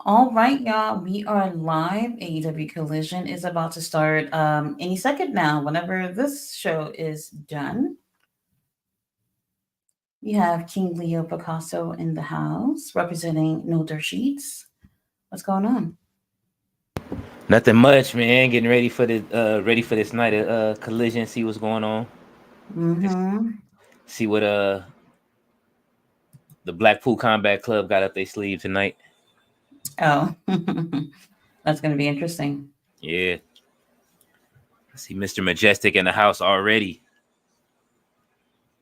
All right, y'all. We are live. AEW Collision is about to start any second now. Whenever this show is done, we have King Leo Picasso in the house representing No Dirt Sheets. What's going on? Nothing much, man. Getting ready for this night of collision. See what's going on. Just Mm-hmm. see what the Blackpool Combat Club got up their sleeve tonight. Oh, that's going to be interesting. Yeah, I see Mr. Majestic in the house already.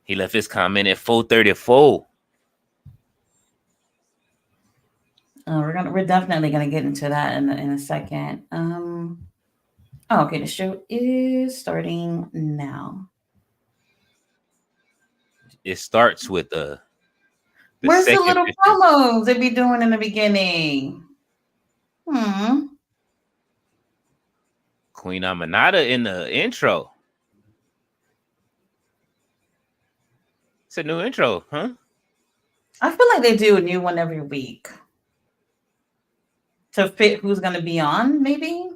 He left his comment at 4:34. We're definitely gonna get into that in a second. Oh, okay. The show is starting now. It starts with the Where's the second little Mr. promos they be doing in the beginning? Hmm. Queen Amanada in the intro. It's a new intro, huh? I feel like they do a new one every week to fit who's going to be on, maybe.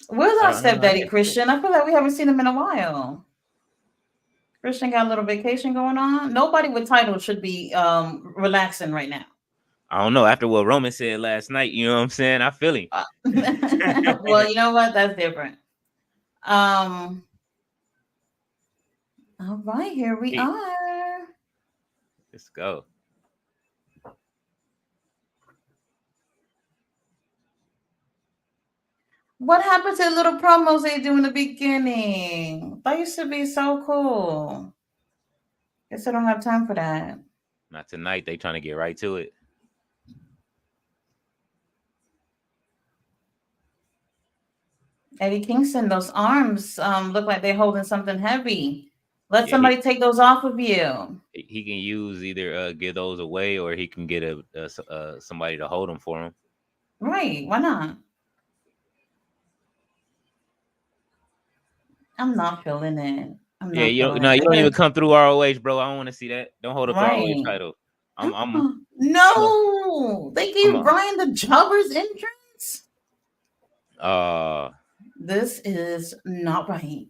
Where's I our don't know. I stepdaddy guess so. Christian? I feel like we haven't seen him in a while. Christian got a little vacation going on. Nobody with titles should be relaxing right now. I don't know. After what Roman said last night, you know what I'm saying? I feel him. Uh, well, you know what? That's different. Um, all right, here we Hey, are. let's go. What happened to the little promos they do in the beginning? That used to be so cool. Guess I don't have time for that. Not tonight. They trying to get right to it. Eddie Kingston, those arms look like they're holding something heavy. Let Yeah, he somebody take those off of you. he can use either give those away or he can get somebody to hold them for him. Right, why not? I'm not feeling it. I'm Yeah, not you feeling no, it. you I don't gotta even come through ROH, bro. I don't want to see that. Don't hold up the ROH right. title. I'm I'm a, No, they I'm gave a Brian the jobber's entrance. uh This is not right.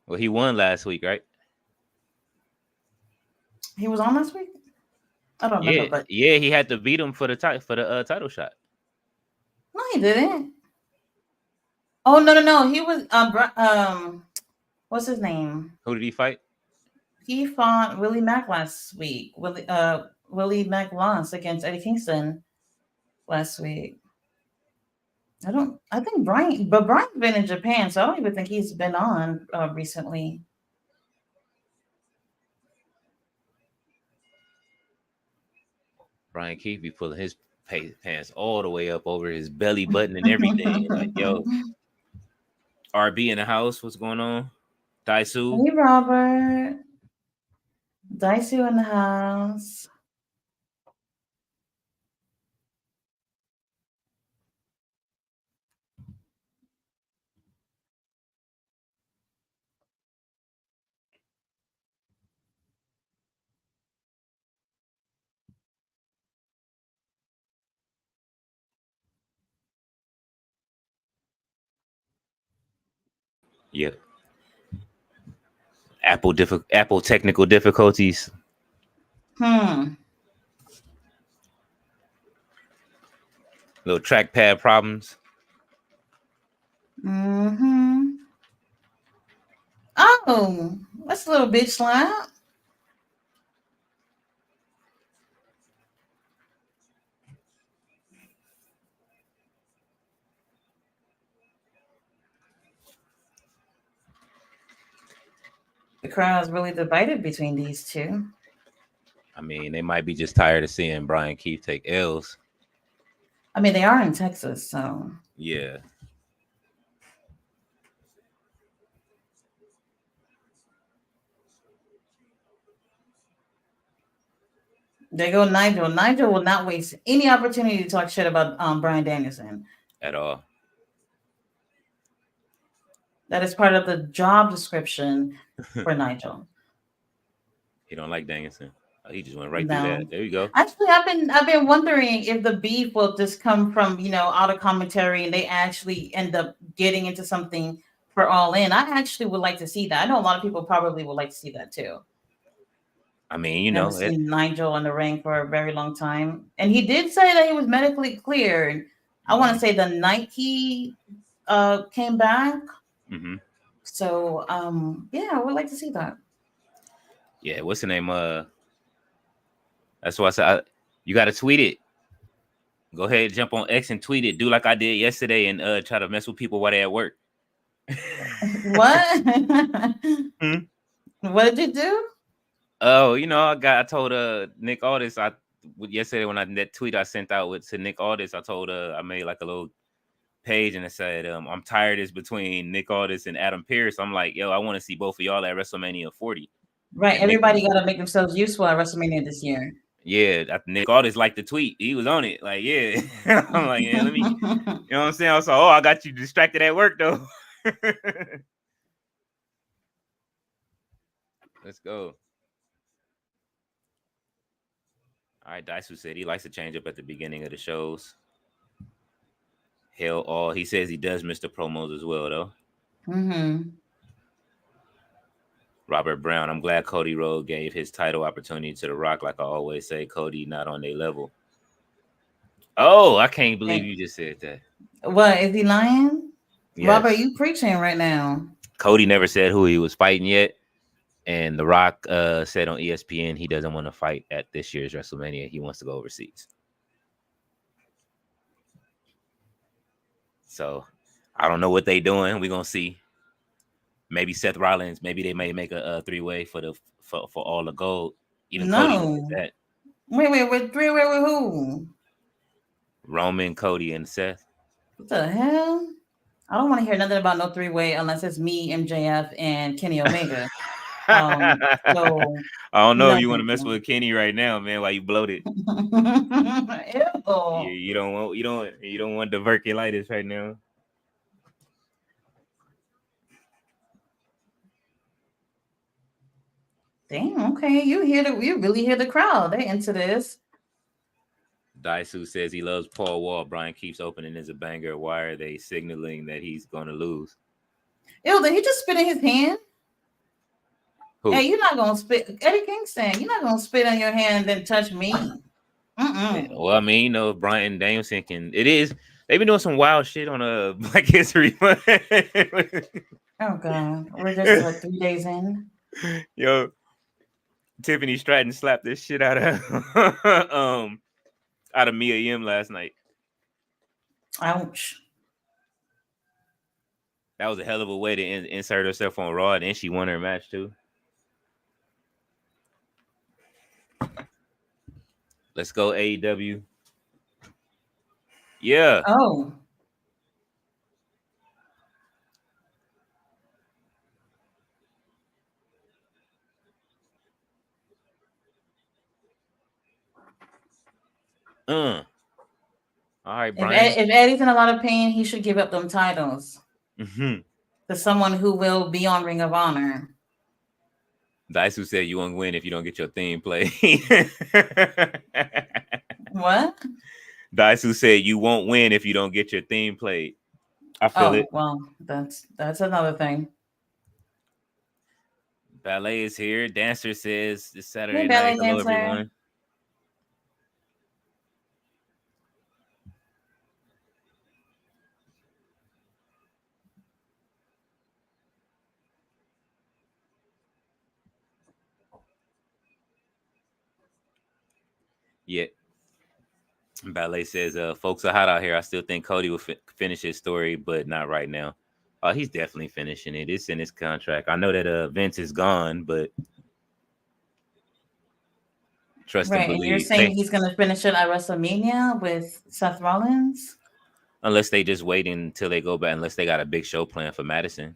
well, he won last week, right? He was on last week. I don't remember, Yeah, but yeah, he had to beat him for the title shot. no, he didn't. Oh no, no, no. He was what's his name? Who did he fight? He fought Willie Mack last week. Willie Mack lost against Eddie Kingston last week. I don't. I think Brian, but Brian's been in Japan, so I don't even think he's been on recently. Brian Keefe be pulling his pants all the way up over his belly button and everything. Like, yo, RB in the house. What's going on? Daisu. Hey, Robert, Daisu in the house. Yeah. Apple technical difficulties. Hmm. Little trackpad problems. Mm-hmm. Oh, that's a little bitch slap. The crowd's really divided between these two. I mean, they might be just tired of seeing Brian Keefe take L's. I mean, they are in Texas, so Yeah. there go Nigel. Nigel will not waste any opportunity to talk shit about Brian Danielson. At all. That is part of the job description for Nigel. He don't like Danielson. Oh, he just went right through No. that. There you go. Actually, I've been wondering if the beef will just come from, out of commentary and they actually end up getting into something for All In. I actually would like to see that. I know a lot of people probably would like to see that too. I mean, you Never know it. seen Nigel in the ring for a very long time. And he did say that he was medically cleared. I want to Mm-hmm, say the night he came back. mm-hmm. So yeah, I would like to see that. Yeah, what's the name? That's why I said you got to tweet it. Go ahead, jump on X and tweet it. Do like I did yesterday and try to mess with people while they at work. What? Hmm? What did you do? Oh, I told Nick Aldis yesterday when that tweet I sent out to Nick Aldis, I told I made like a little page and it said I'm tired is between Nick Aldis and Adam Pearce. I'm like, yo, I want to see both of y'all at WrestleMania 40. Right, And Nick, everybody got to make themselves useful at WrestleMania this year. yeah, Nick Aldis liked the tweet. He was on it. Like, yeah. I'm like, yeah, let me, you know what I'm saying? I was like, oh, I got you distracted at work though. Let's go. All right, Daisu said he likes to change up at the beginning of the shows. Hell, all he says he does miss the promos as well, though. Mm-hmm. Robert Brown, I'm glad Cody Rhodes gave his title opportunity to The Rock. Like I always say, Cody not on their level. Oh, I can't believe you just said that. What is he lying? Robert, Yes, you preaching right now? Cody never said who he was fighting yet, and The Rock said on ESPN he doesn't want to fight at this year's WrestleMania. He wants to go overseas. So I don't know what they doing. We're gonna see. Maybe Seth Rollins. Maybe they may make a three-way for all the gold. Even Cody wanted No. that. Wait, with three, wait, with who? Roman, Cody, and Seth. What the hell? I don't want to hear nothing about no three-way unless it's me, MJF, and Kenny Omega. So I don't know no, if you want to thank mess you. with Kenny right now, man. While you bloated, Ew. you don't want diverculitis right now. Damn. Okay, you really hear the crowd. They into this. Daisu says he loves Paul Wall. Brian keeps opening as a banger. Why are they signaling that he's going to lose? Ew, did he just spit in his hand? Hey, Who? you're not gonna spit, Eddie Kingston. You're not gonna spit on your hand and then touch me. Mm-mm. Well, I mean, Brian Danielson can. It is. They've been doing some wild shit on a Black History Month. Oh God, we're just what 3 days in. Yo, Tiffany Stratton slapped this shit out of Mia Yim last night. Ouch. That was a hell of a way to insert herself on Raw, and she won her match too. Let's go AEW. Yeah. Oh, All right, if Brian. If Eddie's in a lot of pain, he should give up them titles Mm-hmm. to someone who will be on Ring of Honor. Daisu said you won't win if you don't get your theme played. What? Daisu said you won't win if you don't get your theme played. I feel Oh it. well, that's another thing. Ballet is here. Dancer says this Hey, Saturday night. ballet Hello, dancer. everyone. Yeah. Ballet says, folks are hot out here. I still think Cody will finish his story, but not right now. He's definitely finishing it. It's in his contract. I know that Vince is gone, but trust and Right, and you're believe. saying he's gonna finish it at WrestleMania with Seth Rollins? Unless they just wait until they go back, unless they got a big show plan for Madison.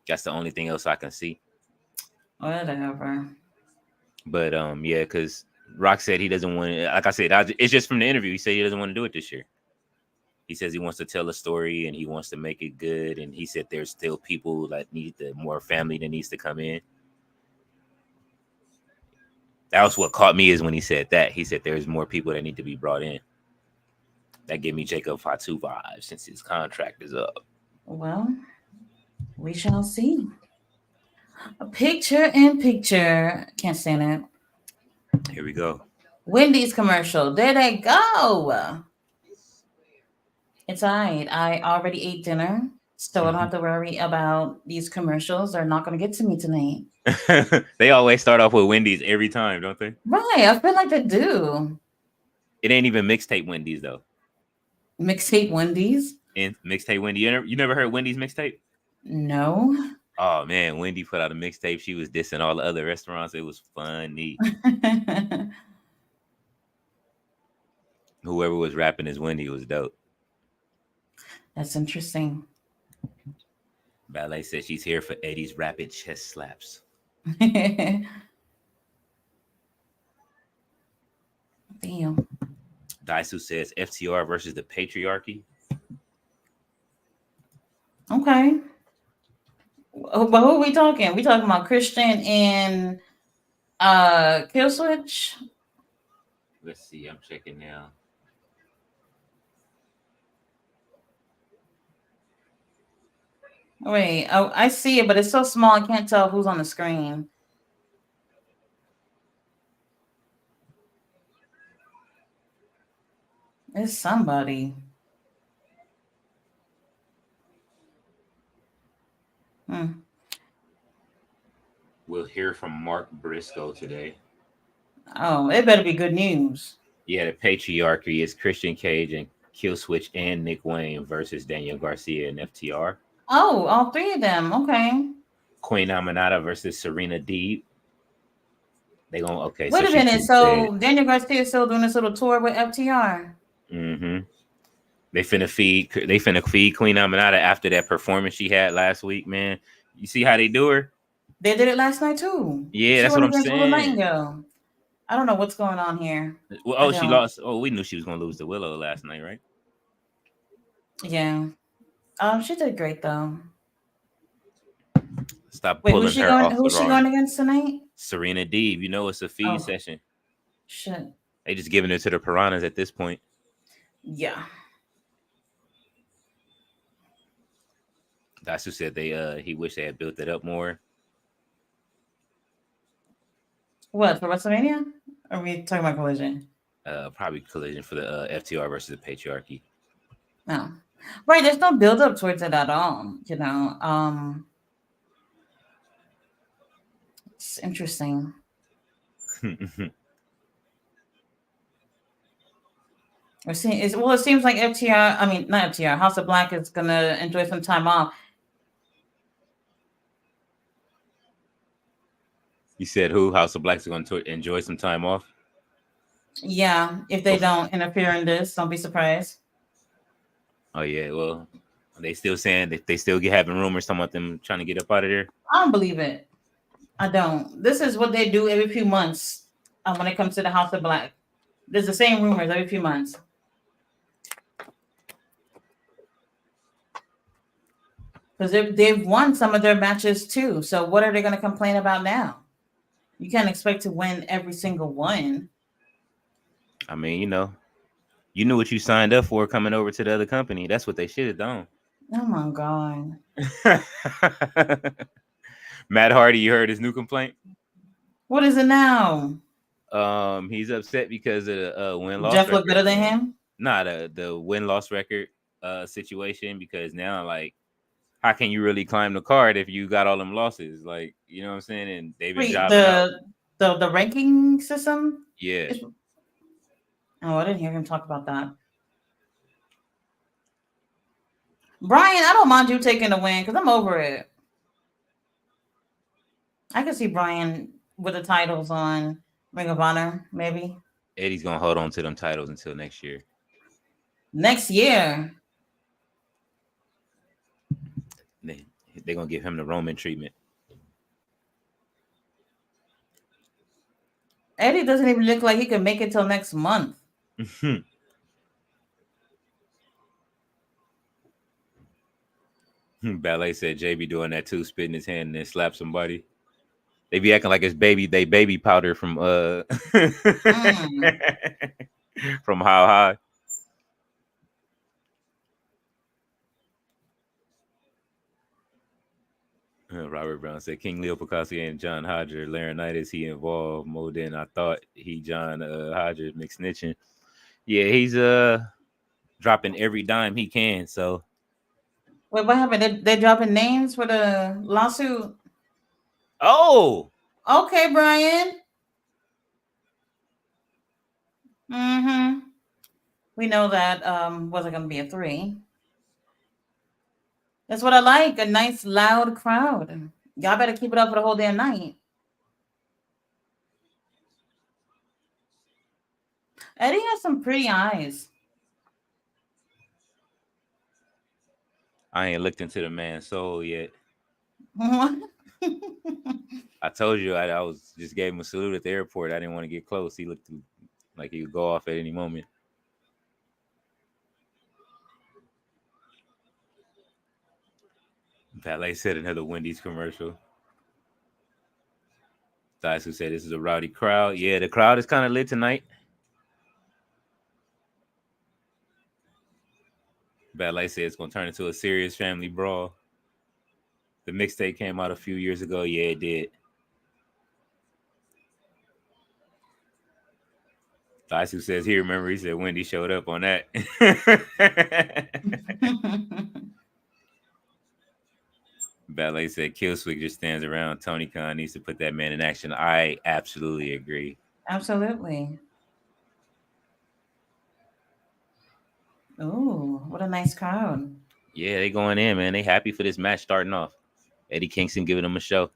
That's the only thing else I can see. Whatever. But yeah, because Rock said he doesn't want to. Like I said, it's just from the interview. He said he doesn't want to do it this year. He says he wants to tell a story and he wants to make it good. And he said there's still people that need more family that needs to come in. That was what caught me is when he said that. He said there's more people that need to be brought in. That gave me Jacob Fatu vibes since his contract is up. Well, we shall see. A picture in picture. Can't stand it. Here we go. Wendy's commercial. There they go. It's all right. I already ate dinner, so I don't have to worry about these commercials. They're not going to get to me tonight. They always start off with Wendy's every time, don't they? Right. I feel like they do. It ain't even mixtape Wendy's though. Mixtape Wendy's? And mixtape Wendy. You never heard Wendy's mixtape? No. Oh man, Wendy put out a mixtape. She was dissing all the other restaurants. It was funny. Whoever was rapping as Wendy was dope. That's interesting. Ballet said she's here for Eddie's rapid chest slaps. Damn. Daisu says FTR versus the patriarchy. Okay. But who are we talking? We talking about Christian and Killswitch? Let's see. I'm checking now. Wait, oh, I see it, but it's so small I can't tell who's on the screen. It's somebody. Hmm. We'll hear from Mark Briscoe today. Oh, it better be good news. Yeah, the patriarchy is Christian Cage and Killswitch and Nick Wayne versus Daniel Garcia and FTR. Oh, all three of them. Okay. Queen Aminata versus Serena Deeb. They gonna okay. Wait So a she minute. said, So Daniel Garcia is still doing this little tour with FTR. mm-hmm. They finna feed Queen Aminata after that performance she had last week, man. You see how they do her? They did it last night too. Yeah, She that's what went I'm against Willow saying. Nightingale. I don't know what's going on here. Well, I oh, she don't. lost. Oh, we knew she was gonna lose to Willow last night, right? Yeah. She did great though. Stop Wait, pulling her off the who's she bar. going against tonight? Serena Deeb, you know it's a feed Oh, session. shit. They just giving it to the piranhas at this point. Yeah. Dasu said he wished they had built it up more. What, for WrestleMania? Or are we talking about Collision? Probably Collision for the FTR versus the patriarchy. No. Right, there's no build up towards it at all, you know. It's interesting. It seems like FTR, I mean, not FTR, House of Black is going to enjoy some time off. You said who? House of Black is going to enjoy some time off? Yeah, if they don't interfere in this, don't be surprised. Oh, yeah, well, they still saying that they still having rumors talking about them trying to get up out of there. I don't believe it. I don't. This is what they do every few months when it comes to the House of Black. There's the same rumors every few months. Because they've won some of their matches too. So what are they going to complain about now? You can't expect to win every single one. I mean, you knew what you signed up for coming over to the other company. That's what they should have done. Oh my God. Matt Hardy, you heard his new complaint? What is it now? He's upset because of the win-loss Jeff record. look better than him? Nah, the win-loss record situation, because now, like, how can you really climb the card if you got all them losses? Like, you know what I'm saying? And they've been jobbing out. The ranking system? Yeah. Oh, I didn't hear him talk about that. Brian, I don't mind you taking the win because I'm over it. I can see Brian with the titles on Ring of Honor, maybe. Eddie's gonna hold on to them titles until next year. Next year? They're gonna give him the Roman treatment. Eddie doesn't even look like he can make it till next month. Ballet said JB doing that too, spitting his hand and then slap somebody. They be acting like it's baby powder from Mm. from How High. Robert Brown said King Leo Picasso and John Hodger laryngitis. He involved more than I thought. He John Hodger McSnitching. Yeah, he's dropping every dime he can. So Wait, what happened? They dropping names for the lawsuit? oh, Okay, Brian. Mm-hmm. We know that wasn't gonna be a three. That's what I like. A nice loud crowd. Y'all better keep it up for the whole damn night. Eddie has some pretty eyes. I ain't looked into the man's soul yet. What? I told you I was just gave him a salute at the airport. I didn't want to get close. He looked like he could go off at any moment. Valet said another Wendy's commercial. Dice who said this is a rowdy crowd. Yeah, the crowd is kind of lit tonight. Valet said it's gonna turn into a serious family brawl. The mixtape came out a few years ago. Yeah, it did. Dice who says he remember he said Wendy showed up on that. Ballet said Killswitch just stands around. Tony Khan needs to put that man in action. I absolutely agree. Absolutely. Ooh, what a nice crowd. Yeah, they going in, man. They happy for this match starting off. Eddie Kingston giving them a show.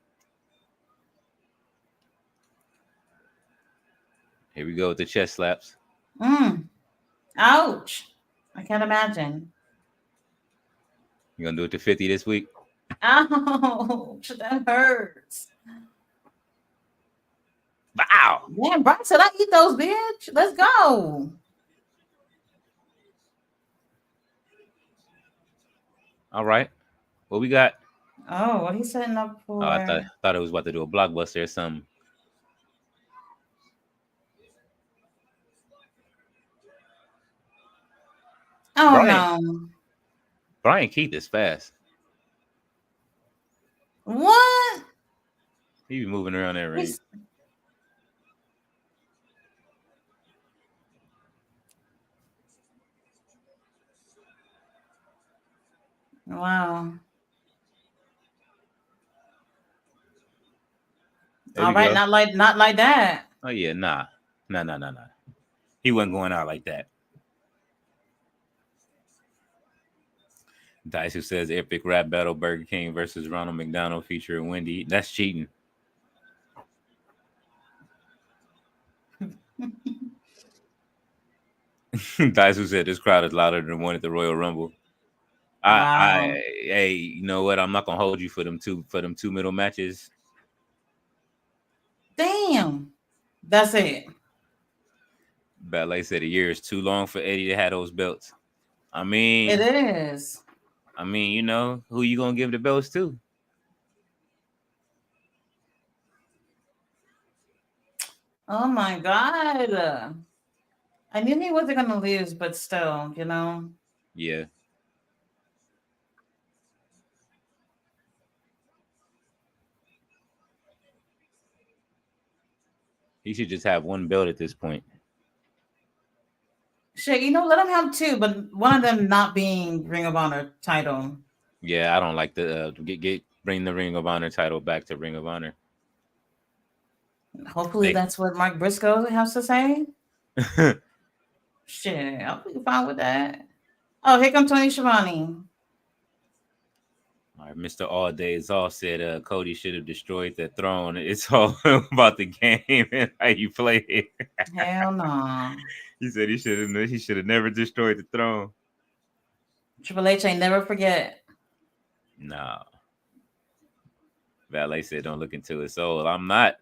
Here we go with the chest slaps. Mm. Ouch. I can't imagine. You gonna do it to 50 this week? Ouch. That hurts. Wow. Damn, Brian said I eat those, bitch. Let's go. All right. What we got? Oh, what he's setting up Oh, I for? thought it was about to do a blockbuster or something. Oh Brian no. Brian Keith is fast. What? He be moving around that ring. He's wow. There All we right, go. not like that. Oh yeah, nah. Nah. He wasn't going out like that. Dice who says epic rap battle Burger King versus Ronald McDonald featuring Wendy. That's cheating. Dice who said this crowd is louder than the one at the Royal Rumble. Wow. Hey, you know what? I'm not gonna hold you for them two middle matches. Damn. That's it. Ballet said a year is too long for Eddie to have those belts. I It mean, is. you know, who you gonna give the belts to? Oh my god. I knew he wasn't gonna lose, but still, Yeah, he should just have one belt at this point. Shit, let him have two, but one of them not being Ring of Honor title. Yeah, I don't like the get bring the Ring of Honor title back to Ring of Honor. Hopefully They that's what Mark Briscoe has to say. Shit, I'll be fine with that. Oh, here come Tony Schiavone. All right, Mr. All Day is all said Cody should have destroyed the throne. It's all about the game and how you play it. Hell no. He said he should have never destroyed the throne. Triple H ain't never forget. No. Valet said don't look into his soul. I'm not.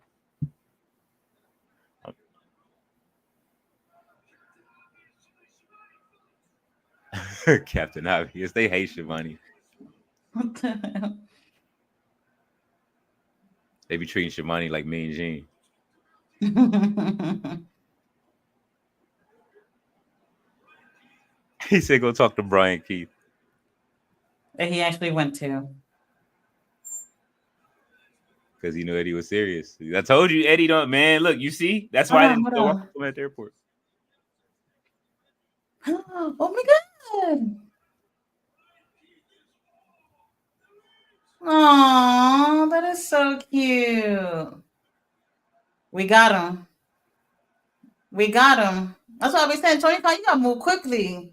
Captain Obvious. They hate Shivani. What the hell? They be treating Shimani like Mean Gene. He said, "Go talk to Brian Keith," That he actually went to. because he knew Eddie was serious. I told you, Eddie don't. Man, look, you see, that's Hold why I on, didn't hold go walk on. him at the airport. Oh my god. Oh, that is so cute. We got him. We got him. That's why we saying 25. You gotta move quickly.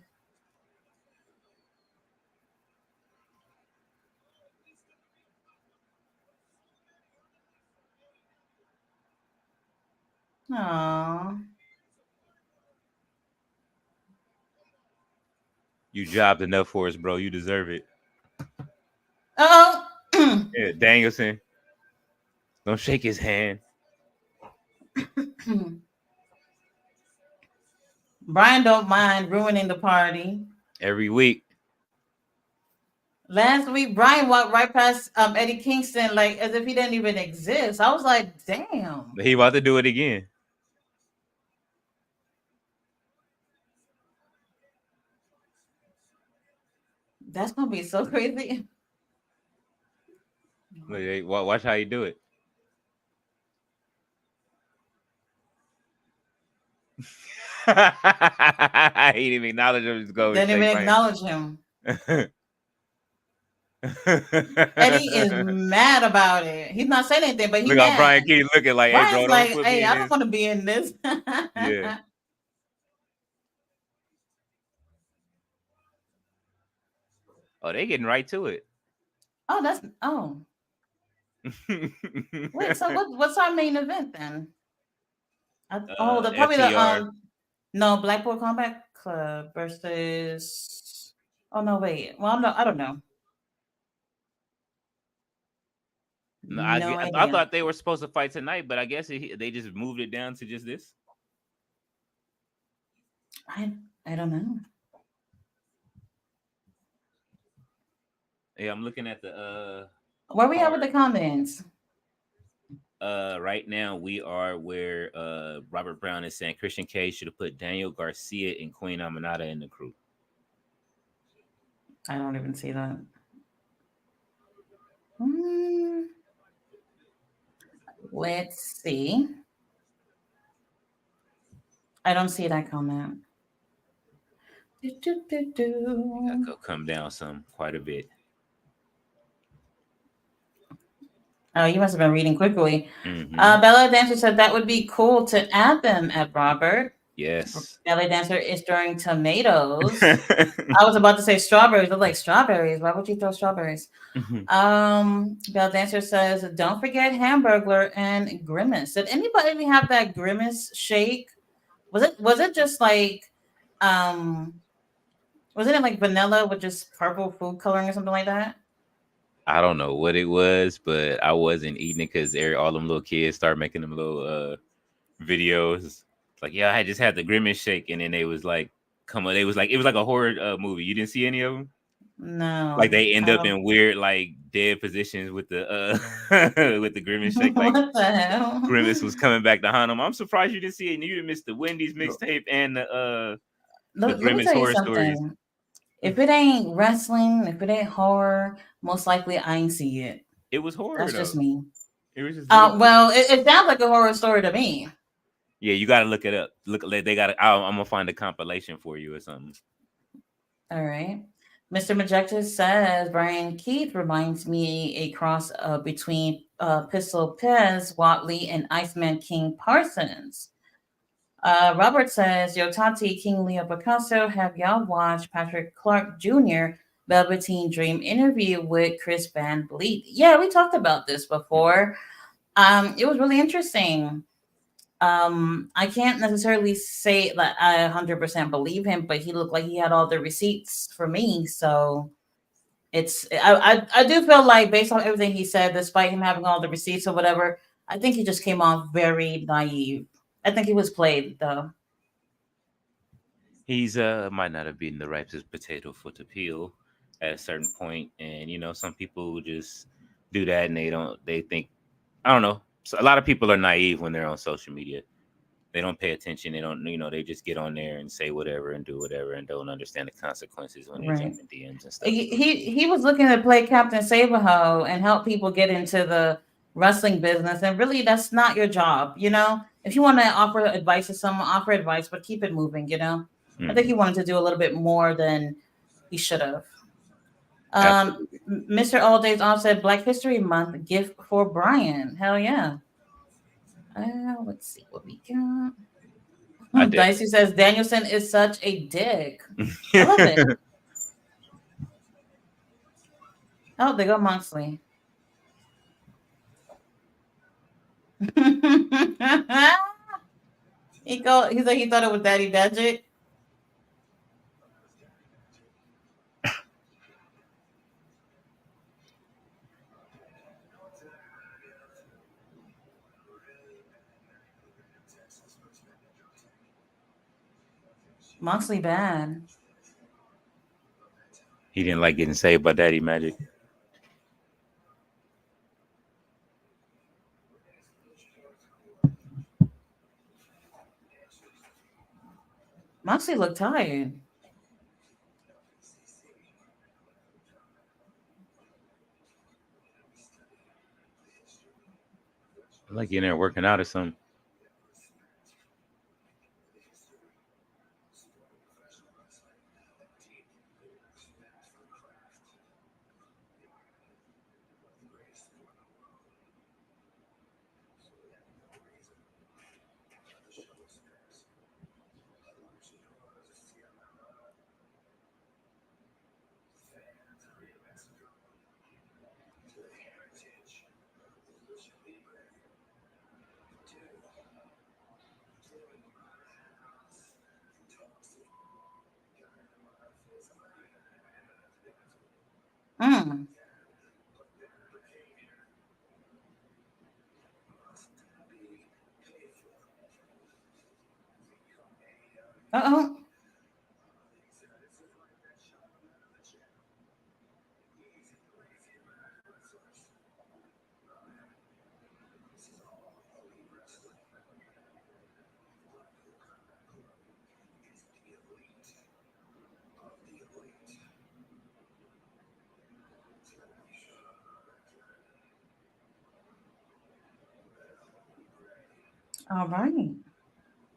Oh. You jobbed enough for us, bro. You deserve it. Oh. Yeah, Danielson, don't shake his hand Brian don't mind ruining the party. every week. Last week, Brian walked right past Eddie Kingston like as if he didn't even exist. I was like, damn, He about to do it again. that's gonna be so crazy. Look, hey, watch how you do it. He didn't even acknowledge him. Just go and Didn't shake even my hand. acknowledge him. Eddie is mad about it. He's not saying anything, but he Look how mad. Brian Keith looking like, "Hey, bro, Brian's don't like, put hey, me I in don't this." want to be in this. Yeah. Oh, they getting right to it. Oh, that's wait. So what's our main event then? The probably the FTR. no Blackpool Combat Club versus. Oh no, wait. Well, I don't know. No, No I idea. thought they were supposed to fight tonight, but I guess they just moved it down to just this. I I don't know. Yeah, I'm looking at the Where we at with the card. comments? Right now we are where Robert Brown is saying Christian Cage should have put Daniel Garcia and Queen Aminata in the crew. I don't even see that. Hmm, let's see. I don't see that comment. Do, do, do, That do. could come down some quite a bit. Oh, you must have been reading quickly. Mm-hmm. Bella Dancer said that would be cool to add them at Robert. Yes. Ballet Dancer is throwing tomatoes. I was about to say strawberries. I'm like, strawberries? Why would you throw strawberries? Bell Dancer says, don't forget Hamburglar and Grimace. Did anybody have that Grimace shake? Was it just like um wasn't it like vanilla with just purple food coloring or something like that? I don't know what it was, but I wasn't eating it because all them little kids started making them little videos. Like, yeah, I just had the grimace shake, and then they was like, come on, they was like, it was like a horror movie. You didn't see any of them? Like No. they end I up don't in weird like dead positions with the with the grimace shake. Like what the hell? Grimace was coming back to hunt him. I'm surprised you didn't see it. You didn't miss the Wendy's mixtape and the Let me Grimace tell you horror stories. something. If it ain't wrestling, if it ain't horror, most likely I ain't see it. It was horror That's just though. me. It was just really good. Well, it sounds like a horror story to me. Yeah, you got to look it up. Look, they got. I'm gonna find a compilation for you or something. All right. Mr. Majectus says Brian Keith reminds me a cross between Pistol Pez, Watley, and Iceman King Parsons. Robert says, Yo Tati, King Leo Picasso, have y'all watched Patrick Clark Jr. Velveteen Dream interview with Chris Van Vliet? Yeah, we talked about this before. It was really interesting. I can't necessarily say that I 100% believe him, but he looked like he had all the receipts for me. So I do feel like based on everything he said, despite him having all the receipts or whatever, I think he just came off very naive. I think he was played though. He's might not have been the ripest potato for to peel at a certain point, and some people just do that and they don't. They think I don't know. So a lot of people are naive when they're on social media. They don't pay attention. They don't, they just get on there and say whatever and do whatever and don't understand the consequences when they Right. jump in DMs and stuff. So He was looking to play Captain Saberho and help people get into the wrestling business, and really, that's not your job. If you want to offer advice to someone, offer advice, but keep it moving. I think he mhm, wanted to do a little bit more than he should have. absolutely. Mr. All Days Off said Black History Month gift for Brian. Hell yeah. Let's see what we got. I Dicey says Danielson is such a dick. I love it. definitely. Oh, they go Moxley. He's like he thought it was Daddy Magic. Moxley bad. He didn't like getting saved by Daddy Magic. Moxley looked tired. I like getting there working out or something. Mm. Uh-oh. All right.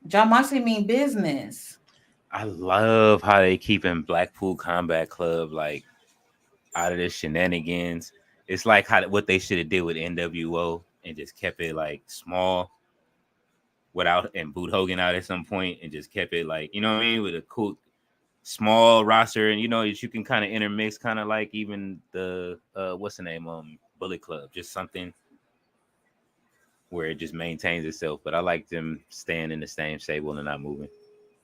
John Moxley mean business. I love how they keeping Blackpool Combat Club like out of the shenanigans. It's like how what they should have did with NWO and just kept it like small without and boot Hogan out at some point and just kept it like what I mean with a cool small roster and that you can kind of intermix kind of like even the what's the name Bullet Club, just something where it just maintains itself. But I like them staying in the same stable and not moving.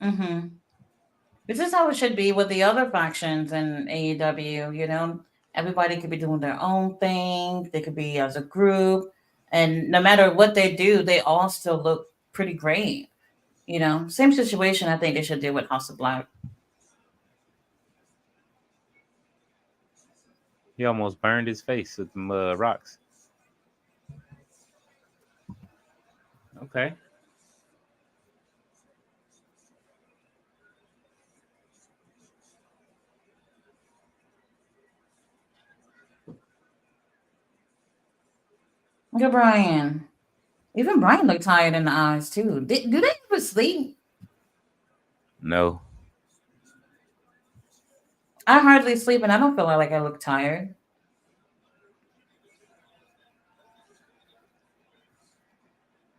Mm-hmm. This is how it should be with the other factions in AEW. Everybody could be doing their own thing. They could be as a group, and no matter what they do, they all still look pretty great. Same situation. I think they should deal with House of Black. He almost burned his face with some rocks. Okay. Look at Brian. Even Brian looked tired in the eyes too. Do they ever sleep? No. I hardly sleep, and I don't feel like I look tired.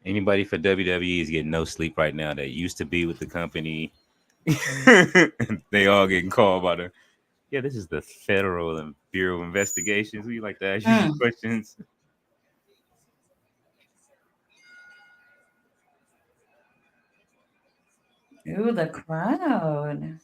Anybody for WWE is getting no sleep right now that used to be with the company. They all getting called by the yeah, this is the Federal and Bureau of Investigations. We like to ask you some Mm. questions. Ooh, the crowd.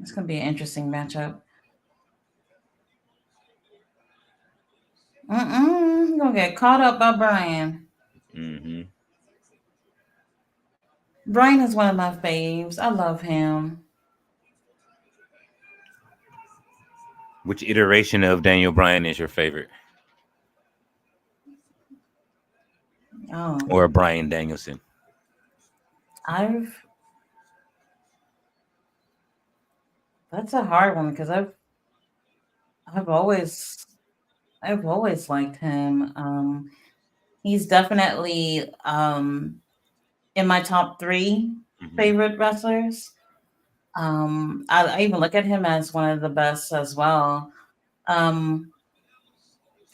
It's gonna be an interesting matchup. Gonna get caught up by Brian. Mm-hmm. Brian is one of my faves. I love him. Which iteration of Daniel Bryan is your favorite, Oh, or Brian Danielson? I've that's a hard one because I've always I've always liked him. He's definitely in my top three Mm-hmm. favorite wrestlers. I even look at him as one of the best as well. Um,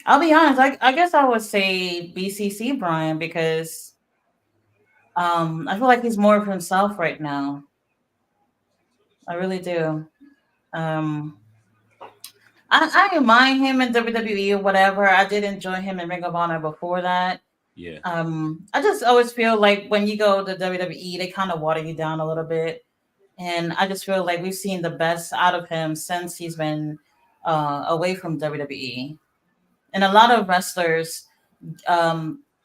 I'll be honest. I guess I would say BCC Brian because I feel like he's more of himself right now. I really do. Um, I didn't mind him in WWE or whatever. I did enjoy him in Ring of Honor before that. Yeah. I just always feel like when you go to WWE, they kind of water you down a little bit, and I just feel like we've seen the best out of him since he's been away from WWE. And a lot of wrestlers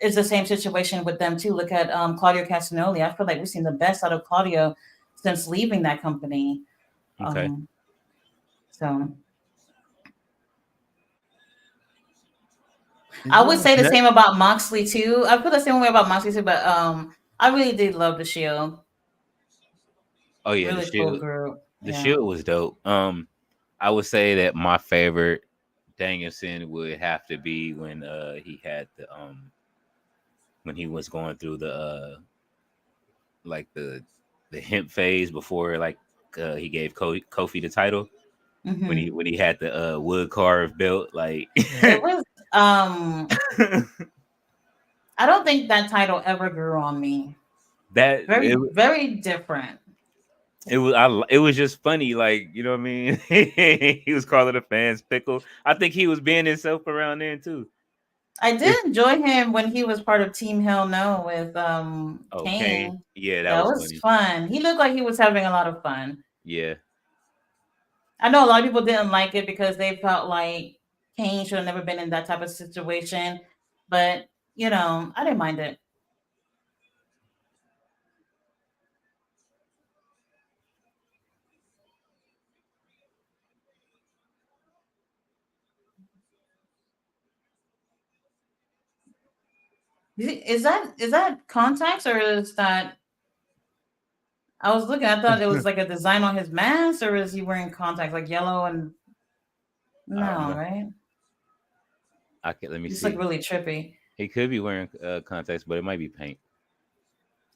is the same situation with them too. Look at Claudio Castagnoli. I feel like we've seen the best out of Claudio since leaving that company. Okay. Um, so I would say the same about Moxley too. I feel the same way about Moxley too, but I really did love the Shield. Oh yeah, the Really cool Shield. group. The Yeah. Shield was dope. I would say that my favorite Danielson would have to be when he had the when he was going through the like the hemp phase before like he gave Kofi the title, Hmm. when he had the wood carved belt like It was I don't think that title ever grew on me. that Very very different. it was just funny, like, you know what I mean. He was calling the fans pickle. I think he was being himself around then too. I did enjoy him when he was part of Team Hell No with Okay, Kane. yeah, that That was was funny. fun. He looked like he was having a lot of fun. Yeah. I know a lot of people didn't like it because they felt like Kane should have never been in that type of situation, but I didn't mind it. Is that contacts or is that? I was looking. I thought it was like a design on his mask, or is he wearing contacts like yellow and I don't no, know. right? I can Let me Just look see. really trippy. He could be wearing contacts, but it might be paint.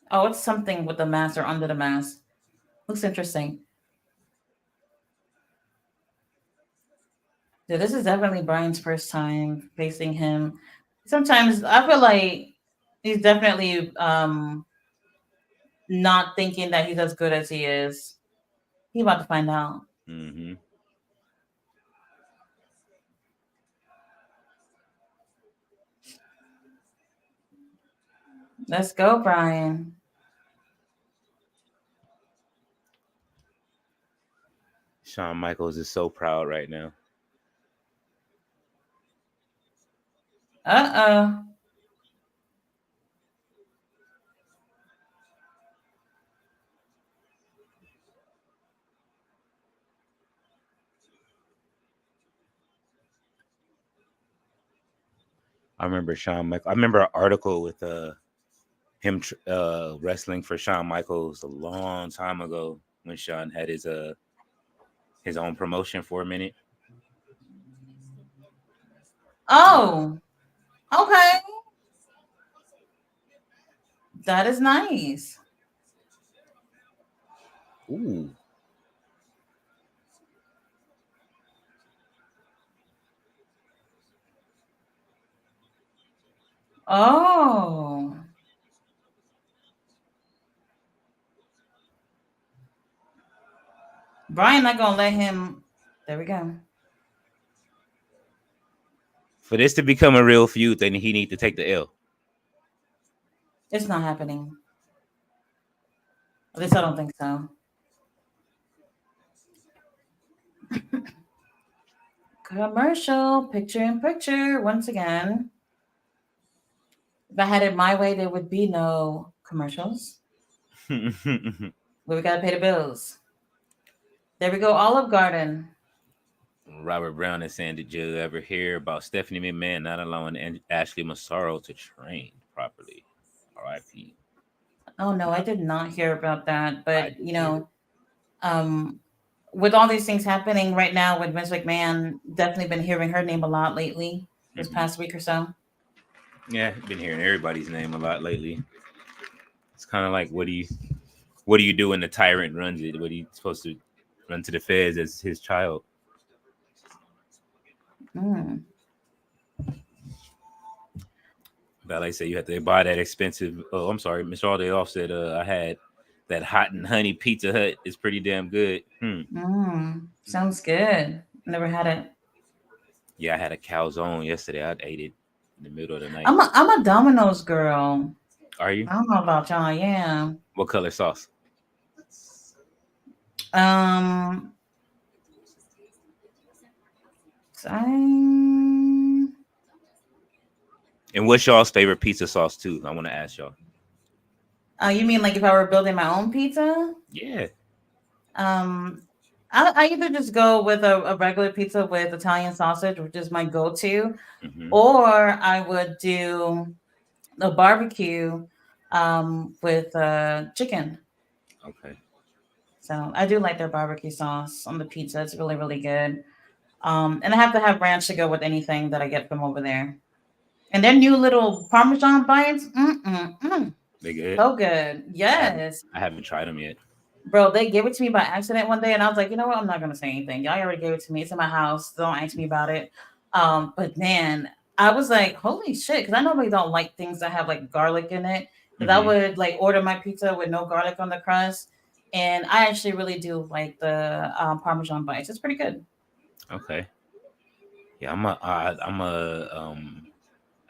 Oh, it's something with the mask or under the mask. Looks interesting. Yeah, this is definitely Brian's first time facing him. Sometimes I feel like he's definitely not thinking that he's as good as he is. He about to find out. Mm-hmm. Let's go, Brian. Shawn Michaels is so proud right now. Uh-oh. I remember an article with him wrestling for Shawn Michaels a long time ago when Shawn had his own promotion for a minute. Oh, okay. That is nice. Ooh. Oh. Brian not gonna let him. There we go. For this to become a real feud, then he need to take the L. It's not happening. At least I don't think so. Commercial, picture in picture. Once again, if I had it my way, there would be no commercials. But we gotta pay the bills. There we go, Olive Garden. Robert Brown is saying, "Did you ever hear about Stephanie McMahon not allowing Ashley Massaro to train properly?" R.I.P. Oh no, I did not hear about that. I But did hear it. um, with all these things happening right now with Ms. McMahon, definitely been hearing her name a lot lately. This Hmm. past week or so. Yeah, been hearing everybody's name a lot lately. It's kind of like, what do you do when the tyrant runs it? What are you supposed to run to the feds as his child? Mm. But like I said, you have to buy that expensive. Oh, I'm sorry, Mr. All Day Off said I had that hot and honey Pizza Hut. It's pretty damn good. Sounds good. Never had it. Yeah, I had a calzone yesterday. I ate it in the middle of the night. I'm a Domino's girl. Are you? I don't know about y'all. Yeah. What color sauce? Um. I. And what's y'all's favorite pizza sauce too? I want to ask y'all. You mean like if I were building my own pizza? Yeah. Um. I either just go with a regular pizza with Italian sausage, which is my go-to, Hmm. or I would do a barbecue with chicken. Okay. So I do like their barbecue sauce on the pizza. It's really, really good. And I have to have ranch to go with anything that I get from over there. And their new little Parmesan bites, They good. so good. I haven't. Yes, I haven't tried them yet. bro. They gave it to me by accident one day, and I was like, you know what? I'm not gonna say anything. Y'all already gave it to me. It's in my house. Don't ask me about it. But man, I was like, holy shit, because I normally don't like things that have like garlic in it. Because I Hmm. would like order my pizza with no garlic on the crust, and I actually really do like the Parmesan bites. It's pretty good. Okay. Yeah, I'm a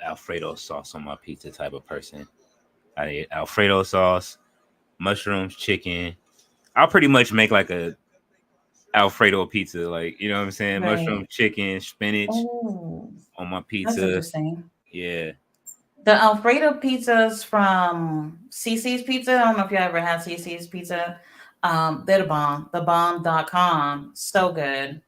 Alfredo sauce on my pizza type of person. I eat Alfredo sauce, mushrooms, chicken. I'll pretty much make like a Alfredo pizza, like you know what I'm saying? Right. Mushrooms, chicken, spinach Oh, on my that's pizza. interesting. Yeah, The Alfredo pizzas from CC's Pizza. I don't know if you ever had CC's Pizza. They're the bomb. Thebomb.com. So good.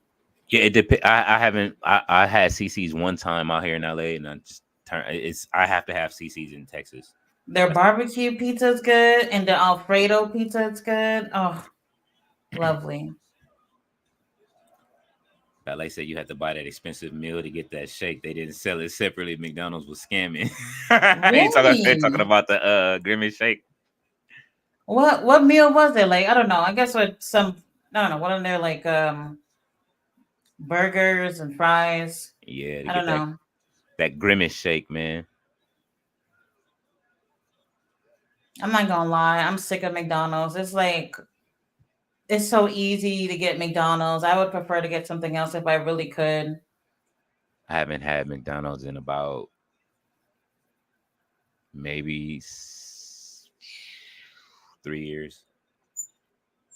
yeah. It depends. I haven't. I had CC's one time out here in LA, and I just turn. It's I have to have CC's in Texas. Their That's barbecue pizza is good, and the Alfredo pizza is good. Oh, lovely. but like I said, you had to buy that expensive meal to get that shake. They didn't sell it separately. McDonald's was scamming. They talking Really? about the Grimace shake. What meal was it? Like, I don't know. I guess with some, I don't know, what are there like burgers and fries? Yeah, to I get don't that know. that Grimace shake, man. I'm not gonna lie. I'm sick of McDonald's. It's like it's so easy to get McDonald's. I would prefer to get something else if I really could. I haven't had McDonald's in about maybe 3 years.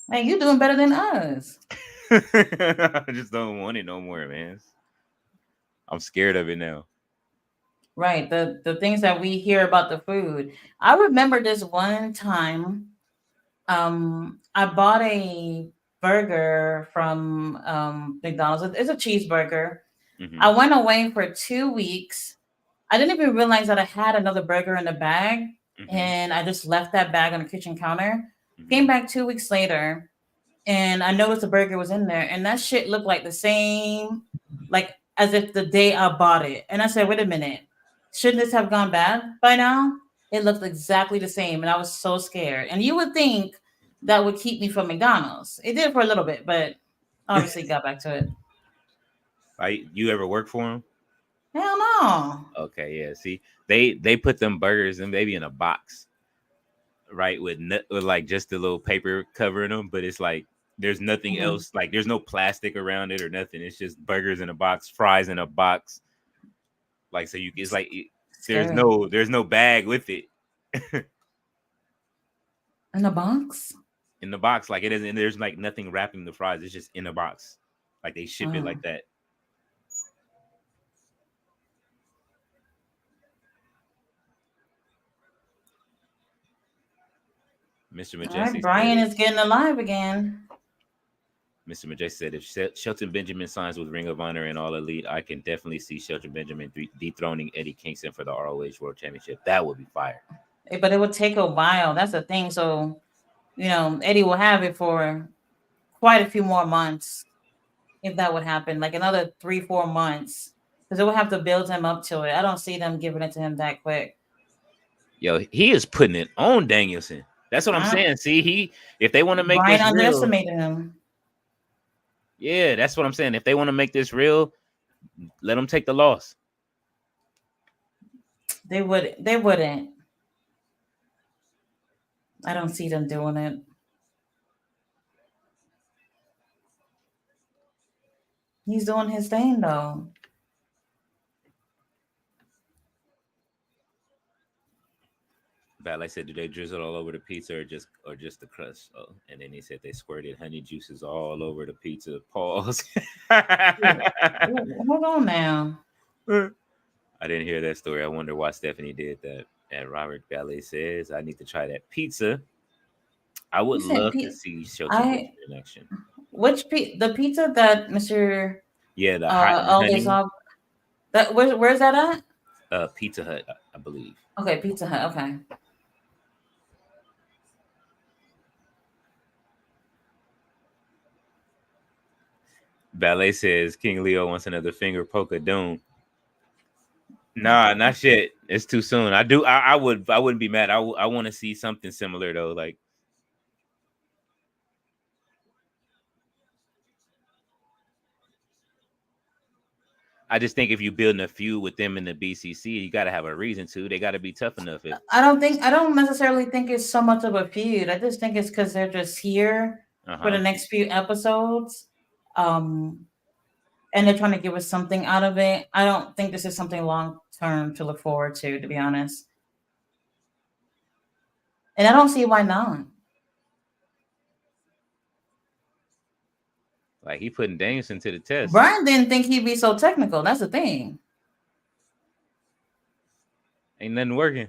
Man, you doing better than us. I just don't want it no more, man. I'm scared of it now. Right. The things that we hear about the food. I remember this one time, I bought a burger from McDonald's. It's a cheeseburger. Hmm. I went away for 2 weeks. I didn't even realize that I had another burger in the bag, Hmm. and I just left that bag on the kitchen counter. Came Hmm. back 2 weeks later, and I noticed the burger was in there, and that shit looked like the same, like as if the day I bought it. And I said, "Wait a minute, shouldn't this have gone bad by now?" It looked exactly the same, and I was so scared. And you would think that would keep me from McDonald's. It did for a little bit, but obviously got back to it. Like, you ever work for them? Hell no. Okay, yeah. See, they put them burgers and maybe in a box, right? With like just a little paper covering them, but it's like there's nothing Mhm. else. Like there's no plastic around it or nothing. It's just burgers in a box, fries in a box. Like so, it's like there's Scary. no bag with it In a box? in the box. Like it isn't. There's like nothing wrapping the fries. It's just in a box. Like they ship it Oh, like that. Mr. All right, Majestic Brian said. is getting alive again. Mr. Majestic said, if Shelton Benjamin signs with Ring of Honor and All Elite, I can definitely see Shelton Benjamin dethroning Eddie Kingston for the ROH World Championship. That would be fire. But it would take a while. That's the thing. So, Eddie will have it for quite a few more months if that would happen, like another 3-4 months, because it would have to build him up to it. I don't see them giving it to him that quick. Yo, he is putting it on Danielson. That's what I'm saying. See, if they want to make Brian this real, underestimated him. yeah, that's what I'm saying. If they want to make this real, let them take the loss. They would. They wouldn't. I don't see them doing it. He's doing his thing though. Ballet said, "Do they drizzle all over the pizza or just the crust?" Oh, and then he said they squirted honey juices all over the pizza. Pause. Hold on now. I didn't hear that story. I wonder why Stephanie did that. And Robert Ballet says, "I need to try that pizza. I You would said love to see Shelton I Benjamin in action." the pizza that Mr. Yeah, the hot and all this honey off that where's that at? Pizza Hut, I believe. Okay, Pizza Hut. Okay. Ballet says King Leo wants another finger poke of doom. Nah, not yet. It's too soon. I wouldn't be mad. I want to see something similar though. Like, I just think if you're building a feud with them in the BCC, you got to have a reason to. They got to be tough enough. I don't necessarily think it's so much of a feud. I just think it's because they're just here for the next few episodes. And they're trying to give us something out of it. I don't think this is something long term to look forward to be honest. And I don't see why not. Like, he putting Danielson to the test. Brian didn't think he'd be so technical. That's the thing. Ain't nothing working.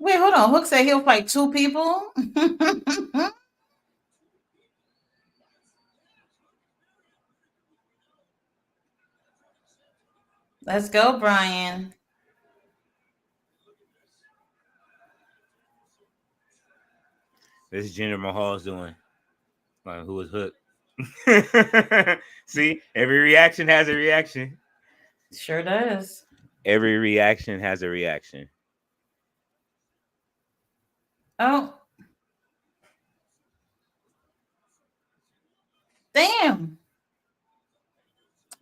Wait, hold on. Hook said he'll fight 2 people. Let's go, Brian. This is Jinder Mahal's doing. Like, who was Hook? See, every reaction has a reaction. Sure does. Every reaction has a reaction. Oh. Damn.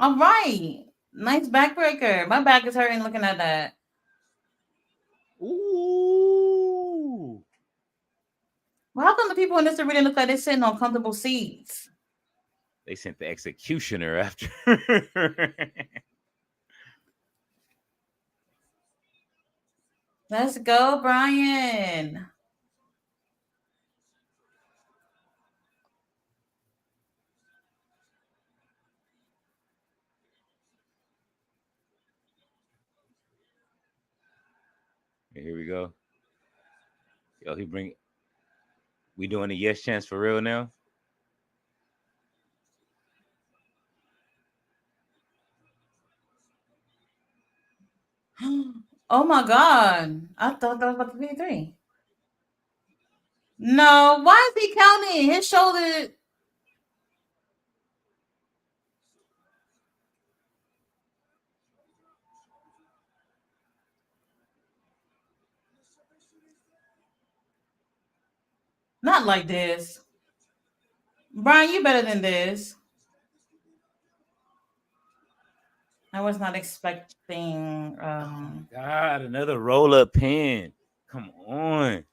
All right. Nice backbreaker. My back is hurting looking at that. Ooh. Well, how come the people in this arena look like they're sitting on comfortable seats? They sent the executioner after. Let's go, Brian. Here we go. Yo, we doing a yes chance for real now? Oh my God. I thought that was about to be a 3. No, why is he counting? His shoulder. Not like this. Brian, you better than this. I was not expecting. God, another roll up pin. Come on.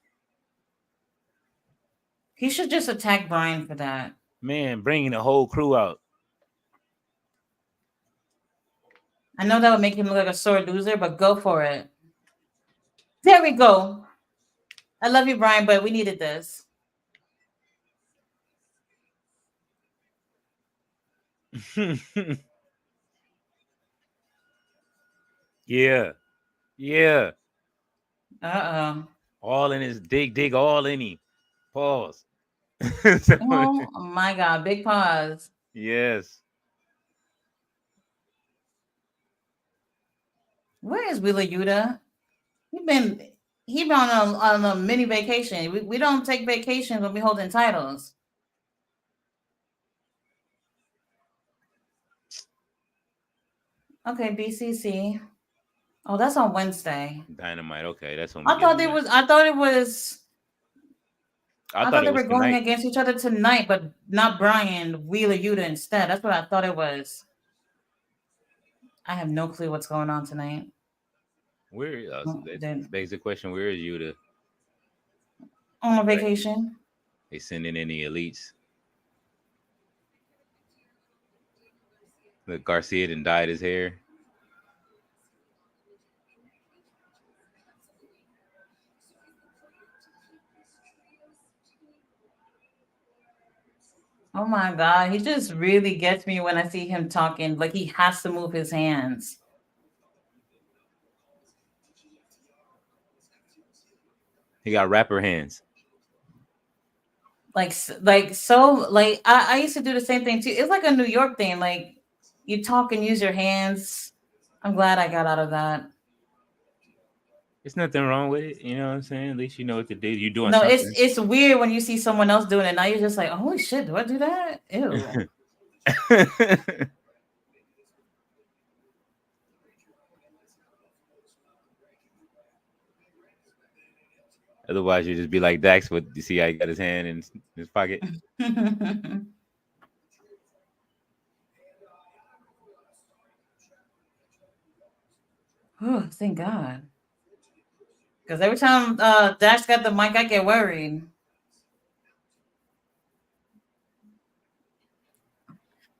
He should just attack Brian for that. Man, bringing the whole crew out. I know that would make him look like a sore loser, but go for it. There we go. I love you, Brian, but we needed this. Yeah, yeah. Uh-oh. All in his dig all in him. Pause. So, Oh my God. Big pause. yes. Where is Wheeler Yuta? He been he been on a mini vacation. We don't take vacations when we holding titles. Okay, BCC. Oh, that's on Wednesday. Dynamite. Okay, that's when we I get thought on it that. was. I thought it was. I I thought thought it they was were going tonight. against each other tonight, but not Brian Wheeler Yuta instead. That's what I thought it was. I have no clue what's going on tonight. Where? So that Then begs the question: where is Yuta? on a Right. vacation. They sending in the elites. Look, Garcia done dyed his hair. Oh my God, he just really gets me when I see him talking. Like he has to move his hands. He got rapper hands. Like so like I used to do the same thing too. It's like a New York thing. Like you talk and use your hands. I'm glad I got out of that. There's nothing wrong with it. You know what I'm saying? At least you know what to do. You're doing No, something. it's weird when you see someone else doing it. Now you're just like, holy shit, do I do that? Ew. Otherwise, you just be like Dax. But you see how he got his hand in his pocket. Oh, thank God. Because every time Dash got the mic, I get worried.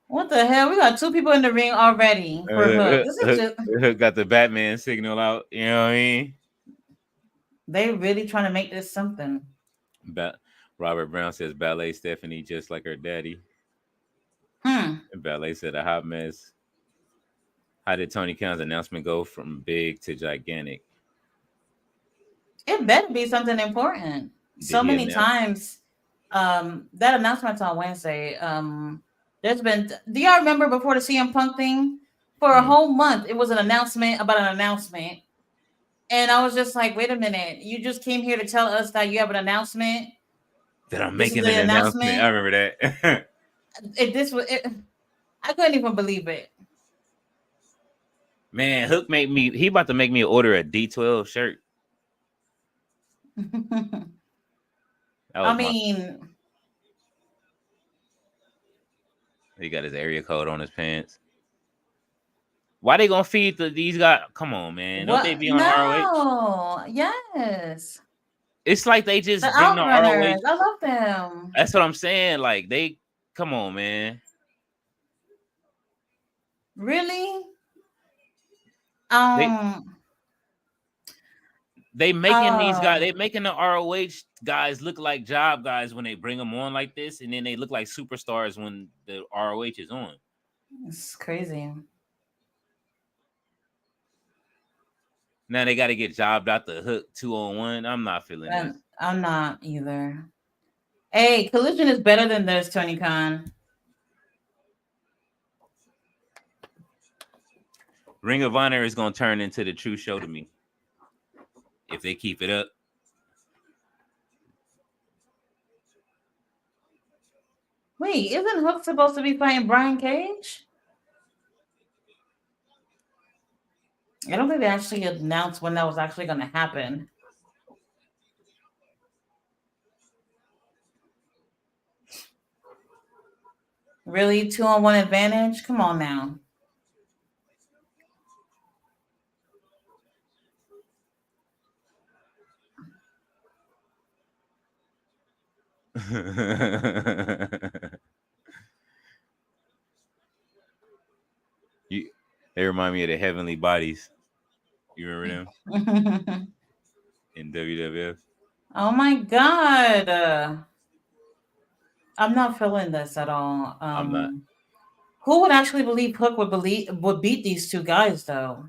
What the hell? We got two people in the ring already for Hook. This is just Hook got the Batman signal out. You know what I mean? they really trying to make this something. Ba- Robert Brown says ballet Stephanie just like her daddy. Hmm. And ballet said a hot mess. How did Tony Khan's announcement go from big to gigantic? It better be something important. Did So he many announce? times, that announcement's on Wednesday. There's been. Do y'all remember before the CM Punk thing? For a Mm. whole month, it was an announcement about an announcement, and I was just like, "Wait a minute! You just came here to tell us that you have an announcement. That I'm This is making the an announcement. I announcement." remember that. If this was, I couldn't even believe it. Man, Hook made me. He about to make me order a D12 shirt. That I was my. mean, He got his area code on his pants. Why they gonna feed these guys? Come on, man. Don't they what? be on ROH? No, yes, It's like they the just bring the ROH. Outrunners. I love them. That's what I'm saying. Like they, come on, man. Really? They Um. they making these guys. Oh, They making the ROH guys look like job guys when they bring them on like this, and then they look like superstars when the ROH is on. it's crazy. Now they got to get jobbed out the Hook 2-on-1. I'm not feeling this. And I'm not either. Hey, Collision is better than this, Tony Khan. Ring of Honor is gonna turn into the true show to me if they keep it up. Wait, isn't Hook supposed to be fighting Brian Cage? I don't think they actually announced when that was actually going to happen. Really, 2-on-1 advantage? Come on now. you, they remind me of the Heavenly Bodies. You remember them in WWF? Oh my God. I'm not feeling this at all. I'm not. Who would actually believe Hook would beat these two guys though?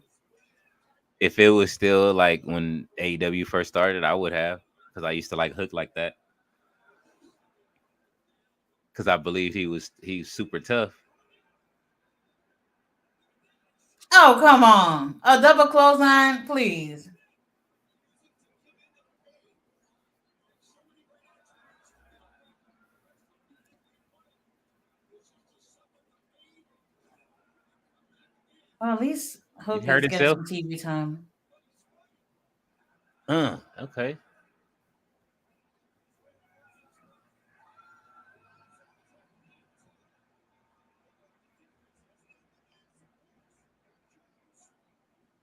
If it was still like when AEW first started, I would have, because I used to like Hook like that. Because I believe he's super tough. Oh, come on. A double clothesline, please. Well, at least He Hook hurt is getting himself. some TV time. Okay.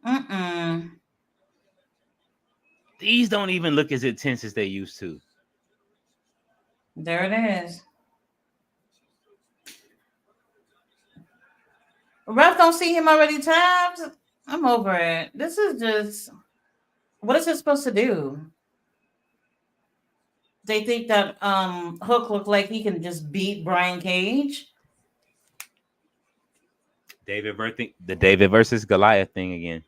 Mm-mm. These don't even look as intense as they used to. There it is. Ref don't see him already tapped. I'm over it. This is just what is it supposed to do? They think that Hook looked like he can just beat Brian Cage The David versus Goliath thing again.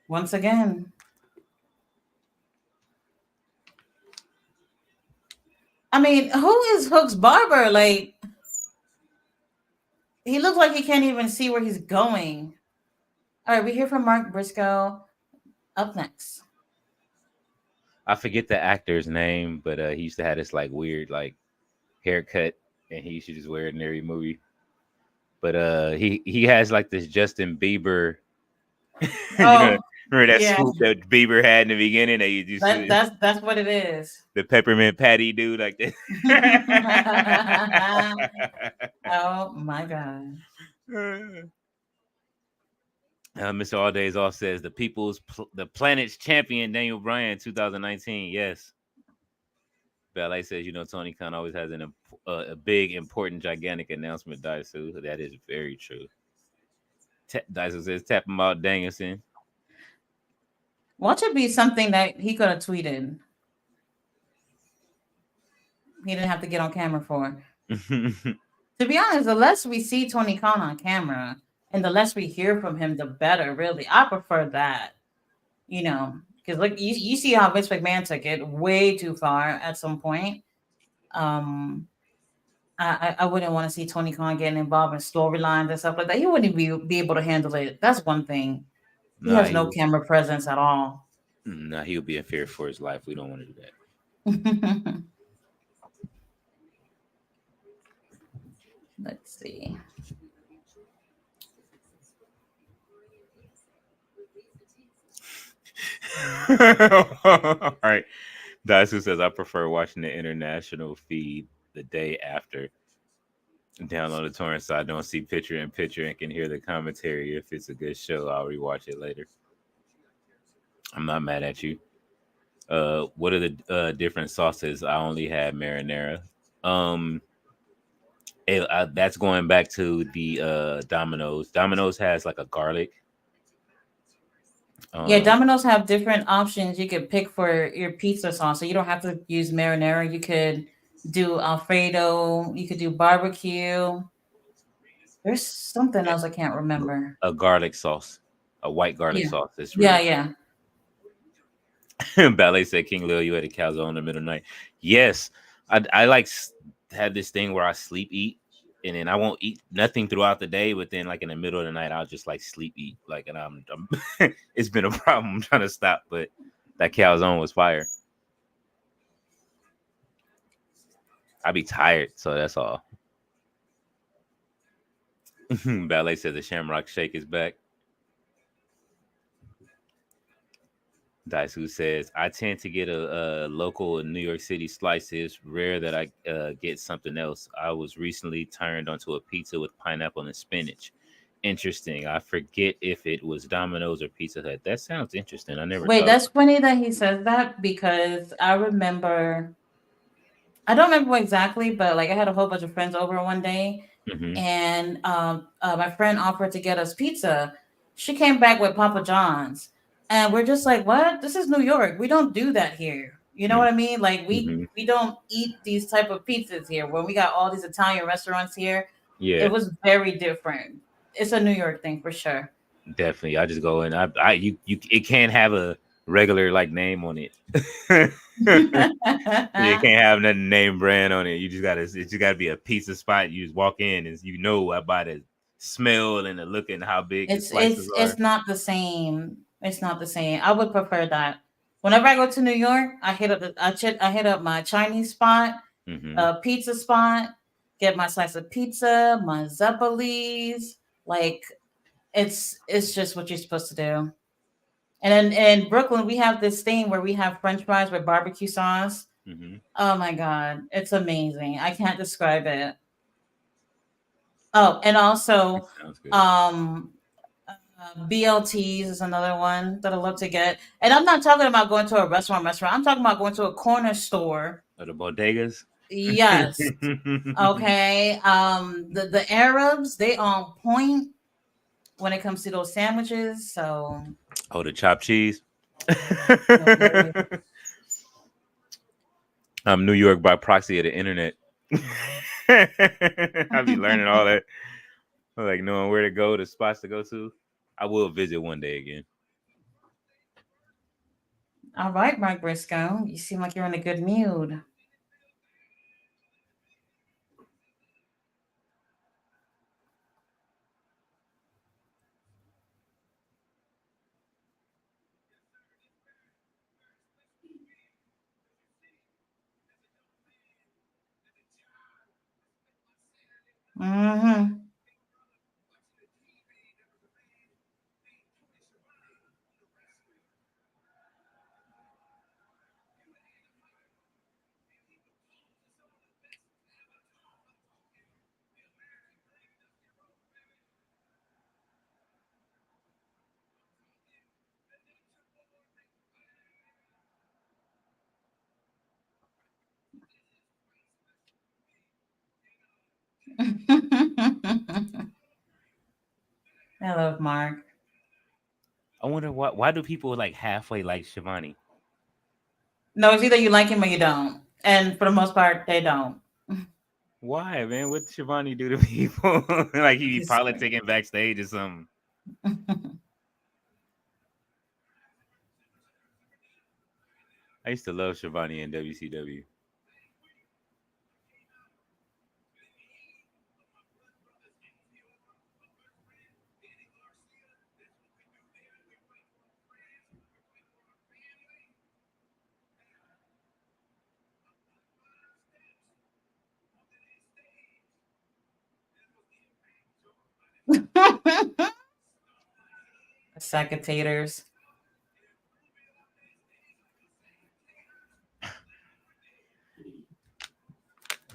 once again. I mean, who is Hook's barber? Like, he looks like he can't even see where he's going. All right, we hear from Mark Briscoe up next. I forget the actor's name, but he used to have this like weird like haircut, and he used to just wear it in every movie. But he has like this Justin Bieber, you know, Oh, remember that yeah, swoop that Bieber had in the beginning that you just that's what it is. the peppermint patty dude like that. Oh my god. Mr. All Days Off says the planet's champion Daniel Bryan 2019. Yes. Ballet says, Tony Khan always has a big, important, gigantic announcement, Daisu. That is very true. Daisu says, tap him out, Danielson. Watch it be something that he could have tweeted. He didn't have to get on camera for. To be honest, the less we see Tony Khan on camera and the less we hear from him, the better, really. I prefer that, because look, you see how Vince McMahon took it way too far at some point. Um, I wouldn't want to see Tony Khan getting involved in storylines and stuff like that. He wouldn't be able to handle it. That's one thing. He nah, has no he, camera presence at all. nah, he'll be in fear for his life. We don't want to do that. Let's see. All right. Daisu says, I prefer watching the international feed the day after. Download the torrent so I don't see picture in picture and can hear the commentary. If it's a good show, I'll rewatch it later. I'm not mad at you. What are the different sauces? I only had marinara. Um, that's going back to the Domino's. Domino's has like a garlic. Yeah, Um, Domino's have different options you could pick for your pizza sauce. So you don't have to use marinara. You could do Alfredo. You could do barbecue. There's something else I can't remember. a garlic sauce, a white garlic Yeah, sauce. It's yeah, really yeah. Ballet said King Lil, you had a calzone in the middle of the night. Yes, I like had this thing where I sleep eat, and then I won't eat nothing throughout the day, but then like in the middle of the night, I'll just like sleep eat. Like, and I'm it's been a problem. I'm trying to stop, but that calzone was fire. I be tired, so that's all. Ballet said the Shamrock Shake is back. Daisu says, I tend to get a local in New York City slices. Rare that I get something else. I was recently turned onto a pizza with pineapple and spinach. Interesting. I forget if it was Domino's or Pizza Hut. That sounds interesting. I never Wait, thought. that's funny that he says that because I remember. I don't remember exactly, but like I had a whole bunch of friends over one day, Mm-hmm. and my friend offered to get us pizza. She came back with Papa John's, and we're just like, "What? This is New York. We don't do that here." You know what I mean? Like we Mm-hmm. we don't eat these type of pizzas here. When we got all these Italian restaurants here, it Yeah. was very different. It's a New York thing for sure. Definitely. I just go in. You it can't have a regular like name on it. You can't have nothing name brand on it. You just gotta it just gotta be a pizza spot. You just walk in and you know about the smell and the look and how big the it's slices it's are. it's not the same. It's not the same. I would prefer that. Whenever I go to New York, I hit up my Chinese spot, Mm-hmm. pizza spot, get my slice of pizza, my zeppelis. Like it's just what you're supposed to do. And then in Brooklyn, we have this thing where we have French fries with barbecue sauce. Mm-hmm. Oh my god, it's amazing. I can't describe it. Oh, and That also, sounds good. um, BLTs is another one that I love to get. And I'm not talking about going to a restaurant. I'm talking about going to a corner store. Or the bodegas. Yes. Okay. The Arabs, they on point when it comes to those sandwiches. So Oh, the chopped cheese. hilarious. I'm New York by proxy of the internet. I be learning all that, like knowing where to go, the spots to go to. I will visit one day again. All right, Mike Briscoe. You seem like you're in a good mood. Mm-hmm. I love Mark. I wonder why do people like halfway like Shivani? No, it's either you like him or you don't. And for the most part, they don't. Why, man? What Shivani do to people? Like he be He's politicking backstage or something. I used to love Shivani in WCW. Sack of taters.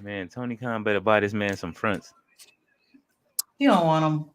Man, Tony Khan better buy this man some fronts. You don't want them.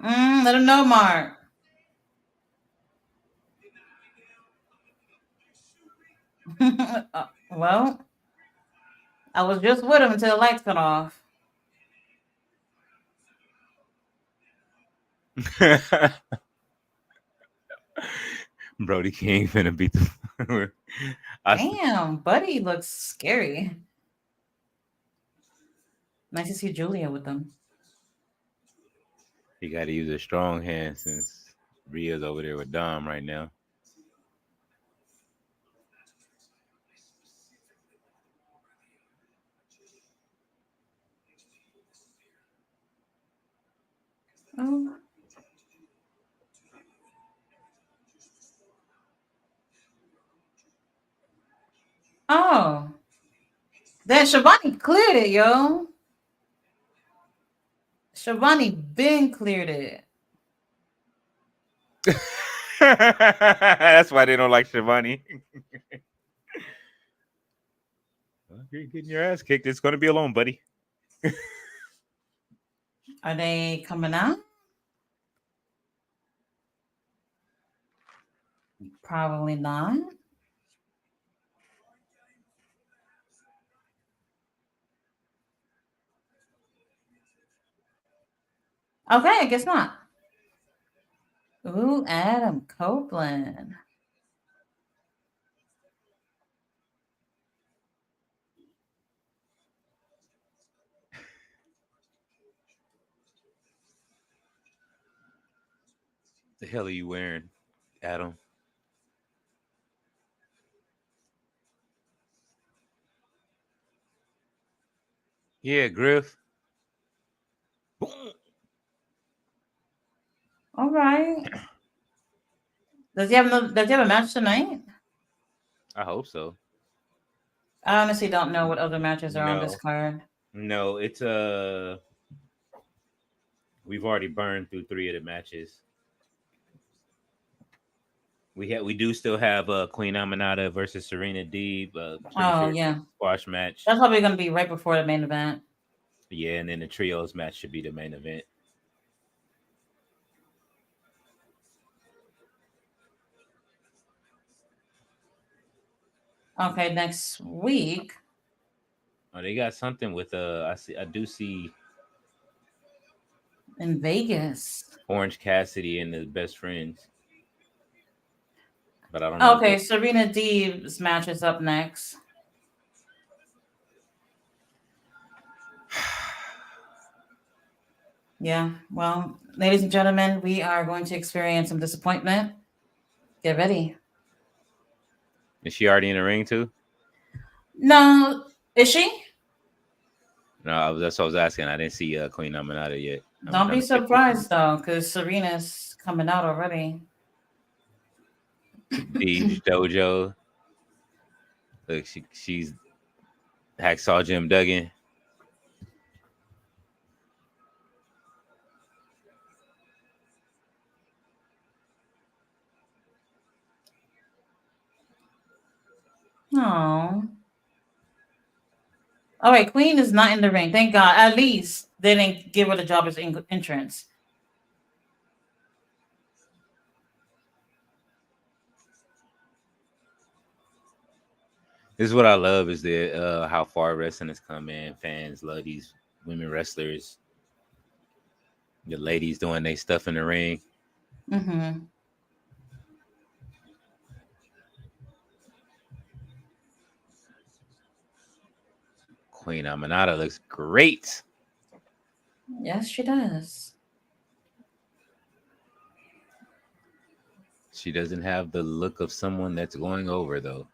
Let him know, Mark. Well, I was just with him until the lights cut off. Brody King finna beat the. I, Damn, Buddy looks scary. Nice to see Julia with them. he got to use a strong hand since Rhea's over there with Dom right now. Oh. Oh. Then Shivani cleared it, yo. Shivani been cleared it. That's why they don't like Shivani. Well, you're getting your ass kicked. It's going to be alone, buddy. Are they coming out? Probably not. Okay, I guess not. Ooh, Adam Copeland. The hell are you wearing, Adam? Yeah, Griff. All right. Does he have a match tonight? I hope so. I honestly don't know what other matches are on this No, card. no, it's we've already burned through 3 of the matches. We do still have Queen Aminata versus Serena Deeb. Pretty Oh sure it's a yeah. squash match. That's probably gonna be right before the main event. Yeah, and then the trios match should be the main event. Okay, next week Oh, they got something with I do see in Vegas. Orange Cassidy and the best friends, but I don't know what Okay, the Serena Deeb's match is up next. Yeah, well, ladies and gentlemen, we are going to experience some disappointment. Get ready. Is she already in the ring too? No, is she? No, that's what I was asking. I didn't see Queen Aminata yet. I'm Don't trying be to pick this one. surprised though, because Serena's coming out already. Deeb's Dojo. Look, she's Hacksaw Jim Duggan. Oh. All right, Queen is not in the ring. Thank God. At least they didn't give her the job as entrance. This is what I love is that how far wrestling has come in. Fans love these women wrestlers. The ladies doing their stuff in the ring. Mm-hmm. Queen Aminata looks great. Yes, she does. She doesn't have the look of someone that's going over though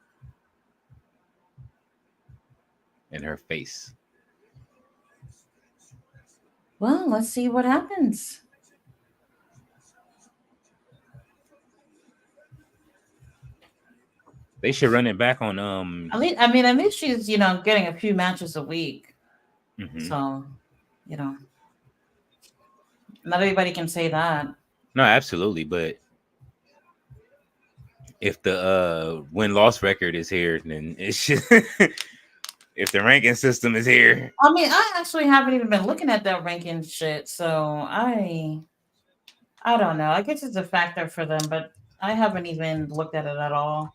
in her face. Well, let's see what happens. They should run it back on At least she's getting a few matches a week. mhm. So, you know, not everybody can say that. No, absolutely, but if the win loss record is here, then it should if the ranking system is here. I mean, I actually haven't even been looking at that ranking shit, so I don't know. I guess it's a factor for them, but I haven't even looked at it at all.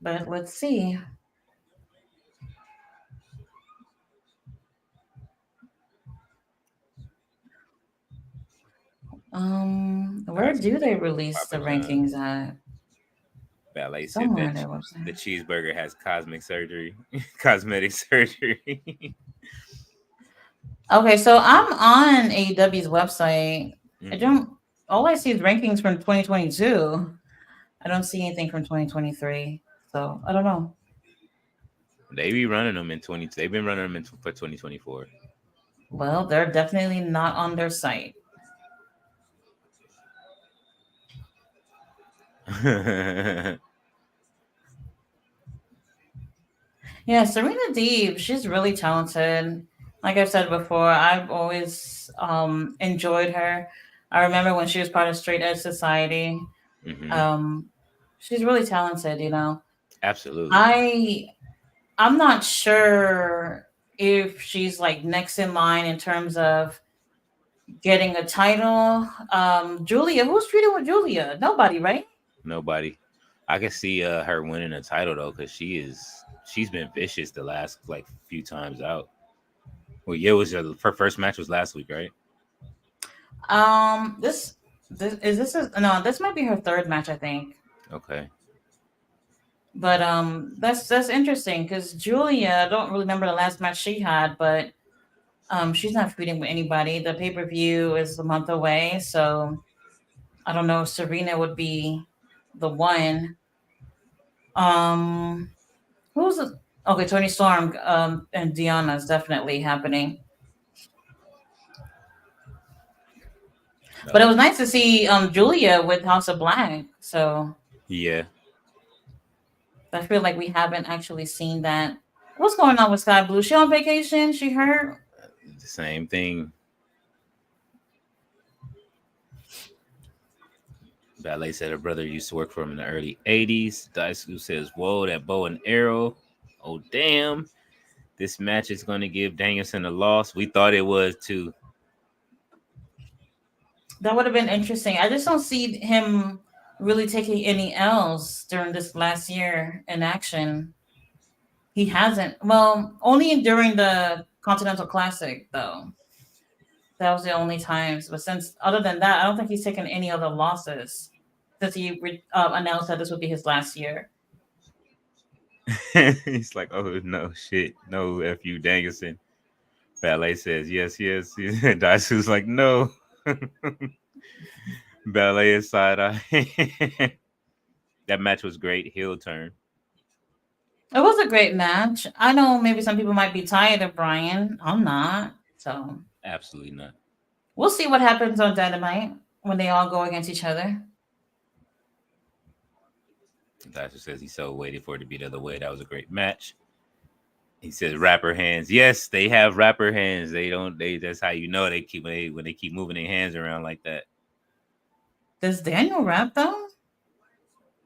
But let's see. I Where got some do they ladies release the popping rankings at? ballet said Somewhere that on their website. the cheeseburger has cosmic surgery, cosmetic surgery. Okay, so I'm on AEW's website. I Mhm. don't. All I see is rankings from 2022. I don't see anything from 2023. So I don't know. They be running them in 20. They've been running them for 2024. Well, they're definitely not on their site. Yeah, Serena Deeb, she's really talented. Like I've said before, I've always enjoyed her. I remember when she was part of Straight Edge Society. Hmm. Um, she's really talented, you know. Absolutely. I I'm not sure if she's like next in line in terms of getting a title. Julia, who's treating with Julia? Nobody, right? Nobody. I can see her winning a title though, because she's been vicious the last like few times out. Well, yeah, it was her first match was last week, right? This is this is no, this might be her third match, I think. Okay. But that's interesting because Julia, I don't really remember the last match she had, but she's not feuding with anybody. The pay per view is a month away, so I don't know if Serena would be the one. Um, who's the, okay? Tony Storm and Diana is definitely happening. But it No. was nice to see Julia with House of Black. So Yeah. I feel like we haven't actually seen that. What's going on with Sky Blue? She on vacation? She hurt? The same thing. Ballet said her brother used to work for him in the early 80s. Daisuke says, whoa, that bow and arrow. Oh, damn. This match is going to give Danielson a loss. We thought it was too. That would have been interesting. I just don't see him really taking any L's during this last year in action. He hasn't. Well, only during the Continental Classic, though. That was the only times. But since, other than that, I don't think he's taken any other losses since he announced that this would be his last year. He's like, oh, no, shit. No, F you, Danielson. Ballet says, yes, yes. Daisu's like, no. Ballet is side eye. That match was great. Heel turn. It was a great match. I know maybe some people might be tired of Brian. I'm not. So Absolutely not. we'll see what happens on Dynamite when they all go against each other. Daisu says he so waited for it to be the other way. That was a great match. He says rapper hands. Yes, they have rapper hands. They don't. They. That's how you know they keep when they keep moving their hands around like that. Does Daniel rap though?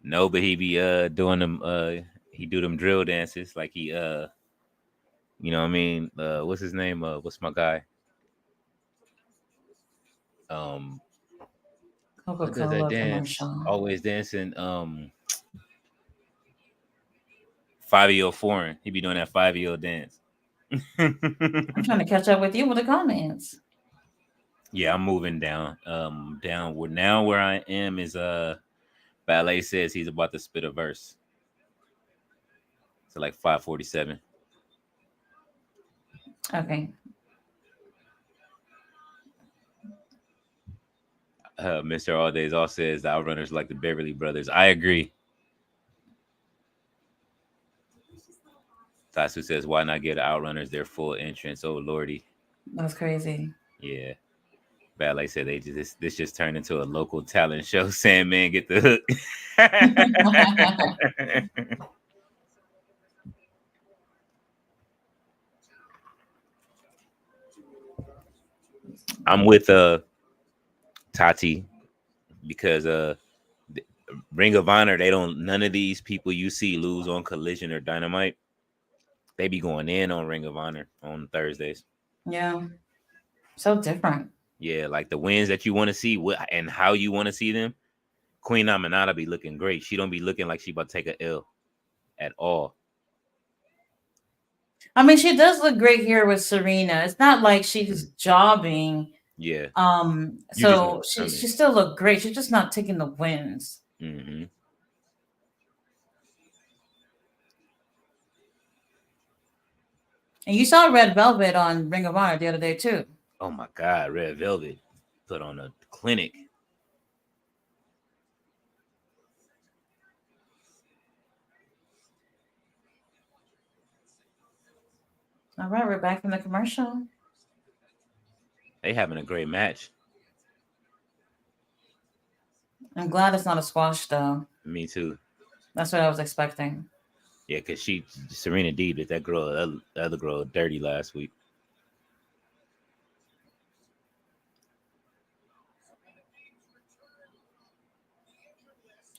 No, but he be doing them. He do them drill dances like he you know what I mean. What's his name? What's my guy? Um, Coca what does that Cola dance? commercial. Always dancing. 5-year foreign. He be doing that 5-year dance. I'm trying to catch up with you with the comments. Yeah, I'm moving down. Down where now where I am is Ballet says he's about to spit a verse. So like 547. Okay. Mr. All Days all says the Outrunners like the Beverly Brothers. I agree. Tasu says, why not give the Outrunners their full entrance? Oh lordy. That's crazy. Yeah. Ballet said they just this just turned into a local talent show. Sandman get the hook. I'm with Tati because Ring of Honor, they don't none of these people you see lose on Collision or Dynamite. They be going in on Ring of Honor on Thursdays. Yeah. So different. Yeah, like the wins that you want to see and how you want to see them. Queen Aminata be looking great. She don't be looking like she about to take a L at all. I mean, she does look great here with Serena. It's not like she's jobbing. Yeah, you just know So it's she coming. still look great. She's just not taking the wins. Hmm. And you saw Red Velvet on Ring of Honor the other day too. Oh my God, Red Velvet put on a clinic. All right, we're back from the commercial. They having a great match. I'm glad it's not a squash though. Me too. That's what I was expecting. Yeah, because Serena D did that girl, the other girl, dirty last week.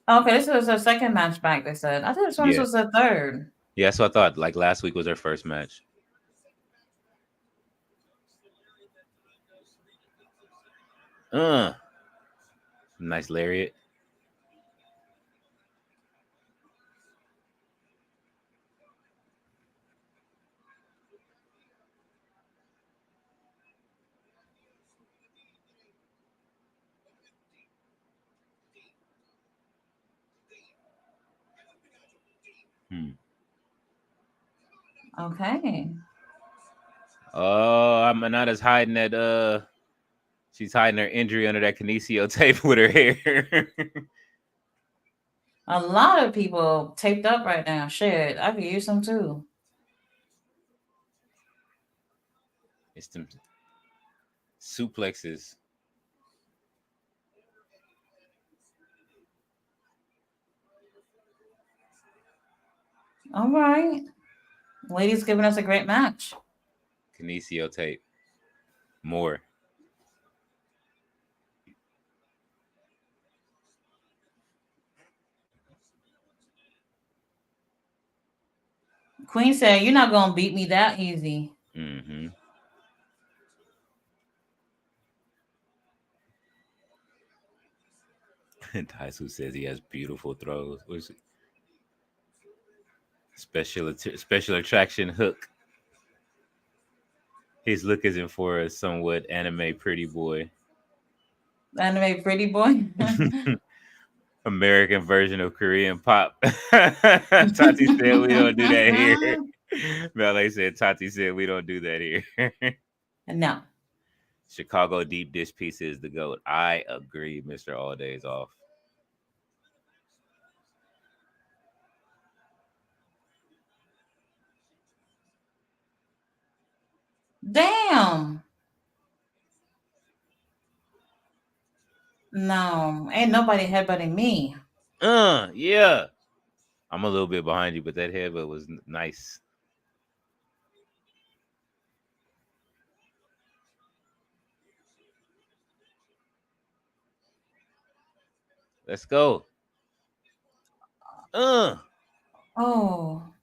Okay, this was a second match back. They said. I thought this one Yeah, was the third. yeah. So I thought like last week was her first match. Uh, nice lariat. Hmm. Okay. Oh, Amanada's hiding that. She's hiding her injury under that kinesio tape with her hair. A lot of people taped up right now. Shit, I could use some too. It's them suplexes. All right. Ladies giving us a great match. Kinesio tape. More. Queen said, "You're not gonna beat me that easy." Mm-hmm. Taisu says he has beautiful throws. What's it? Special attraction hook. His look isn't for a somewhat anime pretty boy. Anime pretty boy. American version of Korean pop. Tati said we don't do that here. Ballet said Tati said we don't do that here. No. Chicago deep dish pizza is the goat. I agree, Mr. All Days Off. Damn. No, ain't nobody headbutting me. Yeah. I'm a little bit behind you, but that headbutt was nice. Let's go. Uh, Oh.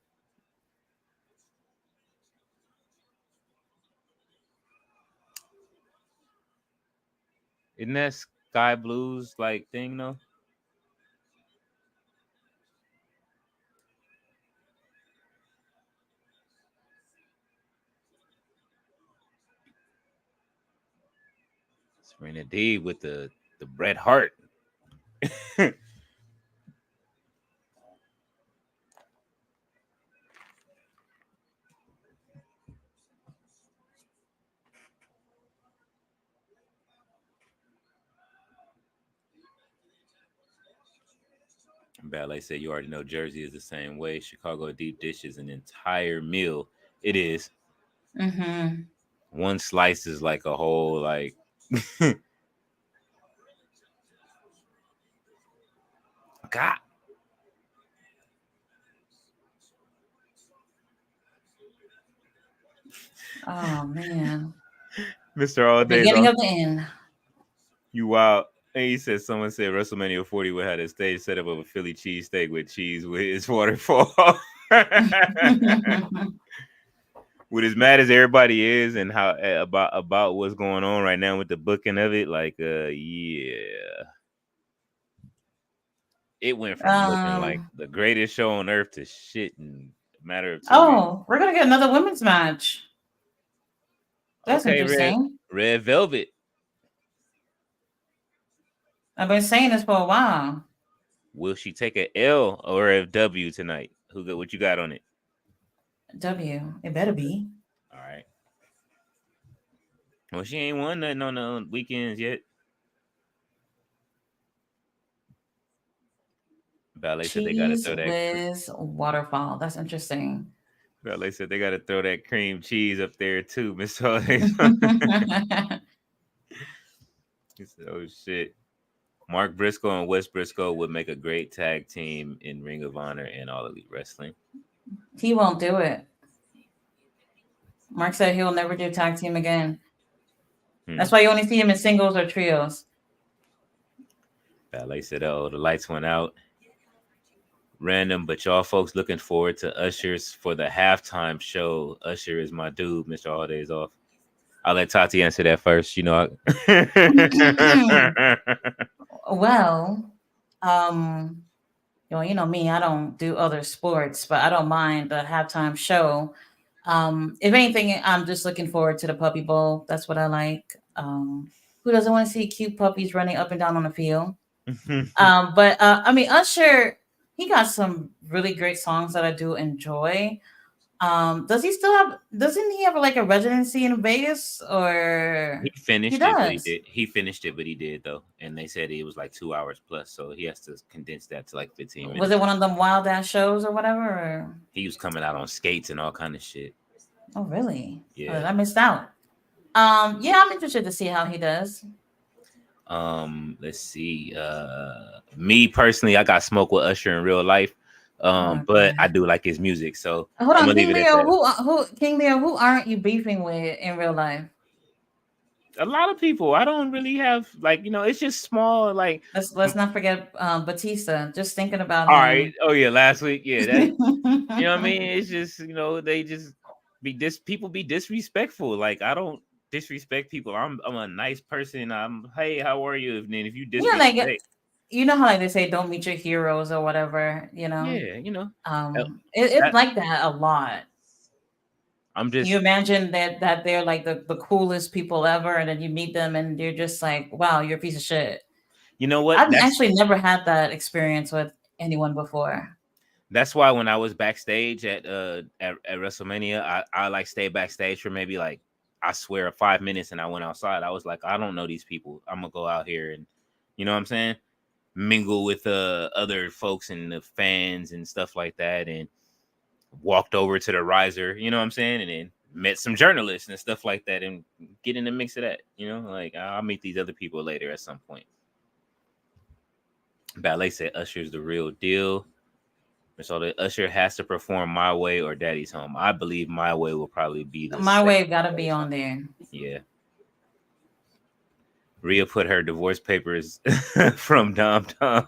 isn't that Sky Blues like thing though? Serena D with the Bret Hart. Ballet said you already know Jersey is the same way. Chicago deep dish is an entire meal. It is. Mm-hmm. One slice is like a whole like God. Oh man. Mr. All The Days beginning Off. of the end. You wild. And he said someone said WrestleMania 40 would have a stage setup of a Philly cheesesteak with cheese with his waterfall. With as mad as everybody is and how about what's going on right now with the booking of it, like yeah. It went from looking like um. the greatest show on earth to shit in a matter of 2 weeks. Oh, we're gonna get another women's match. That's Okay, interesting. Red Velvet. I've been saying this for a while. Will she take a L or a W tonight? What you got on it? W. It better be. All right. Well, she ain't won nothing on the weekends yet. Ballet said they got to Cheese throw that. whiz waterfall. That's interesting. Ballet said they got to throw that cream cheese up there too, Miss Holiday. He said, "Oh shit." Mark Briscoe and Wes Briscoe would make a great tag team in Ring of Honor and All Elite Wrestling. He won't do it. Mark said he'll never do tag team again. Hmm. That's why you only see him in singles or trios. Ballet said, "Oh, the lights went out. Random, but y'all folks looking forward to Usher's for the halftime show. Usher is my dude. Mr. All Days Off. I'll let Tati answer that first. Well, um, you know me, I don't do other sports, but I don't mind the halftime show. If anything, I'm just looking forward to the Puppy Bowl. That's what I like. Who doesn't want to see cute puppies running up and down on the field? But I mean, Usher, he got some really great songs that I do enjoy. Does he still have? Doesn't he have like a residency in Vegas, or He he finished it, but he does? did. He finished it, but he did though, and they said it was like 2 hours plus, so he has to condense that to like 15 minutes. Was it one of them wild ass shows or whatever? Or He was coming out on skates and all kind of shit. oh, really? Yeah. I missed out. Yeah, I'm interested to see how he does. Let's see. Me personally, I got smoke with Usher in real life. But I Okay. do like his music, so Hold I'm on, gonna leave King it at Leo. that. Who King Leo? Who aren't you beefing with in real life? A lot of people, I don't really have like it's just small. Like, Let's not forget Batista. Just thinking about all right, him. oh yeah, last week, yeah, that what I mean. It's just they just people be disrespectful. Like I don't disrespect people. I'm a nice person. I'm hey, how are you? And then if you Yeah, like disrespect, you know how like they say don't meet your heroes or whatever. yeah, uh, It's that like that a lot. I'm You just imagine that they're like the coolest people ever, and then you meet them and you're just like, wow, you're a piece of shit. what I've actually never had that experience with anyone before. that's why when I was backstage at WrestleMania, I like stayed backstage for maybe like I swear 5 minutes, and I went outside. I was like, I don't know these people. I'm gonna go out here and you know what I'm saying, mingle with other folks and the fans and stuff like that, and walked over to the riser. You know what I'm saying, and then met some journalists and stuff like that, and get in the mix of that. Like I'll meet these other people later at some point. Ballet said Usher's the real deal. So the Usher has to perform My Way or Daddy's Home. I believe My Way will probably be the My second wave got to be Daddy's Home. on there. Yeah. Rhea put her divorce papers from Dom Tom.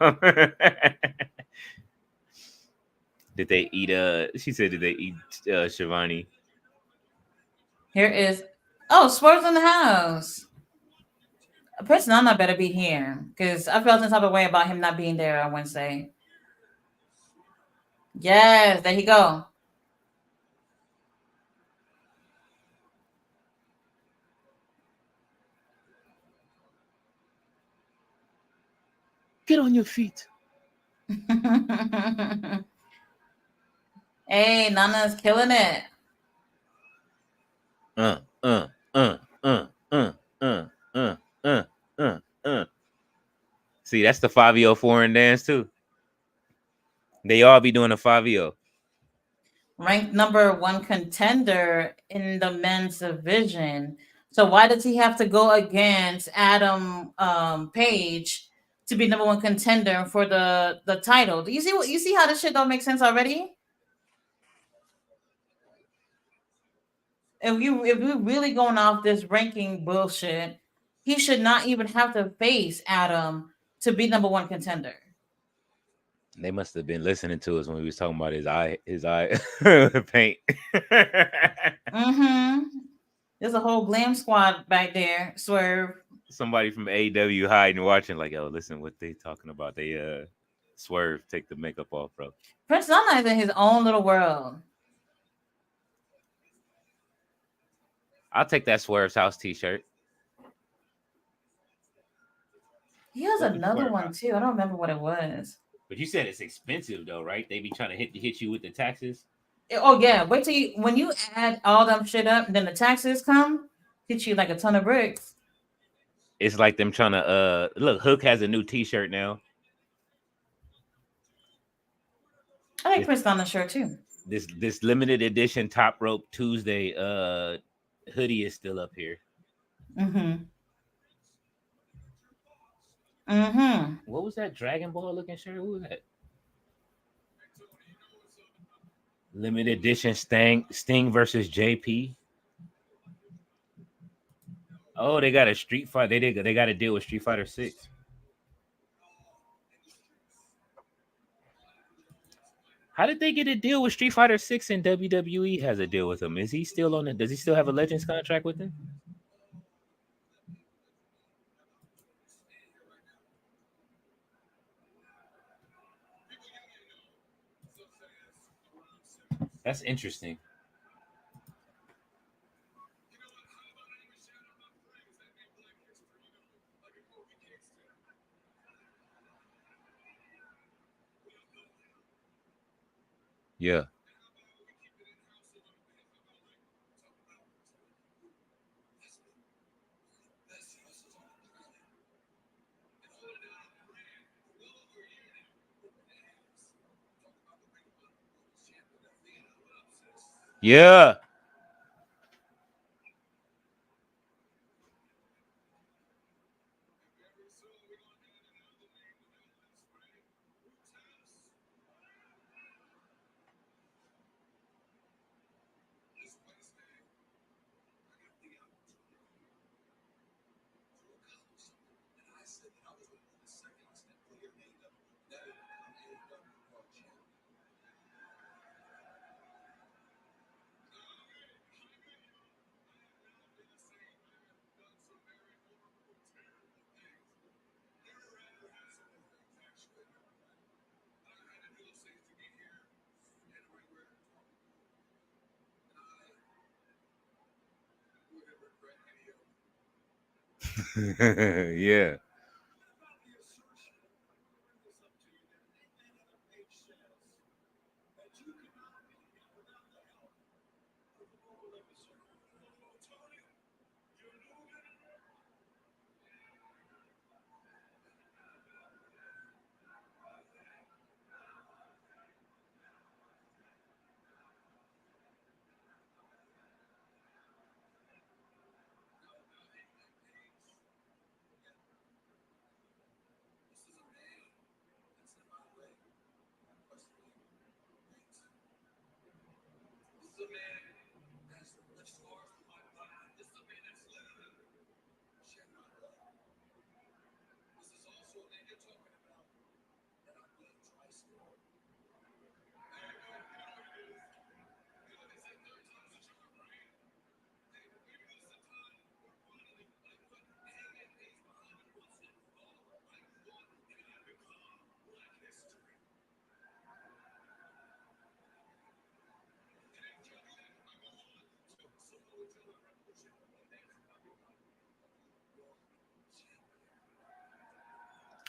Did they eat she said did they eat Shivani? Here is oh, sports in the house. Prince Nana better be here because I felt some type of way about him not being there on Wednesday. Yes, there you go. Get on your feet. Hey, Nana's killing it. Uh, uh, uh, uh, uh, uh, uh, uh, uh. See, that's the 5-0 foreign dance too. They all be doing a 5-0. Ranked number one contender in the men's division. So why does he have to go against Adam Page to be number one contender for the title? Do you see what you see how this shit don't make sense already? If we really going off this ranking bullshit, he should not even have to face Adam to be number one contender. They must have been listening to us when we was talking about his eye paint. Mm-hmm. There's a whole glam squad back there. Swerve. Somebody from AEW hiding watching, like, yo, listen what they talking about. They Swerve, take the makeup off, bro. Prince Nana is in his own little world. I'll take that Swerve's house t-shirt. He has What's the another Swerve one house? too. I don't remember what it was. But you said it's expensive though, right? They be trying to hit you with the taxes. Oh yeah, wait till you when you add all them shit up, and then the taxes come, hit you like a ton of bricks. It's like them trying to look. Hook has a new t-shirt now. I like This Prince Nana shirt too. this limited edition Top Rope Tuesday hoodie is still up here. Mm-hmm. Mm-hmm. What was that Dragon Ball looking shirt? Who was that? Limited edition Sting versus JP. Oh, they got a Street Fight. They got to deal with Street Fighter 6. How did they get a deal with Street Fighter 6 and WWE has a deal with him? Is he still on it? Does he still have a Legends contract with him? That's interesting. Yeah. Yeah. Yeah.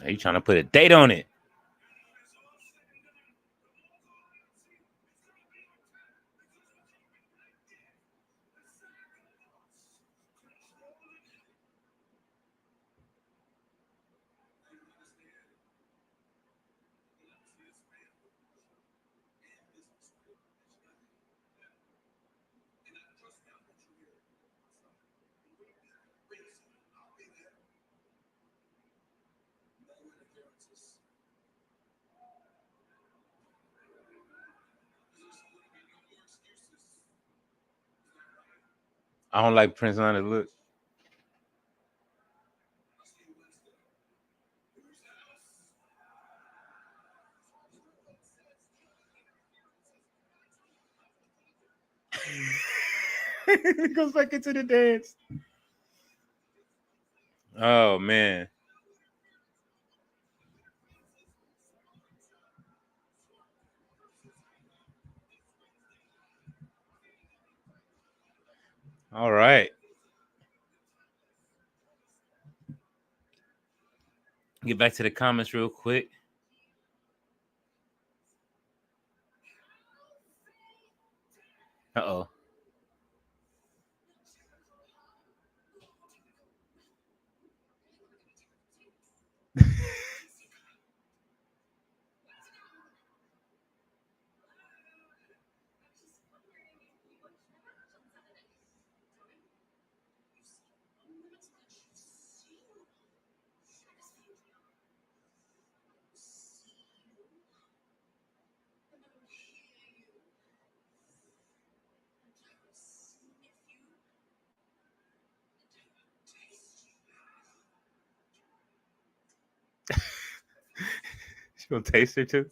Are you trying to put a date on it? I don't like Prince Nana's look. He goes back into the dance. Oh man. All right. Get back to the comments real quick. Uh oh. gonna taste her too?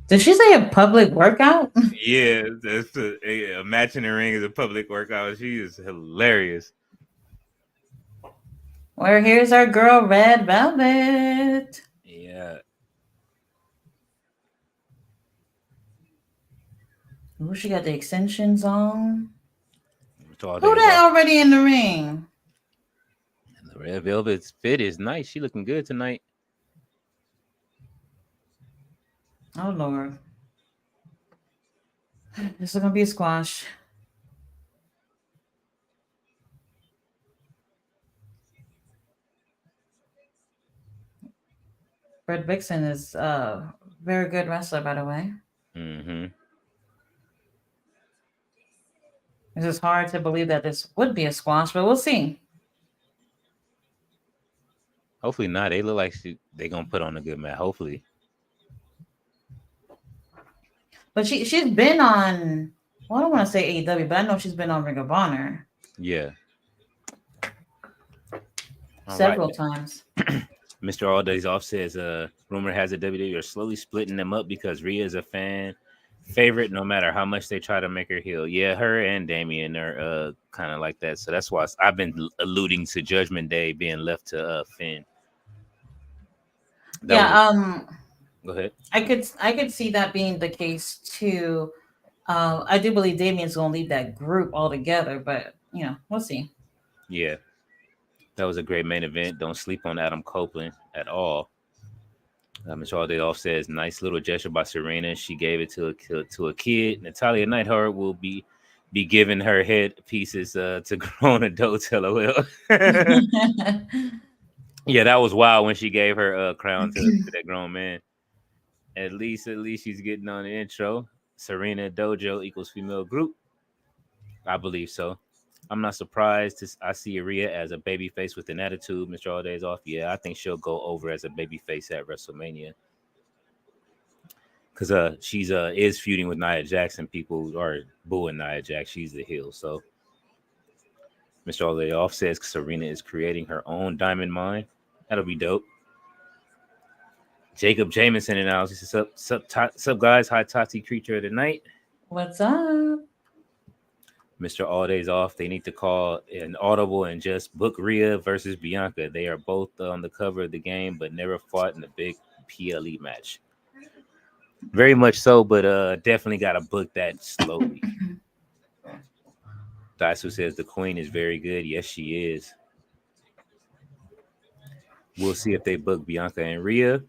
Did she say a public workout? Yeah, that's a match in the ring is a public workout. She is hilarious. Where here's our girl, Red Velvet. Yeah. Ooh, she got the extensions on. All Who days that off. already in the ring? And the Red Velvet's fit is nice. She looking good tonight. Oh Lord, this is gonna be a squash. Red Vixen is a very good wrestler, by the way. Mm-hmm. It's just hard to believe that this would be a squash, but we'll see. Hopefully not. They look like they gonna put on a good match. Hopefully. But she's been on. Well, I don't want to say AEW, but I know she's been on Ring of Honor Yeah. All right. several times. Mr. All Days Off says, rumor has it WWE are slowly splitting them up because Rhea is a fan favorite no matter how much they try to make her heel. Yeah, her and Damien are kind of like that. So that's why I've been alluding to Judgment Day being left to Finn. That was Yeah, go ahead. I could see that being the case too. I do believe Damien's gonna leave that group altogether, but we'll see. Yeah. That was a great main event. Don't sleep on Adam Copeland at all. Mr. All Day Off says, nice little gesture by Serena. She gave it to a kid. Natalia Neidhart will be giving her head pieces to grown adults. LOL. Yeah, that was wild when she gave her crown to that grown man. At least she's getting on the intro. Serena Dojo equals female group. I believe so. I'm not surprised I see Rhea as a baby face with an attitude. Mr. All Days Off. Yeah, I think she'll go over as a baby face at WrestleMania. Because she's is feuding with Nia Jackson. People are booing Nia Jax. She's the heel. So Mr. All Day Off says Serena is creating her own diamond mine. That'll be dope. Jacob Jameson and I. He says, sup guys, hi Tati creature of the night. What's up? Mr. All Days Off. They need to call an audible and just book Rhea versus Bianca. They are both on the cover of the game, but never fought in a big PLE match. Very much so, but definitely got to book that slowly. Daisu says the Queen is very good. Yes, she is. We'll see if they book Bianca and Rhea.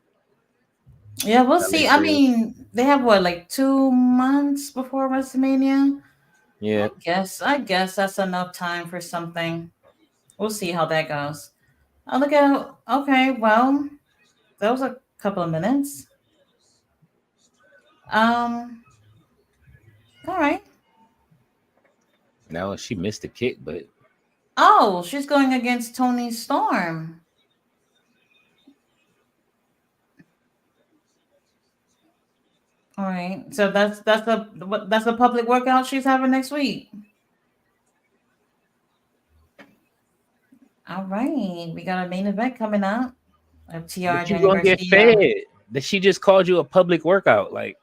Yeah, we'll see. I mean, they have what, like 2 months before WrestleMania? Yeah. I guess that's enough time for something. We'll see how that goes. Oh, look at okay. Well, that was a couple of minutes. Um. All right. No, she missed the kick, but Oh, she's going against Tony Storm. All right. So that's a public workout she's having next week. All right. We got a main event coming up. FTR you Johnny gonna get Garcia. fed. That she just called you a public workout. Like,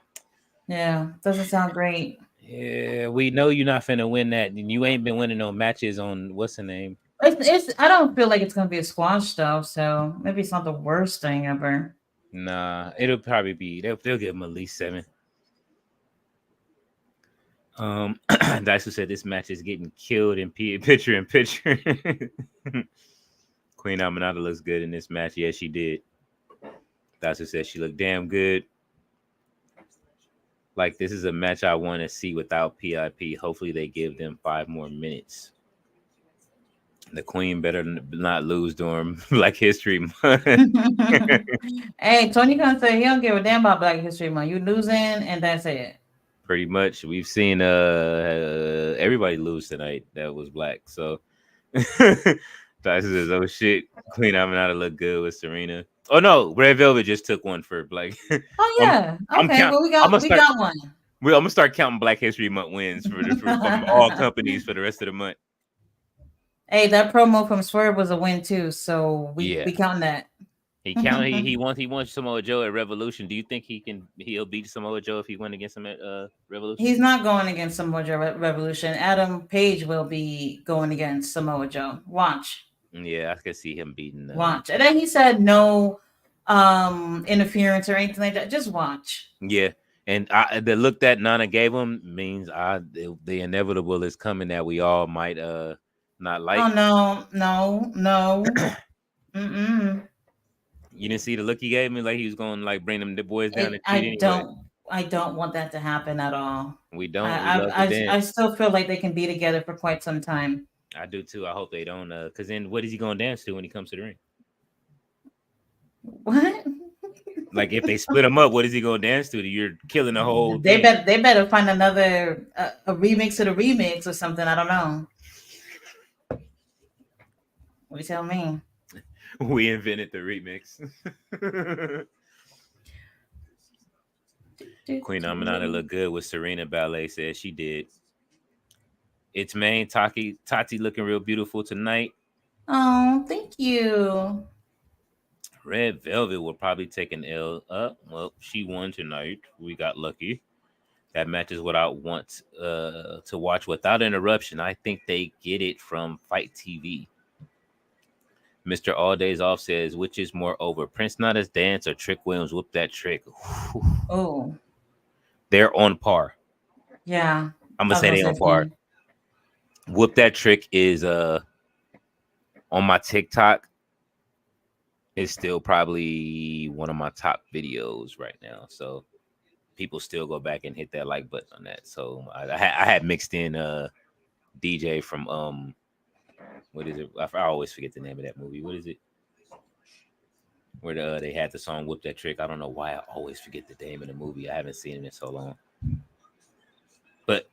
Yeah, doesn't sound great. yeah, we know you're not finna win that, and you ain't been winning no matches on what's the name. It's I don't feel like it's gonna be a squash though, so maybe it's not the worst thing ever. Nah, it'll probably be they'll give him at least 7. Daisu said this match is getting killed in picture in picture. Queen Aminata looks good in this match. Yes, she did. Daisu said she looked damn good. Like, this is a match I want to see without PIP. Hopefully they give them 5 more minutes. The Queen better not lose during Black History Month. Hey, Tony gonna say he don't give a damn about Black History Month. You losing, and that's it. Pretty much, we've seen everybody lose tonight that was black. So Tyson says, "Oh shit, Queen Aminata look good with Serena." Oh no, Red Velvet just took one for Black. Oh I'm yeah. I'm Okay. count. Well, we I'm got gonna we start. got one. I'm gonna start counting Black History Month wins from all companies for the rest of the month. Hey, that promo from Swerve was a win too, so we Yeah, count that. he wants Samoa Joe at Revolution. Do you think he'll beat Samoa Joe if he went against him at Revolution? He's not going against Samoa Joe Revolution. Adam Page will be going against Samoa Joe. Watch, Yeah, I could see him beating. watch. And then he said no interference or anything like that. Just watch. Yeah, and the look that Nana gave him means the inevitable is coming that we all might not Oh like. no, no, no. Mm-mm. You didn't see the look he gave me, like he was going to like bring them the boys down the It, street anyway. I don't want that to happen at all. We don't. We love to I dance. still feel like they can be together for quite some time. I do too. I hope they don't. Cause then what is he going to dance to when he comes to the ring? What? Like if they split him up, what is he going to dance to? You're killing the whole thing. They better find another a remix of the remix or something. I don't know. What do you tell me? We invented the remix. Queen Aminata look good with Serena Ballet says she did. It's main Tati looking real beautiful tonight. Oh, thank you. Red Velvet will probably take an L up. Well, she won tonight. We got lucky. That match is what I want to watch without interruption. I think they get it from Fight TV. Mr. All Days Off says, which is more over, Prince Nana's dance or Trick Williams whoop that trick? Oh, They're on par. yeah. I'm I gonna was say gonna they say on the par. same. Whoop that trick is on my TikTok. Is still probably one of my top videos right now. So people still go back and hit that like button on that. So I had mixed in DJ from what is it? I always forget the name of that movie. What is it? Where they had the song "Whoop That Trick." I don't know why I always forget the name of the movie. I haven't seen it in so long. But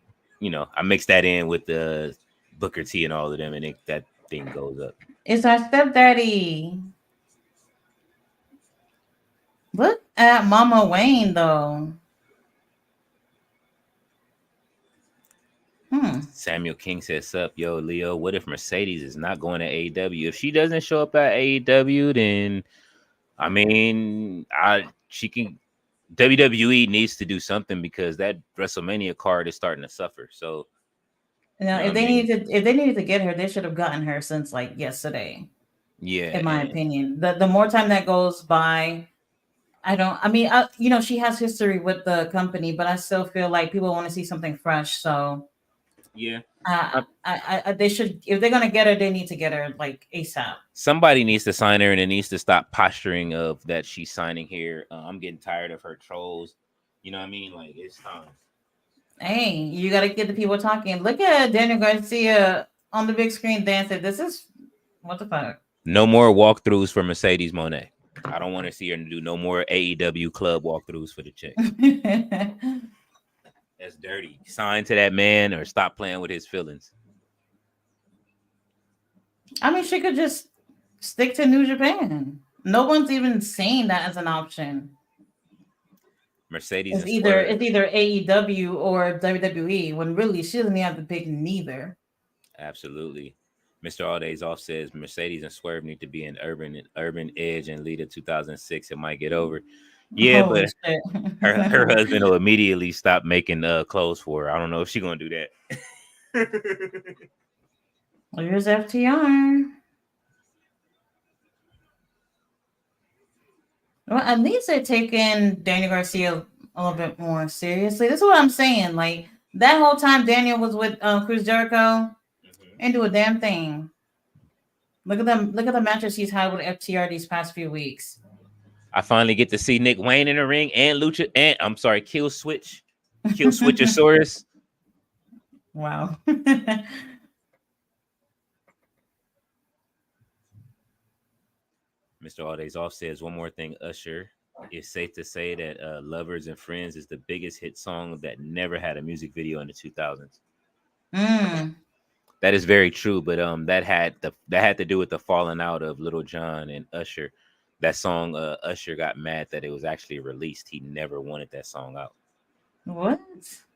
I mixed that in with the Booker T and all of them, and that thing goes up. It's our stepdaddy. Look at Mama Wayne though. Samuel King says, "Sup, yo, Leo. What if Mercedes is not going to AEW? If she doesn't show up at AEW, then I mean, she can. WWE needs to do something because that WrestleMania card is starting to suffer. So, You know, you know what I mean? if they needed to get her, they should have gotten her since like yesterday. Yeah, In my and opinion, the more time that goes by, I don't. I mean, she has history with the company, but I still feel like people want to see something fresh. So, yeah. they should, if they're gonna get her, they need to get her like ASAP. Somebody needs to sign her, and it needs to stop posturing of that she's signing here. I'm getting tired of her trolls. You know what I mean? Like it's time. Hey, you got to get the people talking. Look at Daniel Garcia on the big screen dancing. This is what the fuck. No more walkthroughs for Mercedes Monet. I don't want to see her do no more AEW club walkthroughs for the chick. That's dirty. Sign to that man or stop playing with his feelings. I mean, she could just stick to New Japan. No one's even saying that as an option. Mercedes and Swerve. It's either AEW or WWE. When really she doesn't even have to pick neither. Absolutely. Mr. All Days Off says Mercedes and Swerve need to be in Urban Edge and lead of 2006. It might get over. Yeah, Holy but shit! her husband will immediately stop making clothes for her. I don't know if she's gonna do that. Well, here's FTR. Well, at least they're taking Daniel Garcia a little bit more seriously. This is what I'm saying. Like that whole time Daniel was with Chris Jericho and do a damn thing. Look at them. Look at the matches he's had with FTR these past few weeks. I finally get to see Nick Wayne in the ring and Kill Switchosaurus. Wow. Mr. All Days Off says one more thing, Usher. It's safe to say that Lovers and Friends is the biggest hit song that never had a music video in the 2000s. That is very true, but that had to do with the falling out of Little John and Usher. That song, Usher got mad that it was actually released. He never wanted that song out. What?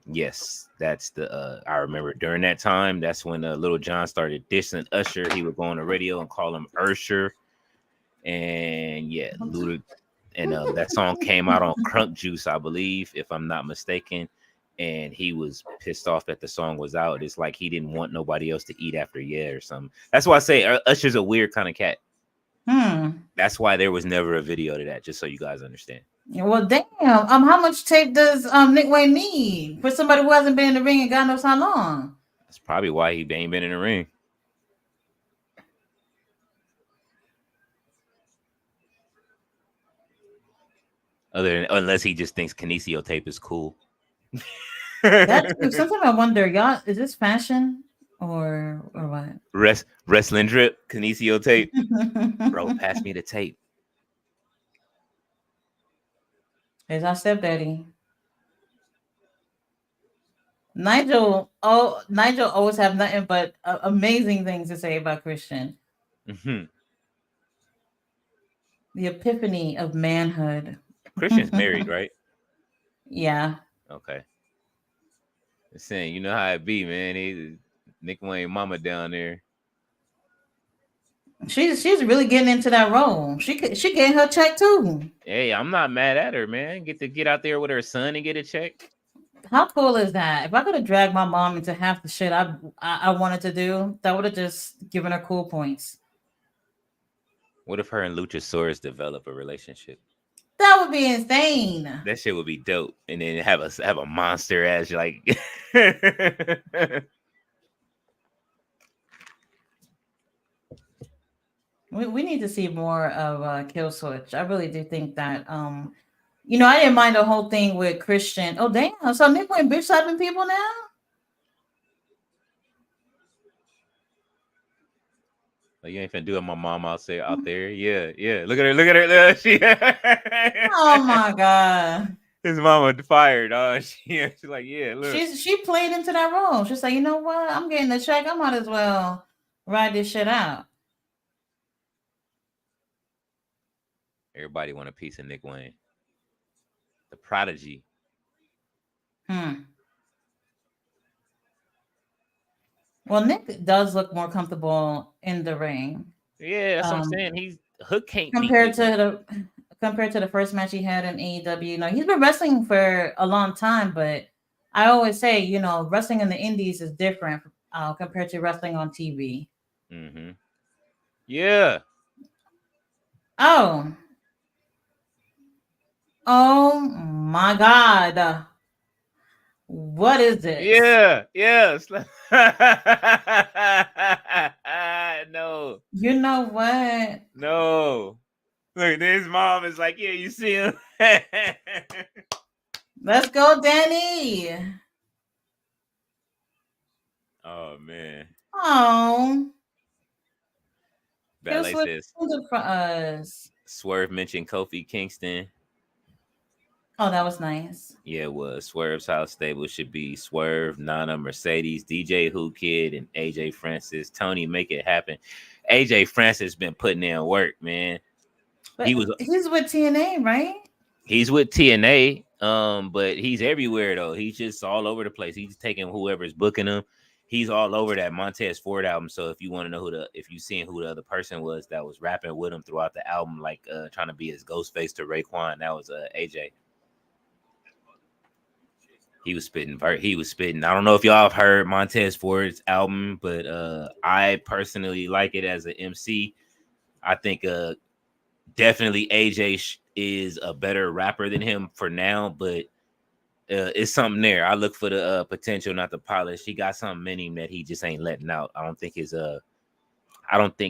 Yes, that's the. I remember during that time. That's when Little John started dissing Usher. He would go on the radio and call him Usher, and yeah, Luda. And that song came out on Crunk Juice, I believe, if I'm not mistaken. And he was pissed off that the song was out. It's like he didn't want nobody else to eat after yeah or something. That's why I say Usher's a weird kind of cat. Hmm. That's why there was never a video to that. Just so you guys understand. Well, damn. How much tape does Nick Wayne need for somebody who hasn't been in the ring and God knows how long? That's probably why he ain't been in the ring. Other than unless he just thinks Kinesio tape is cool. That too. Sometimes I wonder, y'all, is this fashion or what? Wrestling drip, Kinesio tape. Bro, pass me the tape. There's our stepdaddy. Nigel always have nothing but amazing things to say about Christian. Mm-hmm. The epiphany of manhood. Christian's married, right? Yeah. Okay. Saying, you know how it be, man. Nick Wayne mama down there. She's really getting into that role. She getting her check too. Hey, I'm not mad at her, man. Get out there with her son and get a check. How cool is that? If I could have dragged my mom into half the shit I wanted to do, that would have just given her cool points. What if her and Luchasaurus develop a relationship? That would be insane. That shit would be dope. And then have a monster as like We need to see more of Kill Switch. I really do think that I didn't mind the whole thing with Christian. Oh damn! So Nick went bitch slapping people now. like, you ain't finna do it, my mom out there. Yeah, yeah. Look at her, look at her. She Oh my god. his mama fired. She's like, yeah, look. She played into that role. She's like, you know what? I'm getting the check. I might as well ride this shit out. Everybody want a piece of Nick Wayne. The prodigy. Hmm. Well, Nick does look more comfortable in the ring. Yeah, that's what I'm Um, saying. He's Hook can't beat compared Nick to Wayne. the first match he had in AEW. He's been wrestling for a long time, but I always say, wrestling in the indies is different compared to wrestling on TV. Mm-hmm. Yeah. Oh, oh my God. What is this? Yeah. Yes. No. You know what? No. Look, his mom is like, yeah, you see him. Let's go, Danny. Oh man. Oh, Ballet he'll says for us. Swerve mentioned Kofi Kingston. Oh, that was nice. Yeah, it was. Swerve's house stable should be Swerve, Nana, Mercedes, DJ Who Kid, and AJ Francis. Tony, make it happen. AJ Francis been putting in work, man. But He was he's with TNA, right? he's with TNA, but he's everywhere though. He's just all over the place. He's taking whoever's booking him. He's all over that Montez Ford album. So if you want to know if you seen who the other person was that was rapping with him throughout the album, like trying to be his ghost face to Raekwon, that was AJ. He was spitting. He was spitting. I don't know if y'all have heard Montez Ford's album, but I personally like it as an MC. I think definitely AJ is a better rapper than him for now, but it's something there. I look for the potential, not the polish. He got something in him that he just ain't letting out. I don't think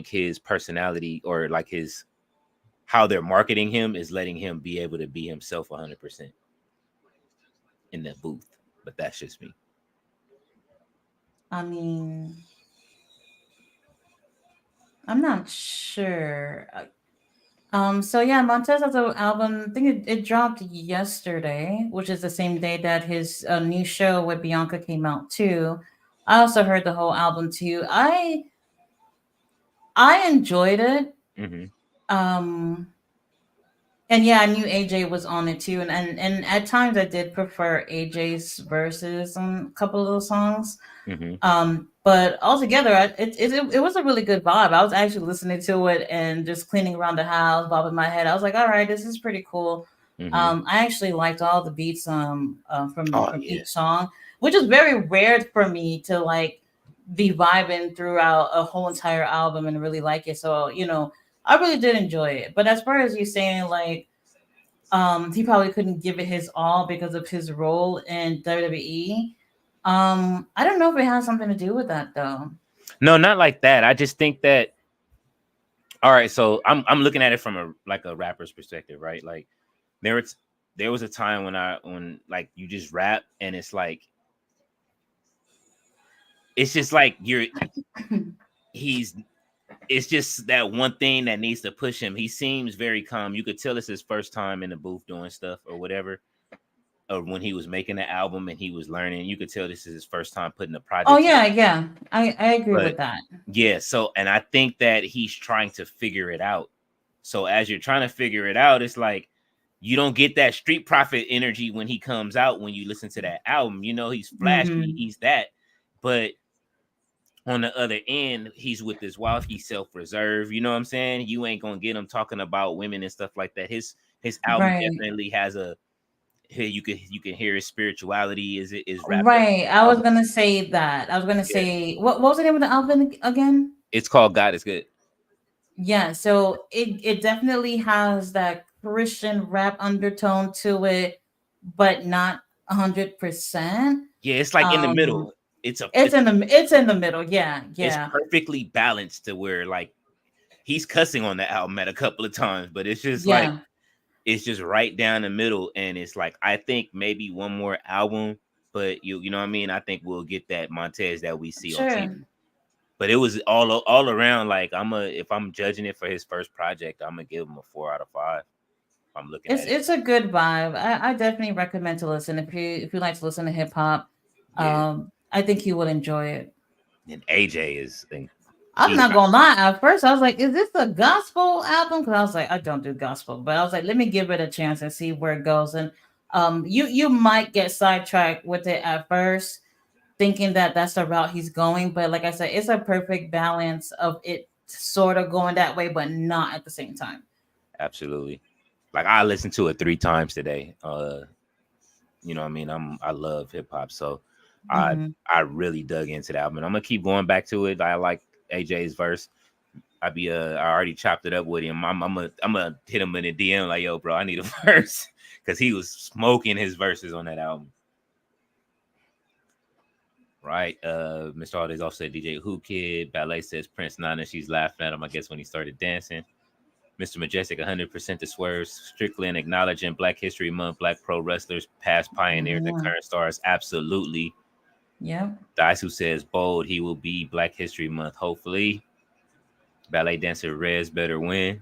his personality or like his how they're marketing him is letting him be able to be himself 100% in that booth. But that's just me. I mean, I'm not sure. So yeah, Montez has an album. I think it dropped yesterday, which is the same day that his new show with Bianca came out too. I also heard the whole album too. I enjoyed it. Hmm. Um and yeah, I knew AJ was on it too, and at times I did prefer AJ's verses on a couple of those songs. Hmm. But altogether, it was a really good vibe. I was actually listening to it and just cleaning around the house, bobbing my head. I was like, all right, this is pretty cool. Hmm. I actually liked all the beats Oh from yeah. each song, which is very rare for me to like be vibing throughout a whole entire album and really like it. So I really did enjoy it. But as far as you saying like he probably couldn't give it his all because of his role in WWE. I don't know if it has something to do with that though. No, not like that. I just think that. All right, so I'm looking at it from a like a rapper's perspective, right? Like there was there was a time when like you just rap and it's just like he's it's just that one thing that needs to push him. He seems very calm. You could tell it's his first time in the booth doing stuff or whatever. Or when he was making the album and he was learning, you could tell this is his first time putting the Oh project yeah, together. yeah. I agree But with that. yeah, so and I think that he's trying to figure it out. So as you're trying to figure it out, it's like you don't get that street profit energy when he comes out when you listen to that album. You know, he's flashy, Hmm. he's that. But on the other end, he's with his wife, he's self-reserved. You know what I'm saying? You ain't gonna get him talking about women and stuff like that. His album Right. definitely has a here you can hear his spirituality is wrapped up Right. I in the was album. gonna say that. I was gonna Yeah. say what was the name of the album again? It's called God is Good. Yeah, so it definitely has that Christian rap undertone to it, but not 100%. Yeah, it's like in the Um, middle. It's it's in the middle. Yeah, it's yeah, perfectly balanced to where like he's cussing on the album at a couple of times, but it's just like yeah. it's just right down the middle, and it's like I think maybe one more album, but you know what I mean. I think we'll get that Montez that we see on Sure. TV. But it was all around. Like if I'm judging it for his first project, I'm gonna give him a 4 out of 5. I'm looking It's at it. it's a good vibe. I definitely recommend to listen if you like to listen to hip hop. Yeah, I think you will enjoy it. and AJ is I'm he's not gonna lie. At first, I was like, "Is this a gospel album?" Because I was like, "I don't do gospel," but I was like, "Let me give it a chance and see where it goes." And you might get sidetracked with it at first, thinking that that's the route he's going. But like I said, it's a perfect balance of it sort of going that way, but not at the same time. absolutely like I listened to it 3 times today. You know what I mean? I love hip hop, so I Hmm. I really dug into the album. I'm gonna keep going back to it. I like AJ's verse. I already chopped it up with him. I'm gonna hit him in the DM like, yo, bro, I need a verse because he was smoking his verses on that album. Right. Mr. Aldi's also DJ Who Kid. Ballet says Prince Nana. She's laughing at him, I guess, when he started dancing. Mr. Majestic, 100% the swerves. Strictly and acknowledging Black History Month, Black pro wrestlers, past pioneers, and Hmm. current stars. Absolutely. Yep. Daisu says bold. He will be Black History Month, hopefully. Ballet dancer Rez better win.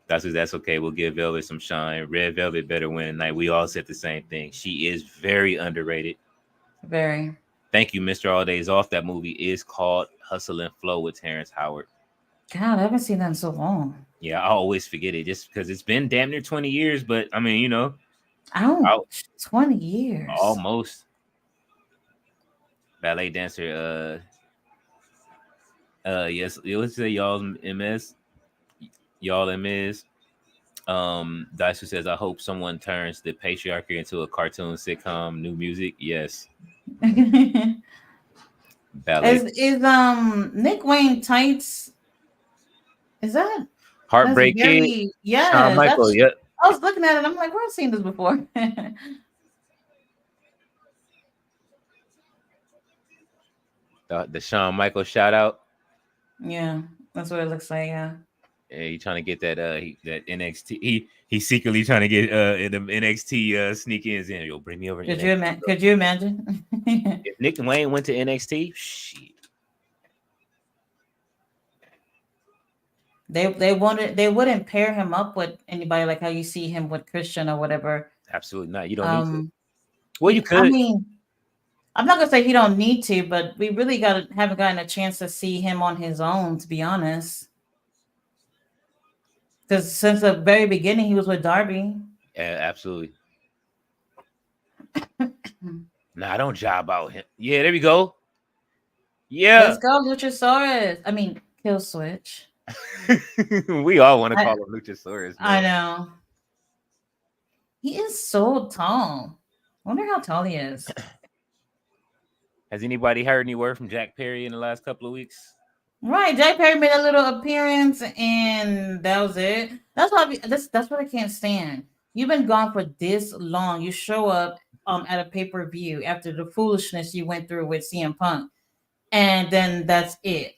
That's okay. We'll give Velvet some shine. Red Velvet better win tonight. We all said the same thing. She is very underrated. Very. Thank you, Mr. All Days Off. That movie is called Hustle and Flow with Terrence Howard. God, I haven't seen that in so long. Yeah, I always forget it just because it's been damn near 20 years, but I mean, I Ouch. 20 years. almost ballet dancer. Yes, let's say y'all MS, y'all MS. Daisu says, I hope someone turns the patriarchy into a cartoon sitcom, new music. Yes. Ballet. Is Nick Wayne tights? Is that's Heartbreak Kid, very Shawn yes. Michael. That's Yep. I was looking at it. I'm like, where I've seen this before. The Shawn Michael shout out. Yeah, that's what it looks like. Yeah. Yeah, he trying to get that NXT. He's secretly trying to get in the NXT sneak ins in. Yo, bring me over to NXT, bro. Could you imagine? If Nick Wayne went to NXT, shit, they wouldn't pair him up with anybody like how you see him with Christian or whatever. absolutely not. You don't need to. Um, Well, you I could. mean, I'm not gonna say he don't need to, but we really got haven't gotten a chance to see him on his own, to be honest. Because since the very beginning, he was with Darby. Yeah, absolutely. Nah, don't job out him. Yeah, there we go. Let's Yeah. go, Luchasaurus. I mean, Kill Switch. We all want to I call him Luchasaurus, I man. know he is so tall. Wonder how tall he is. Has anybody heard any word from Jack Perry in the last couple of weeks? Right, Jack Perry made a little appearance, and that was it. That's why that's what I can't stand. You've been gone for this long. You show up at a pay per view after the foolishness you went through with CM Punk, and then that's it.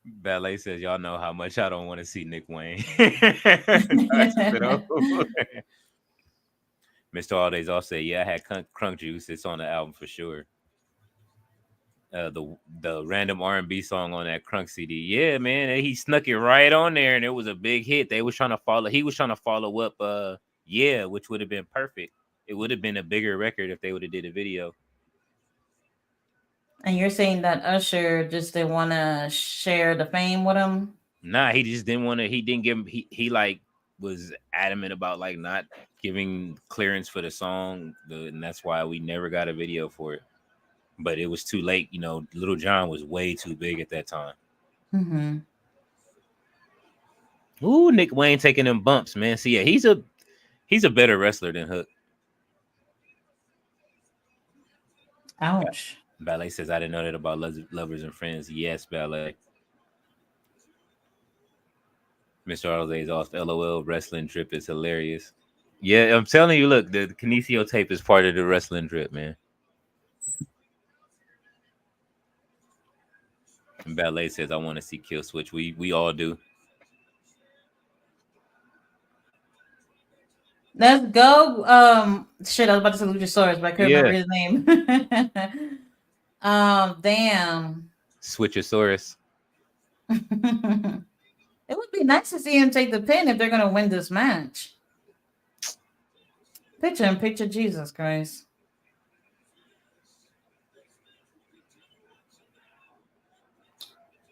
Ballet says, y'all know how much I don't want to see Nick Wayne. That's it over. Mr. All Days off said, yeah, I had crunk juice. It's on the album for sure. The random R&B song on that crunk CD. Yeah, man, he snuck it right on there, and it was a big hit. They was trying to follow. He was trying to follow up. Yeah, which would have been perfect. It would have been a bigger record if they would have did a video. And you're saying that Usher just didn't want to share the fame with him? Nah, he just didn't want to. He didn't give him. He like was adamant about like not giving clearance for the song, and that's why we never got a video for it. But it was too late. You know, Little John was way too big at that time. Mm-hmm. Ooh, Nick Wayne taking them bumps, man. See, yeah, he's a better wrestler than Hook. Ouch. Ballet says I didn't know that about lovers and friends. Yes, Ballet. Mr. Arles's off. LOL. Wrestling drip is hilarious. Yeah, I'm telling you. Look, the Kinesio tape is part of the wrestling drip, man. And Ballet says I want to see Kill Switch. We all do. Let's go. Shit, I was about to say Luchasaurus, but I couldn't remember Yeah, his name. Damn. Switchosaurus. It would be nice to see him take the pin if they're gonna win this match. Picture him, picture Jesus Christ.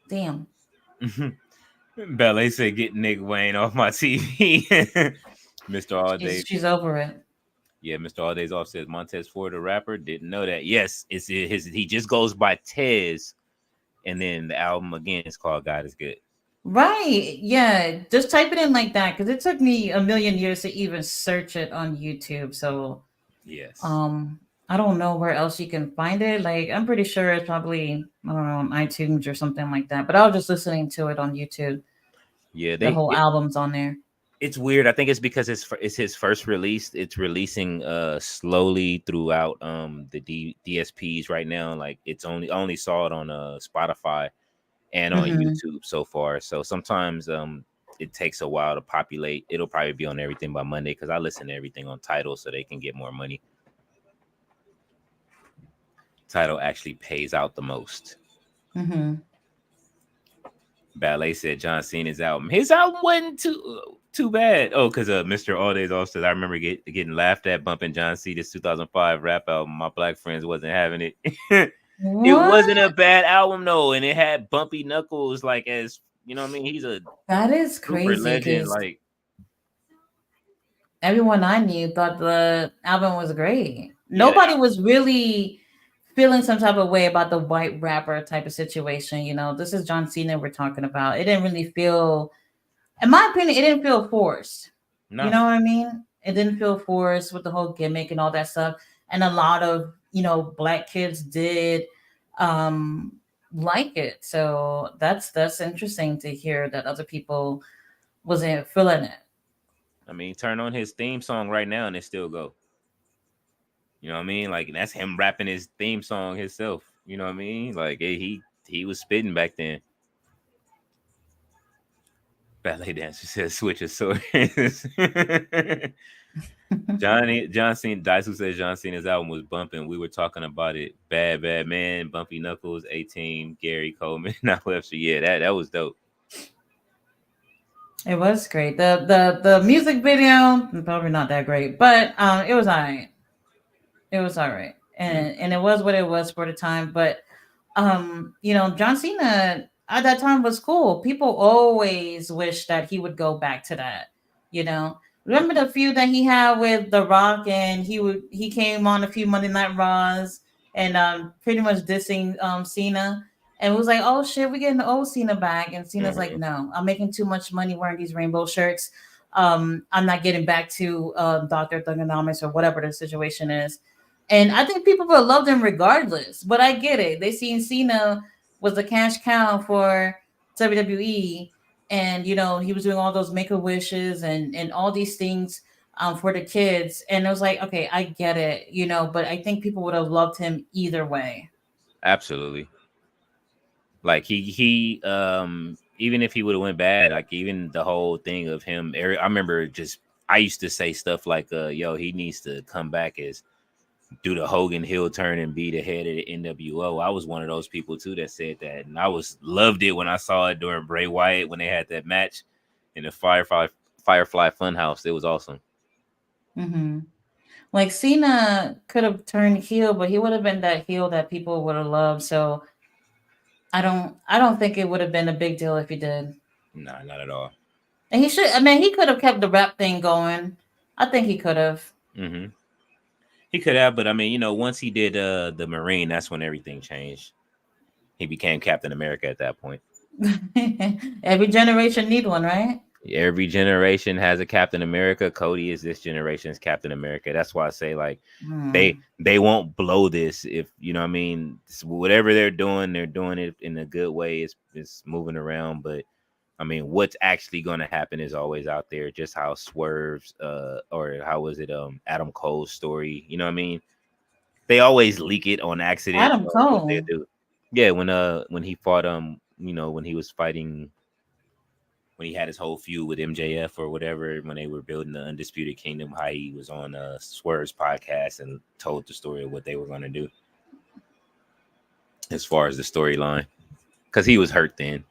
Damn. Ballet said get Nick Wayne off my TV. Mr. All Day. She's over it. Yeah, Mr. All Days Off says Montez Ford, a rapper. Didn't know that. Yes, it's his. He just goes by Tez, and then the album again is called God Is Good. Right. Yeah. Just type it in like that because it took me a million years to even search it on YouTube. So Yes. I don't know where else you can find it. Like I'm pretty sure it's probably I don't know on iTunes or something like that. But I was just listening to it on YouTube. Yeah, The whole album's on there. it's weird. I think it's because it's his first release. It's releasing slowly throughout the DSPs right now. Like it's only saw it on Spotify and on Hmm. YouTube so far. So sometimes it takes a while to populate. It'll probably be on everything by Monday because I listen to everything on Tidal so they can get more money. Tidal actually pays out the most. Hmm. Ballet said John Cena's album. His album wasn't too bad. Oh, because Mr. All Days Off says I remember getting laughed at bumping John Cena's 2005 rap album. My black friends wasn't having it. It wasn't a What? bad album though, and it had Bumpy Knuckles like as you know what I mean. He's a That is super crazy legend. because Like everyone I knew thought the album was great. yeah, Nobody was really feeling some type of way about the white rapper type of situation. You know, this is John Cena we're talking about. It didn't really feel, in my opinion, it didn't feel forced. You no, know what I mean? It didn't feel forced with the whole gimmick and all that stuff. And a lot of, black kids did um like it. So that's interesting to hear that other people wasn't feeling it. I mean turn on his theme song right now and it still go. You know what I mean? Like that's him rapping his theme song himself. You know what I mean? Like he was spitting back then. Ballet dancer says switch of swords. John Cena Daisu says John Cena's album was bumping. We were talking about it. Bad Man, Bumpy Knuckles, 18, Gary Coleman, not Webster. Yeah, that was dope. It was great. The music video probably not that great, but it was alright. It was alright. and it was what it was for the time. But John Cena at that time was cool. People always wish that he would go back to that. You know, remember the feud that he had with The Rock, and he came on a few Monday Night Raws and pretty much dissing Cena. And it was like, oh shit, we're getting the old Cena back. And Cena's like, Mhm. no, I'm making too much money wearing these rainbow shirts. I'm not getting back to Dr. Thugonomics or whatever the situation is. And I think people will love them regardless. But I get it. They seen Cena was a cash cow for WWE, and he was doing all those make a wishes and all these things for the kids. And it was like, okay, I get it, but I think people would have loved him either way. Absolutely. Like he even if he would have went bad, like even the whole thing of him, I remember just I used to say stuff like, yo, he needs to come back as do the Hogan heel turn and be the head of the NWO. I was one of those people too that said that, and I was loved it when I saw it during Bray Wyatt when they had that match in the Firefly Funhouse. It was awesome. Hmm. Like Cena could have turned heel, but he would have been that heel that people would have loved. So I don't think it would have been a big deal if he did. Nah, not at all. And he should. I mean, he could have kept the rap thing going. I think he could have. Hmm. He could have, but I mean, once he did the Marine, that's when everything changed. He became Captain America at that point. Every generation need one, right? Every generation has a Captain America. Cody is this generation's Captain America. That's why I say like Hmm. they won't blow this if you know what I mean. Whatever they're doing it in a good way. It's moving around, but I mean, what's actually going to happen is always out there. Just how Swerve's or how was it Adam Cole's story? You know what I mean? They always leak it on accident. Adam What they Cole. do? Yeah, when he fought when he was fighting when he had his whole feud with MJF or whatever, when they were building the Undisputed Kingdom, how he was on Swerve's podcast and told the story of what they were going to do as far as the storyline, because he was hurt then.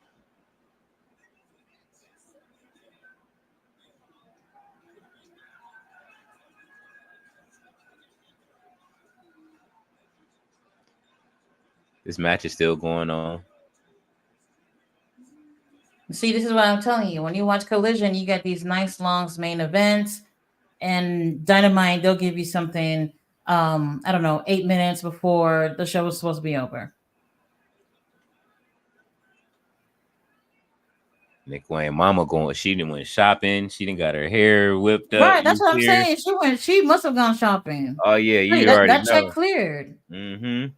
This match is still going on. See, this is what I'm telling you. When you watch Collision, you get these nice long main events, and Dynamite they'll give you something. I don't know, 8 minutes before the show was supposed to be over. Nick Wayne mama going, she didn't went shopping. She didn't got her hair whipped up. Right, that's You what I'm clear? saying. She must have gone shopping. Oh yeah, Hey, you that already that check know. cleared. Mm-hmm.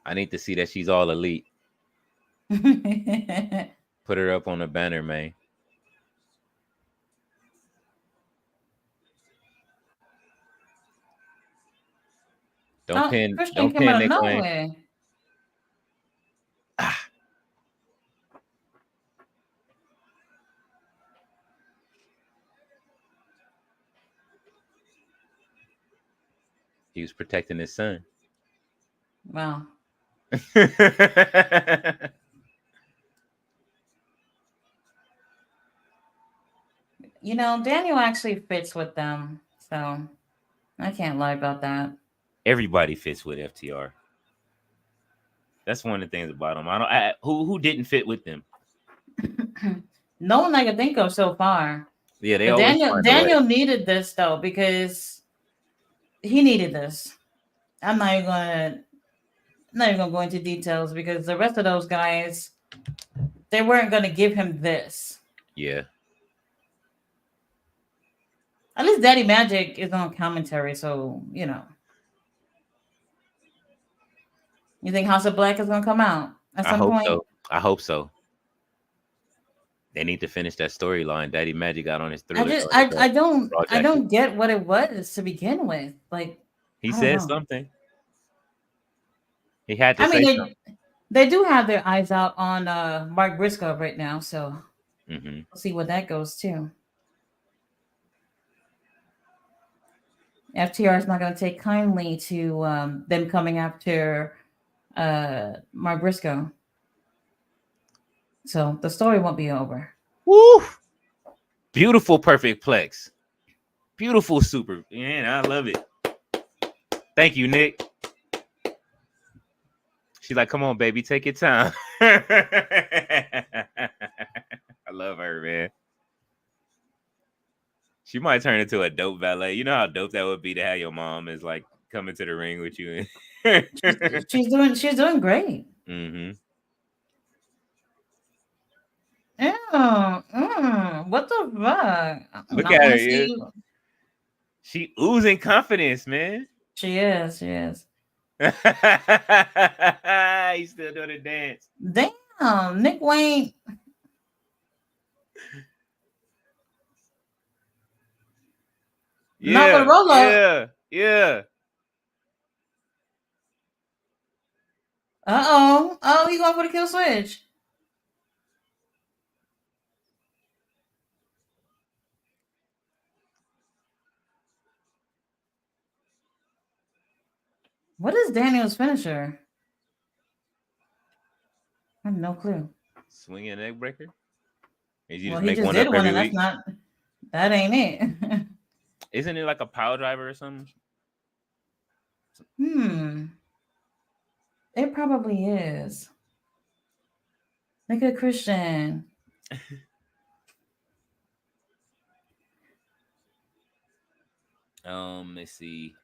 I need to see that she's all elite. Put her up on the banner, man. Oh, Christian Don't came pin out of Nick Wayne. nowhere. Ah, he was protecting his son. Wow. Daniel actually fits with them, so I can't lie about that. Everybody fits with FTR. That's one of the things about him. Who didn't fit with them. No one I can think of so far. Yeah, they But always Daniel find a way. Daniel needed this though because he needed this. I'm not even gonna go into details because the rest of those guys they weren't gonna give him this. Yeah, At least Daddy Magic is on commentary, so you think House of Black is gonna come out at I some hope point? so. I hope so. They need to finish that storyline. Daddy Magic got on his I thriller just or his I don't raw I jacket. don't get what it was to begin with. Like He I don't said know. something. He had to I mean say something. they do have their eyes out on Mark Briscoe right now, so Hmm. we'll see what that goes to. FTR is not going to take kindly to them coming after Mark Briscoe, so the story won't be over. Woo! Beautiful, perfect plex. Beautiful, super. Man, I love it. Thank you, Nick. She's like, come on, baby, take your time. I love her, man. She might turn into a dope valet. You know how dope that would be to have your mom is like coming to the ring with you. She's doing great. Mm-hmm. Yeah. What the fuck? I do Look not at want her. to see Yeah. you. She oozing confidence, man. She is. She is. He's still doing the dance. Damn, Nick Wayne. Not with a Yeah, roll up. yeah, yeah. Uh-oh. Oh, he going for the kill switch. What is Daniel's finisher? I have no clue. Swinging an egg breaker. Did you Well, just he make just one did up one, every and that's week? not. That ain't it. Isn't it like a power driver or something? Hmm. It probably is. Look at Christian. Let's see.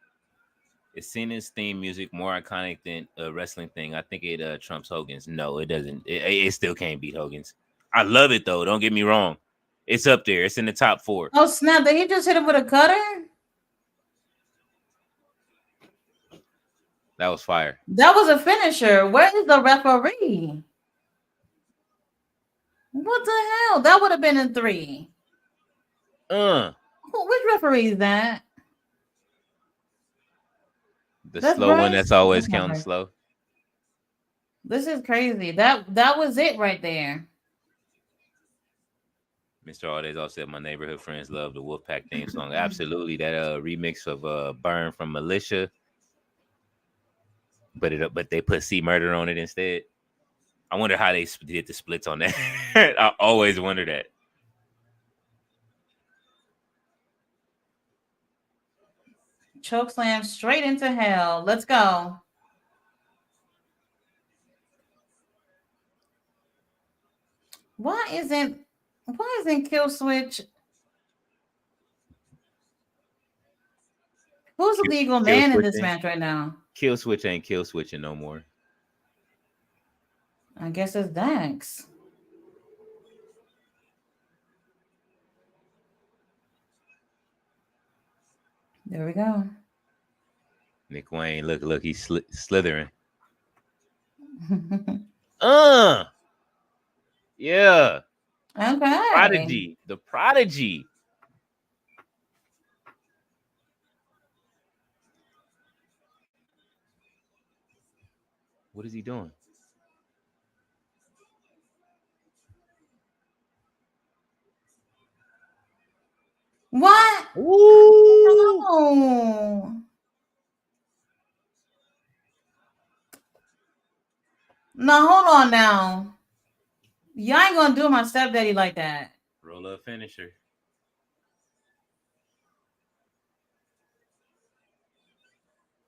Is Cena's theme music more iconic than a wrestling thing? I think it trumps Hogan's. No, it doesn't. It still can't beat Hogan's. I love it though. Don't get me wrong. It's up there. It's in the top 4. Oh snap! Did he just hit him with a cutter? That was fire. That was a finisher. Where is the referee? What the hell? That would have been in 3. Uh, Which referee is that? the That's slow one that's Bryce. always That's not counting Bryce. slow. This is crazy. That was it right there. Mr. Aldays also said my neighborhood friends love the Wolfpack theme song. Absolutely. That remix of Burn from Militia. But they put C Murder on it instead. I wonder how they did the splits on that. I always wonder that. Choke slam straight into hell. Let's go. Why isn't Kill Switch? Who's the legal Kill man in this switching. match right now? Kill switch ain't kill switching no more. I guess it's Dax. There we go. Nick Wayne, look, he's slithering. Yeah. Okay. Prodigy. The Prodigy. What is he doing? What? Ooh. No. Now hold on now. Y'all ain't gonna do my stepdaddy like that. Roll up finisher.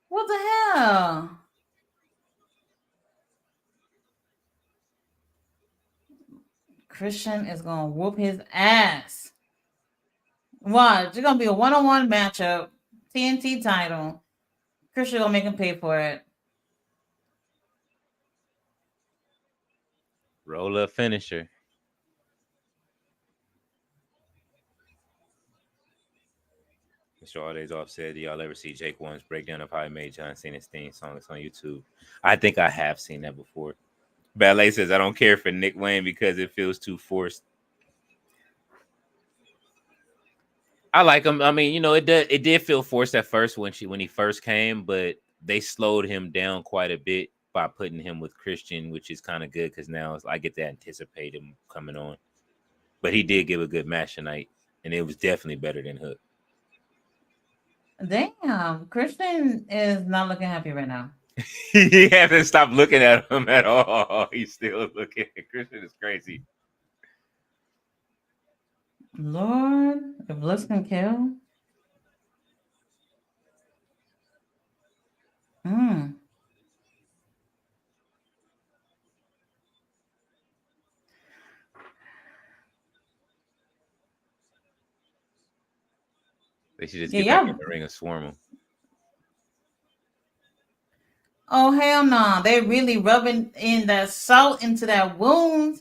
What the hell? Christian is gonna whoop his ass. Watch, it's gonna be a one-on-one matchup. TNT title. Christian gonna make him pay for it. Roll up finisher. Mr. Aldays off said, do y'all ever see Jake One's breakdown of how he made John Cena's theme song? It's on YouTube. I think I have seen that before. Ballet says, I don't care for Nick Wayne because it feels too forced. I like him. I mean, it did feel forced at first when he first came, but they slowed him down quite a bit by putting him with Christian, which is kind of good because now I get to anticipate him coming on. But he did give a good match tonight, and it was definitely better than Hook. Damn, Christian is not looking happy right now. He hasn't stopped looking at him at all. He's still looking. Christian is crazy. Lord, if looks can kill. Hmm. They should just Yeah, get back yeah. in the ring and swarm them. Oh hell no! They really rubbing in that salt into that wound.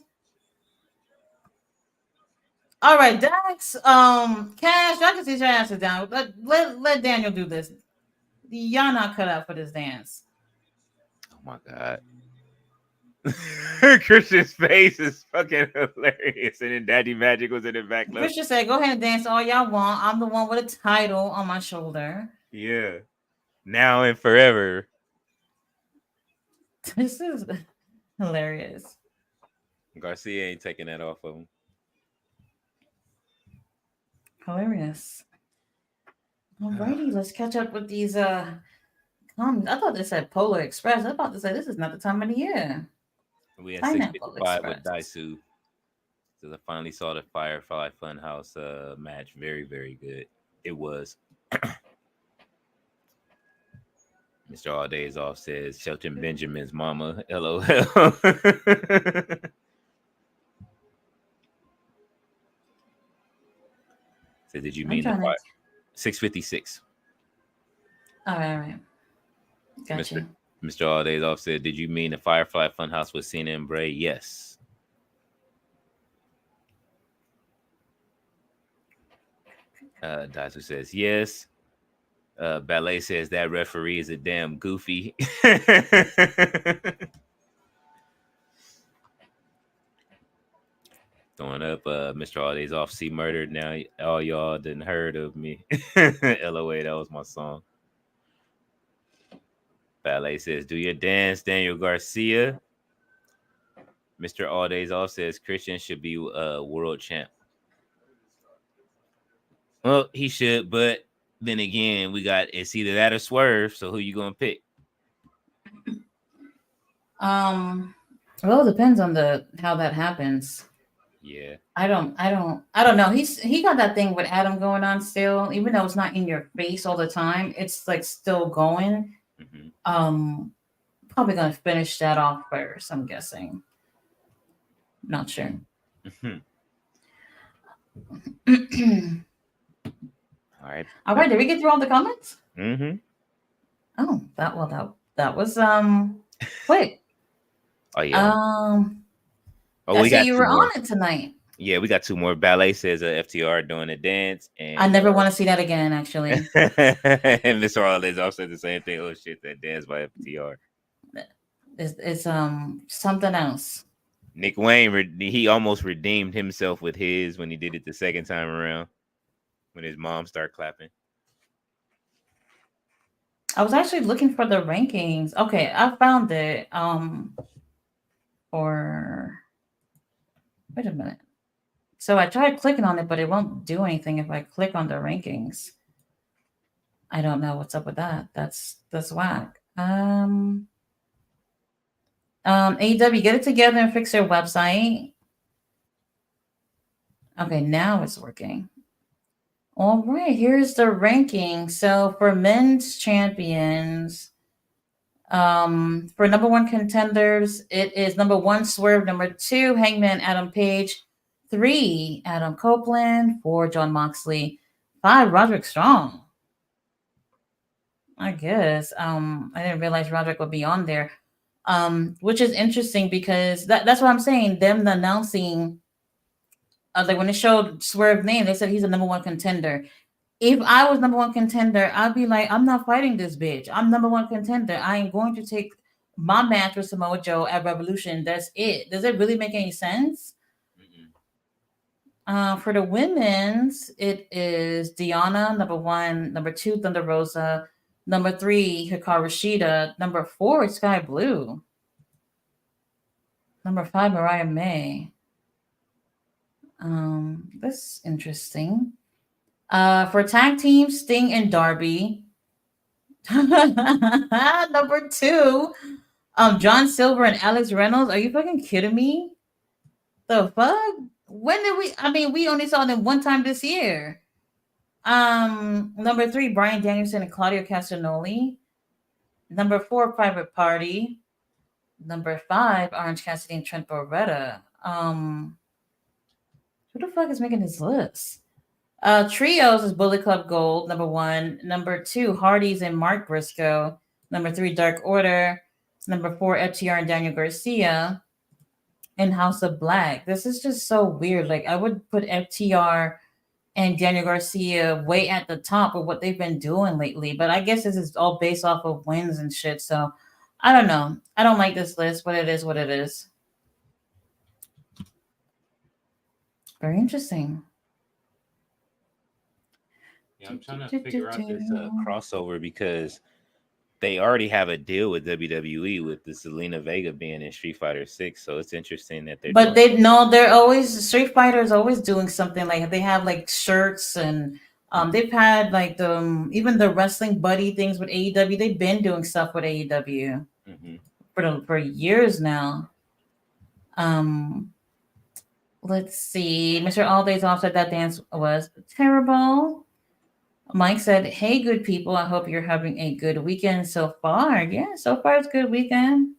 All right, Dax. Cash, I can sit your asses down. Let Daniel do this. Y'all not cut out for this dance. Oh my god. Christian's face is fucking hilarious. And then Daddy Magic was in the back left. Christian said, "Go ahead and dance all y'all want. I'm the one with a title on my shoulder." Yeah. Now and forever. This is hilarious. Garcia ain't taking that off of him. Hilarious. Alrighty, let's catch up with these comments. I thought they said Polar Express. I was about to say this is not the time of the year. We had Pineapple 655 with Express. Daisu. So I finally saw the Firefly Funhouse match. Very, very good. It was. Mr. All Days Off says Shelton Benjamin's mama. LOL. So did you I'm mean the trying to. 656? All right. Mr. Gotcha. Mr. All Days Off said, did you mean the Firefly Funhouse with Cena and Bray? Yes. Daisu says yes. Ballet says that referee is a damn goofy. Throwing up Mr. All Days Off, see murdered. Now all y'all didn't heard of me. LOA, that was my song. Ballet says, do your dance, Daniel Garcia. Mr. All Days Off says Christian should be world champ. Well, he should, but then again, we got it's either that or Swerve. So who you gonna pick? Well, it depends on the how that happens. Yeah. I don't know. He got that thing with Adam going on still, even though it's not in your face all the time. It's like still going. Mm-hmm. Probably gonna finish that off first. I'm guessing. Not sure. Mm-hmm. All right. All right. Did we get through all the comments? Mm-hmm. Oh, that was quick. Oh yeah. I We see got you two were more. on it tonight. Yeah, we got two more. Ballet says FTR doing a dance, and I never want to see that again. Actually, and Mr. All Days Off said the same thing. Oh shit, that dance by FTR. it's something else. Nick Wayne, he almost redeemed himself with his when he did it the second time around. When his mom started clapping. I was actually looking for the rankings. Okay, I found it. Or wait a minute. So I tried clicking on it, but it won't do anything if I click on the rankings. I don't know what's up with that. That's whack. AEW, get it together and fix your website. Okay, now it's working. All right, here's the ranking. So for men's champions, for number one contenders, it is number one Swerve, number two Hangman Adam Page, three Adam Copeland, four John Moxley, five Roderick Strong. I guess I didn't realize Roderick would be on there, which is interesting because that's what I'm saying. Them announcing, like when it showed Swerve name, they said he's a number one contender. If I was number one contender, I'd be like, I'm not fighting this bitch. I'm number one contender. I am going to take my match with Samoa Joe at Revolution. That's it. Does it really make any sense? For the women's, it is Diana, number one, number two, Thunder Rosa, number three, Hikaru Shida, number four, Sky Blue, number five, Mariah May. That's interesting. For tag team, Sting and Darby. Number two, John Silver and Alex Reynolds. Are you fucking kidding me? The fuck? When did we? I mean, we only saw them one time this year. Number three, Brian Danielson and Claudio Castagnoli. Number 4, Private Party. Number 5, Orange Cassidy and Trent Beretta. Who the fuck is making this list? Trios is Bullet Club Gold, number 1. Number 2, Hardys and Mark Briscoe. Number 3, Dark Order. Number 4, FTR and Daniel Garcia. And House of Black. This is just so weird. Like, I would put FTR and Daniel Garcia way at the top of what they've been doing lately. But I guess this is all based off of wins and shit. So I don't know. I don't like this list, but it is what it is. Very interesting. Yeah, I'm trying to figure out this crossover because they already have a deal with WWE with the Zelina Vega being in Street Fighter 6. So it's interesting that they're But doing. they no, they're always Street Fighter is always doing something like they have like shirts and they've had like the even the wrestling buddy things with AEW. They've been doing stuff with AEW Mm-hmm. for years now. Um, let's see. Mr. All Days Off said that dance was terrible. Mike said, "Hey, good people. I hope you're having a good weekend so far. Yeah, so far it's a good weekend."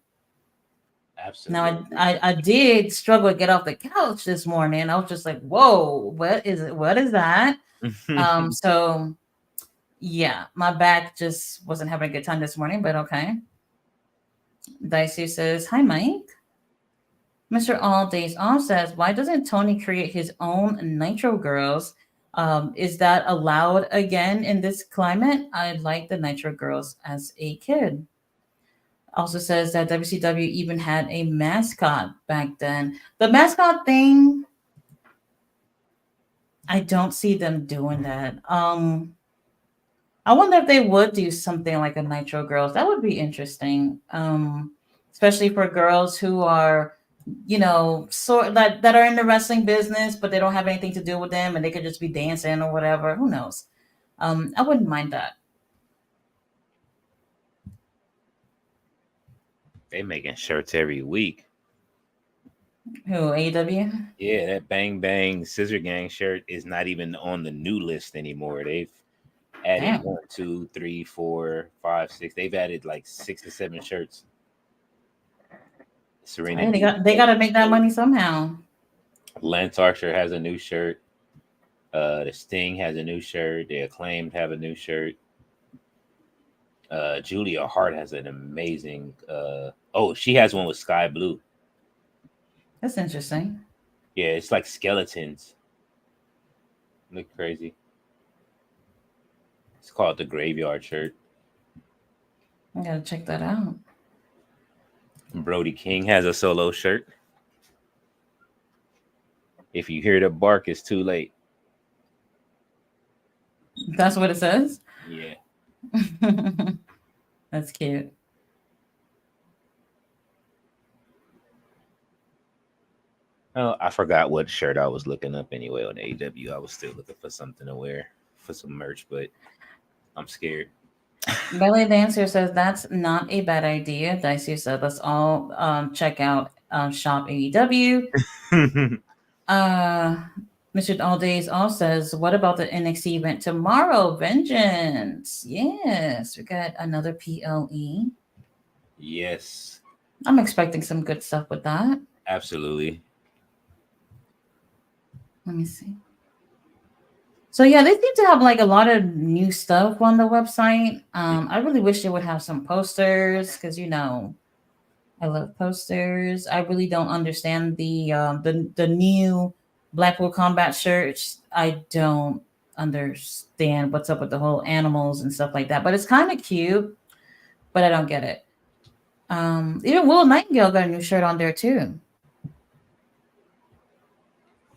Now, Absolutely. I did struggle to get off the couch this morning. I was just like, "Whoa, what is it? What is that?" So yeah, my back just wasn't having a good time this morning, but okay. Dicey says, "Hi, Mike." Mr. All Days Off says, "Why doesn't Tony create his own Nitro Girls? Is that allowed again in this climate? I liked the Nitro Girls as a kid." Also says that WCW even had a mascot back then. The mascot thing, I don't see them doing that. I wonder if they would do something like a Nitro Girls. That would be interesting. Especially for girls who are, sort that are in the wrestling business, but they don't have anything to do with them, and they could just be dancing or whatever. Who knows? I wouldn't mind that. They making shirts every week. Who AEW? Yeah, that Bang Bang Scissor Gang shirt is not even on the new list anymore. They've added Damn, 1, 2, 3, 4, 5, 6. They've added like 6 to 7 shirts. Serena hey, Deeb they has got a to new make that shirt. money somehow. Lance Archer has a new shirt. The Sting has a new shirt. The Acclaimed have a new shirt. Julia Hart has an amazing. Oh, she has one with sky blue. That's interesting. Yeah, it's like skeletons. Look crazy. It's called the Graveyard shirt. I gotta check that out. Brody King has a solo shirt. If you hear the bark, it's too late. That's what it says. Yeah. That's cute. Oh, I forgot what shirt I was looking up anyway on AEW. I was still looking for something to wear for some merch, but I'm scared. Belly Dancer says that's not a bad idea. Dicey said let's all check out Shop AEW. Uh, Mr. All Days All says, what about the NXT event tomorrow? Vengeance. Yes, we got another PLE. Yes, I'm expecting some good stuff with that. absolutely. Let me see. So yeah, they seem to have like a lot of new stuff on the website. I really wish they would have some posters because I love posters. I really don't understand the new Blackpool Combat shirts. I don't understand what's up with the whole animals and stuff like that. But it's kind of cute, but I don't get it. Even Will Nightingale got a new shirt on there too.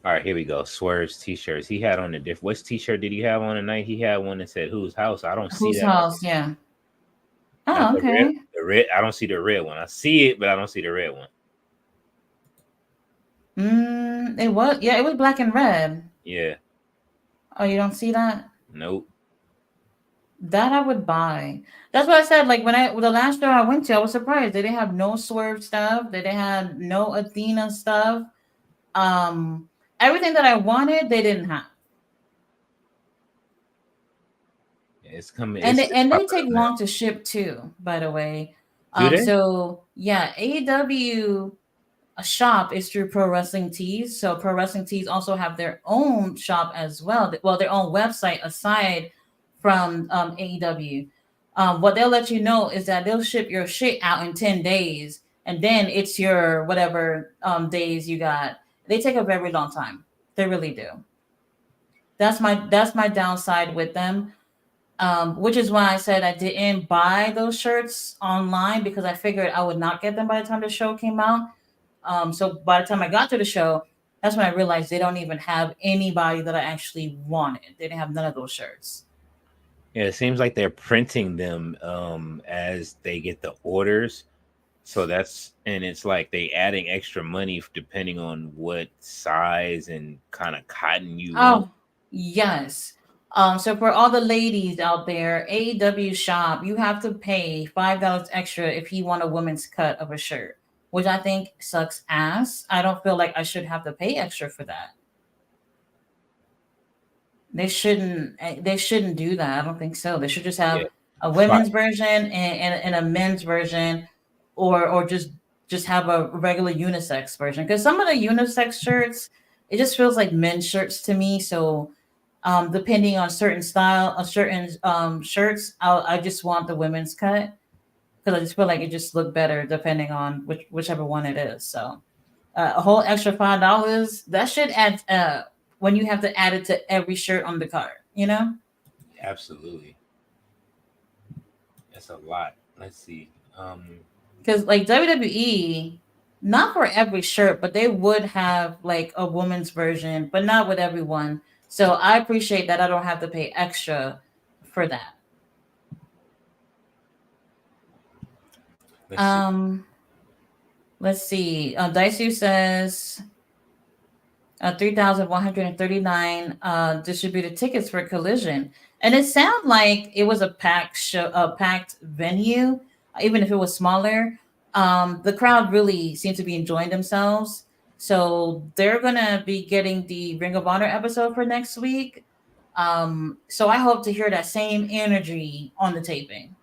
All right, here we go. Swerve's t-shirts. He had on a different. Which t-shirt did he have on tonight? He had one that said "Whose house?" I don't see Whose that on house? Yeah. here. Not Oh, the red. okay. The red. I don't see the red one. I see it, but I don't see the red one. It was black and red. Yeah. Oh, you don't see that? Nope. That I would buy. That's what I said. Like the last show I went to, I was surprised they didn't have no Swerve stuff. They didn't have no Athena stuff. Um, Everything that I wanted, they didn't have. It's coming. It's And they popping take up now. long to ship too, by the way. Do they? So yeah, AEW a shop is through Pro Wrestling Tees. So Pro Wrestling Tees also have their own shop as well. Well, their own website aside from AEW. What they'll let you know is that they'll ship your shit out in 10 days, and then it's your whatever days you got. They take a very long time. They really do. That's my downside with them. Which is why I said I didn't buy those shirts online because I figured I would not get them by the time the show came out. So by the time I got to the show, that's when I realized they don't even have anybody that I actually wanted. They didn't have none of those shirts. Yeah, it seems like they're printing them as they get the orders. So that's and it's like they adding extra money depending on what size and kind of cotton you want. Oh, yes. So for all the ladies out there, AEW shop, you have to pay $5 extra if you want a woman's cut of a shirt, which I think sucks ass. I don't feel like I should have to pay extra for that. They shouldn't do that. I don't think so. They should just Yeah, have a five. women's version and a men's version, or just have a regular unisex version. Because some of the unisex shirts, it just feels like men's shirts to me. So depending on certain style of certain shirts, I just want the women's cut because I just feel like it just look better depending on whichever one it is. So a whole extra $5 that should add when you have to add it to every shirt on the cart, you know? Absolutely, that's a lot. Let's see. Because like WWE, not for every shirt, but they would have like a woman's version, but not with everyone. So I appreciate that I don't have to pay extra for that. Let's see. Um, let's see. Daisu says 3,139 distributed tickets for Collision, and it sounded like it was a packed show, a packed venue, even if it was smaller. The crowd really seemed to be enjoying themselves, so they're gonna be getting the Ring of Honor episode for next week. So I hope to hear that same energy on the taping.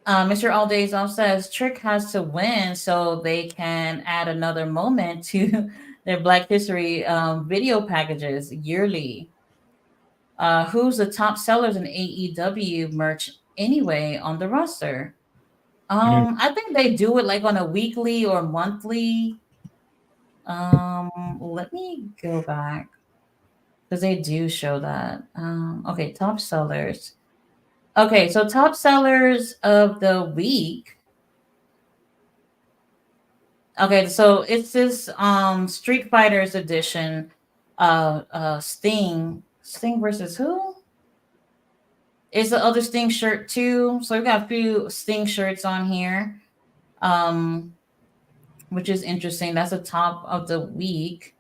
Mr. All Days Off says Trick has to win so they can add another moment to their Black History video packages yearly. Who's the top sellers in AEW merch anyway on the roster? Mm, I think they do it like on a weekly or monthly. Let me go back because they do show that. Okay, top sellers. Okay, so top sellers of the week. Okay, so it's this Street Fighters edition Sting versus who? It's the other Sting shirt too. So we got a few Sting shirts on here. Um which is interesting. That's the top of the week.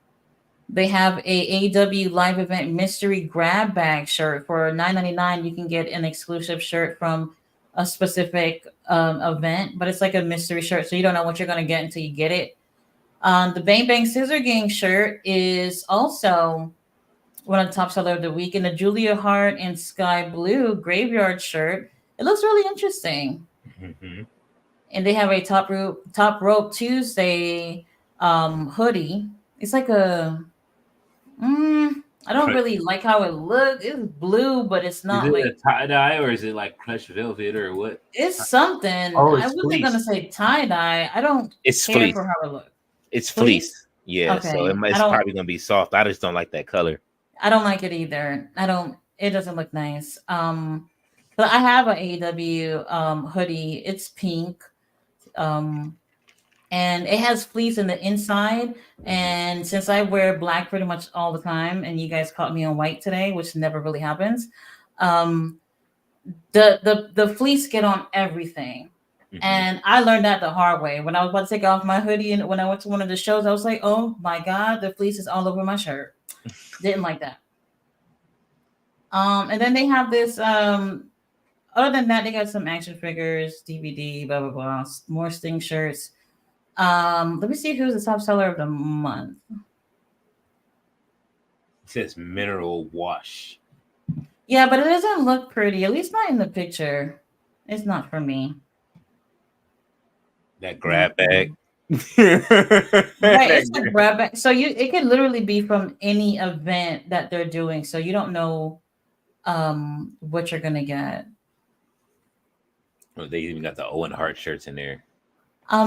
They have a AEW live event mystery grab bag shirt for 9.99. You can get an exclusive shirt from a specific event, but it's like a mystery shirt, so you don't know what you're gonna get until you get it. The Bang Bang Scissor Gang shirt is also one of the top seller of the week, and the Julia Hart and Sky Blue Graveyard shirt. It looks really interesting, mhm. and they have a Top Rope Tuesday hoodie. It's like a mm, I don't Crush. really like how it looks. It's blue, but it's Is not it a like tie dye or is it like crushed velvet or what? it's something. Oh, I it's wasn't gonna fleece. say tie dye. I don't It's care fleece. for how it looks. It's Fleece? fleece. Yeah, so Okay. it's probably gonna be soft. I just don't like that color. I don't like it either. I don't. It doesn't look nice. But I have a AEW hoodie. It's pink. Um, and it has fleece in the inside. Mhm. And since I wear black pretty much all the time, and you guys caught me on white today, which never really happens, um, the fleece get on everything. Mhm. And I learned that the hard way. When I was about to take off my hoodie and when I went to one of the shows, I was like, oh my God, the fleece is all over my shirt. Didn't like that. And then they have this. Other than that, they got some action figures, DVD, blah blah blah, more Sting shirts. Let me see who's the top seller of the month. It says mineral wash. Yeah, but it doesn't look pretty. At least not in the picture. It's not for me. That grab Not for bag. me. Right, That it's a grab bag. So you it could literally be from any event that they're doing. So you don't know what you're gonna get. oh, they even got the Owen Hart shirts in there.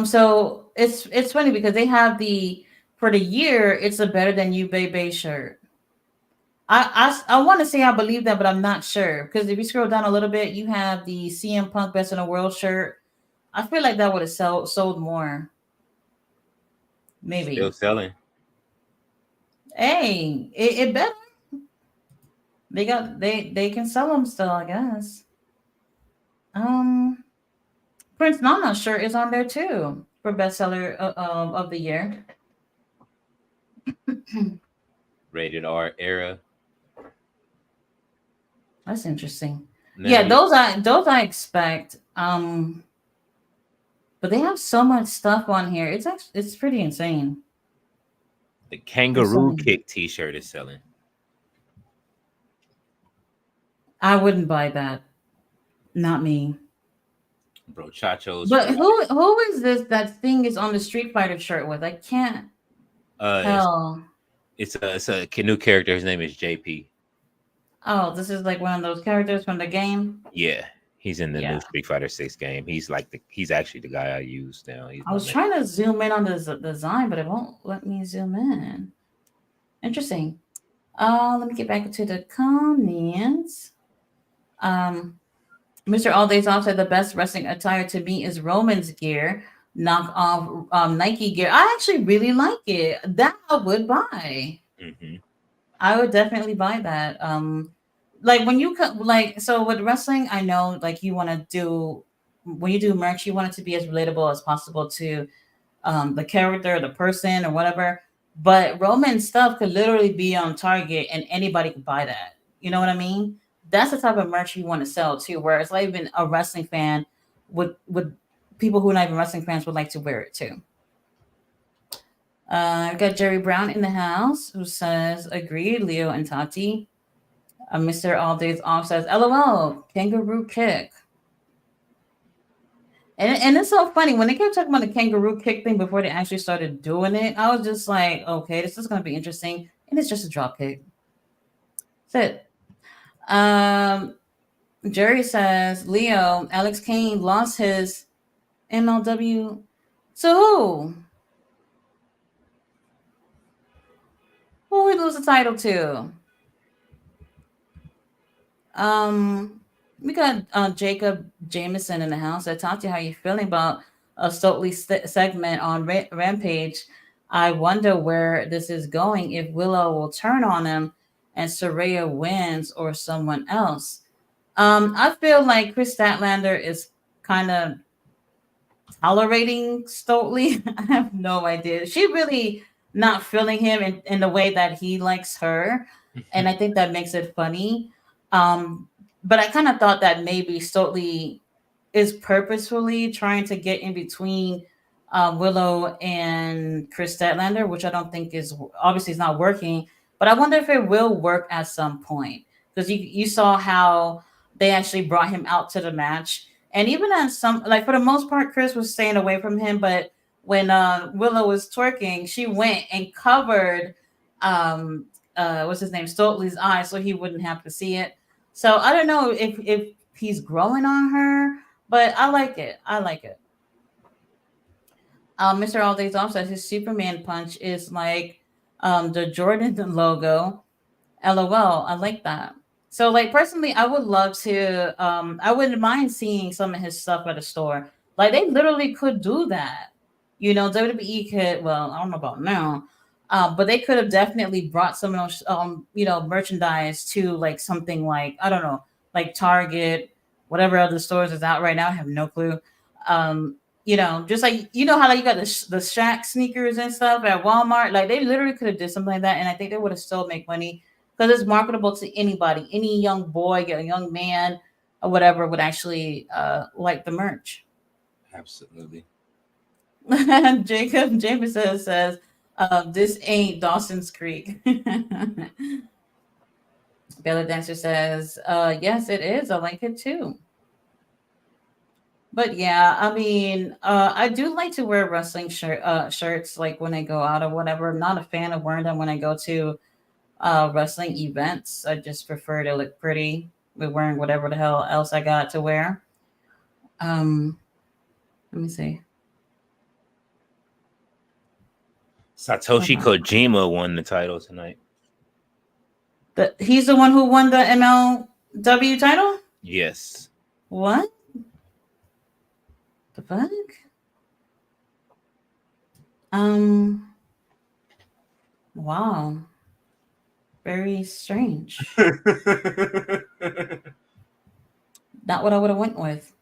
So it's funny because they have the for the year it's a better than you baby shirt. I want to say I believe that, but I'm not sure because if you scroll down a little bit, you have the CM Punk Best in the World shirt. I feel like that would have sold more, Still maybe. selling. Hey, it better. They can sell them still, I guess. Um, Prince Nana shirt is on there too for bestseller of the year. Rated R era. That's interesting. Now Yeah, you those I expect. But they have so much stuff on here. It's pretty insane. the There's so kangaroo many. kick T-shirt is selling. I wouldn't buy that. Not me. Bro, Chacho's But for who is this that thing is on the Street Fighter shirt with? I can't uh it's tell. it's a new character. His name is JP. Oh, this is like one of those characters from the game. Yeah, he's in the Yeah. new Street Fighter 6 game. He's actually the guy I use now. He's I my was main. trying to zoom in on the design, but it won't let me zoom in. Interesting. Let me get back into the comments. Um, Mr. All Days Off said the best wrestling attire to me is Roman's gear, knock off Nike gear. I actually really like it. That I would buy. Hmm. I would definitely buy that. Like when you like so with wrestling, I know like you want to do when you do merch, you want it to be as relatable as possible to the character, the person, or whatever. But Roman stuff could literally be on Target and anybody could buy that. You know what I mean? That's the type of merch you want to sell too, where it's like even a wrestling fan would people who are not even wrestling fans would like to wear it too. I've got Jerry Brown in the house who says, agreed, Leo and Tati. Mr. All Days Off says, LOL, kangaroo kick. And it's so funny when they kept talking about the kangaroo kick thing before they actually started doing it. I was just like, okay, this is gonna be interesting, and it's just a drop kick. That's it. Um, Jerry says Leo Alex Kane lost his MLW. So who? Who would lose the title to? Um, we got Jacob Jameson in the house. I talked to you how you feeling about a Stokely segment on Rampage. I wonder where this is going. If Willow will turn on him and Soraya wins or someone else. I feel like Chris Statlander is kind of tolerating Stokely. I have no idea. She really not feeling him in the way that he likes her. And I think that makes it funny. Um, but I kind of thought that maybe Stokely is purposefully trying to get in between Willow and Chris Statlander, which I don't think is obviously is not working. But I wonder if it will work at some point because you saw how they actually brought him out to the match, and even at some like for the most part, Chris was staying away from him. But when Willow was twerking, she went and covered um what's his name Stokely's eyes so he wouldn't have to see it. So I don't know if he's growing on her, but I like it. I like it. Mr. All Days Off says his Superman punch is like the Jordan logo. LOL. I like that. So, like, personally, I would love to. I wouldn't mind seeing some of his stuff at a store. Like, they literally could do that. You know, WWE could. Well, I don't know about now, but they could have definitely brought some of those, merchandise to like something like I don't know, like Target, whatever other stores is out right now. I have no clue. Just like how like you got the Shaq sneakers and stuff at Walmart. Like, they literally could have did something like that, and I think they would have still make money because it's marketable to anybody, any young boy, a young man, or whatever would actually like the merch. Absolutely. Jacob Jameson says, "This ain't Dawson's Creek." Bella Dancer says, yes, it is. I like it too. But yeah, I mean, I do like to wear wrestling shirts like when I go out or whatever. I'm not a fan of wearing them when I go to wrestling events. I just prefer to look pretty with wearing whatever the hell else I got to wear. Um, Let me see. Satoshi Uh, Kojima won the title tonight. he's the one who won the MLW title. Yes. What the fuck? Um, wow, very strange. Not what I would have went with.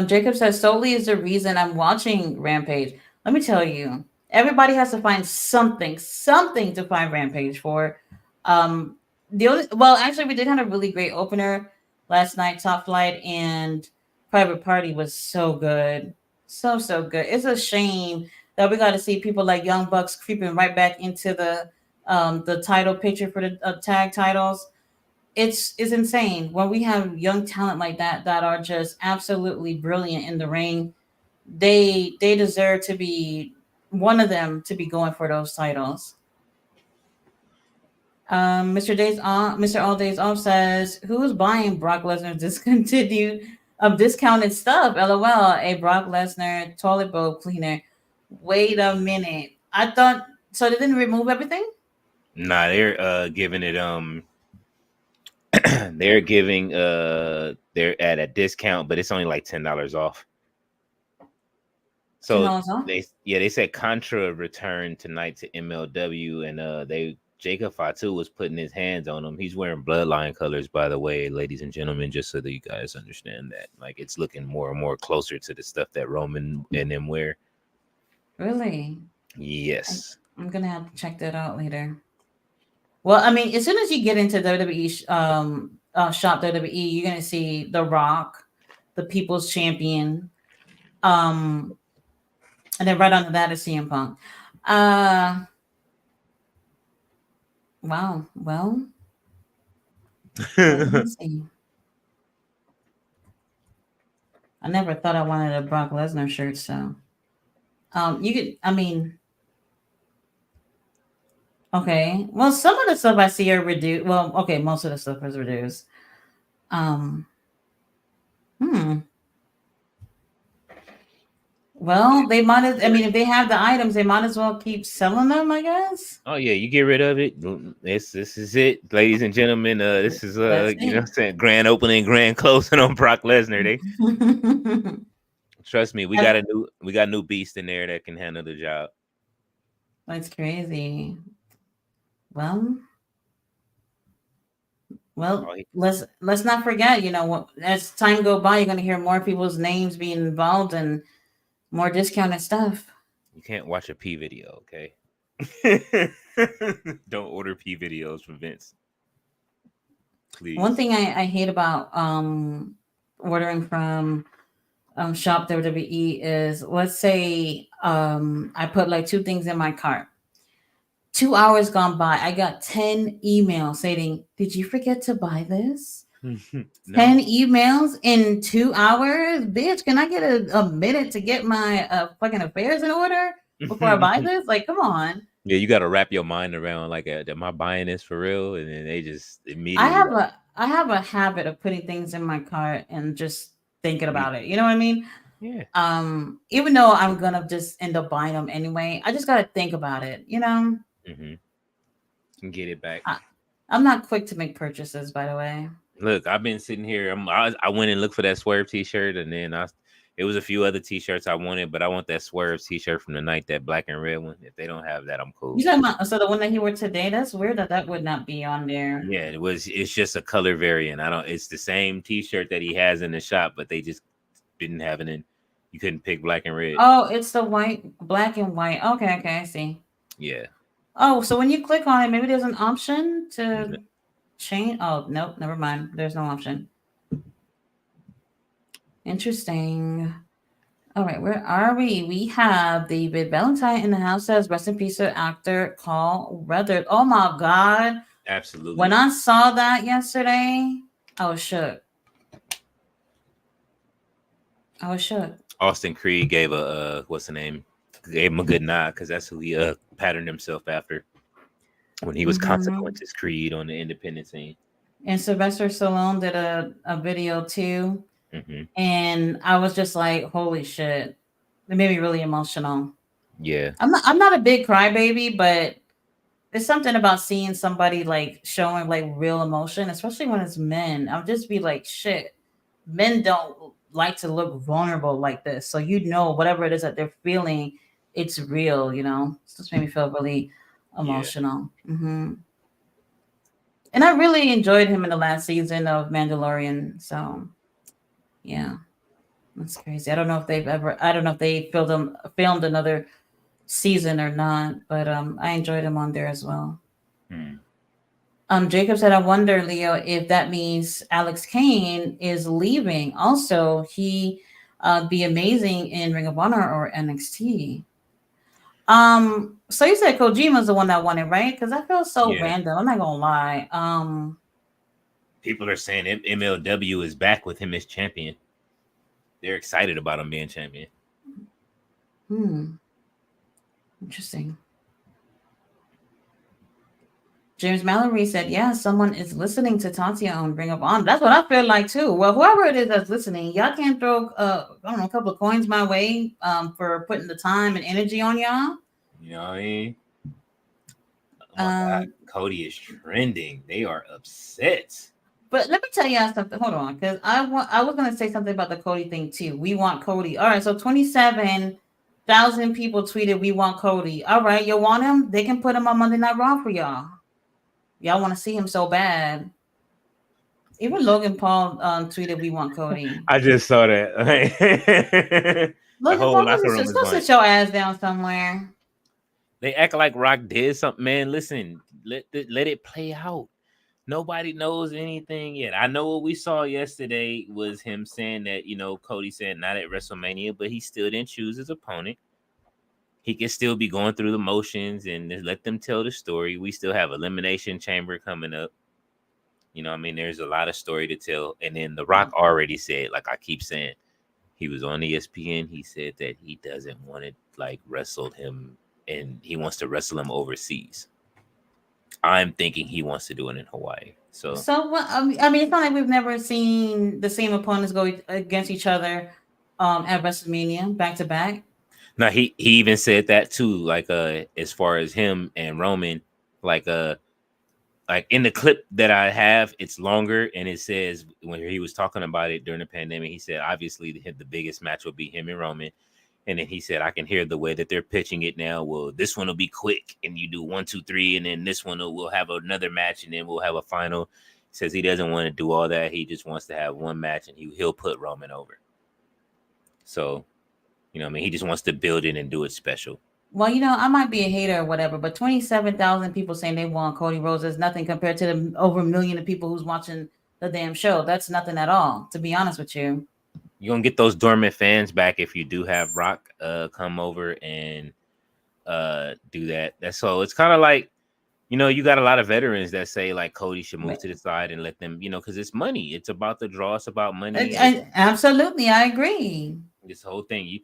Jacob says solely is the reason I'm watching Rampage. Let me tell you, everybody has to find something to find Rampage for. Um, the only well, actually, we did have a really great opener last night. Top Flight and Private Party was so good, so good. It's a shame that we got to see people like Young Bucks creeping right back into the title picture for the tag titles. It's insane when we have young talent like that are just absolutely brilliant in the ring. They deserve to be one of them to be going for those titles. Mr. All Days Off says, "Who's buying Brock Lesnar's discontinued discounted stuff? LOL. A Brock Lesnar toilet bowl cleaner. Wait a minute. I thought so. They didn't remove everything. Nah, they're giving it they're giving they're at a discount, but it's only like $10 off. So $10 off. they said Contra returned tonight to MLW, and they Jacob Fatu was putting his hands on him. He's wearing bloodline colors, by the way, ladies and gentlemen, just so that you guys understand that. Like, it's looking more and more closer to the stuff that Roman and them wear. Really? Yes. I'm gonna have to check that out later. Well, I mean, as soon as you get into WWE shop WWE, you're gonna see The Rock, the People's Champion, um, and then right under that is CM Punk. Uh, wow. Well, let me see. I never thought I wanted a Brock Lesnar shirt, so you could. I mean, okay. Well, some of the stuff I see are reduced. Well, okay, most of the stuff is reduced. Um, hmm. Well, they might as I mean, if they have the items, they might as well keep selling them, I guess. Oh yeah, you get rid of it. This is it, ladies and gentlemen. This is That's you know it. what I'm saying, grand opening, grand closing on Brock Lesnar. They trust me, we got new beast in there that can handle the job. That's crazy. Well, well, Oh, let's not forget, as time go by, you're gonna hear more people's names being involved and more discounted stuff. you can't watch a P video, okay? Don't order P videos from Vince, One please. thing I hate about ordering from shop WWE is, let's say I put like two things in my cart. 2 hours gone by, I got 10 emails saying, "Did you forget to buy this?" No. 10 emails in 2 hours? Bitch, can I get a minute to get my fucking affairs in order before I buy this? Like, come on. Yeah, you got to wrap your mind around like, am I buying this for real? And then they just I immediately have like, a I have a habit of putting things in my cart and just thinking yeah, about it. You know what I mean? yeah. Even though I'm gonna just end up buying them anyway, I just gotta think about it. Mm-hmm. Can get it back. I, I'm not quick to make purchases, by the way. Look, I've been sitting here. I went and looked for that Swerve T-shirt, and then it was a few other T-shirts I wanted, but I want that Swerve T-shirt from the night, that black and red one. If they don't have that, I'm cool. You talking about so the one that he wore today? That's weird that would not be on there. Yeah, it was. It's just a color variant. I don't. It's the same T-shirt that he has in the shop, but they just didn't have it in. You couldn't pick black and red. Oh, it's the black and white. Okay, I see. Yeah. Oh, so when you click on it, maybe there's an option to change. Oh, nope, never mind. There's no option. Interesting. All right, where are we? We have David Valentine in the house. Says rest in peace to actor Carl Weathers. Oh my God, Absolutely. When I saw that yesterday, I was shook. I was shook. Austin Creed gave a what's the name? Gave him a good nod because that's who he patterned himself after when he was Hmm. Consequences Creed on the independent scene. And Sylvester Stallone did a video too. Hmm. And I was just like, holy shit. It made me really emotional. Yeah, I'm not a big crybaby, but there's something about seeing somebody like showing like real emotion, especially when it's men. I'll just be like, shit. Men don't like to look vulnerable like this. So whatever it is that they're feeling, it's real, you know. It just made me feel really yeah. emotional. And I really enjoyed him in the last season of Mandalorian. So yeah, that's crazy. I don't know if they filmed another season or not, but I enjoyed him on there as well. Hmm. Jacob said, I wonder, Leo, if that means Alex Kane is leaving. Also, he be amazing in Ring of Honor or NXT. So you said Kojima's the one that won it, right? Because I feel so Yeah. random. I'm not gonna lie. People are saying MLW is back with him as champion. They're excited about him being champion. Hmm, interesting. James Mallory said, "Yeah, someone is listening to Tatia on Ring of Honor." That's what I feel like too. Well, whoever it is that's listening, y'all can't throw I don't know, a couple of coins my way for putting the time and energy on y'all. You know what I mean? Oh my God, Um, Cody is trending. They are upset. but let me tell y'all something. Hold on, because I was gonna say something about the Cody thing too. We want Cody. All right, so 27,000 people tweeted we want Cody. All right, you want him? They can put him on Monday Night Raw for y'all. Y'all want to see him so bad. Even Logan Paul tweeted we want Cody. I just saw that. The Logan whole Paul, locker room just is go going. sit your ass down somewhere. They act like Rock did something, man. Listen, let it play out. Nobody knows anything yet. I know what we saw yesterday was him saying that, Cody said not at WrestleMania, but he still didn't choose his opponent. He can still be going through the motions and just let them tell the story. We still have Elimination Chamber coming up. I mean, there's a lot of story to tell. And then The Rock already said, like I keep saying, he was on ESPN. He said that he doesn't want to like wrestle him and he wants to wrestle him overseas. I'm thinking he wants to do it in Hawaii. So So what? I mean, it's not like we've never seen the same opponents go against each other at WrestleMania back to back. now he even said that too, like as far as him and Roman, like like in the clip that I have, it's longer and it says when he was talking about it during the pandemic, he said obviously the biggest match will be him and Roman. And then he said, I can hear the way that they're pitching it now. Well, this one will be quick and you do 1, 2, 3, and then this one we'll have another match and then we'll have a final. He says he doesn't want to do all that. He just wants to have one match and he'll put Roman over. So, I mean, he just wants to build it and do it special. Well, I might be a hater or whatever, but 27,000 people saying they want Cody Rhodes is nothing compared to the over a million of people who's watching the damn show. That's nothing at all, to be honest with you. You're gonna get those dormant fans back if you do have Rock come over and do that. That's so it's kind of like you got a lot of veterans that say like Cody should move to the side and let them, because it's money. It's about the draw. It's about money. And Absolutely, I agree. this whole thing.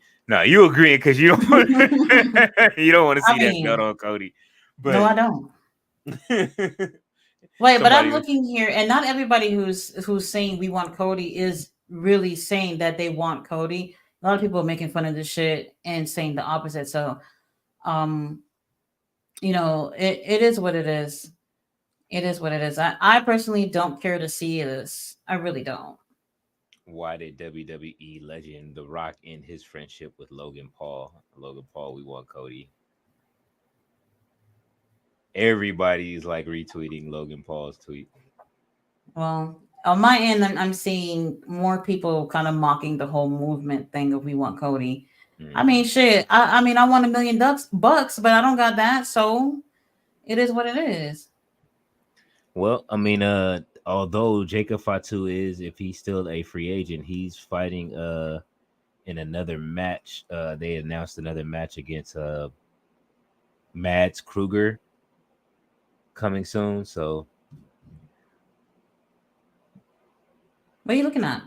You agreeing because you don't you don't want to I see that belt mean, on Cody, no, but I don't. Wait, but I'm somebody. looking here, and not everybody who's saying we want Cody is really saying that they want Cody. A lot of people are making fun of this shit and saying the opposite. So, um, it is what it is. It is what it is. I personally don't care to see this. I really don't. Why did WWE legend The Rock end his friendship with Logan Paul? Logan Paul, we want Cody. Everybody's like retweeting Logan Paul's tweet. Well, on my end, I'm seeing more people kind of mocking the whole movement thing of we want Cody. I Hmm. mean, shit. I mean, I want $1 million bucks, but I don't got that, so it is what it is. Well, I mean, although Jacob Fatu is, if he's still a free agent, he's fighting in another match. They announced another match against Mads Kruger coming soon. So What are you looking at?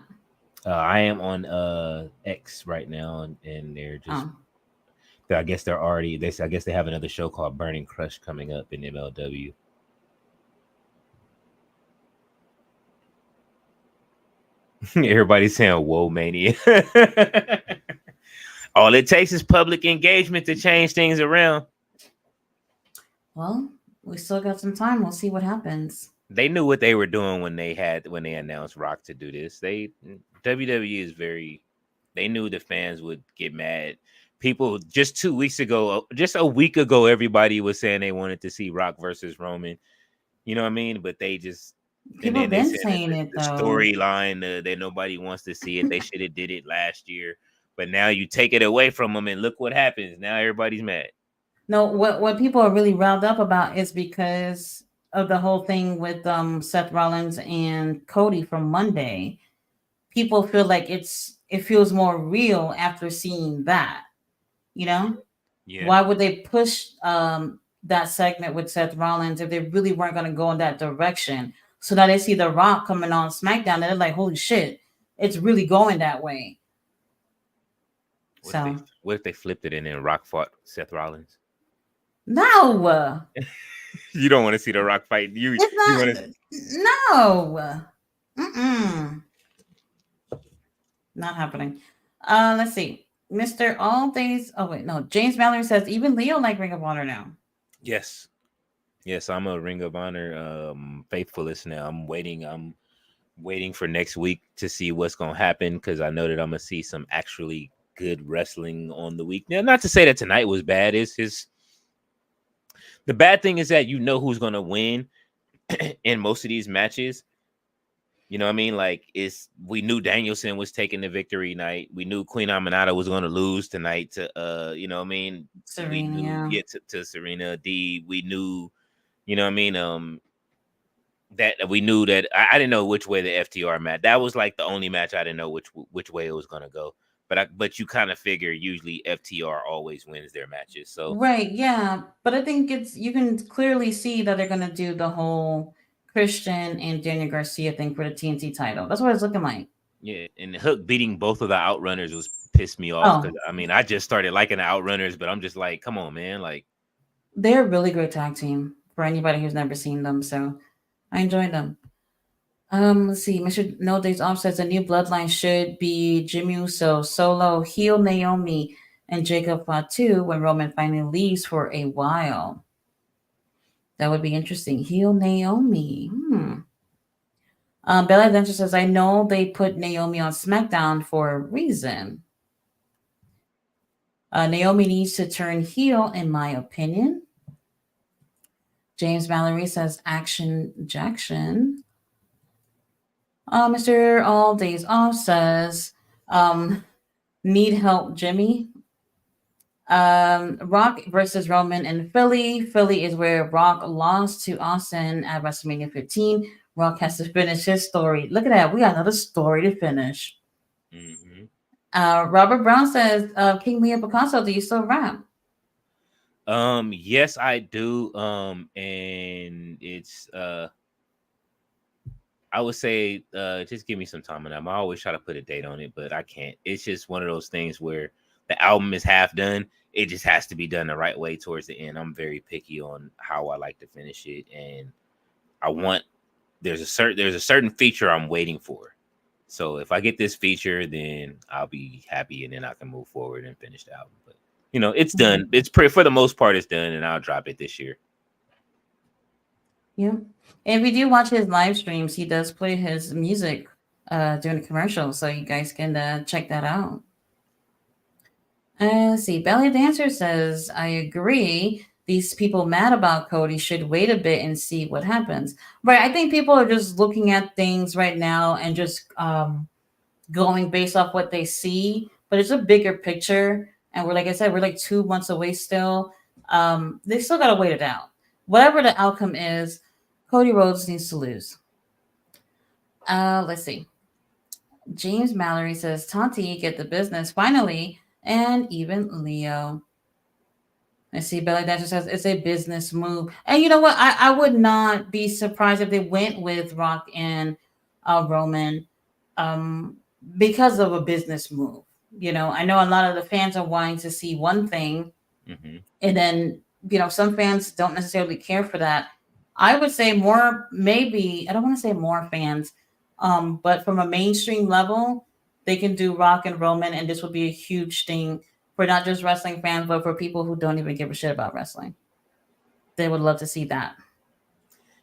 I am on X right now, and they're just. Oh, I guess they're already. I guess they have another show called Burning Crush coming up in MLW. Everybody's saying "Whoa, mania." All it takes is public engagement to change things around. well, we still got some time. We'll see what happens. They knew what they were doing when they announced Rock to do this. They WWE is very. They knew the fans would get mad. People just 2 weeks ago, just a week ago, everybody was saying they wanted to see Rock versus Roman. You know what I mean? But they just and People then have they been said that saying it the though. storyline that nobody wants to see it. They should have did it last year, but now you take it away from them, and look what happens. Now everybody's mad. No, what people are really riled up about is because of the whole thing with Seth Rollins and Cody from Monday. People feel like it feels more real after seeing that. You know, Yeah, why would they push that segment with Seth Rollins if they really weren't going to go in that direction? So now they see The Rock coming on SmackDown, and they're like, "Holy shit, it's really going that way." what if they So what if they flipped it and then Rock fought Seth Rollins? no, You don't want to see the Rock fight. it's You want to. not. No, mm-mm, not happening. Let's see, Mister All Days. Oh wait, no. James Mallory says even Leo like Ring of Honor now. Yes, yes, I'm a Ring of Honor faithfulist now. I'm waiting for next week to see what's gonna happen because I know that I'm gonna see some actually good wrestling on the week. Now, not to say that tonight was bad. Is his The bad thing is that you know who's gonna win in most of these matches. You know what I mean? Like it's we knew Danielson was taking the victory night. We knew Queen Aminata was gonna lose tonight to you know what I mean? We Serena, knew yeah. to Serena D. We knew, you know what I mean? That we knew that I didn't know which way the FTR match. That was like the only match I didn't know which way it was gonna go. But you kind of figure usually FTR always wins their matches. So Right, yeah. But I think it's you can clearly see that they're gonna do the whole Christian and Daniel Garcia thing for the TNT title. That's what it's looking like. yeah, and Hook beating both of the Outrunners was pissed me off Oh, because I mean I just started liking the Outrunners, but I'm just like, come on, man, like they're a really great tag team for anybody who's never seen them. So I enjoyed them. Let's see. Mr. No Days Off says the new bloodline should be Jimmy Uso, Solo, heel Naomi, and Jacob Fatu when Roman finally leaves for a while. That would be interesting. Heel Naomi. Bella Adventure says, I know they put Naomi on SmackDown for a reason. Naomi needs to turn heel, in my opinion. James Mallory says, Action Jackson. Mr. All Days Off says, um, Need help, Jimmy. Rock versus Roman in Philly. Philly is where Rock lost to Austin at WrestleMania 15. Rock has to finish his story. Look at that. We got another story to finish. mhm. Robert Brown says, King Leo Picasso, do you still rap? Yes, I do. And it's I would say just give me some time on that. I always try to put a date on it, but I can't. It's just one of those things where the album is half done. It just has to be done the right way towards the end. I'm very picky on how I like to finish it, and I want there's a certain feature I'm waiting for. So if I get this feature, then I'll be happy, and then I can move forward and finish the album. But it's done. Mhm. It's pretty for the most part. It's done, and I'll drop it this year. Yeah. And if you do watch his live streams, he does play his music during the commercial, so you guys can check that out. Let's see. Belly Dancer says, I agree. These people mad about Cody should wait a bit and see what happens. Right. I think people are just looking at things right now and just going based off what they see, but it's a bigger picture. And we're like I said, we're like 2 months away still. They still gotta wait it out. Whatever the outcome is, Cody Rhodes needs to lose. Let's see. James Mallory says Tanti get the business finally, and even Leo. I see Belly Dancer says it's a business move. And you know what? I would not be surprised if they went with Rock and Roman. um, because of a business move. I know a lot of the fans are wanting to see one thing, Hmm. and then some fans don't necessarily care for that. I would say more, maybe I don't want to say more fans, but from a mainstream level, they can do Rock and Roman, and this would be a huge thing for not just wrestling fans, but for people who don't even give a shit about wrestling. They would love to see that.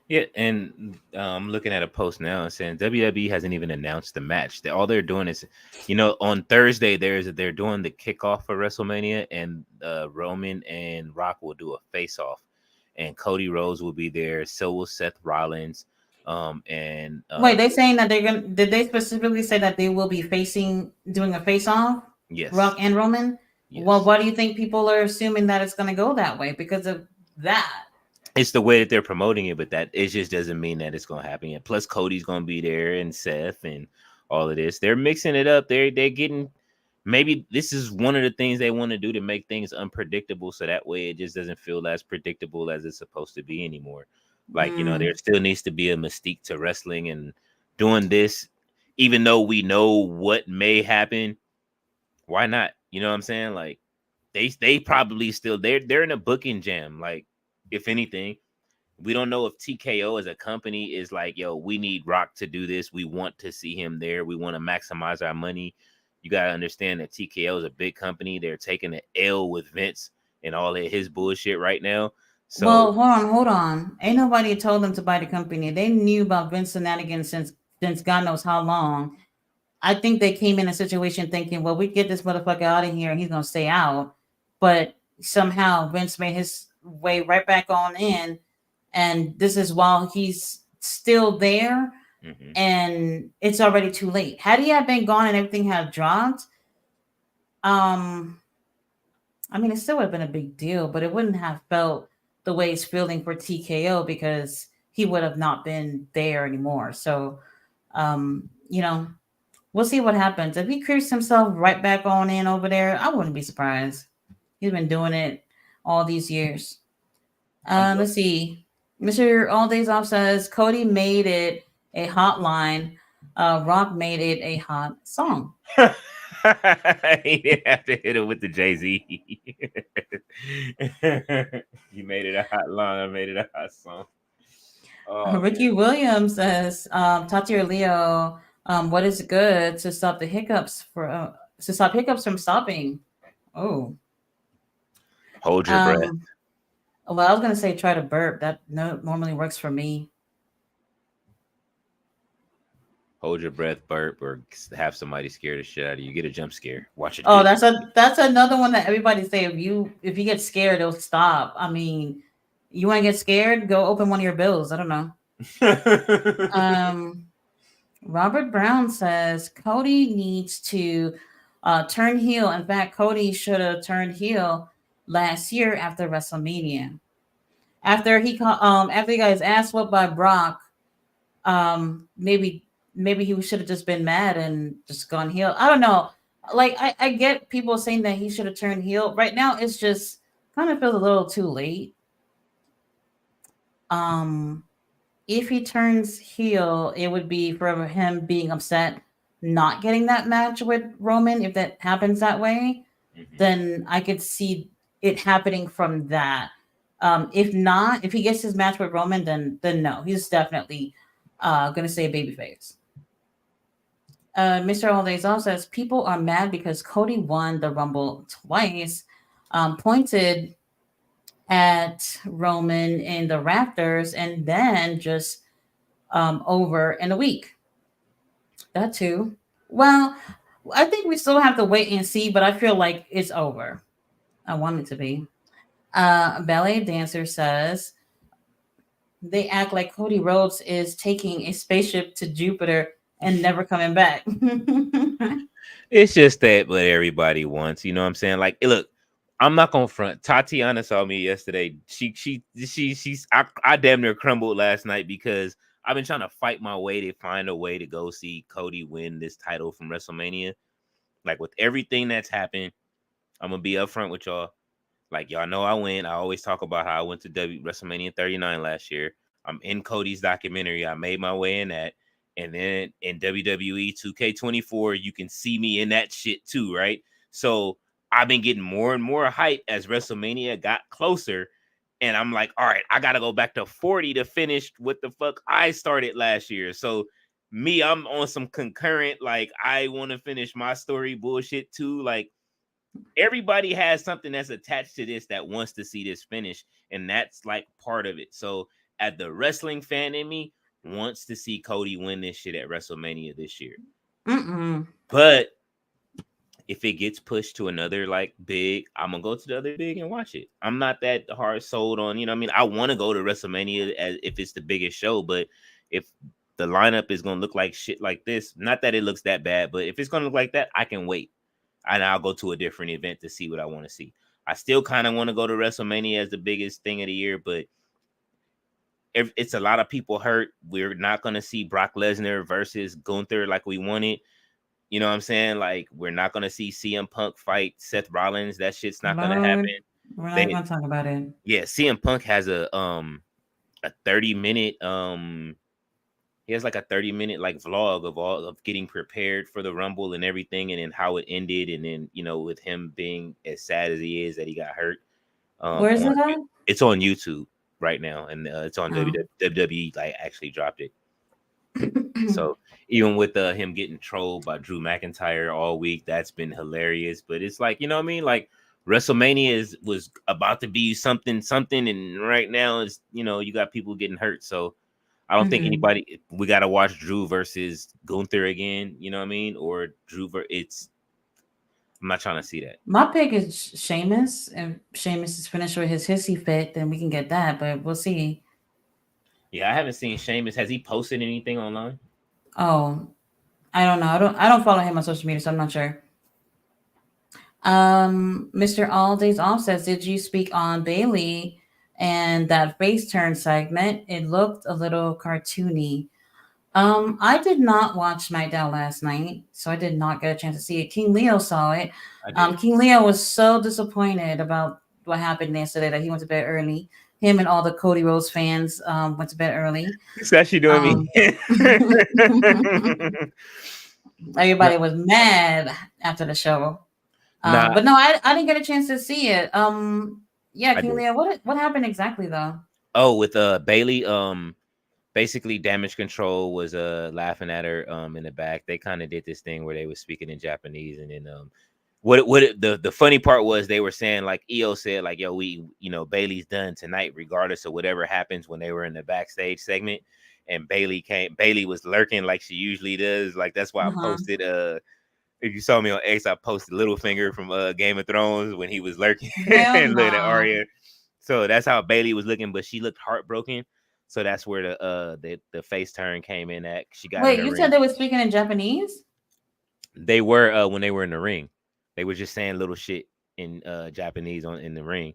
Yeah, and looking at a post now and saying WWE hasn't even announced the match. All they're doing is, on Thursday they're doing the kickoff for WrestleMania, and Roman and Rock will do a face off, and Cody Rhodes will be there. So will Seth Rollins, and Wait, they saying that they're gonna? Did they specifically say that they will be doing a face off, Rock yes, and Roman? Well, yes. why do you think people are assuming that it's gonna go that way? Because of that. It's the way that they're promoting it, but that it just doesn't mean that it's gonna happen. And plus, Cody's gonna be there, and Seth, and all of this. They're mixing it up. They're getting, maybe this is one of the things they want to do to make things unpredictable, so that way it just doesn't feel as predictable as it's supposed to be anymore. Like, Mm. there still needs to be a mystique to wrestling, and doing this, even though we know what may happen. Why not? You know what I'm saying? Like, they probably still, they're in a booking jam. Like, if anything, we don't know if TKO as a company is like, yo, we need Rock to do this. We want to see him there. We want to maximize our money. You got to understand that TKO is a big company. They're taking an L with Vince and all of his bullshit right now. Well, So, hold on. Ain't nobody told them to buy the company. They knew about Vince shenanigans since God knows how long. I think they came in a situation thinking, well, we get this motherfucker out of here and he's gonna stay out. But somehow Vince made his way right back on in, and this is while he's still there, mhm. and it's already too late. Had he had been gone and everything had dropped, um, I mean, it still would have been a big deal, but it wouldn't have felt the way it's feeling for TKO because he would have not been there anymore. So, you know, we'll see what happens. If he creeps himself right back on in over there, I wouldn't be surprised. He's been doing it all these years. I'm Let's see. Mr. All Days Off says Cody made it a hotline. Rock made it a hot song. he didn't have to hit him with the Jay-Z. You made it a hot line. I made it a hot song. Oh man. Ricky Williams says, Tati Leo, what is good to stop hiccups from stopping? Oh, Hold your breath. um, well, I was gonna say try to burp. That no normally works for me. Hold your breath, burp, or have somebody scare the shit out of you. Get a jump scare. Watch it Oh, do. that's another one that everybody say if you get scared, it'll stop. I mean, you want to get scared? Go open one of your bills. I don't know. Um, Robert Brown says Cody needs to turn heel. In fact, Cody should have turned heel last year after WrestleMania. After he got his ass whooped by Brock, maybe he should have just been mad and just gone heel. I don't know. Like I get people saying that he should have turned heel. Right now, it's just kind of feels a little too late. Um, if he turns heel, it would be for him being upset not getting that match with Roman. If that happens that way, Mhm. then I could see it happening from that. If not, if he gets his match with Roman, then no, he's definitely gonna say babyface. Mr. All Days Off says people are mad because Cody won the Rumble twice, pointed at Roman in the Raptors, and then just over in a week. That too. Well, I think we still have to wait and see, but I feel like it's over. I want it to be. Ballet dancer says they act like Cody Rhodes is taking a spaceship to Jupiter and never coming back. It's just that what everybody wants. You know what I'm saying? Like, look, I'm not gonna front. Tatiana saw me yesterday. I damn near crumbled last night because I've been trying to fight my way to find a way to go see Cody win this title from WrestleMania. Like, with everything that's happened, I'm gonna be upfront with y'all. Like, y'all know I went. I always talk about how I went to WrestleMania 39 last year. I'm in Cody's documentary. I made my way in that. And then in WWE 2K24, you can see me in that shit too, right? So I've been getting more and more hype as WrestleMania got closer. And I'm like, all right, I gotta go back to 40 to finish what the fuck I started last year. So me, I'm on some concurrent, like I want to finish my story bullshit too. Like everybody has something that's attached to this that wants to see this finish, and that's like part of it. So at the wrestling fan in me wants to see Cody win this shit at WrestleMania this year. Mm-mm. But if it gets pushed to another like big, I'm gonna go to the other big and watch it. I'm not that hard sold on, you know what I mean? I want to go to WrestleMania as if it's the biggest show, but if the lineup is gonna look like shit like this, not that it looks that bad, but if it's gonna look like that, I can wait. And I'll go to a different event to see what I want to see. I still kind of want to go to WrestleMania as the biggest thing of the year, but if it's a lot of people hurt, we're not gonna see Brock Lesnar versus Gunther like we wanted. You know what I'm saying? Like we're not gonna see CM Punk fight Seth Rollins. That shit's not gonna happen. Lord, we're not They going to talk about it. yeah, CM Punk has a 30-minute he has like a 30-minute like vlog of all of getting prepared for the Rumble and everything, and then how it ended, and then with him being as sad as he is that he got hurt. Where is On it at? it's on YouTube right now, and it's on Oh. WWE. Like actually dropped it. So even with him getting trolled by Drew McIntyre all week, that's been hilarious. But it's like, you know what I mean? Like WrestleMania was about to be something, and right now is, you got people getting hurt. So I don't think Mhm. we got to watch Drew versus Gunther again. You know what I mean? Or I'm not trying to see that. My pick is Sheamus. If Sheamus is finished with his hissy fit, then we can get that, but we'll see. Yeah, I haven't seen Sheamus. Has he posted anything online? Oh, I don't know. I don't follow him on social media, so I'm not sure. Mr. All Days Off says, did you speak on Bailey and that face turn segment? It looked a little cartoony. I did not watch SmackDown last night, so I did not get a chance to see it. King Leo saw it. I did. King Leo was so disappointed about what happened yesterday that he went to bed early. Him and all the Cody Rhodes fans went to bed early. It's actually doing Um, me. Everybody was mad after the show. Nah, But no, I didn't get a chance to see it. Yeah, I King did. Leo, what happened exactly though? Oh, with Bailey, basically Damage Control was laughing at her in the back. They kind of did this thing where they were speaking in Japanese, and then the funny part was they were saying, like EO said, like, yo, we Bailey's done tonight regardless of whatever happens, when they were in the backstage segment. And Bailey was lurking like she usually does. Like that's why I Uh-huh. posted if you saw me on X, I posted Littlefinger from Game of Thrones when he was lurking Hell and looking at no. Arya. So that's how Bailey was looking, but she looked heartbroken. So that's where the face turn came in at. She got in Wait, the you said ring. they were speaking in Japanese? They were when they were in the ring. They were just saying little shit in Japanese in the ring.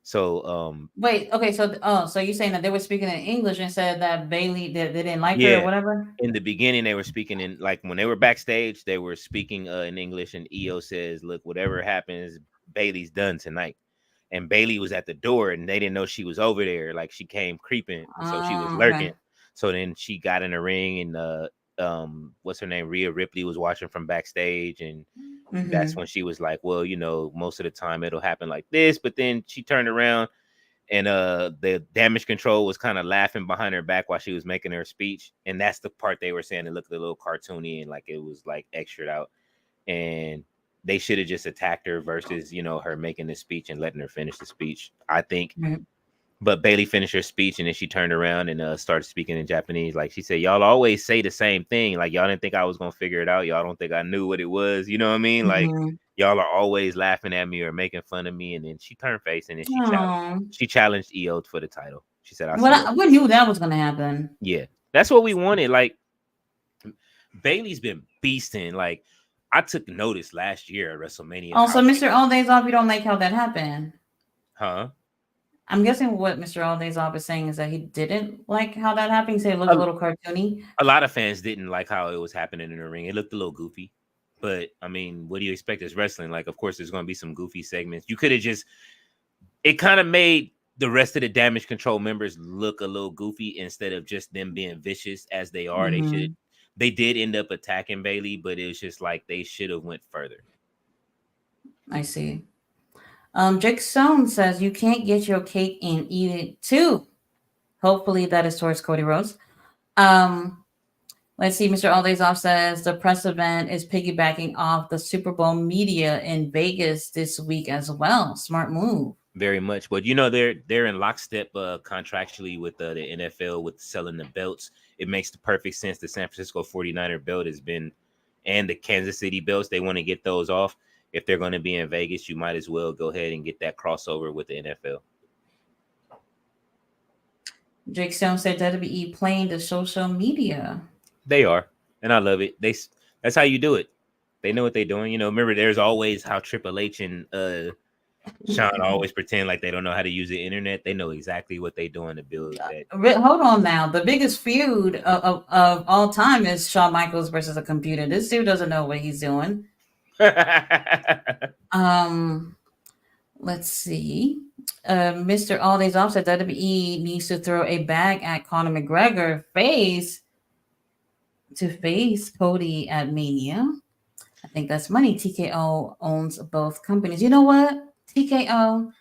So Wait, okay, so you're saying that they were speaking in English and said that Bailey they didn't like her or yeah, whatever? in the beginning they were speaking in, like when they were backstage, they were speaking in English, and EO says, look, whatever happens, Bailey's done tonight. And Bailey was at the door, and they didn't know she was over there. Like she came creeping, and so she was Oh, okay. lurking. So then she got in the ring, and what's her name? Rhea Ripley was watching from backstage, and that's Mm-hmm. when she was like, well, most of the time it'll happen like this. But then she turned around, and the Damage Control was kind of laughing behind her back while she was making her speech. And that's the part they were saying it looked a little cartoony and like it was like extra out. And they should have just attacked her versus, her making the speech and letting her finish the speech, I think. Mm-hmm. But Bailey finished her speech, and then she turned around and started speaking in Japanese. Like she said, y'all always say the same thing. Like y'all didn't think I was gonna figure it out. Y'all don't think I knew what it was. You know what I mean? Like Mm-hmm. y'all are always laughing at me or making fun of me. And then she turned face, and then Oh, she challenged EO for the title. She said, "I'll see well, you." we knew that was gonna happen. Yeah, that's what we wanted. Like Bailey's been beasting. Like I took notice last year at WrestleMania Oh, how so she, Mr. All Days Off, you don't like how that happened. huh? I'm guessing what Mr. All Days Off is saying is that he didn't like how that happened. He said it looked a A, little cartoony. a lot of fans didn't like how it was happening in the ring. It looked a little goofy. But I mean, what do you expect as wrestling? Like, of course, there's going to be some goofy segments. You could have just, it kind of made the rest of the Damage Control members look a little goofy instead of just them being vicious as they are. Mm-hmm. they did end up attacking Bailey, but it was just like they should have went further. I see. Jake Stone says you can't get your cake and eat it too. Hopefully that is towards Cody Rhodes. Um, let's see. Mr. All Days Off says the press event is piggybacking off the Super Bowl media in Vegas this week as well. Smart move. Very much, but you know they're in lockstep contractually with the NFL with selling the belts. It makes the perfect sense. The San Francisco 49er belt has been, and the Kansas City belts, they want to get those off. If they're going to be in Vegas, you might as well go ahead and get that crossover with the NFL. Jake Stone said WWE playing the social media. They are, and I love it. That's how you do it. They know what they're doing. You know, remember there's always how Triple H and Sean always pretend like they don't know how to use the internet. They know exactly what they're doing to build that. Hold on now. The biggest feud of all time is Shawn Michaels versus a computer. This dude doesn't know what he's doing. Let's see. Mr. All Days Off said WWE needs to throw a bag at Conor McGregor face Cody at Mania. I think that's money. TKO owns both companies. You know what? TKO,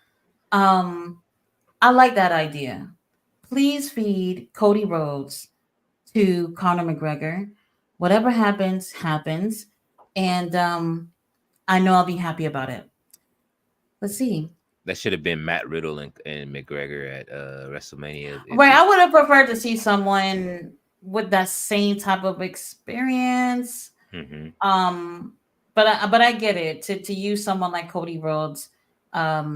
I like that idea. Please feed Cody Rhodes to Conor McGregor. Whatever happens, happens. And I know I'll be happy about it. Let's see. That should have been Matt Riddle and McGregor at WrestleMania. Right. I would have preferred to see someone with that same type of experience. Mm-hmm. But I get it. To use someone like Cody Rhodes, I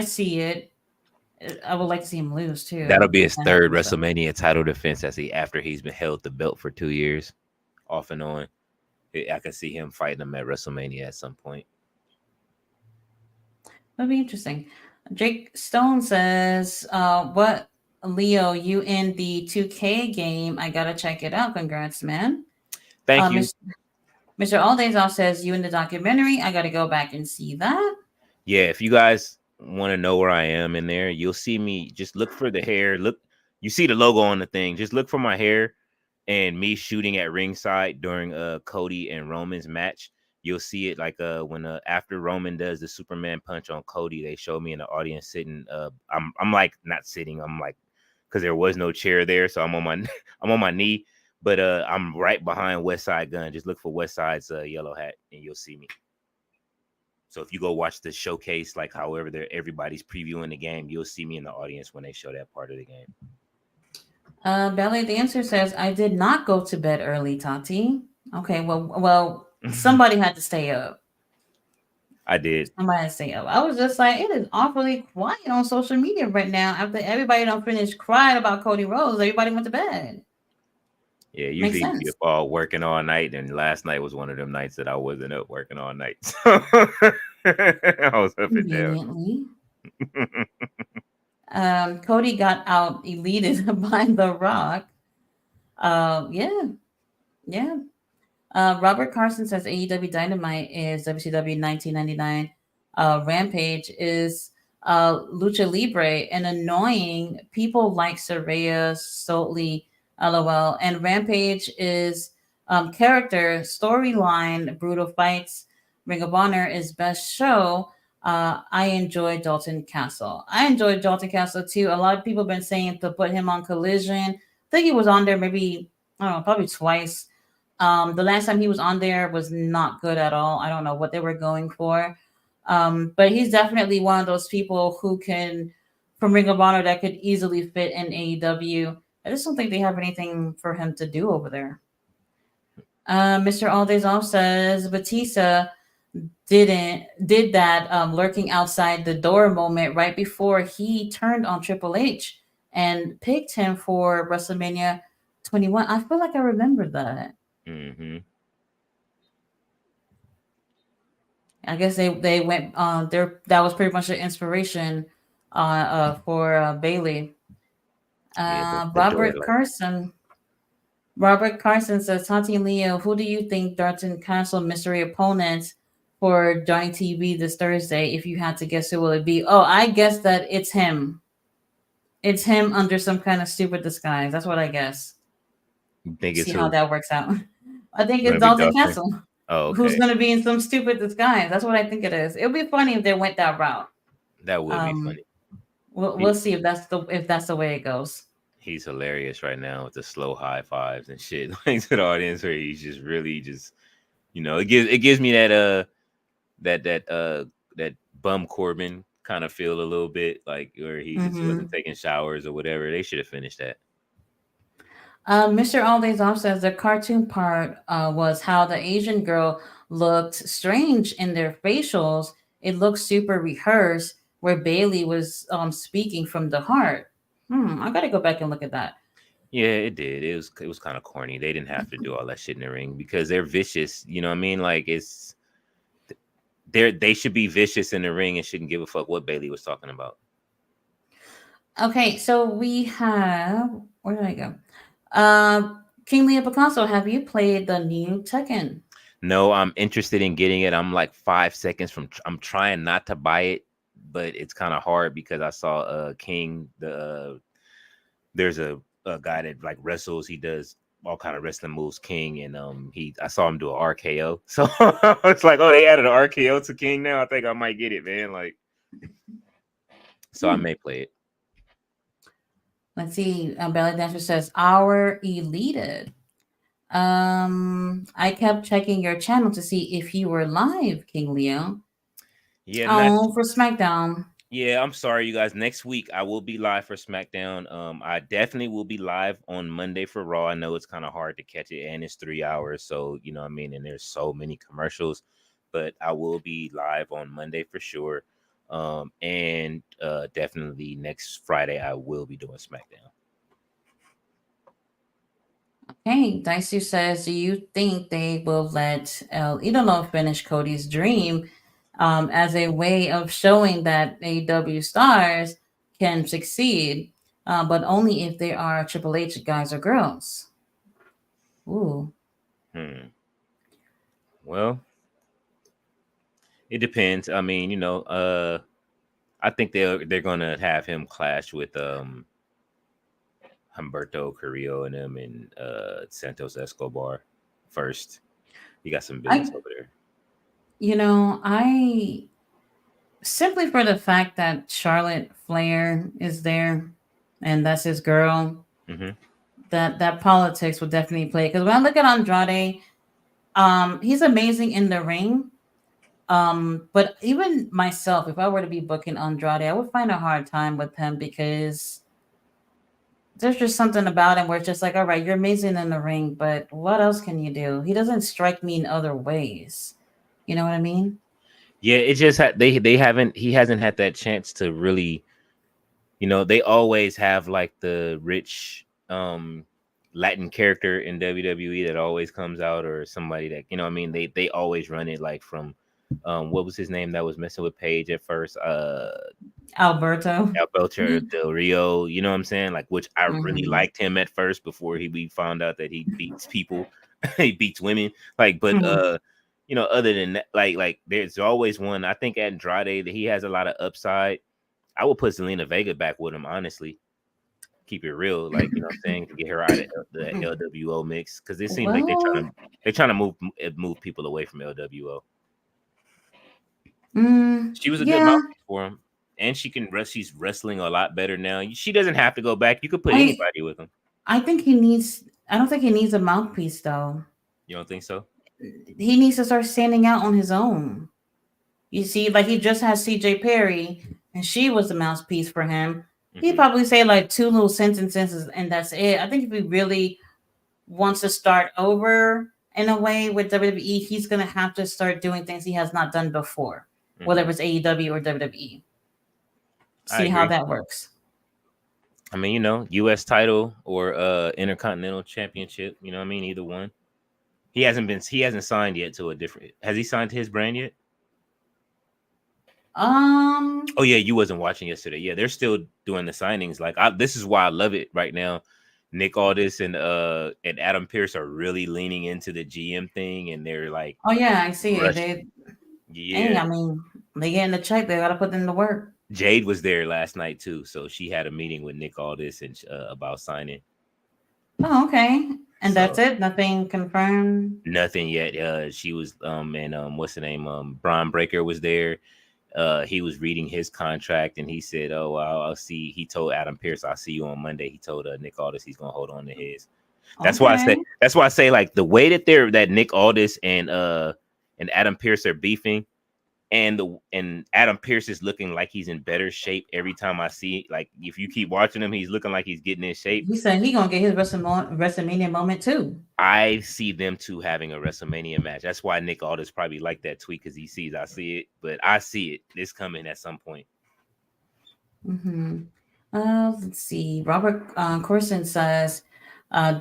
see it. I would like to see him lose too. That'll be his third WrestleMania title defense after he's been held the belt for 2 years, off and on. I can see him fighting him at WrestleMania at some point. That'd be interesting. Jake Stone says, "What, Leo? You in the 2K game? I gotta check it out. Congrats, man." Thank you. Mr. All Days Off says, "You in the documentary? I gotta go back and see that." Yeah, if you guys want to know where I am in there, you'll see me. Just look for the hair. Look, you see the logo on the thing. Just look for my hair and me shooting at ringside during Cody and Roman's match. You'll see it like when after Roman does the Superman punch on Cody, they show me in the audience sitting. I'm like not sitting. I'm like, because there was no chair there, so I'm on my knee. But I'm right behind West Side Gun. Just look for West Side's yellow hat, and you'll see me. So if you go watch the showcase, like however everybody's previewing the game, you'll see me in the audience when they show that part of the game. Ballet Dancer says, "I did not go to bed early, Tati." Okay, well, somebody had to stay up. I did. Somebody had to stay up. I was just like, it is awfully quiet on social media right now. After everybody don't finish crying about Cody Rhodes, everybody went to bed. Yeah, usually you're all working all night, and last night was one of them nights that I wasn't up working all night. So I was up and down. Cody got out elited by The Rock. Yeah. Robert Carson says AEW Dynamite is WCW 1999. Rampage is Lucha Libre and annoying. People like Saraya, Stoltly, LOL. And Rampage is character, storyline, brutal fights. Ring of Honor is best show. I enjoy Dalton Castle. I enjoyed Dalton Castle too. A lot of people have been saying to put him on Collision. I think he was on there maybe, I don't know, probably twice. The last time he was on there was not good at all. I don't know what they were going for. But he's definitely one of those people who can, from Ring of Honor, that could easily fit in AEW. I just don't think they have anything for him to do over there. Mr. All Days Off says Batista did that lurking outside the door moment right before he turned on Triple H and picked him for WrestleMania 21. I feel like I remember that. Mm-hmm. I guess they went there. That was pretty much the inspiration for Bailey. Robert Carson says, "Tati and Leo, who do you think Dalton Castle mystery opponents for Johnny TV this Thursday? If you had to guess, who will it be?" Oh, I guess that it's him. It's him under some kind of stupid disguise. That's what I guess. You think it's See how who? that works out. I think Gonna it's be Dalton Dawson? Castle, Oh, who's okay. going to be in some stupid disguise. That's what I think it is. It would be funny if they went that route. That would be Um, funny. we'll He see if that's the way it goes. he's hilarious right now with the slow high fives and shit like to the audience where he's just really just it gives me that bum Corbin kind of feel a little bit like where he just wasn't Hmm. taking showers or whatever. They should have finished that. Mr. All Days Off says the cartoon part was how the Asian girl looked strange in their facials. It looked super rehearsed, where Bailey was speaking from the heart. I gotta go back and look at that. Yeah, it did. It was kind of corny. They didn't have to do all that shit in the ring because they're vicious. You know what I mean? Like they should be vicious in the ring and shouldn't give a fuck what Bailey was talking about. Okay, so we have where did I go? Uh, King Leah Picasso, have you played the new Tekken? No, I'm interested in getting it. I'm like 5 seconds from. I'm trying not to buy it, but it's kind of hard because I saw King. There's a guy that like wrestles. He does all kind of wrestling moves. King and I saw him do an RKO. So it's like, oh, they added an RKO to King now. I think I might get it, man. Like, so I Hmm. may play it. Let's see. Belly Dancer says our elite. I kept checking your channel to see if you were live, King Leo. Yeah, not Oh, for SmackDown. Yeah, I'm sorry, you guys. Next week I will be live for SmackDown. I definitely will be live on Monday for Raw. I know it's kind of hard to catch it, and it's 3 hours, so you know what I mean. And there's so many commercials, but I will be live on Monday for sure. And definitely next Friday I will be doing SmackDown. Okay, Dicey says, do you think they will let El Idolo finish Cody's dream as a way of showing that AEW stars can succeed, but only if they are Triple H guys or girls? Ooh. Hmm. Well, it depends. I mean, I think they're gonna have him clash with Humberto Carrillo and him and Santos Escobar first. He got some business I, over there. I simply for the fact that Charlotte Flair is there and that's his girl, Hmm. that politics would definitely play. Because when I look at Andrade, he's amazing in the ring. But even myself, if I were to be booking Andrade, I would find a hard time with him because there's just something about him where it's just like, all right, you're amazing in the ring, but what else can you do? He doesn't strike me in other ways. You know what I mean? Yeah, it just they haven't he hasn't had that chance to really, they always have like the rich Latin character in WWE that always comes out, or somebody that, what I mean, they always run it like from what was his name that was messing with Paige at first? Alberto. Alberto Del Rio, you know what I'm saying? Like, which I really Hmm. liked him at first before we found out that he beats people, he beats women. Like, but Hmm. other than that, like there's always one. I think Andrade that he has a lot of upside. I would put Selena Vega back with him, honestly. Keep it real, like, you know what I'm saying, to get her out of the LWO mix, because it seems like Well, they're trying to move people away from LWO. She was a good yeah, mouthpiece for him, and she can rest. She's wrestling a lot better now. She doesn't have to go back. You could put I anybody with him. I think he needs. I don't think he needs a mouthpiece though. You don't think so? He needs to start standing out on his own. You see, like he just has CJ Perry, and she was the mouthpiece for him. He Hmm. probably say like two little sentences, and that's it. I think if he really wants to start over in a way with WWE, he's gonna have to start doing things he has not done before, whether Hmm. it's AEW or WWE. I See how agree. that works. I mean, U.S. title or Intercontinental Championship. You know what I mean? Either one. He hasn't signed yet to a different. Has he signed to his brand yet? Um, Oh yeah, you wasn't watching yesterday. Yeah, they're still doing the signings. Like, this is why I love it right now. Nick Aldis and Adam Pierce are really leaning into the GM thing, and they're like oh yeah, I see it. rush. They, hey, Yeah, I mean, they getting the check. They gotta put in the work. Jade was there last night too, so she had a meeting with Nick Aldis and about signing. Oh, okay. And that's So it. Nothing confirmed. nothing yet. She was and what's the name? Braun Breaker was there. He was reading his contract and he said, "Oh, I'll see." He told Adam Pierce, "I'll see you on Monday." He told Nick Aldis he's gonna hold on to his. That's why I say. Okay. That's why I say like the way that Nick Aldis and Adam Pierce are beefing, and Adam Pierce is looking like he's in better shape every time I see. Like if you keep watching him, he's looking like he's getting in shape. He said he gonna get his WrestleMania moment too. I see them two having a WrestleMania match. That's why Nick Aldis probably like that tweet because he sees I see it, but I see it. It's coming at some point. Mm-hmm. Let's see. Robert Corson says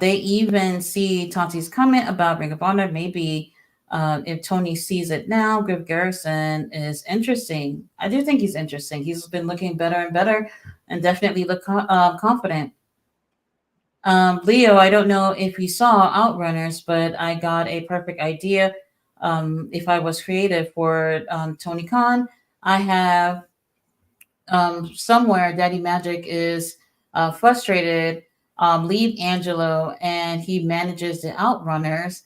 they even see Tati's comment about Ring of Honor. Maybe if Tony sees it now, Griff Garrison is interesting. I do think he's interesting. He's been looking better and better, and definitely look confident. Leo, I don't know if you saw Outrunners, but I got a perfect idea. If I was creative for Tony Khan, I have somewhere Daddy Magic is frustrated, leave Angelo, and he manages the Outrunners.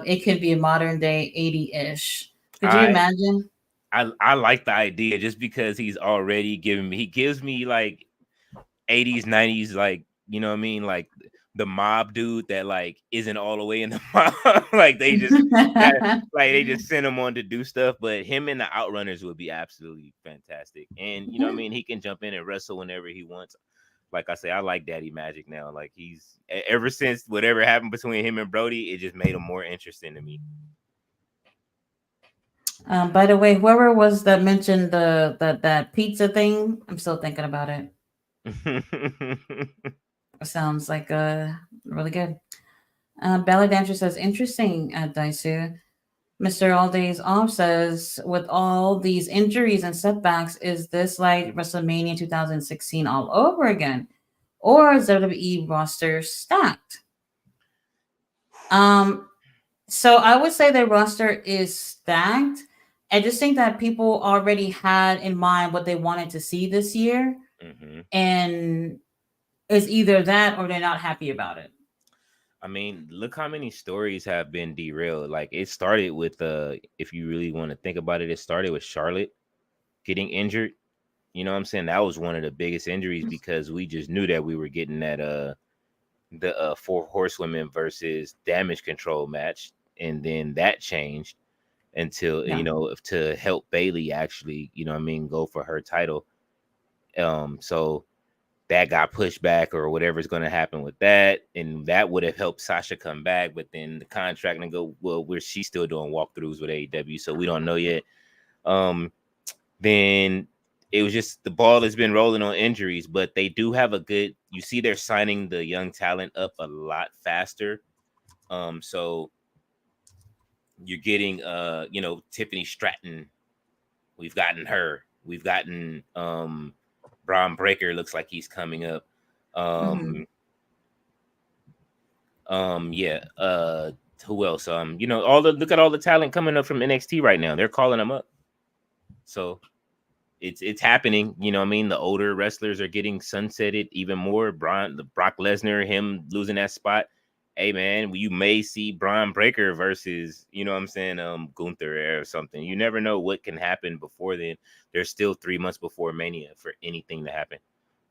It could be a modern day 80-ish. Could you I imagine? I like the idea just because he's already giving me. He gives me like 80s, 90s, like you know what I mean, like the mob dude that like isn't all the way in the mob. Like they just got like they just send him on to do stuff. But him and the Outrunners would be absolutely fantastic. And you know what I mean, he can jump in and wrestle whenever he wants. Like I say, I like Daddy Magic now. Like he's ever since whatever happened between him and Brody, it just made him more interesting to me. By the way, whoever was that mentioned that pizza thing, I'm still thinking about it. It sounds like really good. Bella Dancer says interesting. Daisu. Mr. All Days Off says, with all these injuries and setbacks, is this like WrestleMania 2016 all over again? Or is WWE roster stacked? Um, so I would say the roster is stacked. I just think that people already had in mind what they wanted to see this year, hmm and it's either that or they're not happy about it. I mean, look how many stories have been derailed. Like it started with if you really want to think about it, it started with Charlotte getting injured. You know what I'm saying? That was one of the biggest injuries because we just knew that we were getting that the four horsewomen versus damage control match. And then that changed until Yeah. to help Bailey actually, you know what I mean, go for her title. So that got pushed back or whatever's going to happen with that, and that would have helped Sasha come back, but then the contract and go well where she's still doing walkthroughs with AEW, so we don't know yet. um then it was just the ball has been rolling on injuries, but they do have a good, you see they're signing the young talent up a lot faster. So you're getting Tiffany Stratton, we've gotten her, we've gotten Braun Breaker looks like he's coming up. Hmm. um yeah. Who else? All the look at all the talent coming up from NXT right now. They're calling them up. So it's happening. You know what I mean? The older wrestlers are getting sunsetted even more. Brock Lesnar, him losing that spot. Hey man, you may see Braun Breaker versus, you know what I'm saying, Gunther or something. You never know what can happen before then. There's still 3 months before Mania for anything to happen.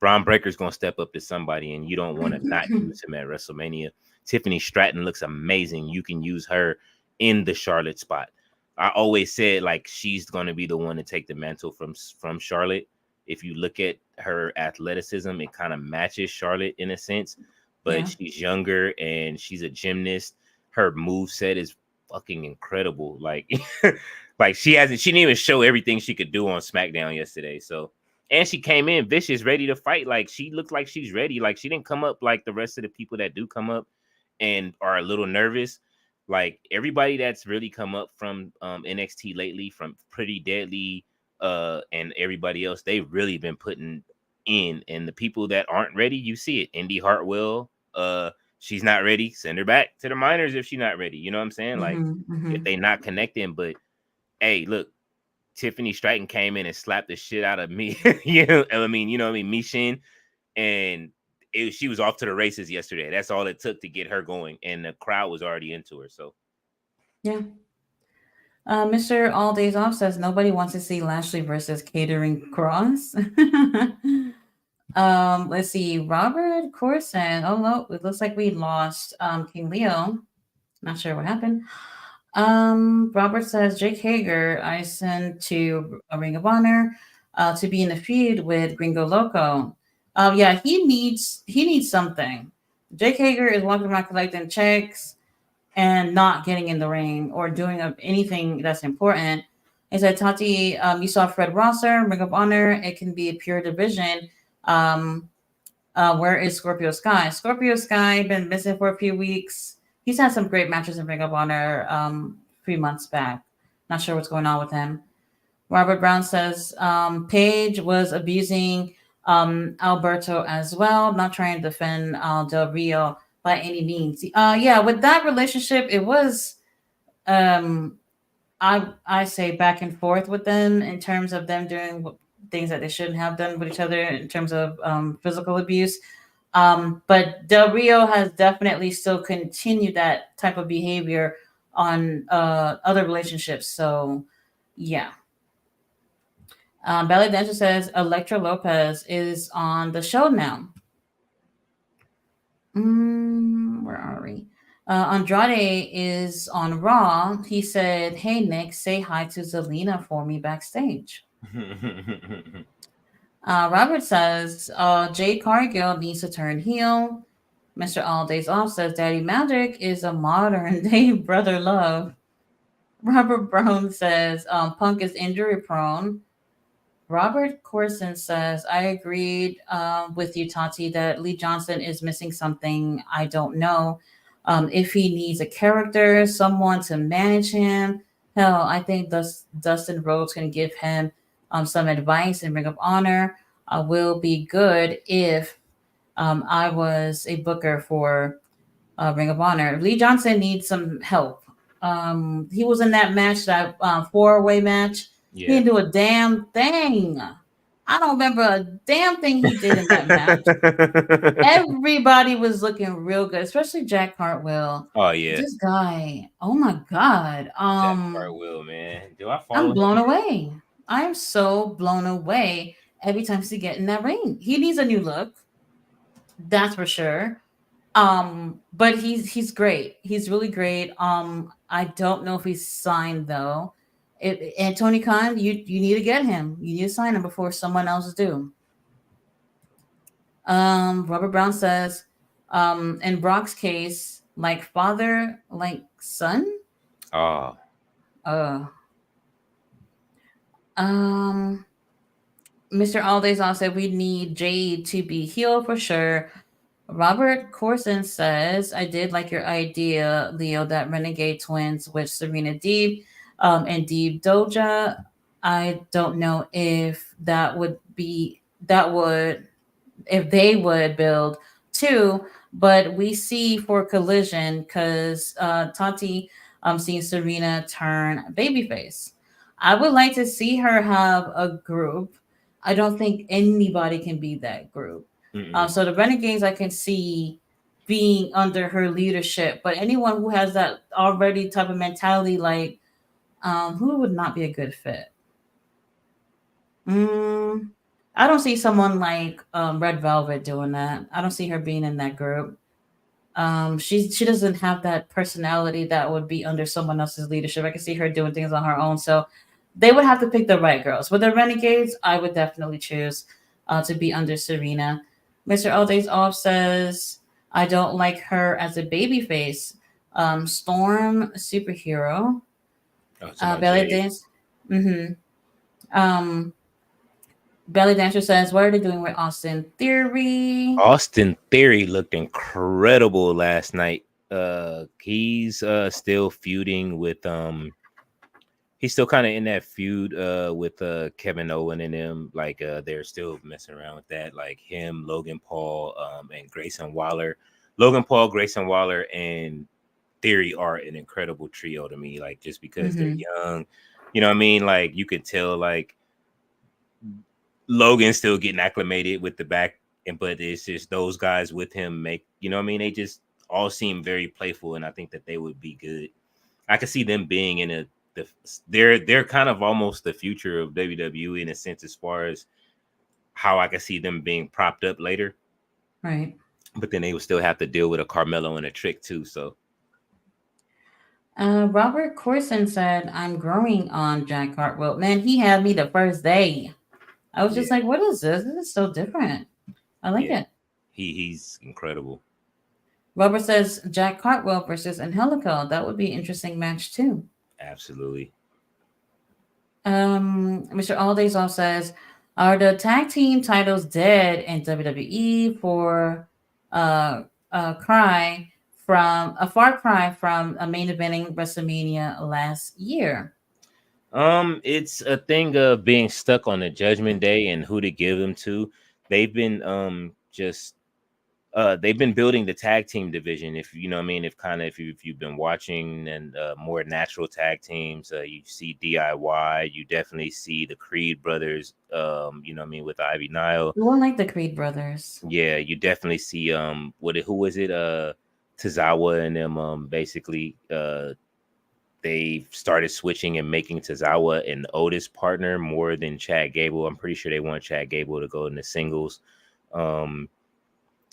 Braun Breaker's gonna step up to somebody, and you don't want to not use him at WrestleMania. Tiffany Stratton looks amazing. You can use her in the Charlotte spot. I always said like she's going to be the one to take the mantle from Charlotte. If you look at her athleticism, it kind of matches Charlotte in a sense, but Yeah. she's younger and she's a gymnast. Her move set is fucking incredible. Like, like she didn't even show everything she could do on SmackDown yesterday. So, and she came in vicious, ready to fight. Like she looked like she's ready. Like she didn't come up like the rest of the people that do come up and are a little nervous. Like everybody that's really come up from NXT lately, from Pretty Deadly, and everybody else, they've really been putting in. And the people that aren't ready, you see it. Indy Hartwell, she's not ready. Send her back to the minors if she's not ready. You know what I'm saying? Like Hmm. if Hmm. they not connecting. But hey, look, Tiffany Stratton came in and slapped the shit out of me. I mean, you know what I mean, Mishin, and she was off to the races yesterday. That's all it took to get her going, and the crowd was already into her. So Yeah. Mr. All Days Off says nobody wants to see Lashley versus Catering Cross. Let's see. Robert Corson. Oh no, it looks like we lost King Leo. Not sure what happened. Robert says Jake Hager I sent to a Ring of Honor to be in a feud with Gringo Loco. Yeah, he needs something. Jake Hager is walking around collecting checks and not getting in the ring or doing anything that's important. He said, Tati, you saw Fred Rosser, Ring of Honor. It can be a pure division. Um, where is Scorpio Sky? Scorpio Sky been missing for a few weeks. He's had some great matches in Ring of Honor 3 months back. Not sure what's going on with him. Robert Brown says Paige was abusing Alberto as well, not trying to defend Del Rio by any means. Yeah, with that relationship, it was um, I say back and forth with them in terms of them doing things that they shouldn't have done with each other in terms of physical abuse. But Del Rio has definitely still continued that type of behavior on other relationships. So, yeah. Belly Dancer says Electra Lopez is on the show now. Where are we? Andrade is on Raw. He said, "Hey Nick, say hi to Zelina for me backstage." Robert says, "Jade Cargill needs to turn heel." Mr. All Days Off says, "Daddy Magic is a modern day brother love." Robert Brown says, "Punk is injury prone." Robert Corson says, "I agreed with you, Tati, that Lee Johnson is missing something. I don't know if he needs a character, someone to manage him. Hell, I think Dustin Rhodes can give him some advice in Ring of Honor. Will be good if I was a booker for Ring of Honor. Lee Johnson needs some help. He was in that match, that four-way match. He yeah. didn't do a damn thing. I don't remember a damn thing he did in that match. Everybody was looking real good, especially Jack Cartwheel. Oh yeah, This guy, oh my god. Jack Cartwheel, man. Do I I'm follow him blown yet? away. I'm so blown away every time he get in that ring. He needs a new look, that's for sure. But he's great. He's really great. I don't know if he's signed though. And Tony Khan, you need to get him. You need to sign him before someone else do. Robert Brown says, in Brock's case, like father, like son. Oh, Uh, um, Mr. Aldays said we need Jade to be healed for sure. Robert Corson says, "I did like your idea, Leo, that Renegade Twins with Serena Deeb and Deeb Doja. I don't know if they would build two, but we see for Collision because Tati seeing Serena turn babyface. I would like to see her have a group. I don't think anybody can be that group. mm-mm. So the Renegades I can see being under her leadership, but anyone who has that already type of mentality, like who would not be a good fit? Mm, I don't see someone like Red Velvet doing that. I don't see her being in that group. She doesn't have that personality that would be under someone else's leadership. I can see her doing things on her own. So they would have to pick the right girls. With the Renegades, I would definitely choose to be under Serena. Mr. All Days Off says, "I don't like her as a baby face. Storm superhero. Oh, to my Belly Jade. dance. Mm-hmm. Um, Belly Dancer says, "What are they doing with Austin Theory?" Austin Theory looked incredible last night. He's still feuding with he's still kind of in that feud with Kevin Owen and them. Like they're still messing around with that. Like him, Logan Paul, and Grayson Waller. Logan Paul, Grayson Waller, and Theory are an incredible trio to me. Like just because they're Mm-hmm. young, you know what I mean? Like you could tell like Logan's still getting acclimated with the back and but it's just those guys with him make what I mean. They just all seem very playful, and I think that they would be good. I could see them being in the they're kind of almost the future of WWE in a sense, as far as how I could see them being propped up later. Right. But then they would still have to deal with a Carmelo and a Trick too. So Robert Corson said, "I'm growing on Jack Hartwell. Man, he had me the first day. I was just yeah, like, what is this? This is so different. I like yeah, it." he's incredible. Robert says Jack Cartwell versus Angelico. That would be an interesting match too. Absolutely. Mr. Aldaysall says, "Are the tag team titles dead in WWE for uh, a far cry from a main eventing WrestleMania last year?" It's a thing of being stuck on the Judgment Day and who to give them to. They've been just they've been building the tag team division. If you know what I mean, if you've been watching and more natural tag teams, you see DIY, you definitely see the Creed brothers, you know what I mean, with Ivy Nile. You won't like the Creed brothers. Yeah, you definitely see who was it? Tozawa and them basically they started switching and making Tozawa an Otis partner more than Chad Gable. I'm pretty sure they want Chad Gable to go in the singles. Um,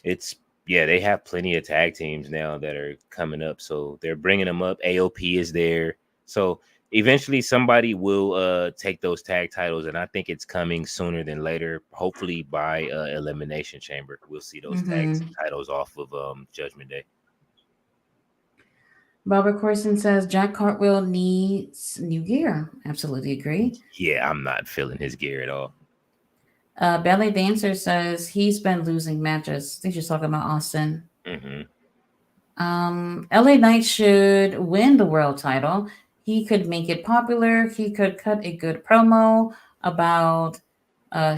it's yeah, they have plenty of tag teams now that are coming up, so they're bringing them up. AOP is there, so eventually somebody will take those tag titles, and I think it's coming sooner than later. Hopefully by Elimination Chamber, we'll see those tag Mm-hmm. titles off of Judgment Day. Robert Corson says Jack Cartwheel needs new gear. Absolutely agree. Yeah, I'm not feeling his gear at all. Ballet Dancer says he's been losing matches. I think she's talking about Austin. Hmm. LA Knight should win the world title. He could make it popular. He could cut a good promo about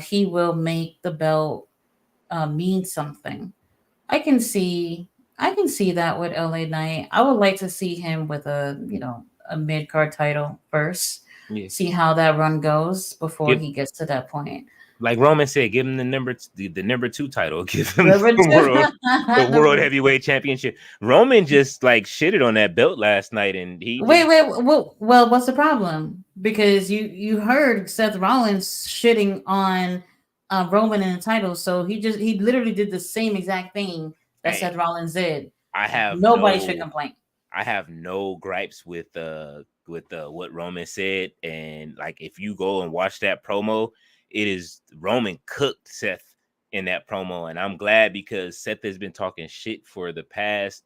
he will make the belt mean something. I can see I can see that with LA Knight. I would like to see him with a mid card title first. Yeah, See how that run goes before give he gets to that point. like Roman said, give him the number two title. Give him Number two. the world Number- heavyweight championship. Roman just like shitted on that belt last night, and he Wait, just wait. Well, what's the problem? Because you heard Seth Rollins shitting on Roman in the title, so he literally did the same exact thing that hey, Seth Rollins did. I have Nobody should no complain. I have no gripes with what Roman said, and like if you go and watch that promo, it is Roman cooked Seth in that promo, and I'm glad because Seth has been talking shit for the past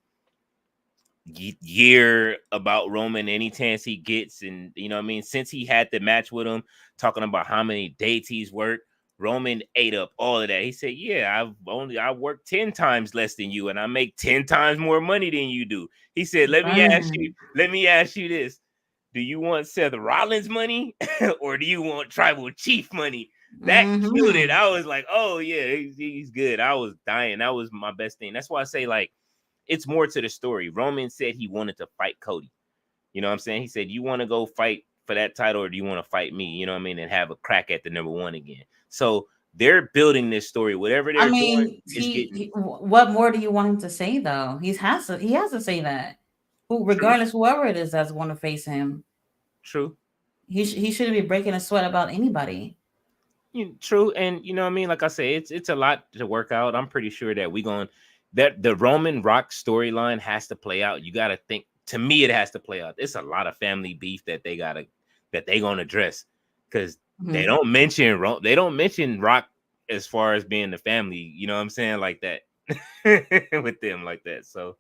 year about Roman any chance he gets, and you know what I mean, since he had the match with him, talking about how many dates he's worked. Roman ate up all of that. He said, "Yeah, I work 10 times less than you, and I make 10 times more money than you do." He said, Burn. let me ask you this: do you want Seth Rollins money, or do you want Tribal Chief money?" That killed it. Hmm. I was like, "Oh yeah, he's good." I was dying. That was my best thing. That's why I say like it's more to the story. Roman said he wanted to fight Cody. You know what I'm saying? He said, "You want to go fight for that title, or do you want to fight me?" You know what I mean? And have a crack at the number one again. So they're building this story. Whatever I they're doing mean, is getting what more do you want him to say though? He has to say that. Who, true, regardless, whoever it is that's want to face him, true, he shouldn't be breaking a sweat about anybody. true. And you know what I mean? Like I say, it's a lot to work out. I'm pretty sure that we going that the Roman Rock storyline has to play out. You got to think. To me, it has to play out. It's a lot of family beef that they gonna address because Hmm. They don't mention Rock as far as being the family. You know what I'm saying? Like that with them like that. So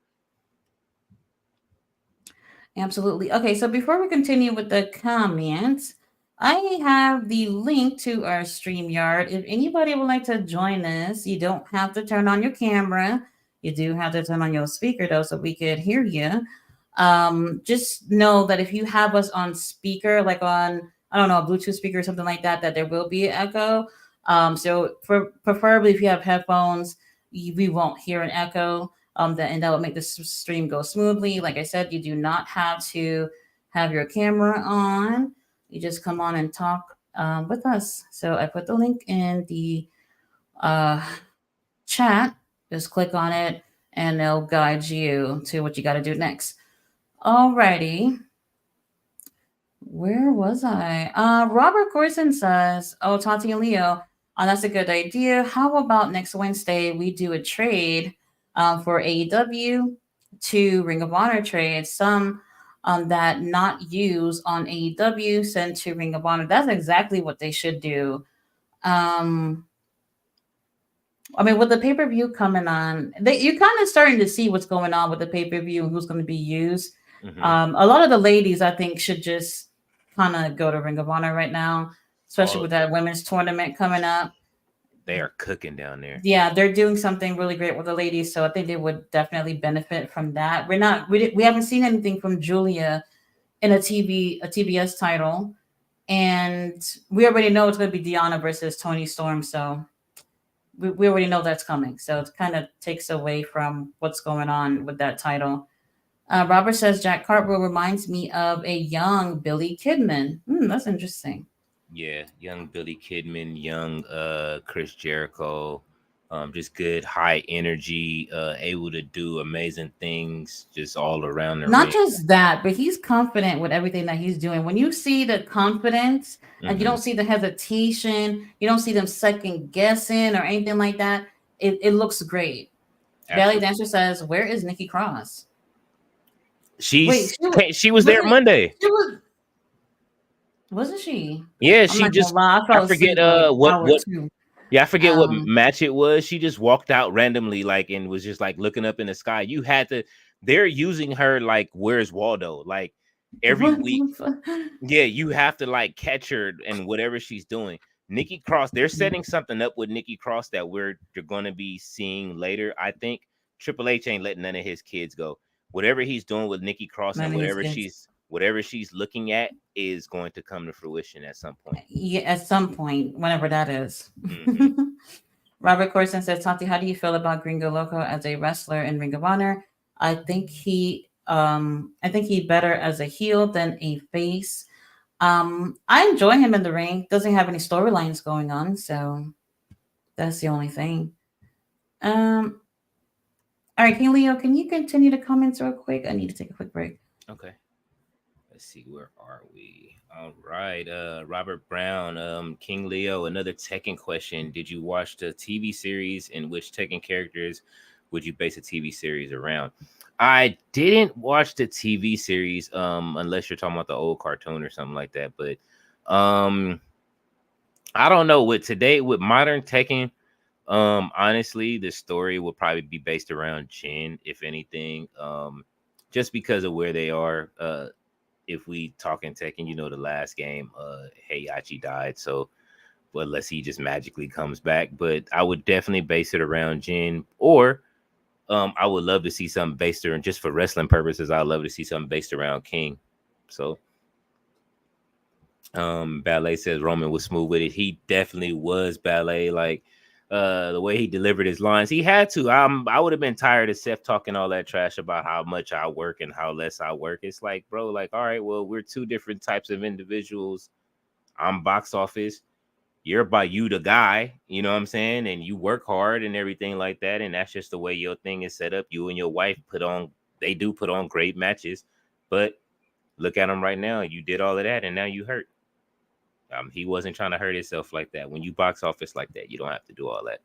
Absolutely. Okay, so before we continue with the comments, I have the link to our StreamYard. If anybody would like to join us, you don't have to turn on your camera. You do have to turn on your speaker though, so we could hear you. Just know that if you have us on speaker, like on I don't know, a Bluetooth speaker or something like that, that there will be an echo. So for preferably if you have headphones, we won't hear an echo and that will make the stream go smoothly. Like I said, you do not have to have your camera on. You just come on and talk with us. So I put the link in the uh, chat. Just click on it and it'll guide you to what you got to do next. Alrighty. Where was I? Robert Corson says, "Oh, Tati and Leo, that's a good idea. How about next Wednesday we do a trade for AEW to Ring of Honor trade some that not used on AEW sent to Ring of Honor. That's exactly what they should do. Um, I mean, with the pay per view coming on, you're kind of starting to see what's going on with the pay per view and who's going to be used. Mm-hmm. A lot of the ladies, I think, should just kind of go to Ring of Honor right now, especially All with of them. that women's tournament coming up. They are cooking down there. Yeah, they're doing something really great with the ladies, so I think they would definitely benefit from that. We're not, we haven't seen anything from Julia in a TBS title, and we already know it's going to be Deanna versus Tony Storm, so we already know that's coming. So it kind of takes away from what's going on with that title. Robert says Jack Cartwheel reminds me of a young Billy Kidman. That's interesting. Yeah, young Billy Kidman, young Chris Jericho, just good high energy, able to do amazing things just all around the Not ring. just that, but he's confident with everything that he's doing. When you see the confidence and you Mm-hmm. don't see the hesitation, you don't see them second guessing or anything like that, it looks great. Ballet Absolutely. Dancer says, "Where is Nikki Cross?" Wait, She's she was there wasn't Monday. she wasn't she? Yeah, I'm she not gonna just lie, I I fell forget asleep like an what hour or what two. yeah, I forget what Um, match it was. She just walked out randomly, like, and was just like looking up in the sky. You had to, they're using her like, where's Waldo? Like every what week. the fuck? Yeah, you have to like catch her and whatever she's doing. Nikki Cross, they're setting something up with Nikki Cross that you're gonna be seeing later. I think Triple H ain't letting none of his kids go. Whatever he's doing with Nikki Cross and None of his kids. whatever she's looking at is going to come to fruition at some point. Yeah, at some point, whenever that is. Hmm. Robert Corson says, Tati, how do you feel about Gringo Loco as a wrestler in Ring of Honor? I think he better as a heel than a face. I enjoy him in the ring. Doesn't have any storylines going on, so that's the only thing. Um, all right, King Leo, can you continue the comments real quick? I need to take a quick break. Okay. Let's see, where are we? All right. Robert Brown, King Leo, another Tekken question. Did you watch the TV series, and which Tekken characters would you base a TV series around? I didn't watch the TV series, unless you're talking about the old cartoon or something like that. But um I don't know. With modern Tekken, honestly, the story will probably be based around Jin, if anything. Just because of where they are. If we talking Tekken, the last game, Heihachi died, so well, unless he just magically comes back. But I would definitely base it around Jin, or I would love to see something based around, just for wrestling purposes. I'd love to see something based around King. So Ballet says Roman was smooth with it. He definitely was. Ballet, like the way he delivered his lines, he had to. I would have been tired of Seth talking all that trash about how much I work and how less I work. It's like, bro, like, all right, well, we're two different types of individuals. I'm box office, you're by you the guy, you know what I'm saying, and you work hard and everything like that, and that's just the way your thing is set up. You and your wife they do put on great matches, but look at him right now. You did all of that and now you hurt. He wasn't trying to hurt himself like that. When you box office like that, you don't have to do all that.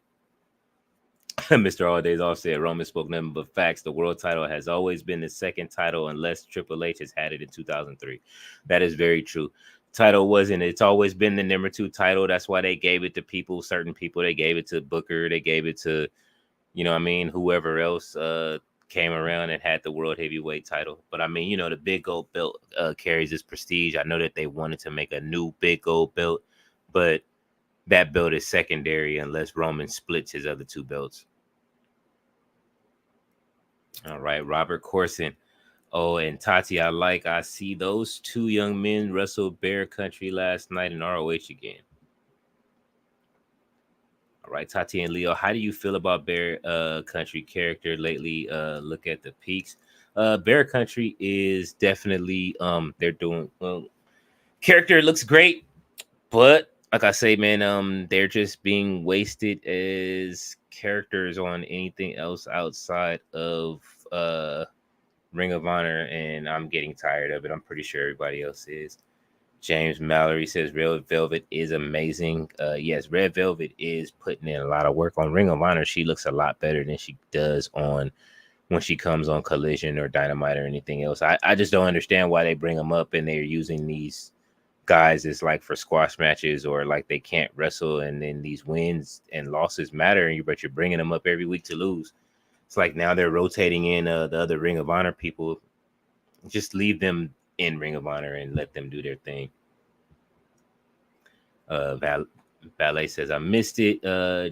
Mr. All Days Off said Roman spoke nothing but facts. The world title has always been the second title unless Triple H has had it in 2003. That is very true. Title wasn't. It's always been the number 2 title. That's why they gave it to certain people. They gave it to Booker. They gave it to, what I mean, whoever else came around and had the world heavyweight title. But I mean, the big gold belt carries this prestige. I know that they wanted to make a new big gold belt, but that belt is secondary unless Roman splits his other 2 belts. All right, Robert Corson. Oh, and Tati, I see those 2 young men wrestle Bear Country last night in ROH again. All right, Tati and Leo, how do you feel about Bear Country character lately? Look at the peaks. Bear Country is definitely they're doing well. Character looks great, but like I say, man, they're just being wasted as characters on anything else outside of Ring of Honor, and I'm getting tired of it. I'm pretty sure everybody else is. James Mallory says Red Velvet is amazing. Yes, Red Velvet is putting in a lot of work on Ring of Honor. She looks a lot better than she does on when she comes on Collision or Dynamite or anything else. I just don't understand why they bring them up and they're using these guys as like for squash matches or like they can't wrestle and then these wins and losses matter, but you're bringing them up every week to lose. It's like now they're rotating in the other Ring of Honor people. Just leave them in Ring of Honor and let them do their thing. Ballet says I missed it.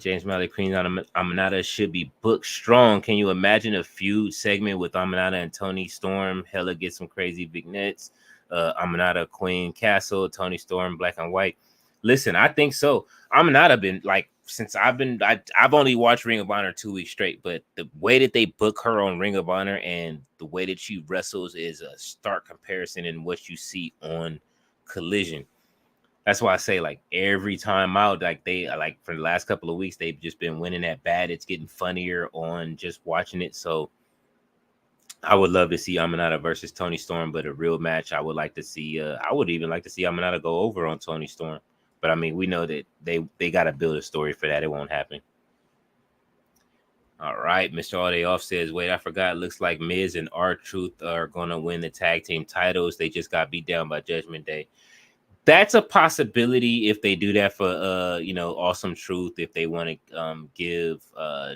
James Malley Queen on Aminata should be booked strong. Can you imagine a feud segment with Aminata and Tony Storm? Hella get some crazy vignettes. Aminata Queen Castle, Tony Storm, Black and White. Listen, I think so. Aminata been like since I've only watched Ring of Honor 2 weeks straight, but the way that they book her on Ring of Honor and the way that she wrestles is a stark comparison in what you see on Collision. That's why I say like every time out, like they like for the last couple of weeks, they've just been winning that bad. It's getting funnier on just watching it. So I would love to see Aminata versus Tony Storm, but a real match. I would like to see. I would even like to see Aminata go over on Tony Storm. But I mean, we know that they got to build a story for that. It won't happen. All right, Mr. Audayoff says, wait, I forgot. Looks like Miz and R-Truth are gonna win the tag team titles. They just got beat down by Judgment Day. That's a possibility if they do that for Awesome Truth, if they want to give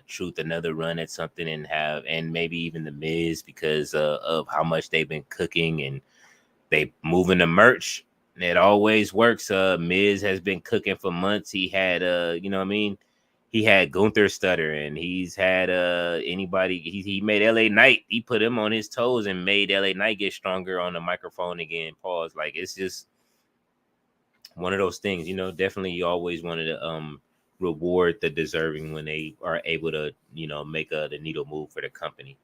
Truth another run at something and maybe even the Miz because of how much they've been cooking and they moving the merch. It always works. Miz has been cooking for months. He had he had Gunther Stutter and he's had anybody. He made LA Knight. He put him on his toes and made LA Knight get stronger on the microphone again. Pause. Like it's just one of those things, definitely you always wanted to reward the deserving when they are able to, make the needle move for the company.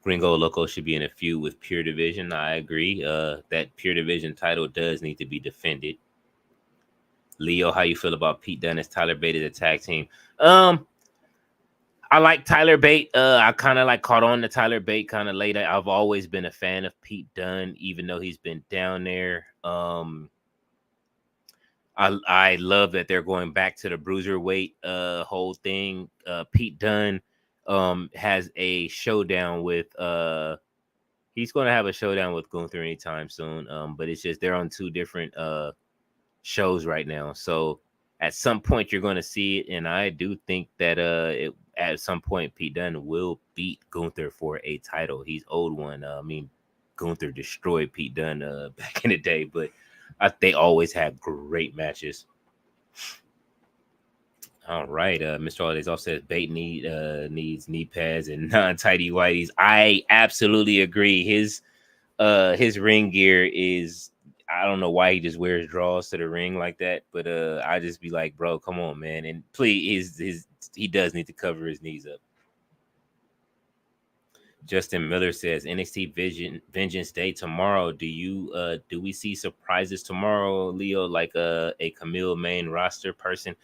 Gringo Loco should be in a feud with Pure Division. I agree. That Pure Division title does need to be defended. Leo, how you feel about Pete Dunne as Tyler Bate as a tag team? I like Tyler Bate. I kind of like caught on to Tyler Bate kind of late. I've always been a fan of Pete Dunne, even though he's been down there. I love that they're going back to the bruiserweight whole thing. Pete Dunne has a showdown with he's going to have a showdown with Gunther anytime soon. But it's just they're on two different shows right now. So at some point you're going to see it, and I do think that at some point Pete Dunne will beat Gunther for a title. He's owed one. I mean, Gunther destroyed Pete Dunne back in the day, but they always had great matches. All right, Mr. Holidays also says Bate needs knee pads and non-tidy whiteys. I absolutely agree. His ring gear is, I don't know why he just wears draws to the ring like that, but I just be like, bro, come on, man, and please, he does need to cover his knees up. Justin Miller says NXT Vengeance Day tomorrow. Do we see surprises tomorrow, Leo? Like a Camille main roster person?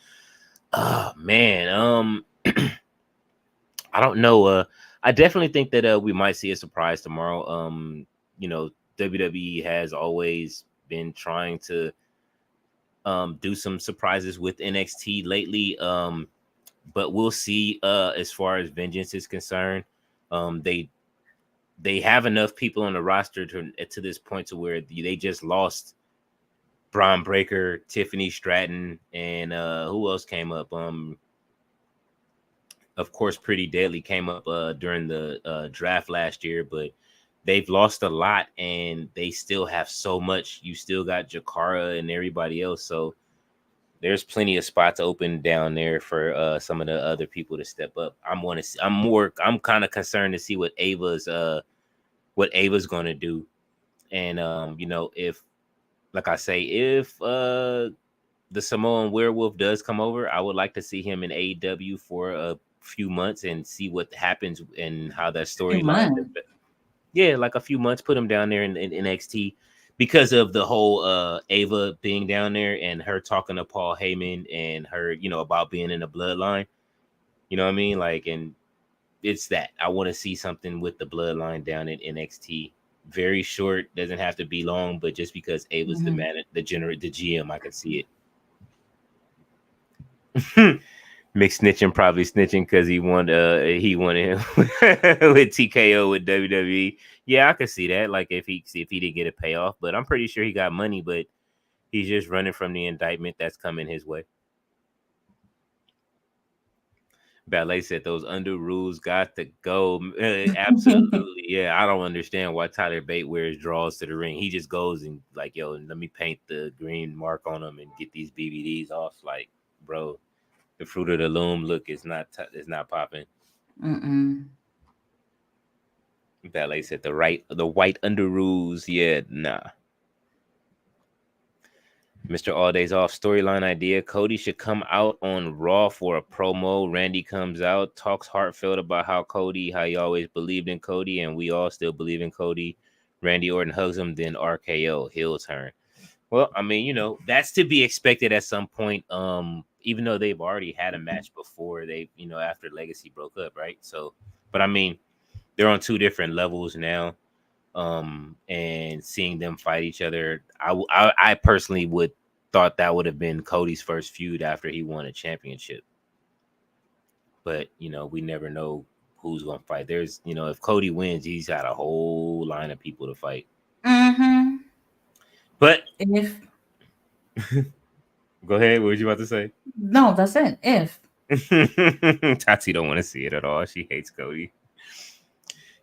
Oh man, I don't know. I definitely think that we might see a surprise tomorrow. WWE has always been trying to do some surprises with NXT lately. But we'll see. As far as Vengeance is concerned, they have enough people on the roster to this point to where they just lost Braun Breaker, Tiffany Stratton, and who else came up? Of course, Pretty Deadly came up during the draft last year, but they've lost a lot, and they still have so much. You still got Jakara and everybody else, so there's plenty of spots open down there for some of the other people to step up. I'm kind of concerned to see what Ava's going to do, and if, like I say, if the Samoan Werewolf does come over, I would like to see him in AEW for a few months and see what happens and how that storyline. Yeah, like a few months, put him down there in NXT, because of the whole Ava being down there and her talking to Paul Heyman and her, about being in the bloodline. You know what I mean? Like, and it's that I want to see something with the bloodline down in NXT. Very short, doesn't have to be long, but just because Ava's the Mhm. man, the GM, I can see it. Mick snitching, probably snitching because he wanted him with TKO with WWE. Yeah, I could see that. Like if he didn't get a payoff, but I'm pretty sure he got money, but he's just running from the indictment that's coming his way. Ballet said those under rules got to go. Absolutely, yeah. I don't understand why Tyler Bate wears draws to the ring. He just goes and like, yo, let me paint the green mark on them and get these BBDs off. Like, bro, the fruit of the loom look is not popping. Mm-mm. Ballet said the white under rules. Yeah, nah. Mr. All Days Off storyline idea. Cody should come out on Raw for a promo. Randy comes out, talks heartfelt about how he always believed in Cody, and we all still believe in Cody. Randy Orton hugs him, then RKO, heel turn. Well, I mean, that's to be expected at some point. Even though they've already had a match before after Legacy broke up, right? So, but I mean, they're on two different levels now. And seeing them fight each other, I personally would thought that would have been Cody's first feud after he won a championship. But we never know who's gonna fight. There's if Cody wins, he's got a whole line of people to fight. Mm-hmm. But If go ahead, what was you about to say? no, that's it. If Tati don't want to see it at all. She hates Cody.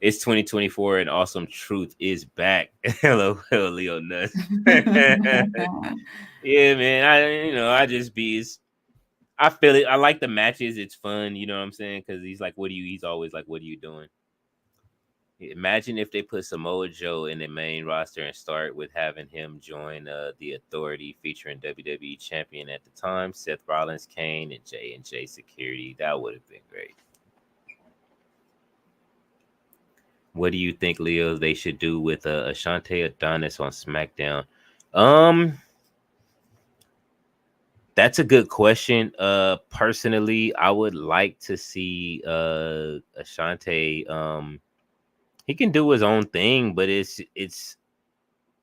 It's 2024 and awesome truth is back. Hello, Leo Nuts. Yeah, man. I just be. I feel it. I like the matches. It's fun. You know what I'm saying? Because he's always like, what are you doing? Imagine if they put Samoa Joe in the main roster and start with having him join the Authority, featuring WWE Champion at the time, Seth Rollins, Kane, and J Security. That would have been great. What do you think, Leo? They should do with Ashante Adonis on SmackDown? Um, That's a good question. Personally, I would like to see Ashante. He can do his own thing, but it's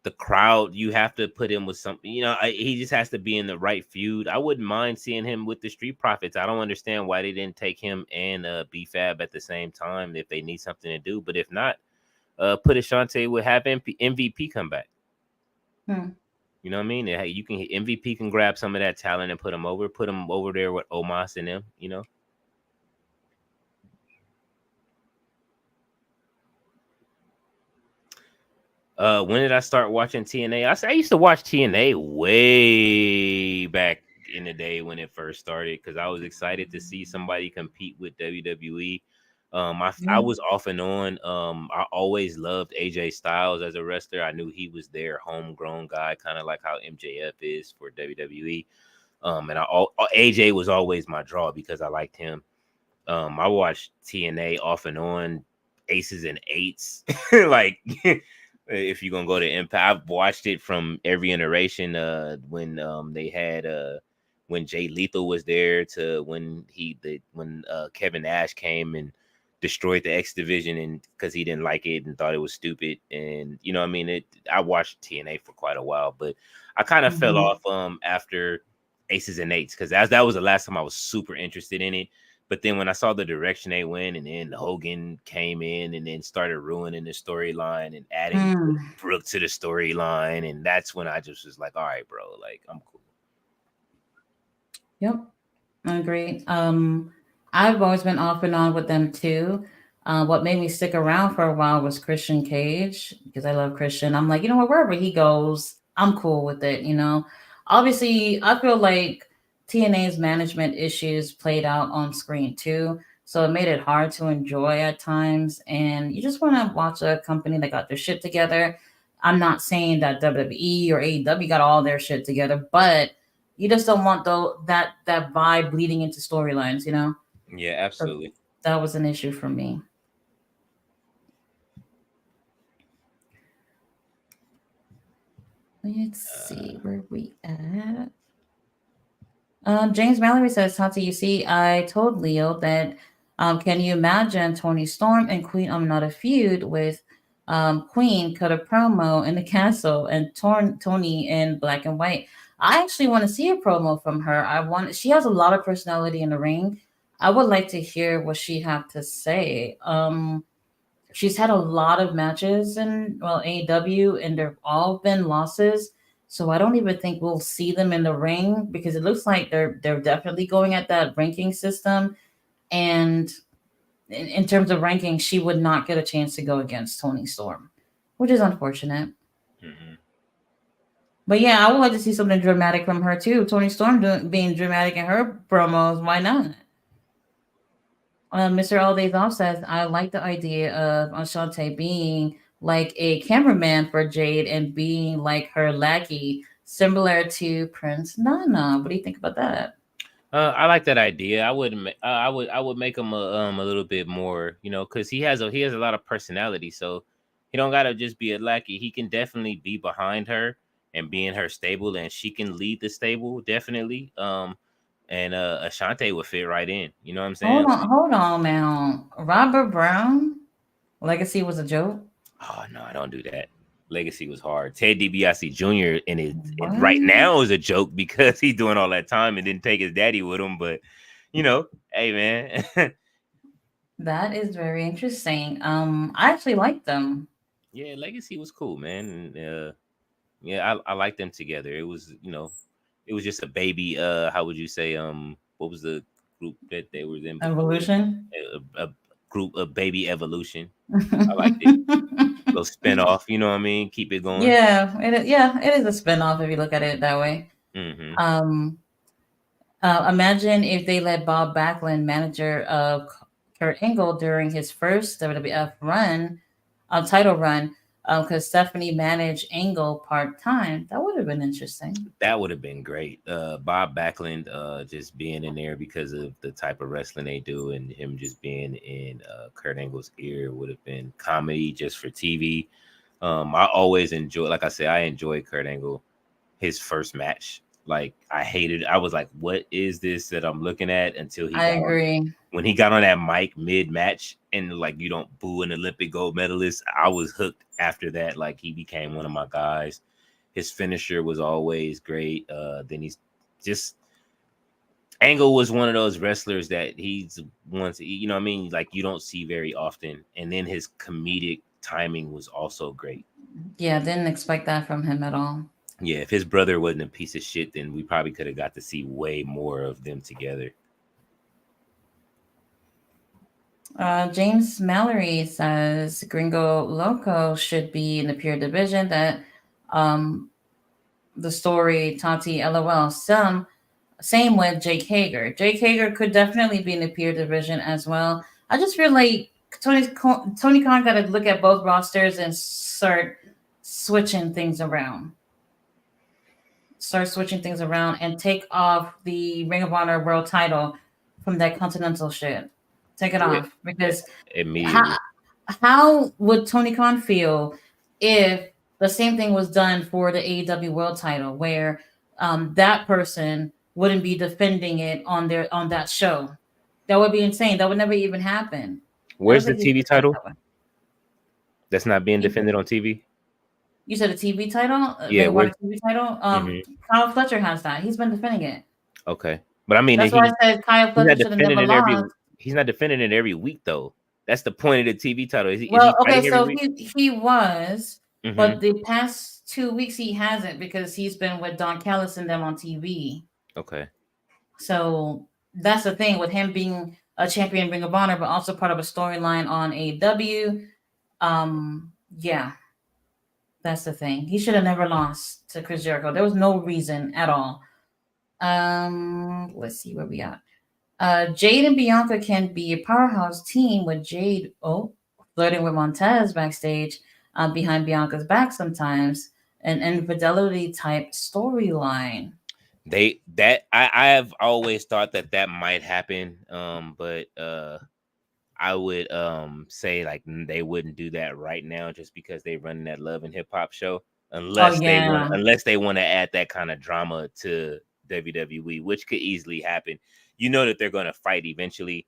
the crowd. You have to put him with something. He just has to be in the right feud. I wouldn't mind seeing him with the Street Profits. I don't understand why they didn't take him and B-Fab at the same time if they need something to do. But if not, put Ashante with have MVP come back. Hmm. You know what I mean? Hey, you can MVP can grab some of that talent and put him over there with Omos and them. When did I start watching TNA? I used to watch TNA way back in the day when it first started because I was excited to see somebody compete with WWE. I Yeah. was off and on. I always loved AJ Styles as a wrestler. I knew he was their homegrown guy, kind of like how MJF is for WWE. And AJ was always my draw because I liked him. I watched TNA off and on, aces and eights. Like if you're gonna go to Impact, I've watched it from every iteration. When they had when Jay Lethal was there to when Kevin Nash came and destroyed the X division and because he didn't like it and thought it was stupid. And I mean I watched TNA for quite a while, but I kind of fell Mhm. off after aces and eights because that was the last time I was super interested in it. But then when I saw the direction they went, and then Hogan came in and then started ruining the storyline and adding Mm. Brooke to the storyline, and that's when I just was like, all right, bro, like I'm cool. Yep. I agree. I've always been off and on with them too. What made me stick around for a while was Christian Cage because I love Christian. I'm like, wherever he goes, I'm cool with it. Obviously, I feel like TNA's management issues played out on screen too, so it made it hard to enjoy at times. And you just want to watch a company that got their shit together. I'm not saying that WWE or AEW got all their shit together, but you just don't want that vibe bleeding into storylines. Yeah, So absolutely. that was an issue for me. Let's Uh, see where we at. James Mallory says, Tati, you see, I told Leo that can you imagine Tony Storm and Queen not a feud with Queen cut a promo in the castle and Tony in black and white. I actually want to see a promo from her. She has a lot of personality in the ring. I would like to hear what she have to say. She's had a lot of matches in AEW, and they've all been losses. So I don't even think we'll see them in the ring because it looks like they're definitely going at that ranking system. And in terms of ranking, she would not get a chance to go against Tony Storm, which is unfortunate. mhm. But yeah, I would like to see something dramatic from her too. Tony Storm being dramatic in her promos, why not? Mr. All Days Off says, I like the idea of Ashante being like a cameraman for Jade and being like her lackey, similar to Prince Nana. What do you think about that? I like that idea. I would make him a little bit more, because he has a lot of personality. So he don't gotta just be a lackey. He can definitely be behind her and be in her stable, and she can lead the stable definitely. And Ashante would fit right in. You know what I'm saying? Hold on now. Robert Brown legacy was a joke. Oh no, I don't do that. Legacy was hard. Ted DiBiase Jr. and it right What? now is a joke because he's doing all that time and didn't take his daddy with him. But hey man, That is very interesting. I actually like them. yeah, Legacy was cool, man. And, yeah, I like them together. It was just a baby. How would you say? What was the group that they were in before? Evolution. A group of baby evolution. I liked it. Little spin off. You know what I mean? Keep it going. Yeah, it is a spinoff if you look at it that way. Hmm. Um, Imagine if they let Bob Backlund, manager of Kurt Angle, during his first WWF run, title run, because Stephanie managed Angle part time. That would have been interesting. That would have been great. Bob Backlund, just being in there because of the type of wrestling they do, and him just being in Kurt Angle's ear would have been comedy just for TV. I always enjoy, like I said, I enjoy Kurt Angle. His first match, like I was like, "What is this that I'm looking at?" Until he I got on, agree. when he got on that mic mid match, and like you don't boo an Olympic gold medalist. I was hooked after that. Like he became one of my guys. His finisher was always great. Then he's just Angle was one of those wrestlers that he's once what I mean, like you don't see very often. And then his comedic timing was also great. Yeah, didn't expect that from him at all. Yeah, if his brother wasn't a piece of shit, then we probably could have got to see way more of them together. James Mallory says Gringo Loco should be in the pure division. That um, the story Tati LOL. Same with Jake Hager. Jake Hager could definitely be in the peer division as well. I just feel like Tony Khan got to look at both rosters and switching things around. Start switching things around and take off the Ring of Honor World Title from that Continental shit. Take it Yeah, off because how immediately. how would Tony Khan feel if the same thing was done for the AEW World Title, where that person wouldn't be defending it on that show? That would be insane. That would never even happen. I don't Where's the think he TV would think title that way. that's not being You, defended on TV? you said a TV title, Yeah, Ring of Honor where's TV title. hmm Kyle Fletcher has that. He's been defending it. okay, but I mean That's why I said Kyle he's Fletcher not should have defending never it every lost. he's not defending it every week though. That's the point of the TV title. Is he Well, okay, fighting every so week? he was, Hmm. but the past 2 weeks he hasn't because he's been with Don Callis and them on TV. Okay. So that's the thing with him being a champion Ring of Honor, but also part of a storyline on AEW. Yeah, that's the thing. He should have never lost to Chris Jericho. There was no reason at all. Let's see where we are. Jade and Bianca can be a powerhouse team with Jade flirting with Montez backstage behind Bianca's back sometimes. An infidelity type storyline. I have always thought that that might happen, but I would say like they wouldn't do that right now just because they running that Love and Hip Hop show. Oh yeah, unless they want to add that kind of drama to WWE, which could easily happen. You know that they're going to fight eventually.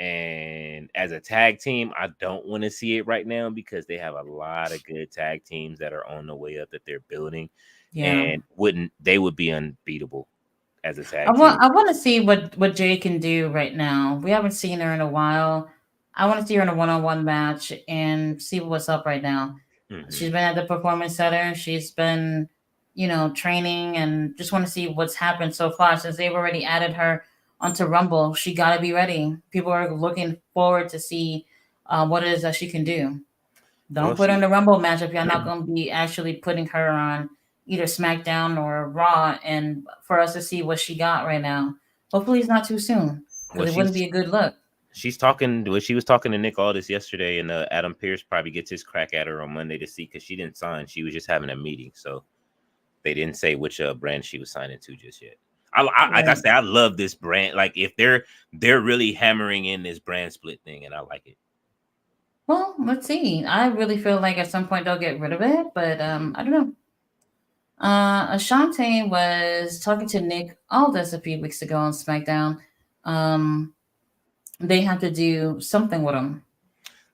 And as a tag team, I don't want to see it right now because they have a lot of good tag teams that are on the way up that they're building, yeah. and would be unbeatable as a I tag want team. I want to see what Jay can do right now. We haven't seen her in a while. I want to see her in a one-on-one match and see what's up right now. Hmm. She's been at the performance center. She's been, training, and just want to see what's happened so far since they've already added her onto Rumble. She got to be ready. People are looking forward to see what it is that she can do. Well, Don't put her in she the Rumble match if you're not going to be actually putting her on either SmackDown or Raw, and for us to see what she got right now. Hopefully, it's not too soon well because it wouldn't be a good look. she was talking to Nick Aldis yesterday, and Adam Pierce probably gets his crack at her on Monday to see because she didn't sign. She was just having a meeting, so they didn't say which brand she was signing to just yet. Like I Right. said, I love this brand. Like if they're really hammering in this brand split thing, and I like it. Well, let's see. I really feel like at some point they'll get rid of it, but I don't know. Ashante was talking to Nick Aldis a few weeks ago on SmackDown. Um, they have to do something with him.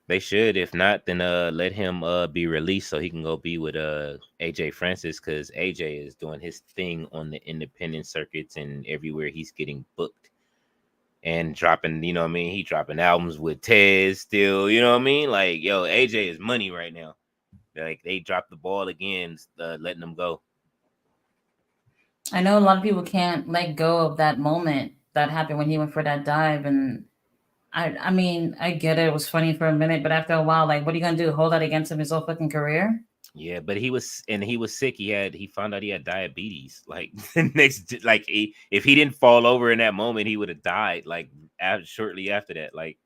They should. If not, then let him be released so he can go be with AJ Francis because AJ is doing his thing on the independent circuits and everywhere he's getting booked and dropping, you know what I mean? He dropping albums with Tez still, you know what I mean? Like, yo, AJ is money right now. Like they dropped the ball again, letting them go. I know a lot of people can't let go of that moment that happened when he went for that dive, and I mean, I get it. It was funny for a minute, but after a while, like, what are you gonna do? Hold that against him his whole fucking career? Yeah, but he was sick. He found out he had diabetes. Like the next, like if he didn't fall over in that moment, he would have died. Like shortly after that, like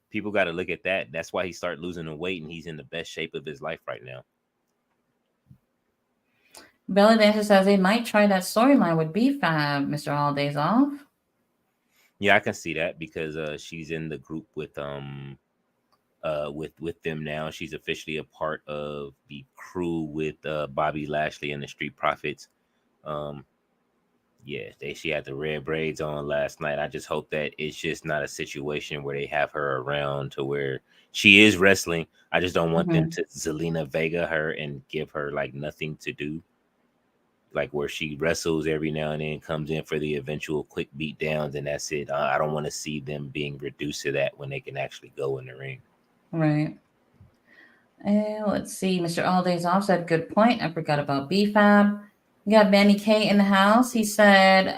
people got to look at that. That's why he started losing the weight, and he's in the best shape of his life right now. Bella Dancer says they might try that storyline with B-Fab, Mr. Holiday's off. Yeah, I can see that because she's in the group with them now. She's officially a part of the crew with Bobby Lashley and the Street Profits. Um, yeah, she had the red braids on last night. I just hope that it's just not a situation where they have her around to where she is wrestling. I just don't want them Hmm. to Zelina Vega her and give her like nothing to do, like where she wrestles every now and then, comes in for the eventual quick beat downs, and that's it. I don't want to see them being reduced to that when they can actually go in the ring. Right. Let's see. Mr. Holiday's off said, good point. I forgot about B-Fab. We got Manny K in the house. He said,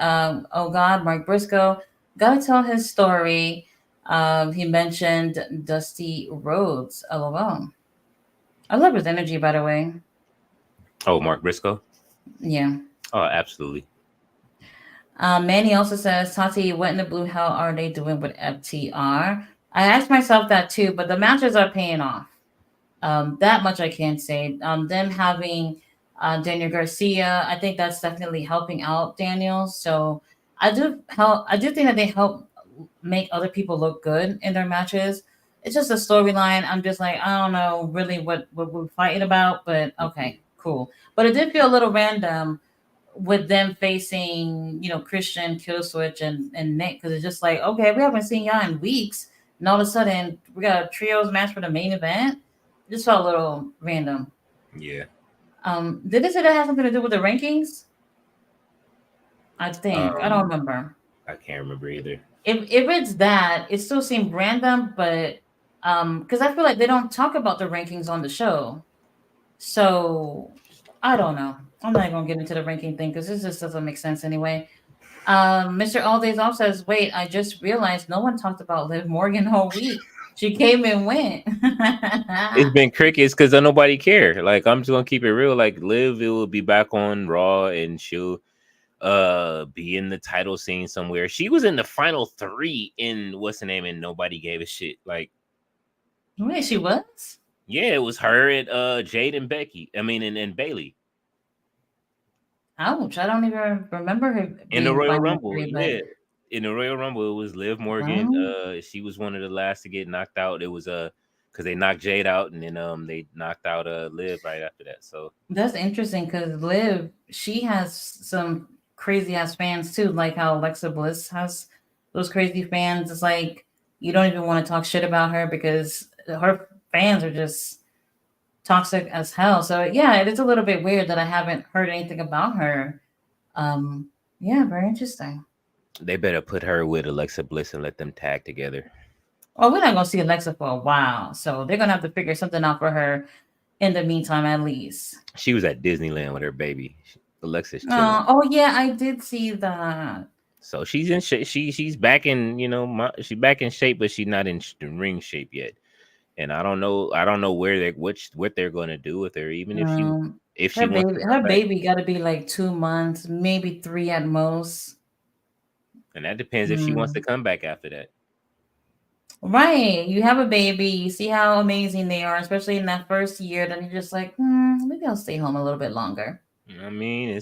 oh God, Mark Briscoe, gotta tell his story. He mentioned Dusty Rhodes. LOL. I love his energy, by the way. Oh, Mark Briscoe. Yeah. Oh, absolutely. Manny also says, Tati, what in the blue hell are they doing with FTR? I asked myself that too, but the matches are paying off. That much I can say. Them having Daniel Garcia, I think that's definitely helping out Daniel. So I do think that they help make other people look good in their matches. It's just a storyline. I'm just like, I don't know really what we're fighting about, but Mhm. okay, cool. But it did feel a little random with them facing, Christian, Killswitch, and Nick, because it's just like, okay, we haven't seen y'all in weeks, and all of a sudden we got a trios match for the main event. It just felt a little random. Yeah. Did they say that has something to do with the rankings? I think I don't Um, remember. I can't remember either. If it's that, it still seemed random, but because I feel like they don't talk about the rankings on the show, so I don't know. I'm not gonna get into the ranking thing because this just doesn't make sense anyway. Mr. All Days Off says, "Wait, I just realized no one talked about Liv Morgan all week. She came and went." It's been crickets because nobody care. Like I'm just gonna keep it real. Like Liv, it will be back on Raw, and she'll be in the title scene somewhere. She was in the final three in what's the name, and nobody gave a shit. Like Wait, she was? yeah, it was her and Jade and Becky. I mean, and Bailey Ouch! I don't even remember her in the being Royal final Rumble. three, but Yeah, in the Royal Rumble, it was Liv Morgan. well, She was one of the last to get knocked out. It was because they knocked Jade out, and then they knocked out Liv right after that. So That's interesting because Liv, she has some crazy ass fans too, like how Alexa Bliss has those crazy fans. It's like you don't even want to talk shit about her because her fans are just toxic as hell. So yeah, it is a little bit weird that I haven't heard anything about her. Um, yeah, very interesting. they better put her with Alexa Bliss and let them tag together. Well, we're not gonna see Alexa for a while, so they're gonna have to figure something out for her in the meantime, at least. She was at Disneyland with her baby. Alexa's chilling. Oh yeah, I did see that. So she's in shape. She's back in she's back in shape, but she's not in ring shape yet. And I don't know where they what they're gonna do with her. Even if she wants to come Her back, baby got to be like 2 months, maybe three at most. and that depends if she wants to Hmm. come back after that. Right, you have a baby, you see how amazing they are, especially in that first year. Then you're just like, maybe I'll stay home a little bit longer. You know what I mean,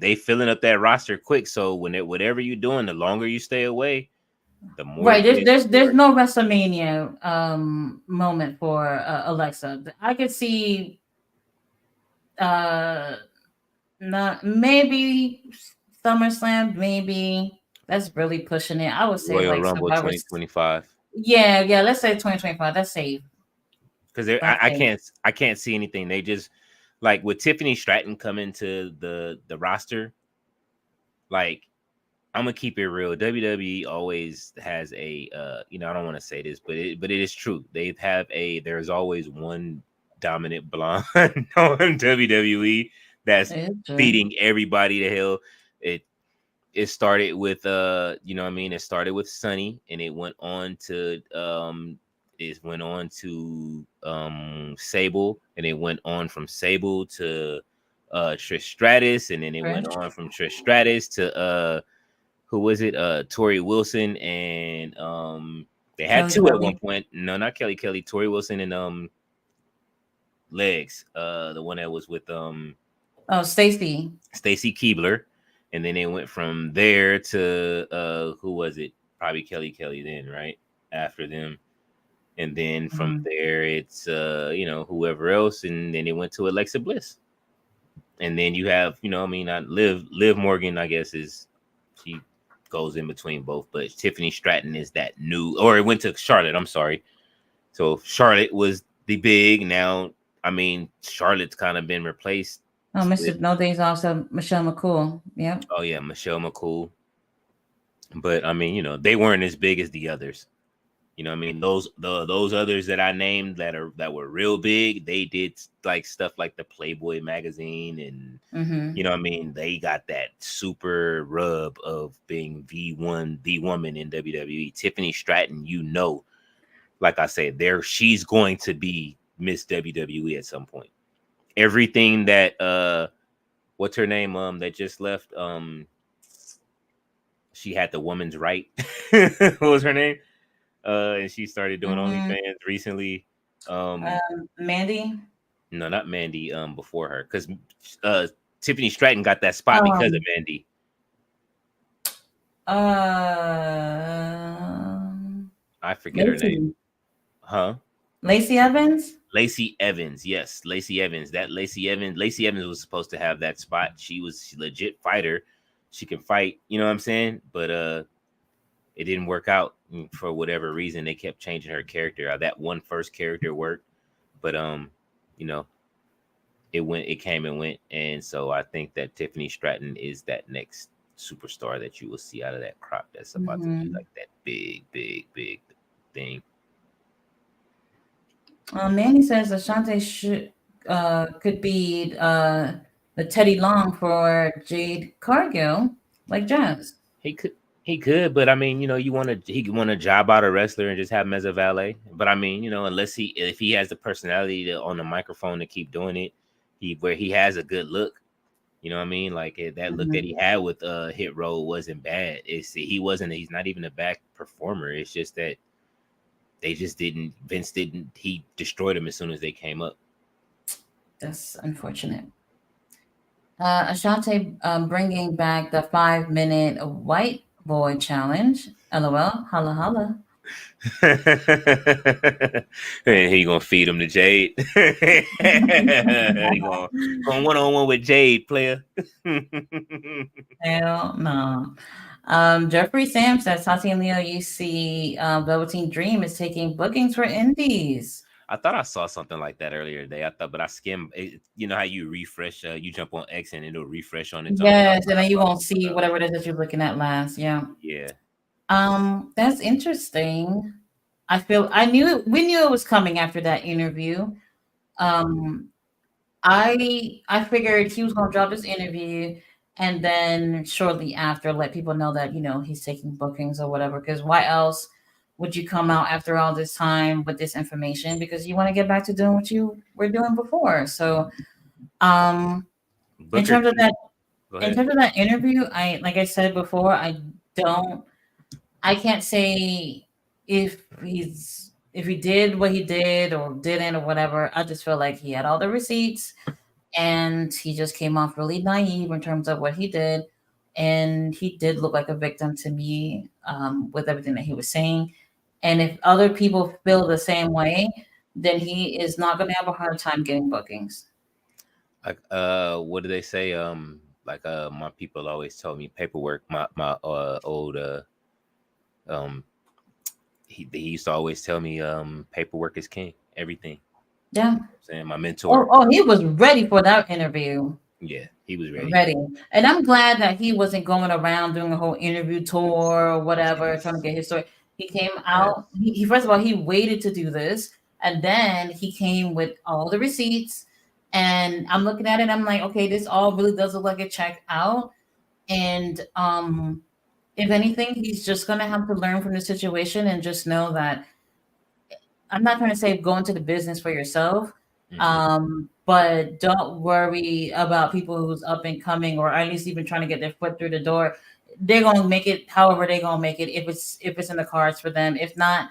they filling up that roster quick. So whatever you're doing, the longer you stay away, the more Right, it gets there's worse. no WrestleMania moment for Alexa. I could see uh not maybe SummerSlam, maybe that's really pushing it. I would say Royal like Rumble Survivor. 2025. Yeah, yeah. Let's say 2025. That's safe. Because That's safe. I can't see anything. They just like with Tiffany Stratton coming to the roster. Like I'm gonna keep it real. WWE always has a I don't want to say this, but it is true. They have there's always one dominant blonde on WWE that's It's true. beating everybody to hell. It it started with what I mean, it started with Sunny, and it went on to Sable, and it went on from Sable to Trish Stratus, and then it went Trish, on from Trish Stratus to who was it? Tori Wilson, and they had Kelly two at one Kelly. point. No, not Kelly, Tori Wilson and Legs, the one that was with Oh, Stacy. Stacy Keebler, and then it went from there to who was it? Probably Kelly then, right? After them. And then from Mhm. there it's whoever else, and then it went to Alexa Bliss. And then you have, I mean, I Liv Morgan, I guess, is she goes in between both, but Tiffany Stratton is that new, or it went to Charlotte, I'm sorry. So Charlotte was the big. Now, I mean, Charlotte's kind of been replaced Oh, with, Mr. No Days Off. So Michelle McCool. Yep. oh yeah, Michelle McCool. But I mean, they weren't as big as the others. I mean, those others that I named that were real big, they did like stuff like the Playboy magazine, and Mm-hmm. I mean, they got that super rub of being the woman in WWE. Tiffany Stratton, like I said, she's going to be Miss WWE at some point. Everything that what's her name that just left, she had the woman's right. What was her name? And she started doing Mm-hmm. OnlyFans recently. Um, Mandy. no, not Mandy. Before her, because uh, Tiffany Stratton got that spot because of Um. Mandy. I forget her name. Lacey. Huh? Lacey Evans. Lacey Evans. Yes, Lacey Evans. That Lacey Evans. Lacey Evans was supposed to have that spot. She was a legit fighter. She can fight. You know what I'm saying? But it didn't work out for whatever reason. They kept changing her character. That one first character worked, but you know, it came and went, and so I think that Tiffany Stratton is that next superstar that you will see out of that crop. That's about to be Mm-hmm. like that big thing. Mandy says Ashante should could be the Teddy Long for Jade Cargill, like Jazz. He could. He could, but I mean, he could want to job out a wrestler and just have him as a valet. But I mean, unless if he has the personality on the microphone to keep doing it, where he has a good look. You know what I mean? Like that look that Mm-hmm. he had with Hit Row wasn't bad. He's not even a bad performer. It's just that they just didn't. Vince didn't. He destroyed them as soon as they came up. That's unfortunate. Ashante bringing back the 5 minute white boy challenge. LOL. Holla holla. And he gonna feed him to Jade. He going one on one with Jade, player. Hell no. Jeffrey Sam says, Tati and Leo, you see, Velveteen Dream is taking bookings for indies. I thought I saw something like that earlier today. I thought, but I skimmed. You know how you refresh? You jump on X and it'll refresh on its own. Yes, and I then you saw won't some see stuff. whatever it is that you're looking at last. Yeah. Yeah. That's interesting. We knew it was coming after that interview. Um, I figured he was gonna drop this interview and then shortly after let people know that, he's taking bookings or whatever. Because why else would you come out after all this time with this information? Because you want to get back to doing what you were doing before. So, um, in Booker terms of T. that, Go in ahead. terms of that interview, like I said before, don't, I can't say if he did what he did or didn't or whatever. I just feel like he had all the receipts and he just came off really naive in terms of what he did. And he did look like a victim to me, with everything that he was saying. And if other people feel the same way, then he is not going to have a hard time getting bookings. Like, what do they say? Like, my people always told me paperwork. My old um, he used to always tell me paperwork is king. Everything. Yeah. Saying my mentor. Oh, he was ready for that interview. Yeah, he was ready. Ready. And I'm glad that he wasn't going around doing a whole interview tour or whatever, trying to Yes. get his story. He came Yes. out, he first of all, he waited to do this, and then he came with all the receipts. And I'm looking at it, I'm like, okay, this all really does look like a check out. And if anything, he's just gonna have to learn from the situation and just know that I'm not trying to say go into the business for yourself, Hmm. but don't worry about people who's up and coming, or at least even trying to get their foot through the door. They're gonna make it however they're gonna make it if it's in the cards for them. If not,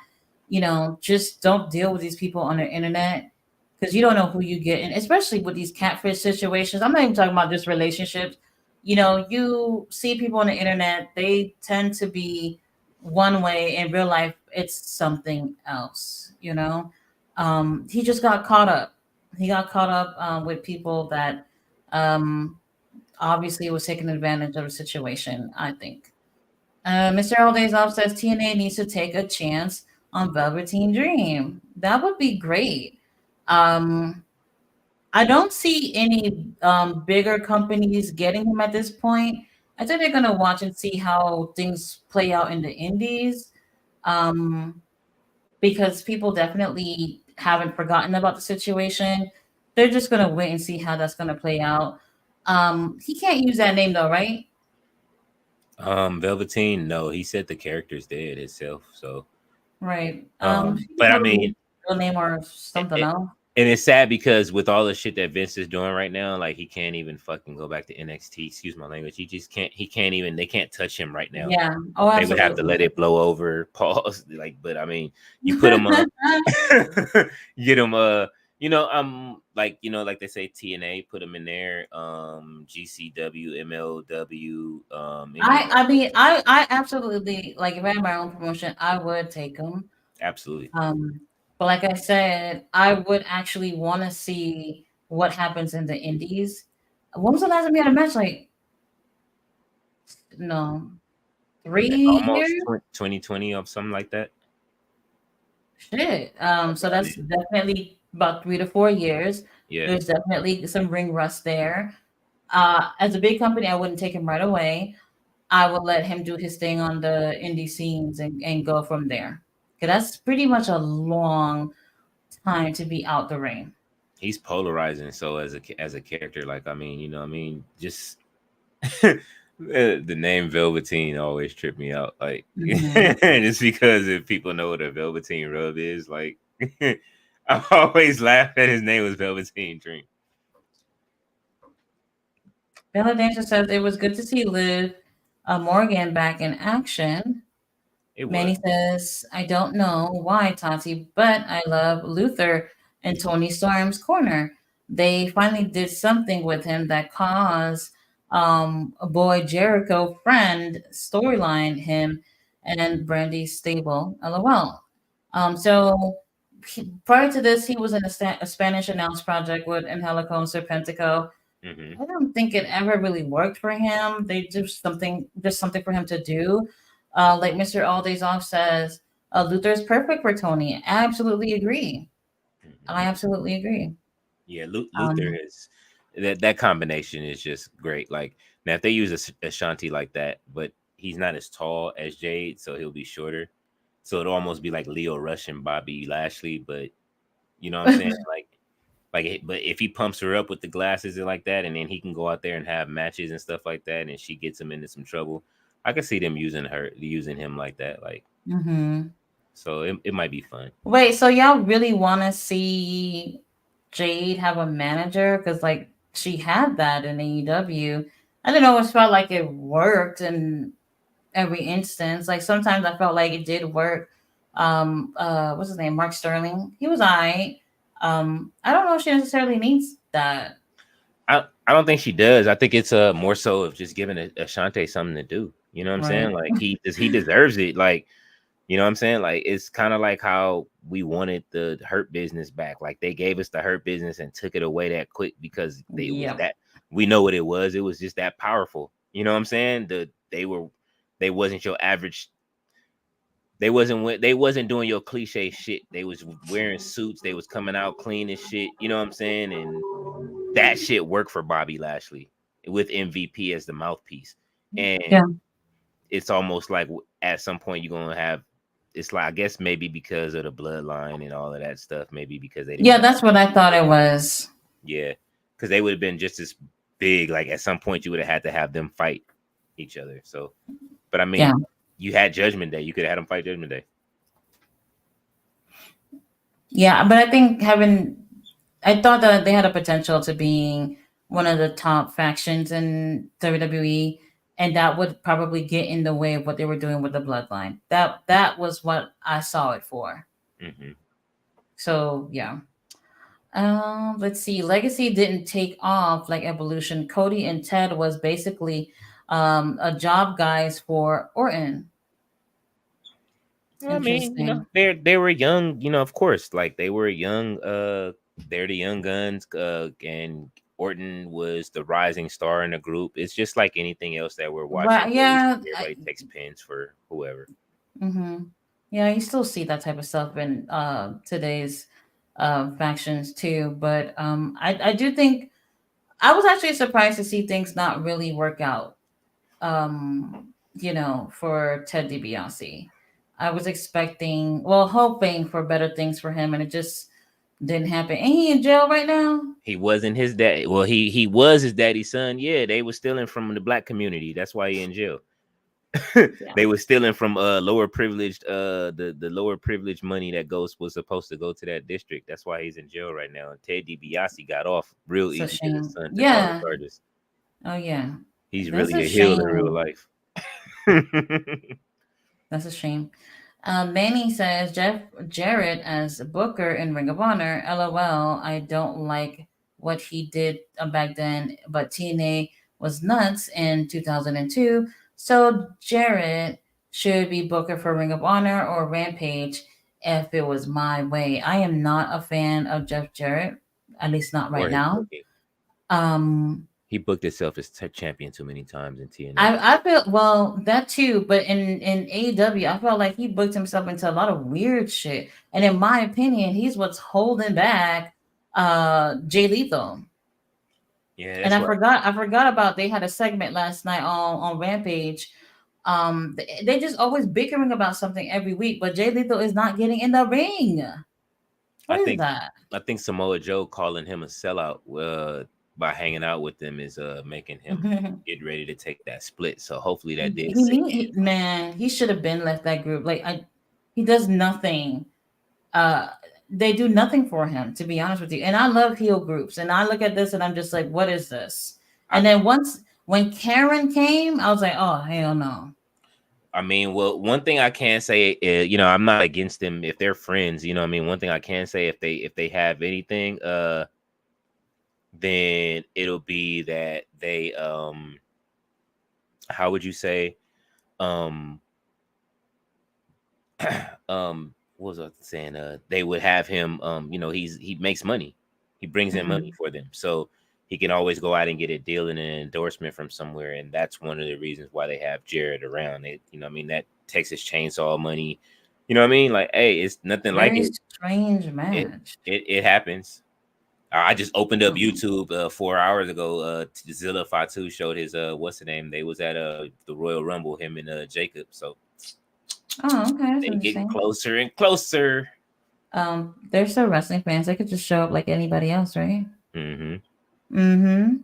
just don't deal with these people on the internet because you don't know who you get, and especially with these catfish situations. I'm not even talking about just relationships. You see people on the internet; they tend to be one way. In real life, it's something else. He just got caught up. He got caught up with people that um, obviously was taking advantage of the situation. I think. Mr. All Off says TNA needs to take a chance on Velveteen Dream. That would be great. Um, I don't see any bigger companies getting him at this point. I think they're gonna watch and see how things play out in the indies, um, because people definitely haven't forgotten about the situation. They're just gonna wait and see how that's gonna play out. He can't use that name though, right? Velveteen. No, he said the character's dead itself. So, Right. He can but I probably use mean, his real name or it, something it, else. and it's sad because with all the shit that Vince is doing right now, like he can't even fucking go back to NXT. Excuse my language. He just can't. He can't even. They can't touch him right now. Yeah. Oh, They would have to absolutely. let it blow over. Pause. Like, but I mean, you put him up, get him. Like like they say TNA, put him in there. GCW, MLW. I mean, I absolutely like if I had my own promotion, I would take him. Absolutely. Um, but like I said, I would actually want to see what happens in the indies. When was the last time you had a match? Like, no, three Almost years? 2020 or something like that. Shit. So I mean, that's definitely about 3 to 4 years. yeah, There's definitely some ring rust there. As a big company, I wouldn't take him right away. I would let him do his thing on the indie scenes and go from there. 'Cause that's pretty much a long time to be out the ring. he's polarizing. So as a character, like I mean, I mean, just the name Velveteen always tripped me out. Like Mhm. just because if people know what a Velveteen rub is, like I always laugh at his name was Velveteen Dream. Bella Dancer says it was good to see Liv Morgan back in action. It was. Manny says, I don't know why, Tati, but I love Luther and Tony Storm's corner. They finally did something with him that caused a boy Jericho friend storyline him and Brandy stable. LOL. So prior to this, he was in a Spanish announced project with Angelico and Serpentico. Hmm. I don't think it ever really worked for him. They just something for him to do. Like Mr. All Days Off says, Luther is perfect for Tony. I absolutely agree. Hmm. I absolutely agree. Yeah, Luther Um, is that combination is just great. Like now, if they use a Shanti like that, but he's not as tall as Jade, so he'll be shorter. So it'll almost be like Leo Rush and Bobby Lashley, but you know what I'm saying? But if he pumps her up with the glasses and like that, and then he can go out there and have matches and stuff like that, and she gets him into some trouble, I can see them using him like that. Like, mhm. so it might be fun. Wait, so y'all really want to see Jade have a manager? Because like she had that in AEW. I don't know. It felt like it worked in every instance. Like sometimes I felt like it did work. What's his name? Mark Sterling. He was alright. I don't know if she necessarily needs that. I don't think she does. I think it's more so of just giving Ashante something to do. You know what I'm saying? Right. Like he deserves it. Like, you know what I'm saying? Like it's kind of like how we wanted the Hurt Business back. Like they gave us the Hurt Business and took it away that quick because it was Yep. that we know what it was. It was just that powerful. You know what I'm saying? They wasn't your average. They wasn't doing your cliche shit. They was wearing suits. They was coming out clean as shit. You know what I'm saying? And that shit worked for Bobby Lashley with MVP as the mouthpiece. Yeah. And it's almost like at some point you're gonna have it's like I guess maybe because of the bloodline and all of that stuff, maybe because they didn't Yeah, want that's what I thought it was. yeah, because they would have been just as big. Like at some point you would have had to have them fight each other. So, but I Yeah. mean, you had Judgment Day. You could have had them fight Judgment Day. Yeah, but I think I thought that they had a potential to being one of the top factions in WWE, and that would probably get in the way of what they were doing with the Bloodline. That was what I saw it for. Hmm. So yeah. Let's see. Legacy didn't take off like Evolution. Cody and Ted was basically a job guys for Orton. Well, I mean, Interesting. they were young, of course, like they were young. They're the young guns. And Orton was the rising star in the group. It's just like anything else that we're watching Right? where Yeah. everybody takes pins for whoever. Mm-hmm. Yeah, you still see that type of stuff in today's factions too. But I do think I was actually surprised to see things not really work out. For Ted DiBiase, I was expecting, well, hoping for better things for him, and it just didn't happen. Ain't he in jail right now? He wasn't his dad. Well, he was his daddy's son. Yeah, they were stealing from the black community. That's why he in jail. Yeah, They were stealing from lower privileged the lower privileged money that was supposed to go to that district. That's why he's in jail right now. And Ted DiBiase got off real it's a easy because his shame. son took all the Yeah. charges. Oh yeah, He's that's really a a heel in real shame. life. That's a shame. Manny says Jeff Jarrett as Booker in Ring of Honor. LOL. I don't like what he did back then, but TNA was nuts in 2002. So Jarrett should be Booker for Ring of Honor or Rampage if it was my way. I am not a fan of Jeff Jarrett, at least not right Or his now. booking. Um, He booked himself as champion too many times in TNA. I feel well that too, but in AEW, I felt like he booked himself into a lot of weird shit. And in my opinion, he's what's holding back Jay Lethal. Yeah, And that's why I forgot about they had a segment last night on Rampage. They just always bickering about something every week, but Jay Lethal is not getting in the ring. I What is think that? I think Samoa Joe calling him a sellout by hanging out with them is making him get ready to take that split. So hopefully that did sink in. Man, he should have been left that group. He does nothing. uh they do nothing for him, to be honest with you. And I love heel groups, and I look at this and I'm just like, what is this? I And then once when Karen came, I was like, oh hell no. I mean, well, one thing I can say is, I'm not against them if they're friends. I mean, one thing I can say if they have anything, then it'll be that they how would you say, um what was I saying? They would have him. He makes money. He brings in money Mhm. for them, so he can always go out and get a deal and an endorsement from somewhere, and that's one of the reasons why they have Jared around. That Texas Chainsaw money. You know what I mean? Like, hey, it's nothing like Very it. strange It match. it happens. I just opened up Mhm. YouTube 4 hours ago. Zilla Fatu showed his what's the name? They was at the Royal Rumble, him and Jacob. So Oh, okay, that's they getting interesting. closer and closer. They're still wrestling fans. They could just show up like anybody else, right? Mm-hmm. Mm-hmm.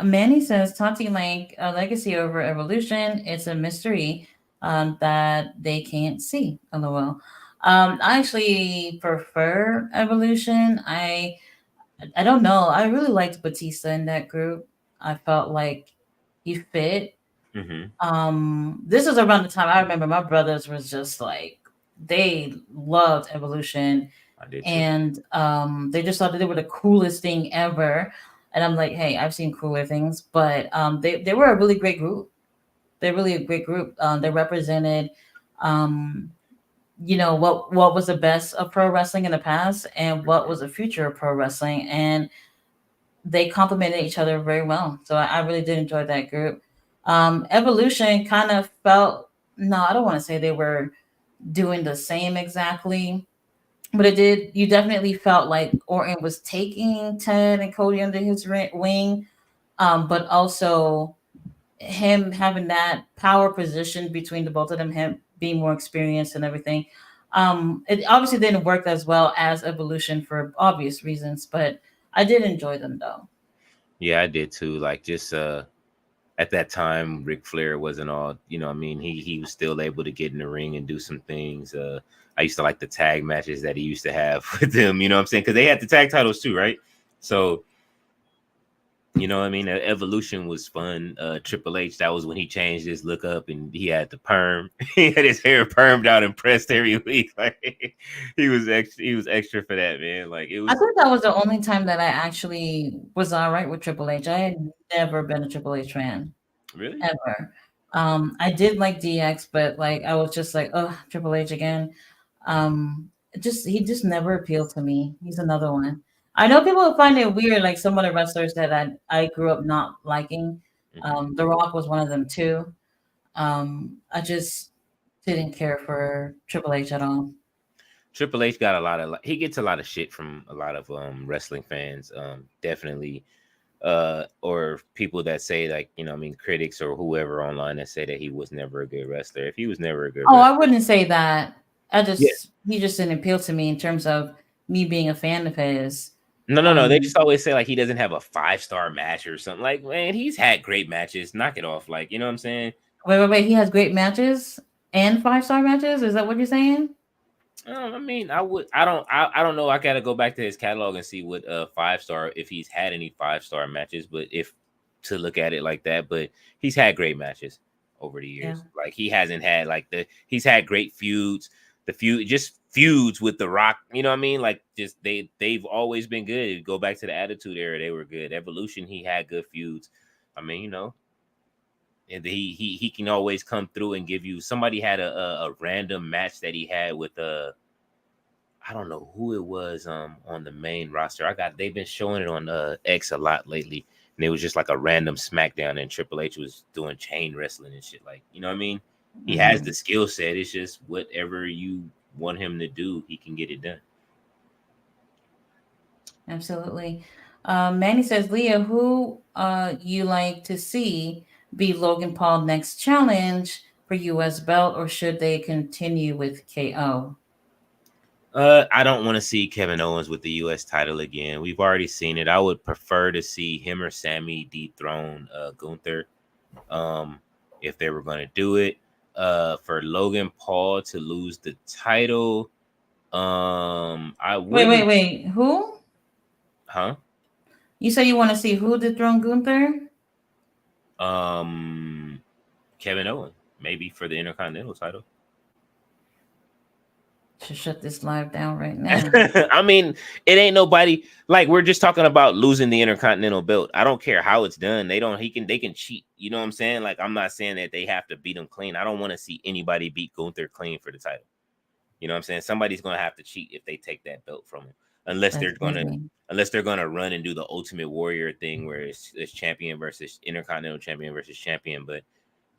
Manny says Tati like a legacy over evolution. It's a mystery that they can't see. LOL. I actually prefer evolution. I don't know. I really liked Batista in that group. I felt like he fit. Mm-hmm. This was around the time I remember my brothers was just like they loved evolution, I did too. and they just thought that they were the coolest thing ever. And I'm like, hey, I've seen cooler things, but they were a really great group. They're really a great group. They represented, um, what was the best of pro wrestling in the past, and what was the future of pro wrestling, and they complemented each other very well. So I really did enjoy that group. Evolution kind of felt, no, I don't want to say they were doing the same exactly, but it did. You definitely felt like Orton was taking Ted and Cody under his wing, but also him having that power position between the both of them, him being more experienced and everything. It obviously didn't work as well as Evolution for obvious reasons, but I did enjoy them though. Yeah, I did too. Like just at that time, Ric Flair wasn't all. I mean, he was still able to get in the ring and do some things. I used to like the tag matches that he used to have with them. You know what I'm saying? Because they had the tag titles too, right? So I mean, Evolution was fun. Triple H, that was when he changed his look up and he had the perm. He had his hair permed out and pressed every week. Like he was extra. He was extra for that, man. Like it I was think that was the only time that I actually was all right with Triple H. I had never been a Triple H fan really. ever. I did like DX, but like I was just like, oh, Triple H again. He just never appealed to me. He's another one. I know people find it weird, like some of the wrestlers that I grew up not liking. Hmm. The Rock was one of them too. I just didn't care for Triple H at all. Triple H got a lot of. He gets a lot of shit from a lot of wrestling fans. Definitely or people that say like I mean critics or whoever online that say that he was never a good wrestler. If he was never a good Oh, wrestler, I wouldn't say that. yeah, He just didn't appeal to me in terms of me being a fan of his. no, they Um, just always say like he doesn't have a 5-star match or something. Like man, he's had great matches. Knock it off, like you know what I'm saying. wait. He has great matches and 5-star matches. Is that what you're saying? I mean, I don't know. I gotta go back to his catalog and see what 5-star if he's had any 5-star matches, but if to look at it like that, but he's had great matches over the Yeah. years. Like he hasn't had like he's had great feuds, just feuds with The Rock. You know what I mean? Like just they've always been good. Go back to the Attitude Era, they were good. Evolution, he had good feuds. I mean, and he can always come through and give you. Somebody had a random match that he had with I don't know who it was on the main roster. They've been showing it on X a lot lately. And it was just like a random SmackDown and Triple H was doing chain wrestling and shit. Like, you know what I mean? He has Hmm. the skill set. It's just whatever you want him to do, he can get it done. Absolutely. Manny says, Leah, who you like to see be Logan Paul next challenge for U.S. belt, or should they continue with KO? I don't want to see Kevin Owens with the US title again. We've already seen it. I would prefer to see him or Sammy dethrone Gunther. Um, if they were going to do it. For Logan Paul to lose the title, I wouldn't. Wait. Who? Huh? You say you want to see who dethrone Gunther? Kevin Owens, maybe for the Intercontinental title. Should shut this live down right now. I mean, it ain't nobody like we're just talking about losing the Intercontinental belt. I don't care how it's done. They can cheat. You know what I'm saying? Like I'm not saying that they have to beat him clean. I don't want to see anybody beat Gunther clean for the title. You know what I'm saying? Somebody's gonna have to cheat if they take that belt from him. Unless That's they're gonna crazy. unless they're gonna run and do the Ultimate Warrior thing where it's champion versus Intercontinental champion versus champion, but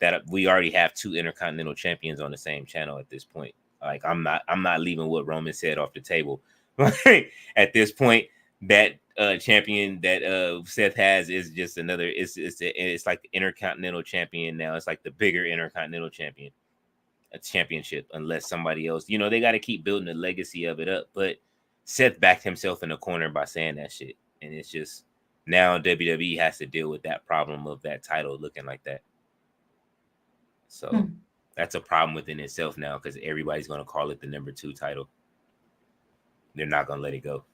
that we already have two Intercontinental champions on the same channel at this point. Like I'm not leaving what Roman said off the table. At this point, that champion that Seth has is just another. It's like the Intercontinental champion now. It's like the bigger Intercontinental champion, a championship. Unless somebody else, they got to keep building the legacy of it up. But Seth backed himself in the corner by saying that shit, and it's just now WWE has to deal with that problem of that title looking like that. So that's a problem within itself now because everybody's going to call it the number 2 title. They're not going to let it go.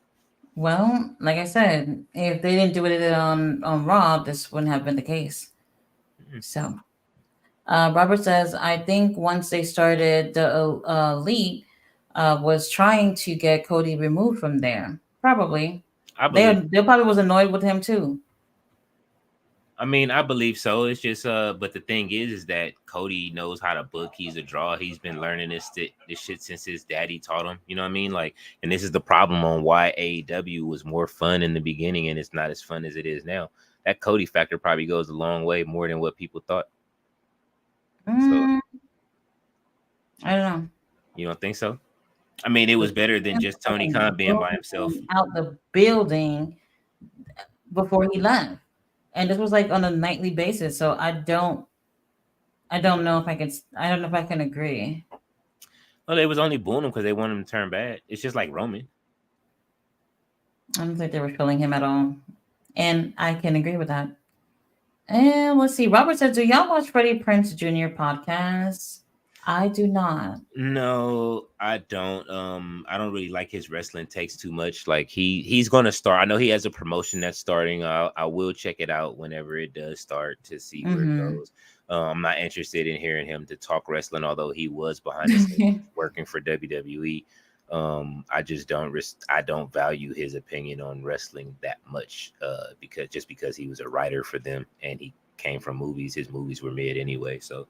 Well, like I said, if they didn't do it on Raw, this wouldn't have been the case. So, Robert says, I think once they started, the Elite was trying to get Cody removed from there. Probably. I believe. They probably was annoyed with him too. I mean, I believe so. It's just, but the thing is that Cody knows how to book. He's a draw. He's been learning this shit since his daddy taught him. You know what I mean? Like, and this is the problem on why AEW was more fun in the beginning and it's not as fun as it is now. That Cody factor probably goes a long way more than what people thought. So, I don't know. you don't think so? I mean, it was better than just Tony Khan being by himself. Out the building before he left, and this was like on a nightly basis. So I don't know if I can. I don't know if I can agree. Well, they was only booing him because they wanted him to turn bad. It's just like Roman. I don't think they were feeling him at all, and I can agree with that. And let's see. Robert says, "Do y'all watch Freddie Prinze Jr. podcast?" I do not. No, I don't. I don't really like his wrestling takes too much. Like he's gonna start. I know he has a promotion that's starting. I will check it out whenever it does start to see where it goes. I'm not interested in hearing him to talk wrestling, although he was behind the scenes working for WWE. I just I don't value his opinion on wrestling that much. Because he was a writer for them and he came from movies. His movies were mid anyway, so.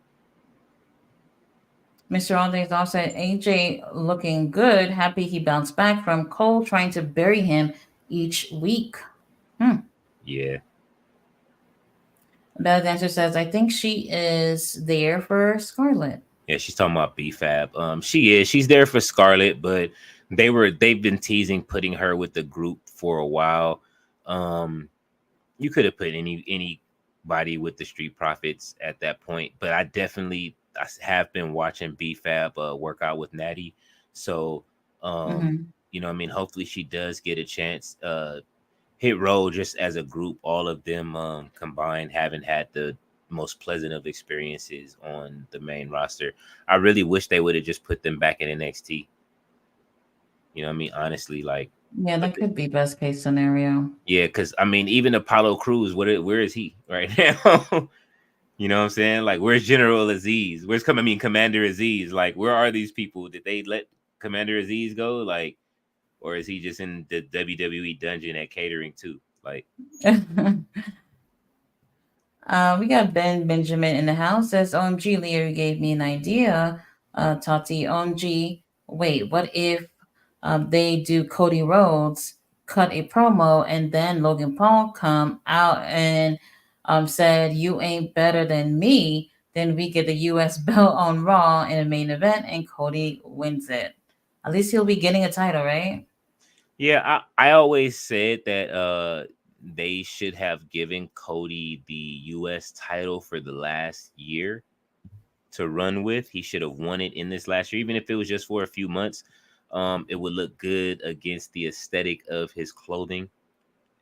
Mr. All Days Off said AJ looking good, happy he bounced back from Cole trying to bury him each week. Yeah. Bella Dancer says, I think she is there for Scarlett. Yeah, she's talking about BFAB. She is. She's there for Scarlett, but they've been teasing putting her with the group for a while. You could have put anybody with the Street Profits at that point, but I have been watching BFAB work out with Natty. So you know, I mean, hopefully she does get a chance. Hit Row just as a group, all of them combined haven't had the most pleasant of experiences on the main roster. I really wish they would have just put them back in NXT. You know what I mean? Honestly, like. Yeah, that could be best case scenario. Yeah, because I mean, even Apollo Crews, where is he right now? You know what I'm saying? Like, where's General Aziz? Commander Aziz? Like, where are these people? Did they let Commander Aziz go? Like, or is he just in the WWE dungeon at catering too? Like, we got Benjamin in the house. Says, OMG, Leo gave me an idea. Tati, OMG, wait, what if they do Cody Rhodes, cut a promo, and then Logan Paul come out and said, you ain't better than me, then we get the US belt on Raw in a main event and Cody wins it. At least he'll be getting a title, right? Yeah, I always said that they should have given Cody the US title for the last year to run with. He should have won it in this last year, even if it was just for a few months. It would look good against the aesthetic of his clothing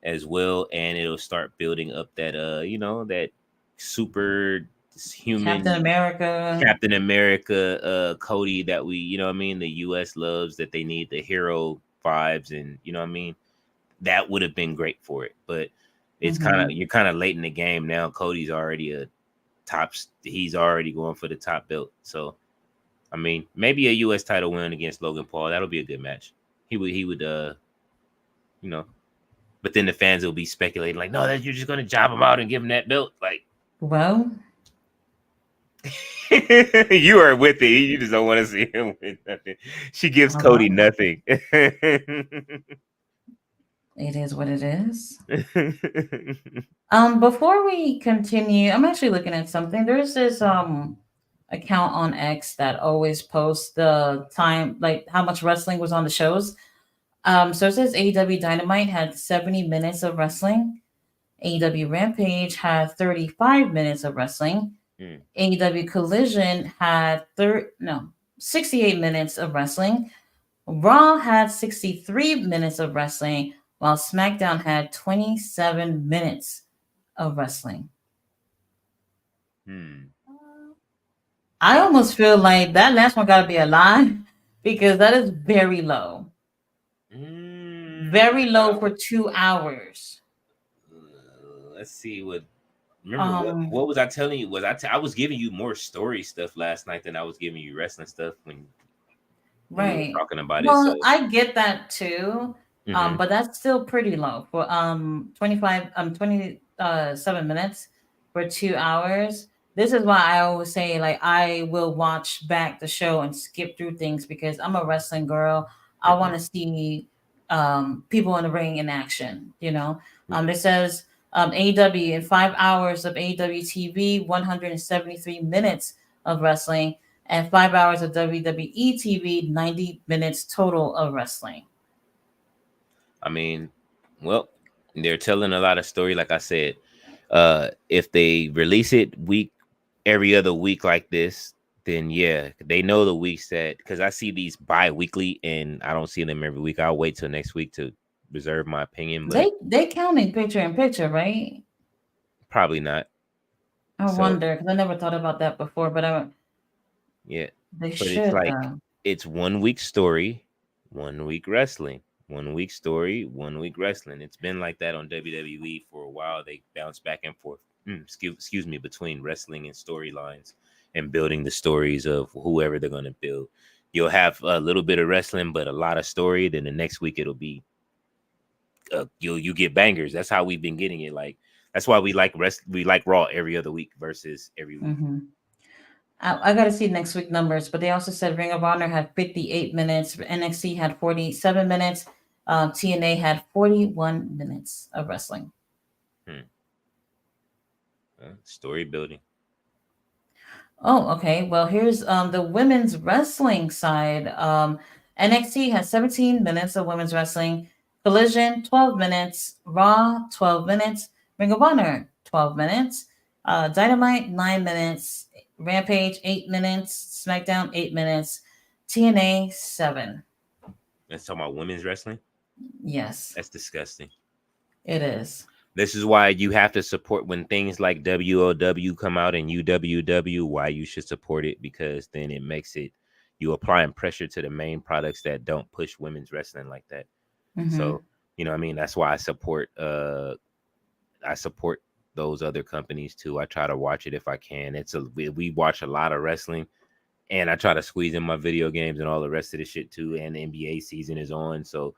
as well, and it'll start building up that that super human Captain America Cody that we, you know what I mean, the US loves, that they need the hero vibes, and you know what I mean, that would have been great for it. But it's you're kind of late in the game now. Cody's already he's already going for the top belt, so I mean, maybe a U.S. title win against Logan Paul. That'll be a good match. He would, you know. But then the fans will be speculating like, no, that you're just gonna job him out and give him that belt. Like, Well, you are with it. You just don't want to see him with nothing. She gives all Cody right. nothing. It is what it is. Before we continue, I'm actually looking at something. There's this account on X that always posts the time, like how much wrestling was on the shows. So it says AEW Dynamite had 70 minutes of wrestling. AEW Rampage had 35 minutes of wrestling. Hmm. AEW Collision had 68 minutes of wrestling. Raw had 63 minutes of wrestling, while SmackDown had 27 minutes of wrestling. Hmm. I almost feel like that last one got to be a lie because that is very low. Mm, Very low for 2 hours. let's see what. Remember Um, what was I telling you? I was giving you more story stuff last night than I was giving you wrestling stuff when we were right. talking about it. Well, So, I get that too. hmm. But that's still pretty low for 27 minutes for 2 hours. This is why I always say like I will watch back the show and skip through things because I'm a wrestling girl. I want Hmm. to see people in the ring in action, you know. Hmm. It says AEW in 5 hours of AEW TV, 173 minutes of wrestling, and 5 hours of WWE TV, 90 minutes total of wrestling. I mean, well, they're telling a lot of story. Like I said, if they release it every other week like this, then yeah, they know the weeks that because I see these bi-weekly and I don't see them every week. I'll wait till next week to reserve my opinion, but They counting picture in picture, right? probably not. I So wonder because I never thought about that before, but yeah, they but it's should like though. it's 1 week story, 1 week wrestling, 1 week story, 1 week wrestling. It's been like that on WWE for a while. They bounce back and forth. Excuse me, between wrestling and storylines and building the stories of whoever they're gonna build. You'll have a little bit of wrestling, but a lot of story. Then the next week it'll be you get bangers. That's how we've been getting it. Like that's why we like we like Raw every other week versus every week. Hmm. I got to see next week numbers, but they also said Ring of Honor had 58 minutes, NXT had 47 minutes, TNA had 41 minutes of wrestling. Hmm. Story building. Oh, okay. Well, here's the women's wrestling side. NXT has 17 minutes of women's wrestling. Collision 12 minutes. Raw 12 minutes. Ring of Honor 12 minutes. Dynamite 9 minutes. Rampage 8 minutes. SmackDown 8 minutes. TNA 7. Let's talk about women's wrestling. Yes, That's disgusting. it is. This is why you have to support when things like WOW come out and UWW, why you should support it because then it makes it you applying pressure to the main products that don't push women's wrestling like that. Mm-hmm. So, you know what I mean? That's why I support those other companies too. I try to watch it if I can. We watch a lot of wrestling and I try to squeeze in my video games and all the rest of the shit too. And the NBA season is on. So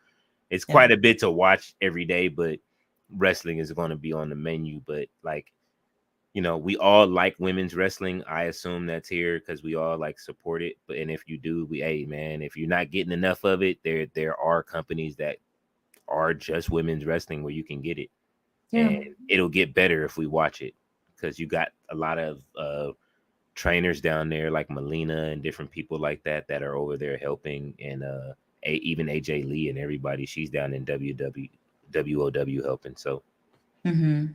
it's Yeah. quite a bit to watch every day, but wrestling is going to be on the menu. But like, you know, we all like women's wrestling. I assume that's here because we all like support it. But and if you do, hey man, if you're not getting enough of it, there are companies that are just women's wrestling where you can get it, Yeah. and it'll get better if we watch it because you got a lot of trainers down there like Melina and different people like that are over there helping, and even AJ Lee and everybody. She's down in WOW helping. So Mm-hmm.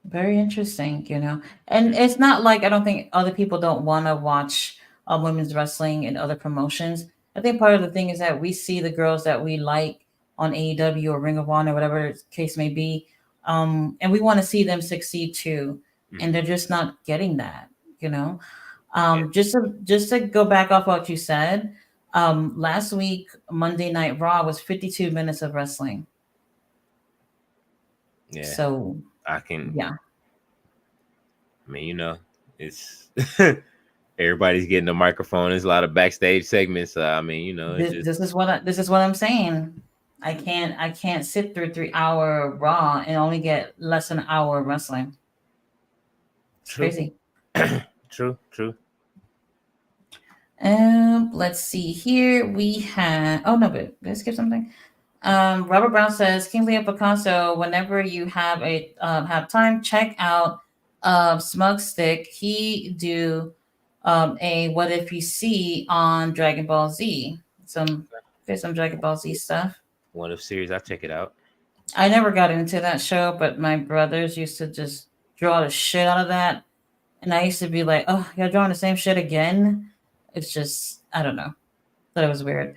Very interesting, you know. And it's not like I don't think other people don't want to watch women's wrestling and other promotions. I think part of the thing is that we see the girls that we like on AEW or Ring of Honor, whatever the case may be, and we want to see them succeed too. And mhm. they're just not getting that, you know. Yeah, Just to go back off what you said, last week Monday Night Raw was 52 minutes of wrestling. yeah, So I can. yeah. I mean, you know, it's Everybody's getting a microphone. There's a lot of backstage segments. I mean, you know, it's This, just this is what I'm saying. I can't sit through 3 hour Raw and only get less than an hour of wrestling. It's true, crazy. true, true. Let's see here. We have. Oh no, but did I skip something? Robert Brown says, King Leo Picasso, whenever you have time, check out Smug Stick. He do a what if you see on Dragon Ball Z. There's some Dragon Ball Z stuff. One of series. I check it out. I never got into that show, but my brothers used to just draw the shit out of that. And I used to be like, oh, you're drawing the same shit again? It's just, I don't know. Thought it was weird.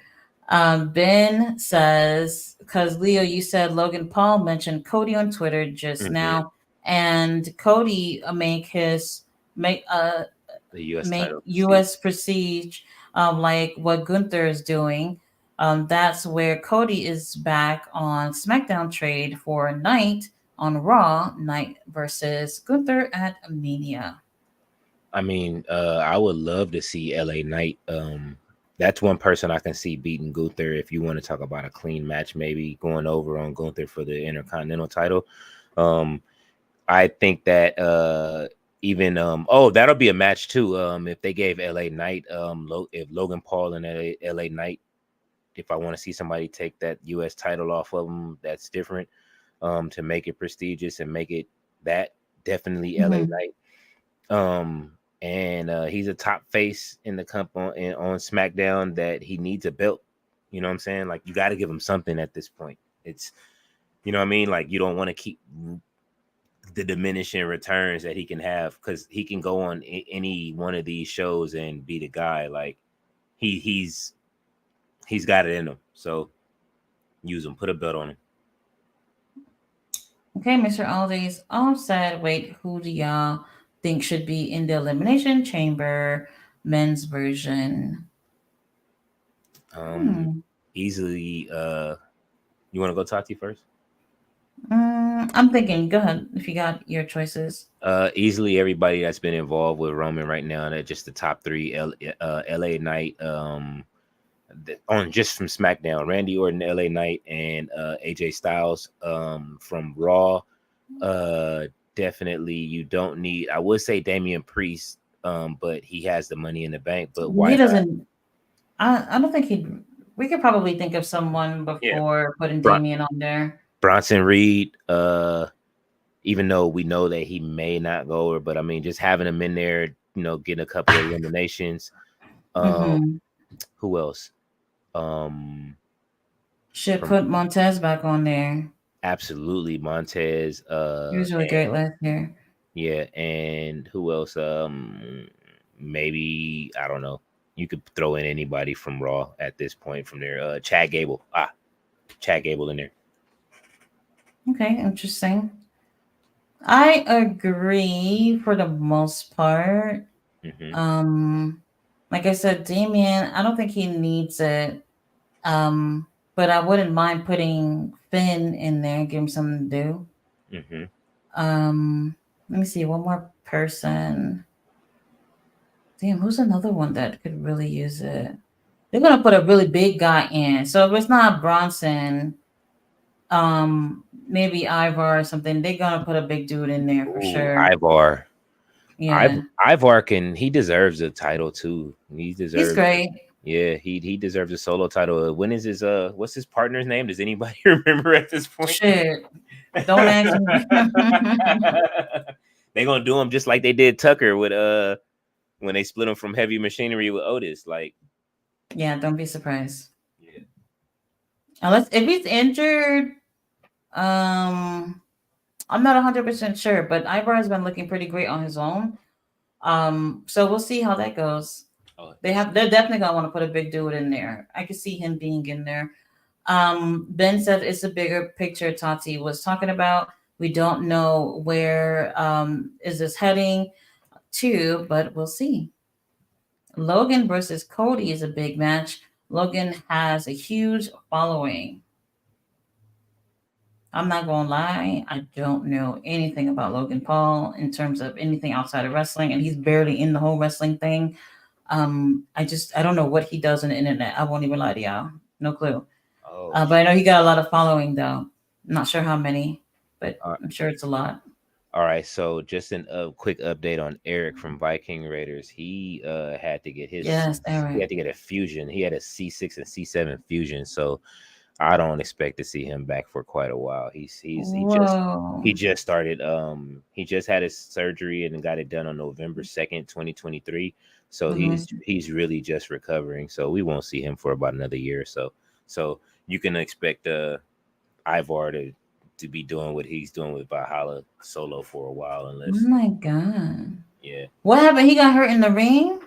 Ben says, because Leo, you said Logan Paul mentioned Cody on Twitter just Hmm. now, and Cody make The U.S. make title. See, U.S. prestige like what Gunther is doing. That's where Cody is back on SmackDown trade for a night on Raw night versus Gunther at Mania. I mean, I would love to see LA Knight. That's one person I can see beating Gunther. If you want to talk about a clean match, maybe going over on Gunther for the Intercontinental title. Um, I think that even oh, that'll be a match too. If they gave LA Knight, if Logan Paul and LA Knight, if I want to see somebody take that US title off of them, that's different. To make it prestigious and make it that definitely LA Hmm. Knight. Um, and he's a top face in the on SmackDown that he needs a belt. You know what I'm saying? Like you got to give him something at this point. It's you know what I mean. Like you don't want to keep the diminishing returns that he can have because he can go on any one of these shows and be the guy. Like he's he's got it in him. So use him. Put a belt on him. Okay, Mr. Aldi's all said. Wait, who do y'all think should be in the Elimination Chamber men's version? Um, Hmm. easily. You want to go Tati first? I'm thinking. Go ahead if you got your choices. Easily everybody that's been involved with Roman right now. That just the top three. LA Knight. On just from SmackDown, Randy Orton, LA Knight, and AJ Styles. From Raw. Uh, definitely you don't need. I would say Damian Priest. But he has the money in the bank. But why He not? doesn't. I don't think he. We could probably think of someone Yeah, before putting Bron- Damien on there. Bronson Reed. Even though we know that he may not go over, but I mean, just having him in there, getting a couple of eliminations. Um, Mm-hmm. who else? Um, Should from put Montez back on there. absolutely Montez. He was really great last year. Yeah, and who else? Maybe I don't know. You could throw in anybody from Raw at this point from there. Chad Gable. Chad Gable in there. Okay, interesting. I agree for the most part. Hmm. Um, like I said, Damien, I don't think he needs it. Um, but I wouldn't mind putting Finn in there, give him something to do. Hmm. Let me see, one more person. Damn, who's another one that could really use it? They're gonna put a really big guy in. So if it's not Bronson, maybe Ivar or something, they're gonna put a big dude in there for Ooh, sure. Ivar. Yeah. Ivar he deserves a title too. He He's deserves great. yeah, he deserves a solo title. When is his what's his partner's name? Does anybody remember at this point? Shit. Don't ask me. They gonna do him just like they did Tucker with when they split him from Heavy Machinery with Otis. Like Yeah, don't be surprised. yeah. Unless if he's injured, um I'm not 100% sure, but Ivar has been looking pretty great on his own. So we'll see how that goes. Oh, They're definitely gonna want to put a big dude in there. I could see him being in there. Ben said it's a bigger picture Tati was talking about. We don't know where is this heading to, but we'll see. Logan versus Cody is a big match. Logan has a huge following. I'm not gonna lie, I don't know anything about Logan Paul in terms of anything outside of wrestling, and he's barely in the whole wrestling thing. I don't know what he does on the internet. I won't even lie to y'all. No clue. Oh, But I know he got a lot of following though. I'm not sure how many, but all I'm sure it's a lot. all right. So just a quick update on Eric from Viking Raiders. He had to get his Yes, he Eric. had to get a fusion. He had a C6 and C7 fusion. So I don't expect to see him back for quite a while. Whoa. He just started he just had his surgery and got it done on November 2nd, 2023. So Hmm. he's really just recovering. So we won't see him for about another year or so. So you can expect Ivar to be doing what he's doing with Valhalla solo for a while Oh unless my god. yeah. What happened? He got hurt in the ring?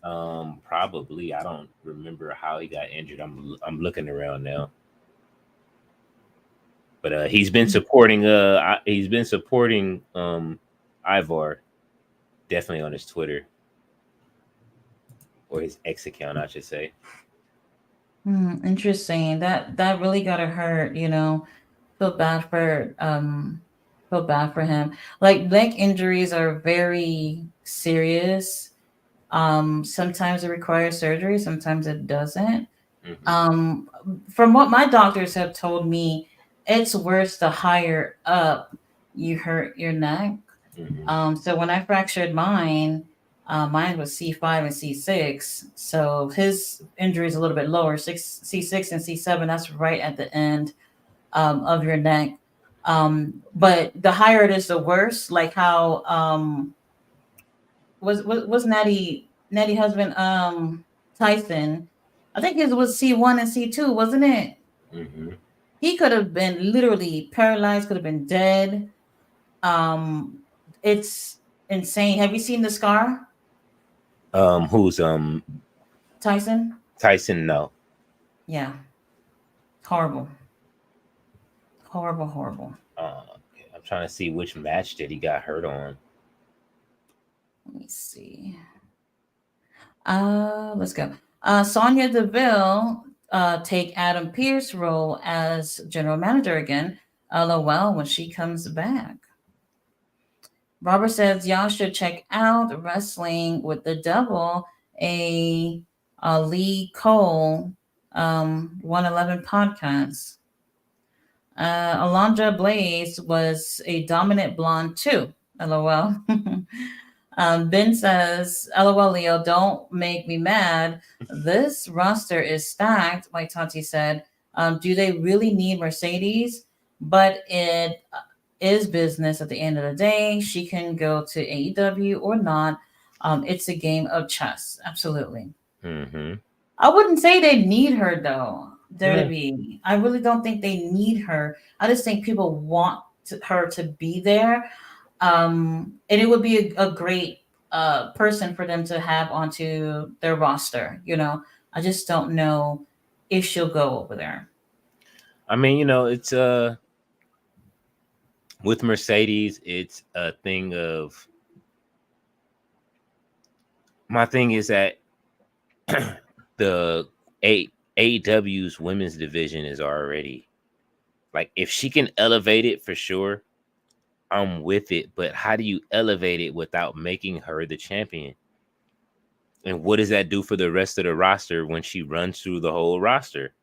Probably I don't remember how he got injured. I'm looking around now. But he's been supporting Ivar definitely on his Twitter or his X account, I should say. Interesting. That really gotta hurt, you know. Feel bad for feel bad for him. Like leg injuries are very serious. Sometimes it requires surgery, sometimes it doesn't. Hmm. Um, from what my doctors have told me, it's worse the higher up you hurt your neck. Hmm. So when I fractured mine, mine was C5 and C6. So his injury is a little bit lower, C6 and C7. That's right at the end of your neck. But the higher it is, the worse. Like how was Natty husband Tyson? I think it was C1 and C2, wasn't it? Hmm. He could have been literally paralyzed, could have been dead. Um, it's insane. Have you seen the scar, Who's Tyson? Tyson? No. Yeah, horrible, horrible, horrible. Okay. I'm trying to see which match that he got hurt on. Let me see. Let's go. Sonia Deville take Adam Pierce role as general manager again. LOL when she comes back. Robert says y'all should check out Wrestling with the Devil, a, Lee Cole 111 podcast. Alondra Blaze was a dominant blonde too. LOL. Ben says, LOL, Leo, don't make me mad. This roster is stacked, like Tati said. Do they really need Mercedes? But it is business at the end of the day. She can go to AEW or not. It's a game of chess. Absolutely. Hmm. I wouldn't say they need her though. There to Yeah. be. I really don't think they need her. I just think people want her to be there, and it would be a great person for them to have onto their roster. You know, I just don't know if she'll go over there. I mean, it's with Mercedes, it's a thing of my thing is that the A AEW's women's division is already like if she can elevate it for sure, I'm with it. But how do you elevate it without making her the champion? And what does that do for the rest of the roster when she runs through the whole roster?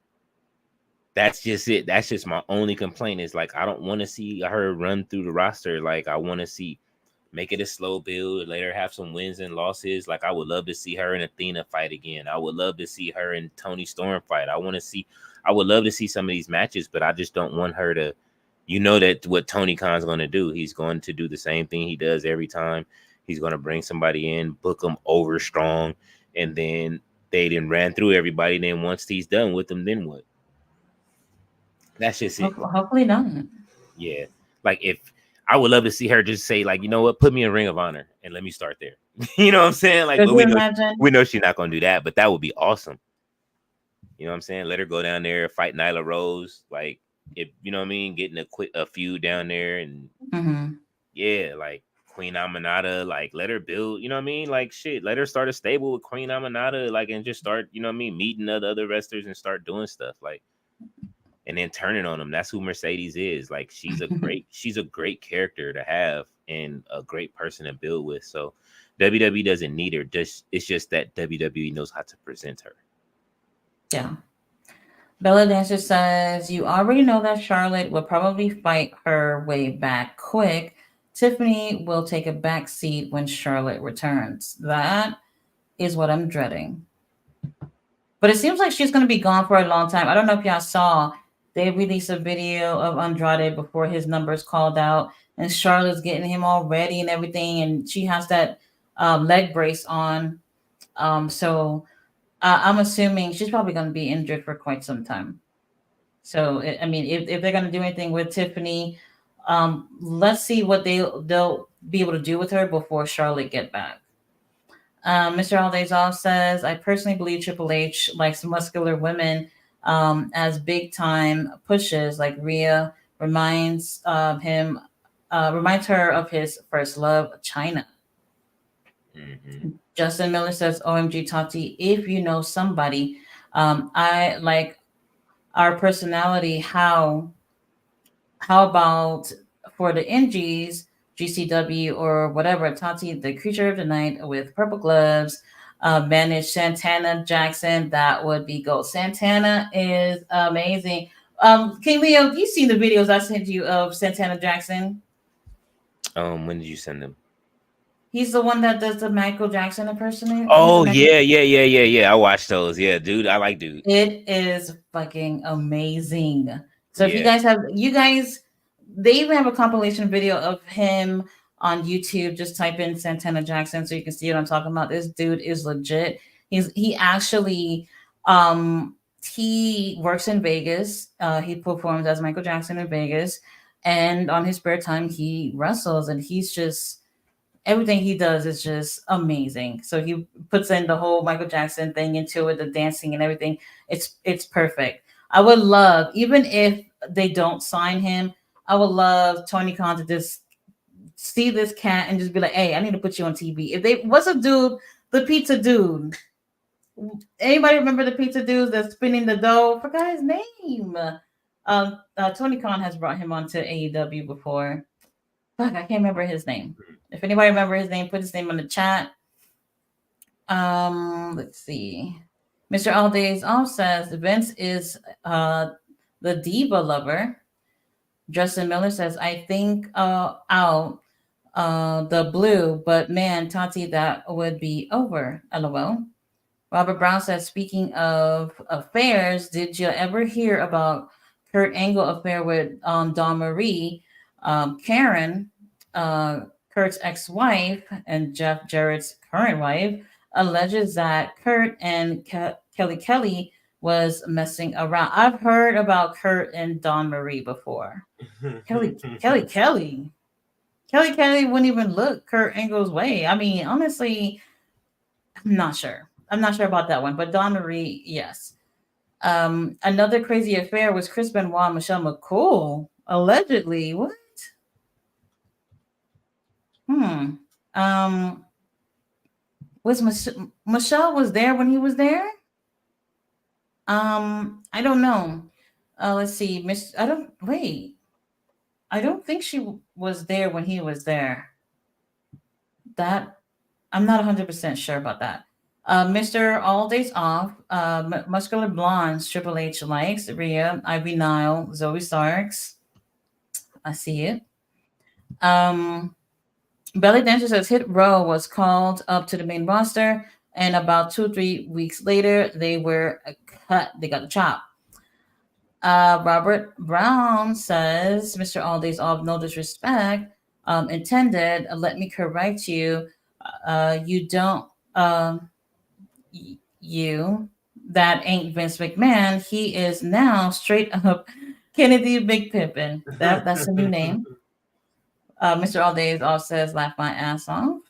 That's just it. That's just my only complaint is like I don't want to see her run through the roster. Like I want to see make it a slow build, let her have some wins and losses. Like I would love to see her and Athena fight again. I would love to see her and Tony Storm fight. I would love to see some of these matches, but I just don't want her to, that what Tony Khan's going to do. He's going to do the same thing he does every time. He's going to bring somebody in, book them over strong, and then they then ran through everybody. Then once he's done with them, then what? That's just it. Hopefully not. Yeah. Like if I would love to see her just say, like, you know what, put me in Ring of Honor and let me start there. You know what I'm saying? Like, Could but you imagine? we know she's not gonna do that, but that would be awesome. You know what I'm saying? Let her go down there, fight Nyla Rose, like if you know what I mean, getting a feud down there and Hmm. yeah, like Queen Aminata, like let her build, you know what I mean? Like shit, let her start a stable with Queen Aminata, like and just start, you know what I mean, meeting other wrestlers and start doing stuff. Like and then turning on him. That's who Mercedes is. Like she's a great character to have and a great person to build with. So WWE doesn't need her. Just it's just that WWE knows how to present her. Yeah. Bella Dancer says, you already know that Charlotte will probably fight her way back quick. Tiffany will take a back seat when Charlotte returns. That is what I'm dreading. But it seems like she's going to be gone for a long time. I don't know if y'all saw, they released a video of Andrade before his numbers called out, and Charlotte's getting him all ready and everything, and she has that leg brace on. So I'm assuming she's probably going to be injured for quite some time. So I mean, if they're going to do anything with Tiffany, let's see what they'll be able to do with her before Charlotte get back. Mr. Aldazov says, I personally believe Triple H likes muscular women as big time pushes, like Rhea reminds her of his first love, China. Justin Miller says, OMG Tati, if you know somebody, I like our personality. How about for the NGs, GCW or whatever, Tati, the creature of the night with purple gloves, manage Santana Jackson. That would be gold. Santana is amazing. King Leo, you seen the videos I sent you of Santana Jackson? When did you send them? He's the one that does the Michael Jackson impersonation. He's the Oh Michael. yeah. I watched those. Yeah, dude. I like dude. It is fucking amazing. So if Yeah. you guys, they even have a compilation video of him on YouTube. Just type in Santana Jackson so you can see what I'm talking about. This dude is legit. He actually, he works in Vegas. He performs as Michael Jackson in Vegas, and on his spare time he wrestles, and he's just everything he does is just amazing. So he puts in the whole Michael Jackson thing into it, the dancing and everything. It's perfect. I would love, even if they don't sign him, I would love Tony Khan to just see this cat and just be like, "Hey, I need to put you on TV." If they what's a dude, the pizza dude. Anybody remember the pizza dude that's spinning the dough? Forgot his name. Tony Khan has brought him onto AEW before. Fuck, I can't remember his name. If anybody remember his name, put his name in the chat. Let's see. Mr. All Days Off says Vince is the diva lover. Justin Miller says, I think out the blue, but man, Tati, that would be over. LOL. Robert Brown says, speaking of affairs, did you ever hear about Kurt Angle affair with Dawn Marie? Karen, uh, Kurt's ex-wife and Jeff Jarrett's current wife, alleges that Kurt and Kelly was messing around. I've heard about Kurt and Dawn Marie before. Kelly wouldn't even look Kurt Angle's way. I mean, honestly, I'm not sure. I'm not sure about that one, but Dawn Marie, yes. Another crazy affair was Chris Benoit and Michelle McCool, allegedly. What? Hmm. Um, was Michelle was there when he was there? I don't know. Let's see. Miss, I don't wait. I don't think she was there when he was there. That I'm not 100% sure about that. Mr. All Days Off, Muscular Blondes, Triple H likes, Rhea, Ivy Nile, Zoe Starks. I see it. Um, Belly Dancer says Hit Row was called up to the main roster, and about 2 or 3 weeks later, they were cut. They got the chop. Robert Brown says, Mr. All Days Off, no disrespect intended. Let me correct you. You don't. You that ain't Vince McMahon. He is now straight up Kennedy Big Pippin. That's a new name. Mr. All Days Off says, laugh my ass off.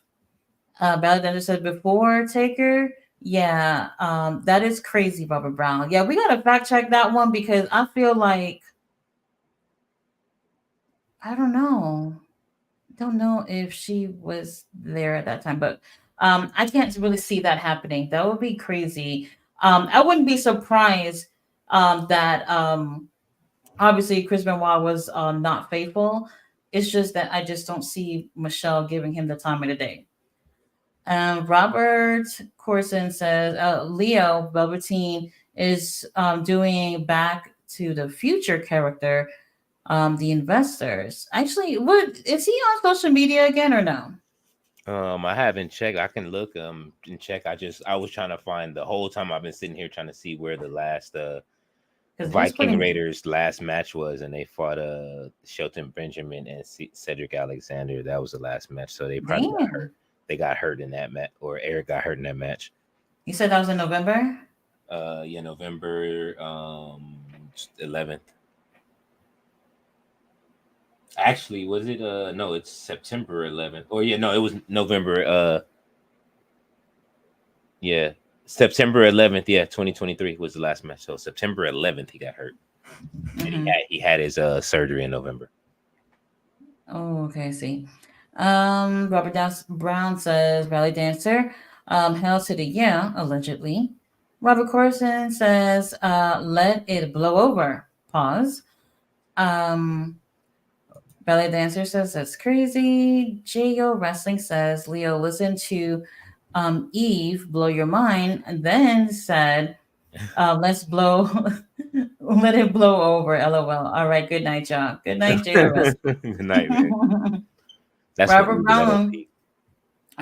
Balladander said before Taker. Yeah, that is crazy, Robert Brown. Yeah, we gotta fact check that one because I feel like I don't know if she was there at that time, but I can't really see that happening. That would be crazy. I wouldn't be surprised that Obviously Chris Benoit was not faithful. It's just that I just don't see Michelle giving him the time of the day. Robert Corson says Leo Velveteen is doing Back to the Future character, the investors. Actually, what is he on social media again or no? I haven't checked. I can look and check. I was trying to find the whole time I've been sitting here trying to see where the last Because he's Viking putting Raiders last match was, and they fought Shelton Benjamin and Cedric Alexander. That was the last match, so they probably got hurt. damn. They got hurt in that match, or Eric got hurt in that match. You said that was in November. Yeah, November 11th. Actually, was it no, it's September 11th. Or yeah, no, it was November yeah, September 11th, yeah, 2023 was the last match. So September 11th he got hurt. And Mm-hmm. he had his surgery in November. Oh, okay, I see. Robert Brown says Valley Dancer, hell to the yeah, allegedly. Robert Corson says, let it blow over. Pause. Um, Ballet Dancer says that's crazy. Jo Wrestling says, Leo, listen to Eve, Blow Your Mind, and then said, let's blow, let it blow over, lol. All right, good night, y'all. Good night, Jo Good night, man. Wrestling. That's when Robert we was at our Brown. peak.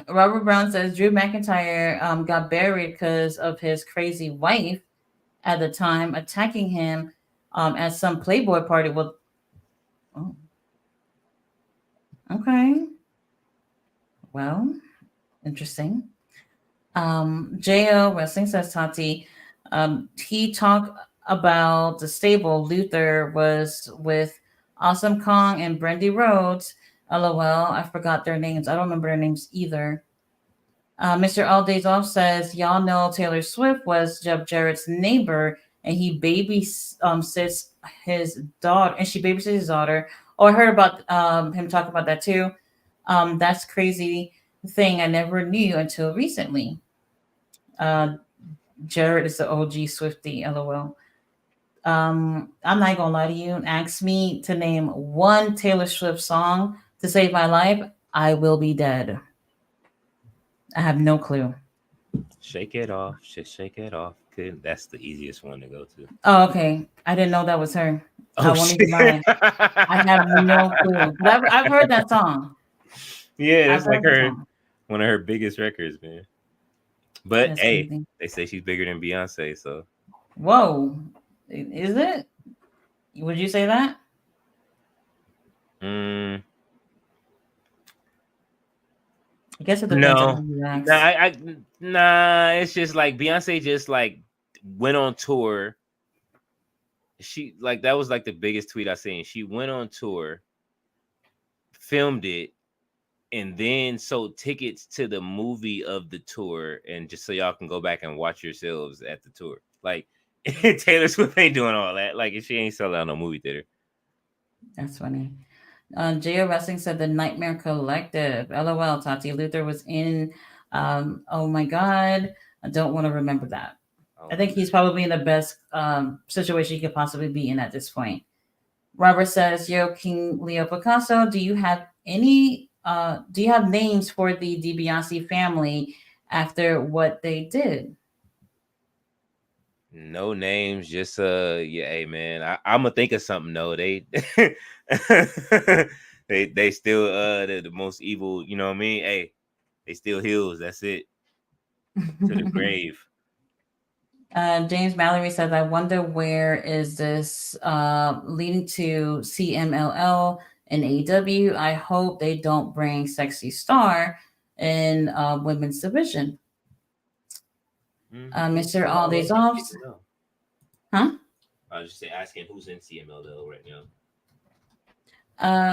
Robert Brown says Drew McIntyre got buried because of his crazy wife at the time attacking him at some Playboy party. Well, oh, okay. Well, interesting. Jo Wrestling says Tati. He talked about the stable Luther was with Awesome Kong and Brandy Rhodes. LOL. I forgot their names. I don't remember their names either. Mr. All Days Off says, y'all know Taylor Swift was Jeff Jarrett's neighbor and he sits his daughter, and she babysits his daughter. Oh, I heard about him talk about that too. That's crazy thing I never knew until recently. Uh, Jarrett is the OG Swifty, lol. I'm not gonna lie to you. Ask me to name one Taylor Swift song to save my life. I will be dead. I have no clue. Shake it off, shake it off. Good. That's the easiest one to go to. Oh, okay. I didn't know that was her. I Oh won't shit. even lie. I have no clue. I've heard that song. Yeah, I've that's like heard the her song. one of her biggest records, man. But That's hey, crazy. they say she's bigger than Beyonce, so Whoa. Is it? Would you say that? mm, I guess it depends on no. who you Nah, ask. nah, it's just like Beyonce just like went on tour. She like that was like the biggest tweet I seen. She went on tour, filmed it, and then sold tickets to the movie of the tour, and just so y'all can go back and watch yourselves at the tour. Like Taylor Swift ain't doing all that. Like she ain't selling out no movie theater. That's funny. Jo Wrestling said the Nightmare Collective. LOL. Tati Luther was in. Oh my God. I don't want to remember that. Oh I my think he's probably in the best situation he could possibly be in at this point. Robert says, Yo, King Leo Picasso, do you have do you have names for the DiBiase family after what they did? no names, just yeah, hey man, I'm gonna think of something. No, they they still the most evil, you know what I mean? Hey, they still heels, that's it. To the grave. James Mallory says, I wonder where is this leading to CMLL and AEW. I hope they don't bring Sexy Star in women's division. Mr. All Days Off, huh? I was just say asking who's in CMLL right now.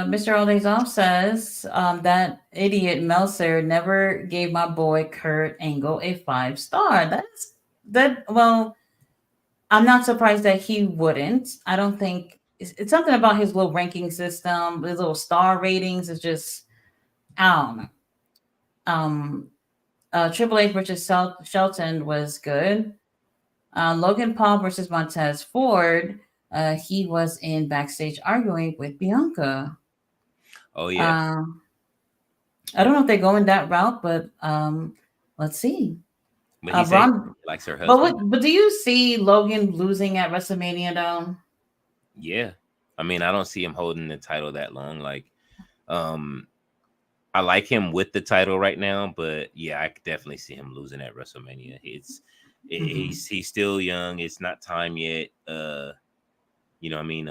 Mr. All Days Off says that idiot Meltzer never gave my boy Kurt Angle a 5 star. That's that. Well, I'm not surprised that he wouldn't. I don't think it's something about his little ranking system, his little star ratings. Is just I don't know. Um, Triple H versus Shelton was good. Logan Paul versus Montez Ford. He was in backstage arguing with Bianca. Oh yeah, Uh, I don't know if they're going that route, but let's see. but he said Braun, he likes her but husband. what? But do you see Logan losing at WrestleMania though? Yeah, I mean, I don't see him holding the title that long. Like, um, I like him with the title right now, but yeah, I could definitely see him losing at WrestleMania. Hmm. He's still young. It's not time yet. You know, what I mean,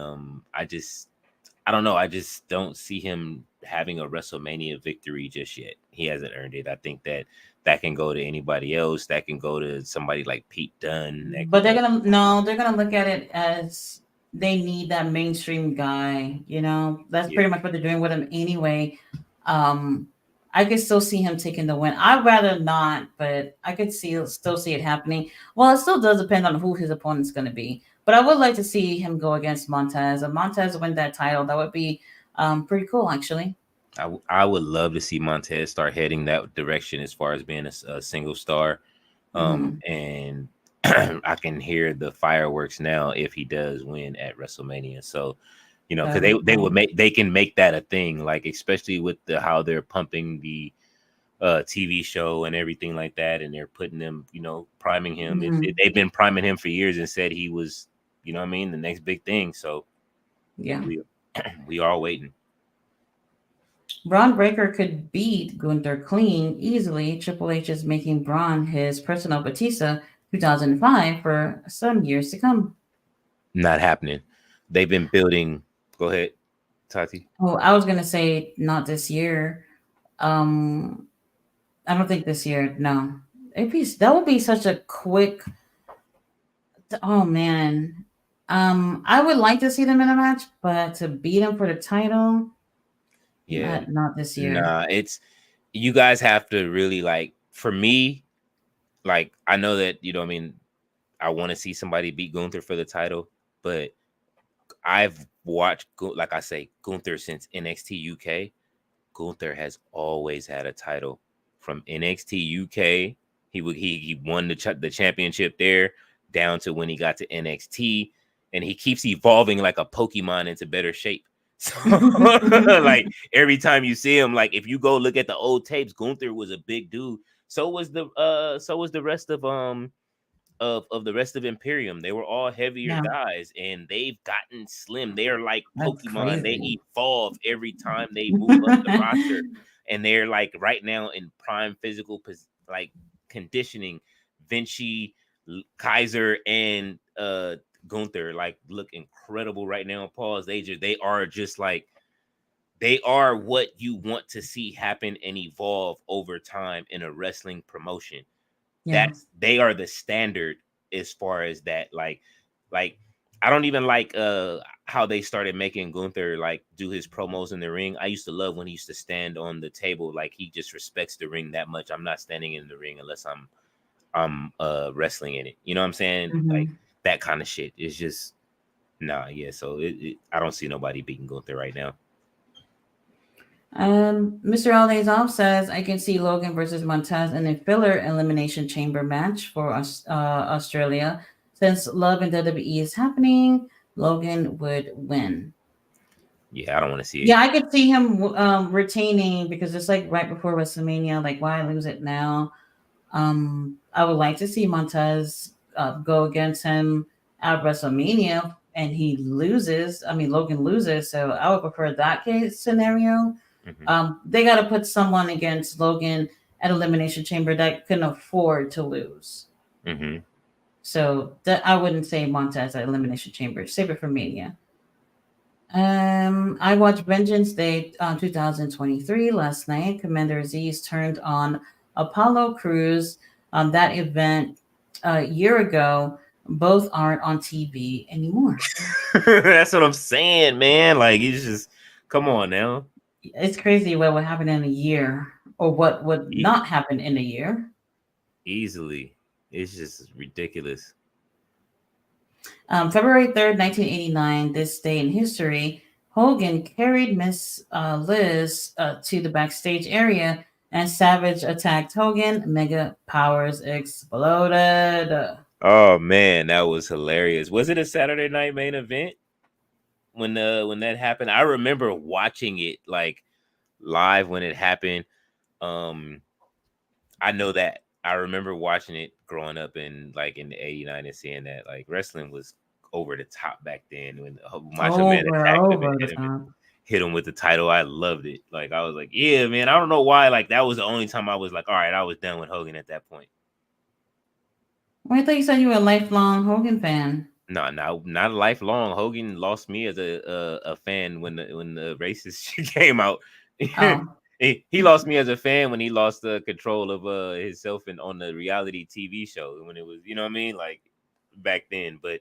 I don't know. I just don't see him having a WrestleMania victory just yet. He hasn't earned it. I think that can go to anybody else. That can go to somebody like Pete Dunne. That can But they're go. gonna no, they're gonna look at it as they need that mainstream guy. That's Yeah, pretty much what they're doing with him anyway. Um, I could still see him taking the win. I'd rather not, but I could still see it happening. Well, it still does depend on who his opponent's gonna be. But I would like to see him go against Montez. If Montez win that title, that would be pretty cool, actually. I would love to see Montez start heading that direction as far as being a single star. Hmm. And I can hear the fireworks now if he does win at WrestleMania. So, you know, because That'd be cool. they can make that a thing, like especially with how they're pumping the TV show and everything like that, and they're putting them, you know, priming him. Hmm. They've been priming him for years and said he was, you know, what I mean, the next big thing. So Yeah. we we are waiting. Braun Breaker could beat Gunther clean easily. Triple H is making Braun his personal Batista 2005 for some years to come. Not happening. They've been building. Go ahead, Tati. Oh, I was gonna say not this year. Um, I don't think this year. No, that would be such a quick. Oh man. I would like to see them in a match, but to beat them for the title, Yeah, not this year. nah, it's you guys have to really like for me, like I know that you know what I mean I want to see somebody beat Gunther for the title, but I've watched like I say Gunther since NXT UK. Gunther has always had a title from NXT UK. He won the championship there down to when he got to NXT, and he keeps evolving like a Pokemon into better shape. So like every time you see him, like if you go look at the old tapes, Gunther was a big dude. So was the rest of the rest of Imperium. They were all heavier Yeah, guys, and they've gotten slim. They are like that's Pokemon. They crazy. evolve every time they move up the roster, and they're like right now in prime physical like conditioning. Vinci, Kaiser, and Gunther like look incredible right now. Pause. They are just like they are what you want to see happen and evolve over time in a wrestling promotion. Yeah. They are the standard as far as that. Like I don't even like how they started making Gunther like do his promos in the ring. I used to love when he used to stand on the table, like he just respects the ring that much. I'm not standing in the ring unless I'm wrestling in it. You know what I'm saying? Like Hmm. that kind of shit. It's just nah, yeah. So I don't see nobody beating Gunther right now. Mr. Aldazov says, I can see Logan versus Montez in a filler elimination chamber match for us, Australia. Since Love in WWE is happening, Logan would win. Yeah, I don't want to see it. Yeah, I could see him retaining because it's like right before WrestleMania. Like, why lose it now? I would like to see Montez go against him at WrestleMania and he loses. I mean, Logan loses. So I would prefer that case scenario. Hmm. They got to put someone against Logan at Elimination Chamber that can afford to lose. Hmm. So that I wouldn't say Montez at Elimination Chamber. Save it for Mania. I watched Vengeance Day 2023 last night. Commander Aziz turned on Apollo Crews. That event a year ago. Both aren't on TV anymore. That's what I'm saying, man. Like it's just come on now. It's crazy what would happen in a year or what would E- not happen in a year. Easily. It's just ridiculous. February 3rd, 1989, this day in history, Hogan carried Miss Liz to the backstage area and Savage attacked Hogan. Mega powers exploded. Oh man, that was hilarious. Was it a Saturday night main event when that happened? I remember watching it like live when it happened. Um, I know that I remember watching it growing up in like in the '89 and seeing that like wrestling was over the top back then when the Macho Man attacked him and Over the top. hit him with the title. I loved it. Like I was like, yeah, man. I don't know why. Like that was the only time I was like, all right, I was done with Hogan at that point. Well, I thought you said you were a lifelong Hogan fan. No, not lifelong. Hogan lost me as a fan when the racist shit came out. Oh. He lost me as a fan when he lost the control of himself and on the reality TV show when it was, you know what I mean, like back then. But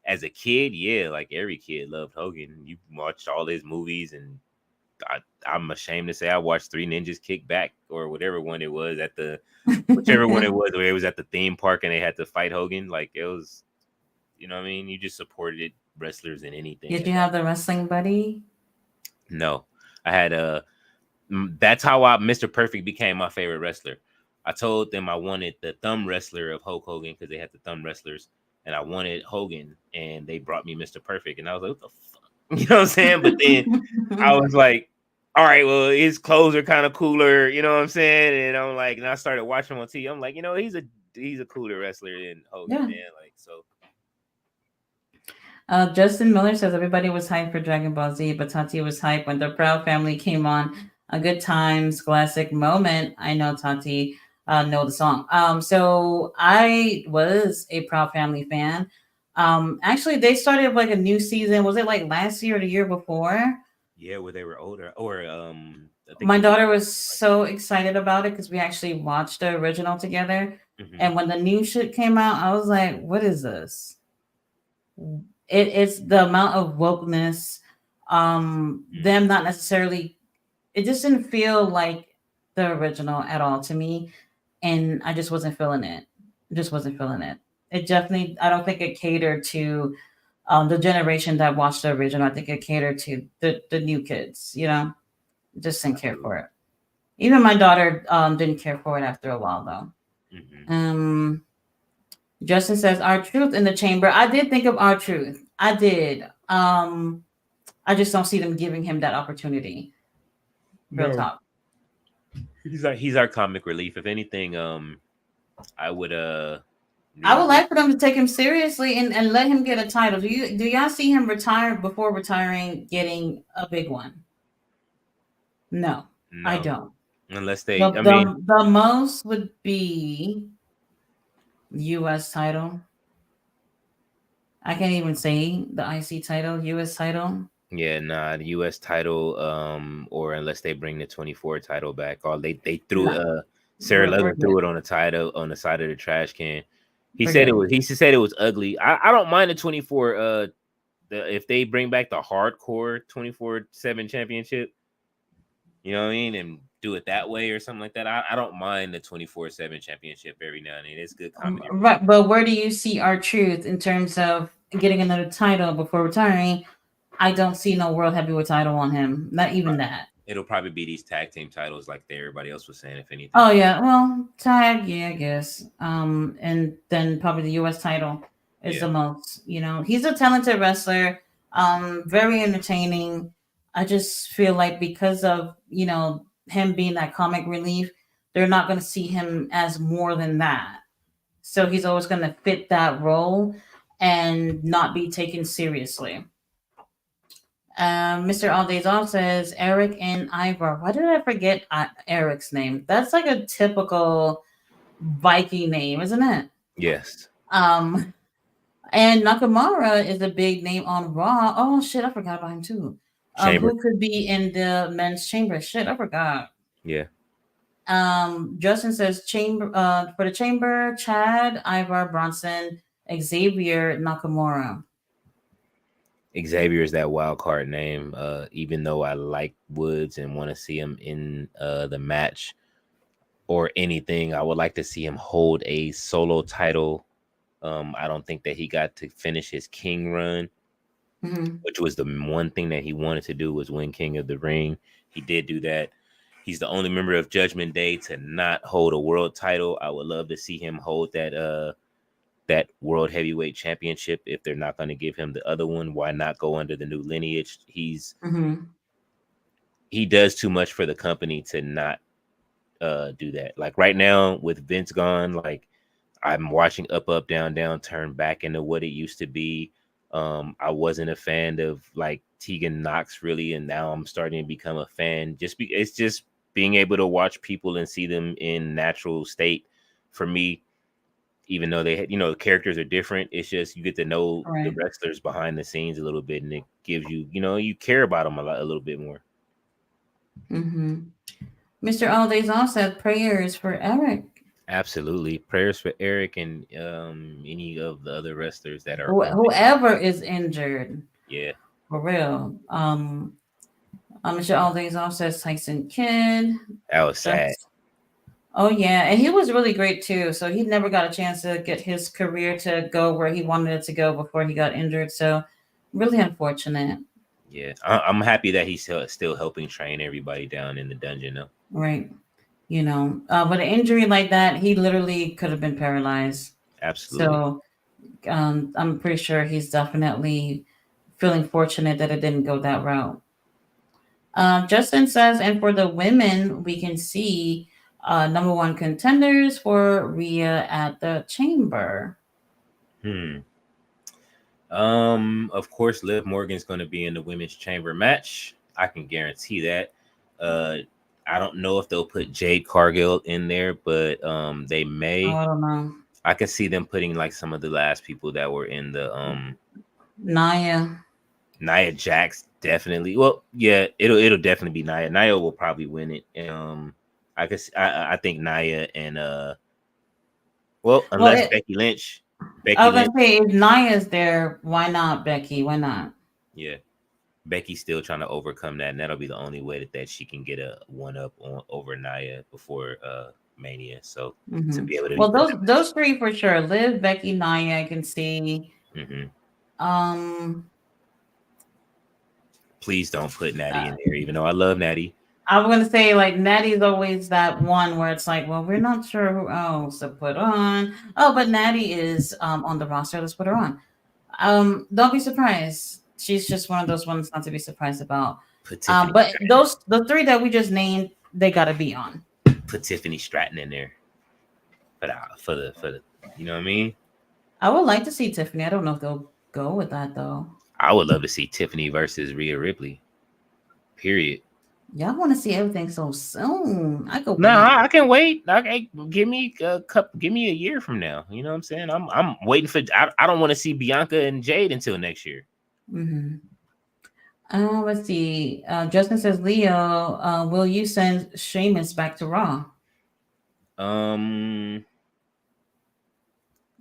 as a kid, yeah, like every kid loved Hogan. You watched all his movies, and I'm ashamed to say I watched Three Ninjas Kick Back or whatever one it was at the whichever one it was where it was at the theme park and they had to fight Hogan. Like it was, you know what I mean? You just supported wrestlers in anything Did at you that have the wrestling buddy? point. No, I had that's how Mr. Perfect became my favorite wrestler. I told them I wanted the thumb wrestler of Hulk Hogan because they had the thumb wrestlers, and I wanted Hogan, and they brought me Mr. Perfect, and I was like, what the fuck? You know what I'm saying? But then I was like, all right, well, his clothes are kind of cooler, you know what I'm saying? And I'm like, and I started watching him on TV. I'm like, you know, he's a cooler wrestler than Hogan, Yeah. man. Like, so Justin Miller says everybody was hyped for Dragon Ball Z, but Tati was hyped when the Proud Family came on. A good times, classic moment. I know Tati know the song. So I was a Proud Family fan. Actually, they started like a new season. Was it like last year or the year before? yeah, where they were older, or I think My the year. daughter was so excited about it because we actually watched the original together. Mm-hmm. And when the new shit came out, I was like, "What is this?" It's the amount of wokeness, them not necessarily, it just didn't feel like the original at all to me, and I just wasn't feeling it. Just wasn't feeling it. It definitely, I don't think it catered to the generation that watched the original. I think it catered to the new kids, just didn't care for it. Even my daughter didn't care for it after a while though. Mm-hmm. um Justin says our truth in the chamber. I did think of our truth. I did. I just don't see them giving him that opportunity. Real No, talk. he's our comic relief. If anything, I would I need would him. like for them to take him seriously and let him get a title. Do y'all see him retire before retiring, getting a big one? No, I No, don't. unless The they. I mean, the most would be U.S. title. I can't even say the IC title, U.S. title. yeah, nah, the U.S. title, or unless they bring the 24 title back, or they threw No, Sarah we're Logan good. threw it on the title on the side of the trash can. He We're said it good. was. He said it was ugly. I don't mind the 24. If they bring back the hardcore 24/7 championship, you know what I mean, and do it that way or something like that. I don't mind the 24/7 championship every now and then. It's good comedy relief. Right, but where do you see our truth in terms of getting another title before retiring? I don't see no world heavyweight title on him. Not even that. It'll probably be these tag team titles like everybody else was saying, if anything. Oh yeah, well, tag, yeah, I guess. And then probably the U.S. title is Yeah. the most. He's a talented wrestler. Very entertaining. I just feel like because of him being that comic relief, they're not going to see him as more than that. So he's always going to fit that role and not be taken seriously. Mr. All Days Off says Eric and Ivar. Why did I forget Eric's name? That's like a typical Viking name, isn't it? Yes. Um, and Nakamura is a big name on Raw. Oh shit, I forgot about him too. Chamber. Who could be in the men's chamber? Shit, I forgot. Yeah. Justin says chamber for the chamber, Chad, Ivar, Bronson, Xavier, Nakamura. Xavier is that wild card name. Even though I like Woods and want to see him in the match or anything, I would like to see him hold a solo title. I don't think that he got to finish his King run, Mm-hmm. which was the one thing that he wanted to do was win King of the Ring. He did do that. He's the only member of Judgment Day to not hold a world title. I would love to see him hold that that world heavyweight championship if they're not going to give him the other one. Why not go under the new lineage? Hmm. He does too much for the company to not do that. Like right now with Vince gone, like I'm watching Up Down Down turn back into what it used to be. I wasn't a fan of like Tegan Knox really, and now I'm starting to become a fan. It's just being able to watch people and see them in natural state for me. Even though the characters are different, it's just you get to know the Right. wrestlers behind the scenes a little bit, and it gives you, you care about them a little bit more. Hmm. Mr. Aldeazan said prayers for Eric. Absolutely, prayers for Eric and any of the other wrestlers that are on it. Whoever is injured, Yeah, for real. Mr. Aldeazan says Tyson Kidd. that was sad. That's Oh yeah, and he was really great too. So he never got a chance to get his career to go where he wanted it to go before he got injured. So really unfortunate, Yeah, I'm happy that he's still helping train everybody down in the dungeon though. right? With an injury like that, he literally could have been paralyzed. Absolutely. So I'm pretty sure he's definitely feeling fortunate that it didn't go that route. Justin says, and for the women, we can see number one contenders for Rhea at the Chamber. Hmm. Of course, Liv Morgan's going to be in the women's chamber match. I can guarantee that. Uh, I don't know if they'll put Jade Cargill in there, but they Oh, may. I don't know. I could see them putting like some of the last people that were in the Naya. Nia Jax definitely. Well, yeah, it'll definitely be Nia. Nia will probably win it. I think Nia and well, Well, unless I Becky was Lynch, gonna say if Naya's there, why not Becky? Why not? yeah, Becky's still trying to overcome that, and that'll be the only way that she can get a one up on over Nia before Mania. So to Hmm. be able to Well, put those three for sure. Liv, Becky, Naya. I can see. that, Um, please don't put Natty uh, in there, even though I love Natty. I was gonna say like Natty's always that one where it's like, well, we're not sure who else to put on. Oh, but Natty is on the roster. Let's put her on. Don't be surprised. She's just one of those ones not to be surprised about. Put Tiffany But Stratton, the three that we just named, they gotta be on. put Tiffany Stratton in there for the you know what I mean. I would like to see Tiffany. I don't know if they'll go with that though. I would love to see Tiffany versus Rhea Ripley. Period. Y'all want to see everything so soon. I could No, wait. I can wait. Give me a give me a year from now. You know what I'm saying? I'm waiting for. I don't want to see Bianca and Jade until next year. Hmm. Let's see. Justin says, Leo, will you send Sheamus back to Raw? Um,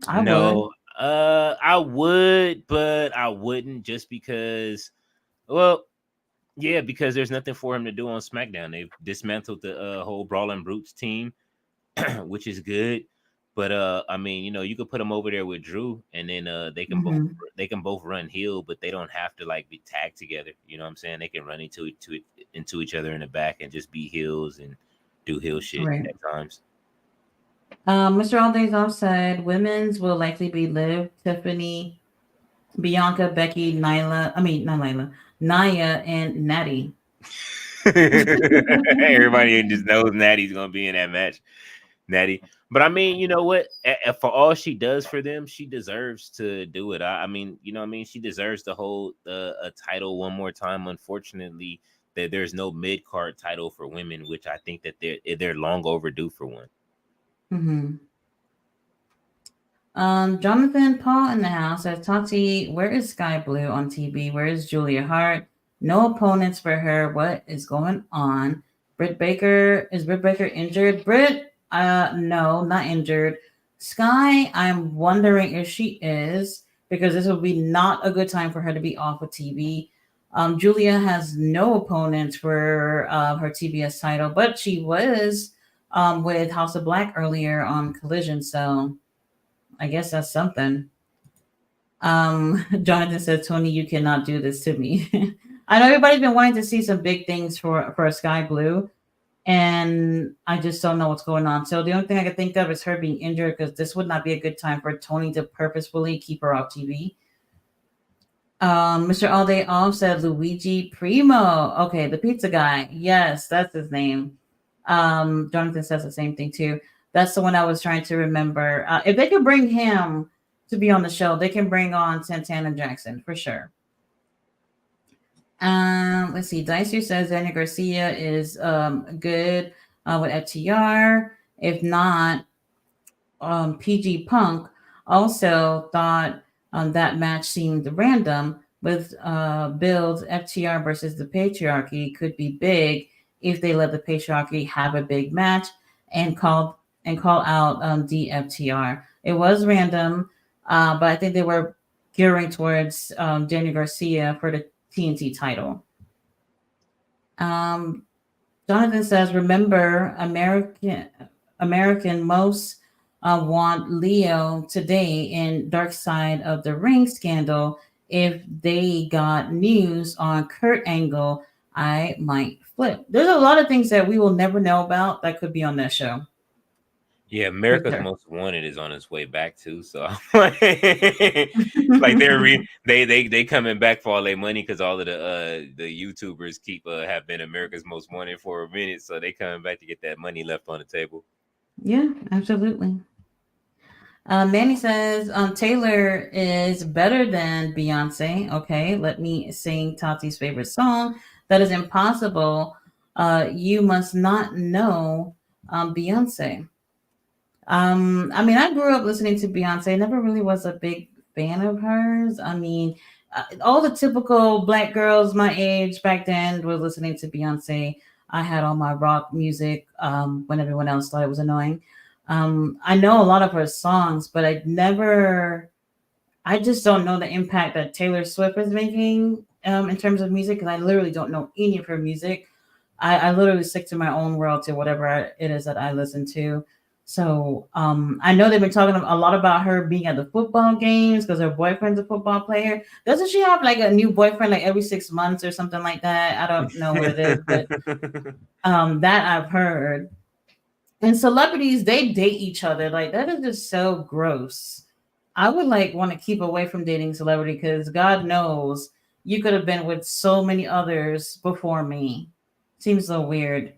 I would. no. I would, but I wouldn't just because. Well, yeah, because there's nothing for him to do on SmackDown. They've dismantled the whole Brawling Brutes team, which is good. But I mean, you could put them over there with Drew, and then Hmm. they can both run heel, but they don't have to like be tagged together. You know what I'm saying? They can run into each other in the back and just be heels and do heel shit Right. at times. Mr. All Days Off said, women's will likely be Liv, Tiffany, Bianca, Becky, Nyla. I mean, not Nyla, Naya, and Natty. Everybody just knows Natty's gonna be in that match. Natty. But I mean, you know what? For all she does for them, she deserves to do it. I mean, you know what I mean? She deserves to hold a title one more time. Unfortunately, there's no mid card title for women, which I think that they're long overdue for one. Hmm. Jonathan Paul in the house says, Tati, where is Sky Blue on TV? Where is Julia Hart? No opponents for her. What is going on? Britt Baker injured? Britt, no, not injured. Sky, I'm wondering if she is, because this will be not a good time for her to be off of TV. Julia has no opponents for her TBS title, but she was with House of Black earlier on Collision, so I guess that's something. Jonathan said, Tony, you cannot do this to me. I know everybody's been wanting to see some big things for Sky Blue, and I just don't know what's going on. So the only thing I could think of is her being injured because this would not be a good time for Tony to purposefully keep her off TV. Mr. All Day Off said Luigi Primo. Okay, the pizza guy. Yes, that's his name. Jonathan says the same thing too. That's the one I was trying to remember. If they could bring him to be on the show, they can bring on Santana Jackson for sure. Let's see. Dicer says Daniel Garcia is good with FTR. If not, PG Punk also thought that match seemed random with Bill's FTR versus the Patriarchy could be big if they let the Patriarchy have a big match and call out the FTR. It was random, but I think they were gearing towards Daniel Garcia for the TNT title. Um, Jonathan says, "Remember, American most want Leo today in Dark Side of the Ring scandal. If they got news on Kurt Angle, I might flip." There's a lot of things that we will never know about that could be on that show. Yeah, For America's sure. Most Wanted is on its way back too. So like they coming back for all their money because all of the YouTubers keep have been America's Most Wanted for a minute, so they coming back to get that money left on the table. Yeah, absolutely. Manny says Taylor is better than Beyonce. Okay, let me sing Tati's favorite song. That is impossible. You must not know Beyonce. I mean, I grew up listening to Beyonce. I never really was a big fan of hers. I mean, all the typical black girls my age back then were listening to Beyonce. I had all my rock music when everyone else thought it was annoying. I know a lot of her songs, but I just don't know the impact that Taylor Swift is making in terms of music because I literally don't know any of her music. I literally stick to my own world to whatever it is that I listen to. So I know they've been talking a lot about her being at the football games because her boyfriend's a football player. Doesn't she have like a new boyfriend like every 6 months or something like that? I don't know what it is, but that I've heard. And celebrities, they date each other. Like that is just so gross. I would like want to keep away from dating celebrity because God knows you could have been with so many others before me. Seems so weird.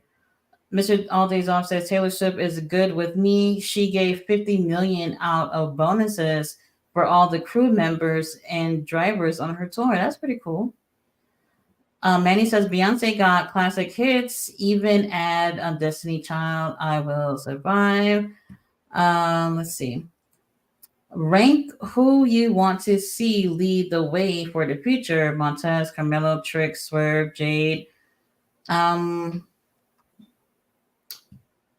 Mr. All Days Off says Taylor Swift is good with me. She gave 50 million out of bonuses for all the crew members and drivers on her tour. That's pretty cool. Manny says Beyonce got classic hits. Even add Destiny Child, I Will Survive. Let's see. Rank who you want to see lead the way for the future. Montez, Carmelo, Trick, Swerve, Jade. Um,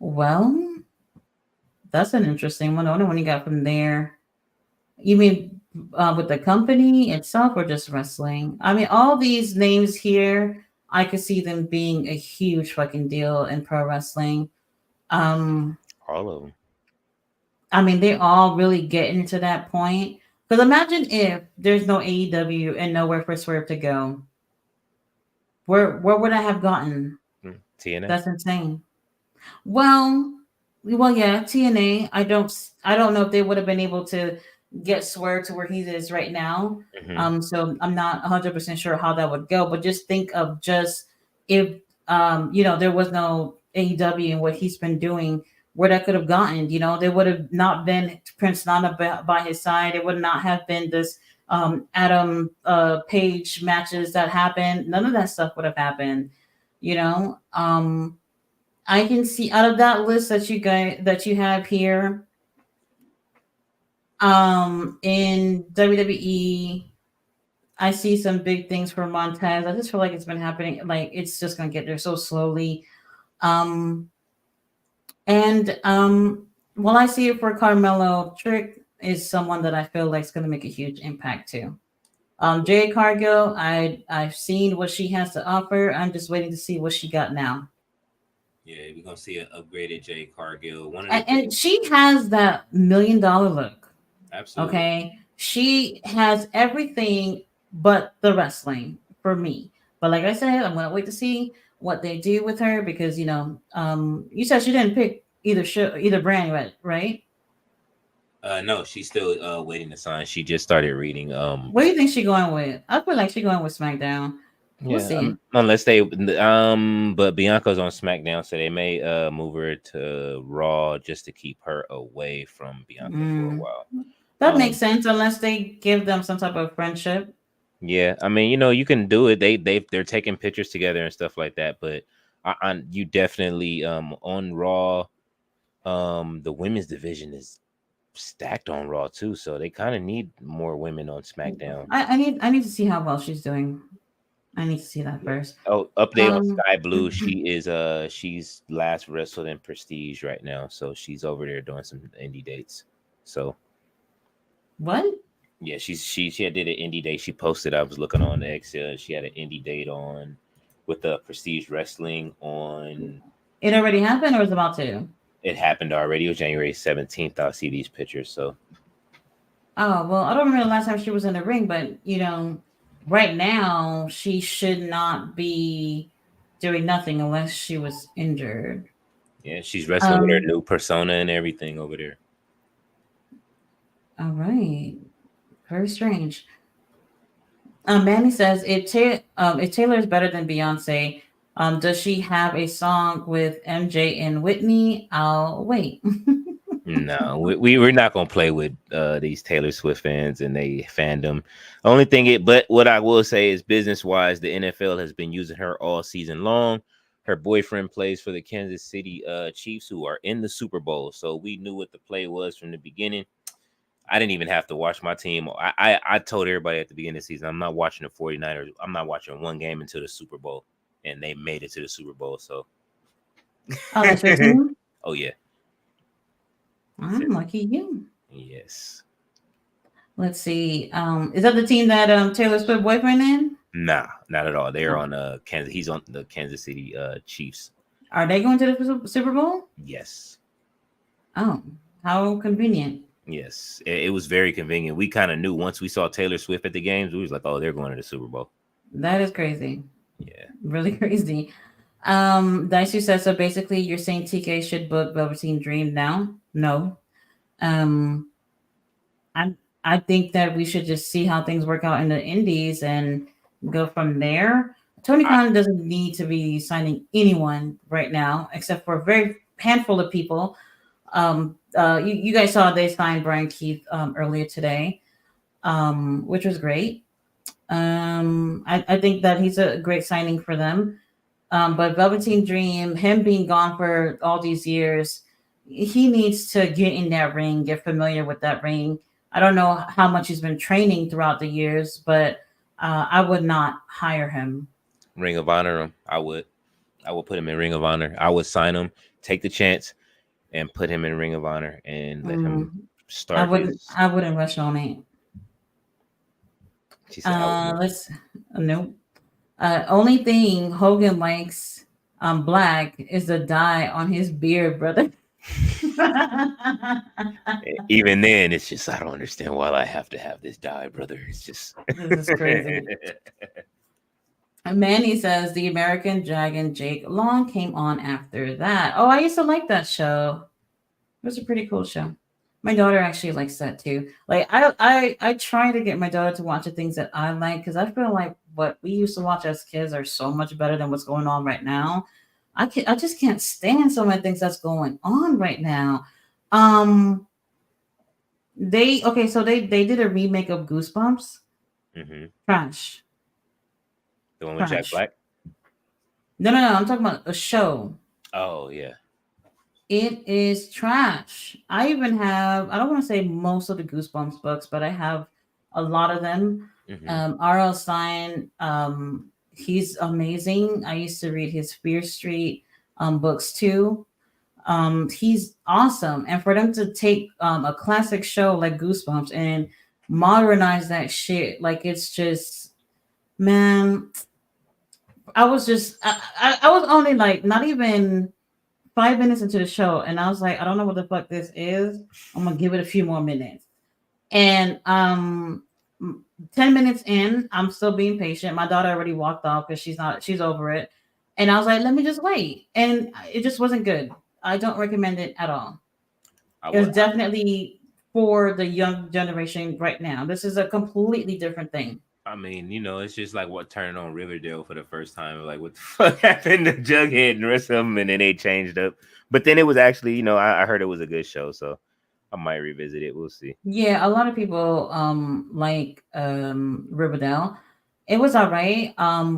well, that's an interesting one. I wonder when you got from there. You mean with the company itself or just wrestling? I mean, all these names here, I could see them being a huge fucking deal in pro wrestling. Um, All of them. I mean, they all really getting to that point. Because imagine if there's no AEW and nowhere for Swerve to go. Where would I have gotten? TNA. That's insane. Well, yeah, TNA. I don't know if they would have been able to get Swerve to where he is right now. So I'm not 100% sure how that would go. But just think of just if there was no AEW and what he's been doing, where that could have gotten. There would have not been Prince Nana by his side. It would not have been this Adam Page matches that happened. None of that stuff would have happened. You know. I can see out of that list that you have here, in WWE, I see some big things for Montez. I just feel like it's been happening, like it's just gonna get there so slowly. Um, and Well, I see it for Carmelo. Trick is someone that I feel like is gonna make a huge impact too. Jade Cargill, I've seen what she has to offer. I'm just waiting to see what she got now. Yeah, we're gonna see an upgraded Jay Cargill. One of the And things, she has that $1 million look. absolutely. Okay. She has everything but the wrestling for me. But like I said, I'm gonna wait to see what they do with her because you said she didn't pick either show, either brand, right? No, she's still waiting to sign. She just started reading. What do you think she going with? I feel like she going with SmackDown. We'll Yeah, see. unless they but Bianca's on SmackDown, so they may move her to Raw just to keep her away from Bianca for a Mm, while. that makes Um, sense unless they give them some type of friendship. yeah, I mean, you can do it. They're taking pictures together and stuff like that, but you definitely on Raw, the women's division is stacked on Raw too, so they kind of need more women on SmackDown. I need to see how well she's doing. I need to see that Yeah. first. Oh, update on Um, Sky Blue. She's last wrestled in Prestige right now, so she's over there doing some indie dates. So what? yeah, she had did an indie date. She posted. I was looking on X. She had an indie date on with the Prestige Wrestling on. It already happened or is about to? It happened already. It was January 17th. I'll see these pictures. So Oh well, I don't remember the last time she was in the ring, but right now she should not be doing nothing unless she was injured. yeah, she's wrestling with her Um, new persona and everything over there. all right, very strange. Manny says if Taylor is better than Beyonce, does she have a song with MJ and Whitney? I'll wait. No, we're not gonna play with these Taylor Swift fans and they fandom. But what I will say is business wise, the NFL has been using her all season long. Her boyfriend plays for the Kansas City Chiefs, who are in the Super Bowl. So we knew what the play was from the beginning. I didn't even have to watch my team. I told everybody at the beginning of the season, I'm not watching the 49ers. I'm not watching one game until the Super Bowl. And they made it to the Super Bowl. So Oh, that's your team. oh yeah. I'm lucky you. Yes. Let's see. Is that the team that Taylor Swift boyfriend in? Nah, not at all. They're Oh. on Kansas. He's on the Kansas City Chiefs. Are they going to the Super Bowl? Yes. Oh, how convenient. Yes. It was very convenient. We kind of knew once we saw Taylor Swift at the games, we was like, oh, they're going to the Super Bowl. That is crazy. Yeah. Really crazy. Dicey says so basically you're saying TK should book Velveteen Dream now? No. Um I I think that we should just see how things work out in the indies and go from there. Tony I, Khan doesn't need to be signing anyone right now, except for a very handful of people. You guys saw they signed Brian Keith earlier today, which was great. I think that he's a great signing for them. But Velveteen Dream, him being gone for all these years, he needs to get in that ring, get familiar with that ring. I don't know how much he's been training throughout the years, but I would not hire him. Ring of Honor him. I would. I would put him in Ring of Honor. I would sign him, take the chance, and put him in Ring of Honor and let Mm, him I start wouldn't. his. I wouldn't rush on it. She said, I would. Let's. Nope. Only thing Hogan likes black is the dye on his beard, brother. Even then, it's just I don't understand why I have to have this die, brother. It's just This is crazy. Manny says the American Dragon Jake Long came on after that. Oh, I used to like that show. It was a pretty cool show. My daughter actually likes that too. Like I try to get my daughter to watch the things that I like because I feel like what we used to watch as kids are so much better than what's going on right now. I just can't stand some of the things that's going on right now. Um, they okay, so they did a remake of Goosebumps. hmm Trash, the one with Jack trash. Black. No. I'm talking about a show. Oh yeah. It is trash. I even have, I don't want to say most of the Goosebumps books, but I have a lot of them. hmm R.L. Stein, he's amazing. I used to read his Fear Street books too. He's awesome. And for them to take a classic show like Goosebumps and modernize that shit, like it's just, man, I was only like not even 5 minutes into the show, and I was like, I don't know what the fuck this is. I'm gonna give it a few more minutes. And 10 minutes in, I'm still being patient. My daughter already walked off because she's over it. And I was like, let me just wait. And it just wasn't good. I don't recommend it at all. I It was would. definitely for the young generation right now. This is a completely different thing. I mean, it's just like what turning on Riverdale for the first time. Like, what the fuck happened to Jughead and the rest of them? And then they changed up. But then it was actually, I heard it was a good show, so I might revisit it. We'll see. Yeah, a lot of people like Riverdale. It was all right.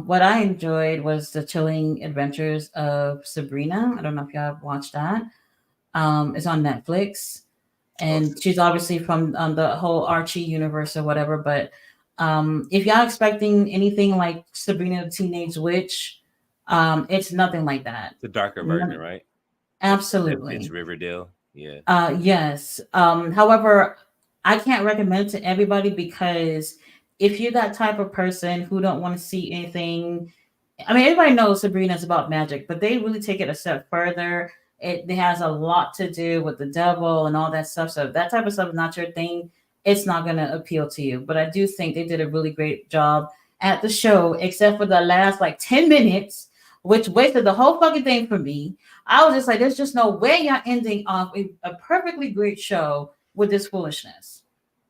What I enjoyed was the chilling adventures of Sabrina. I don't know if y'all have watched that. It's on Netflix, Oh, and she's obviously from the whole Archie universe or whatever. But if y'all expecting anything like Sabrina the Teenage Witch, it's nothing like that. the darker version, None- right? That fits Absolutely. Riverdale. Yeah. Yes. However, I can't recommend it to everybody because if you're that type of person who don't want to see anything, I mean, everybody knows Sabrina's about magic, but they really take it a step further. It has a lot to do with the devil and all that stuff. So if that type of stuff is not your thing, it's not going to appeal to you. But I do think they did a really great job at the show, except for the last like 10 minutes, which wasted the whole fucking thing for me. I was just like, there's just no way y'all ending off a perfectly great show with this foolishness.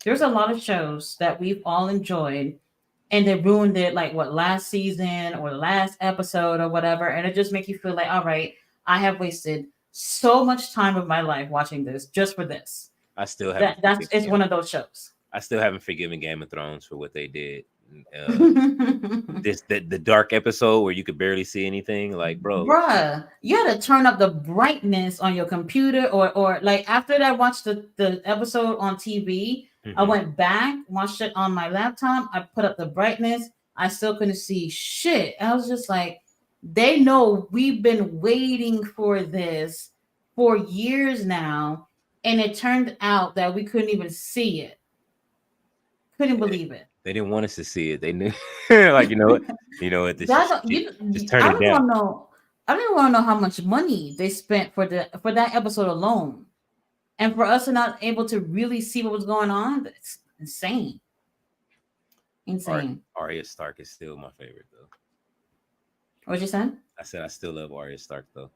There's a lot of shows that we've all enjoyed and they ruined it like what last season or the last episode or whatever. And it just makes you feel like, all right, I have wasted so much time of my life watching this just for this. I still haven't That's forgiven it's Game one of, of those shows. I still haven't forgiven Game of Thrones for what they did. The dark episode where you could barely see anything. Like, bro, Bruh, you had to turn up the brightness on your computer or like after that I watched the episode on TV, I mhm. went back, watched it on my laptop, I put up the brightness, I still couldn't see shit. I was just like, they know we've been waiting for this for years now, and it turned out that we couldn't even see it. Couldn't believe it. They didn't want us to see it. They knew, like, what? This That is don't, shit. you, Just turn I it don't down. want to know. I don't want to know how much money they spent for that episode alone, and for us to not able to really see what was going on. That's insane, insane. Arya Stark is still my favorite, though. What you said? I said I still love Arya Stark, though.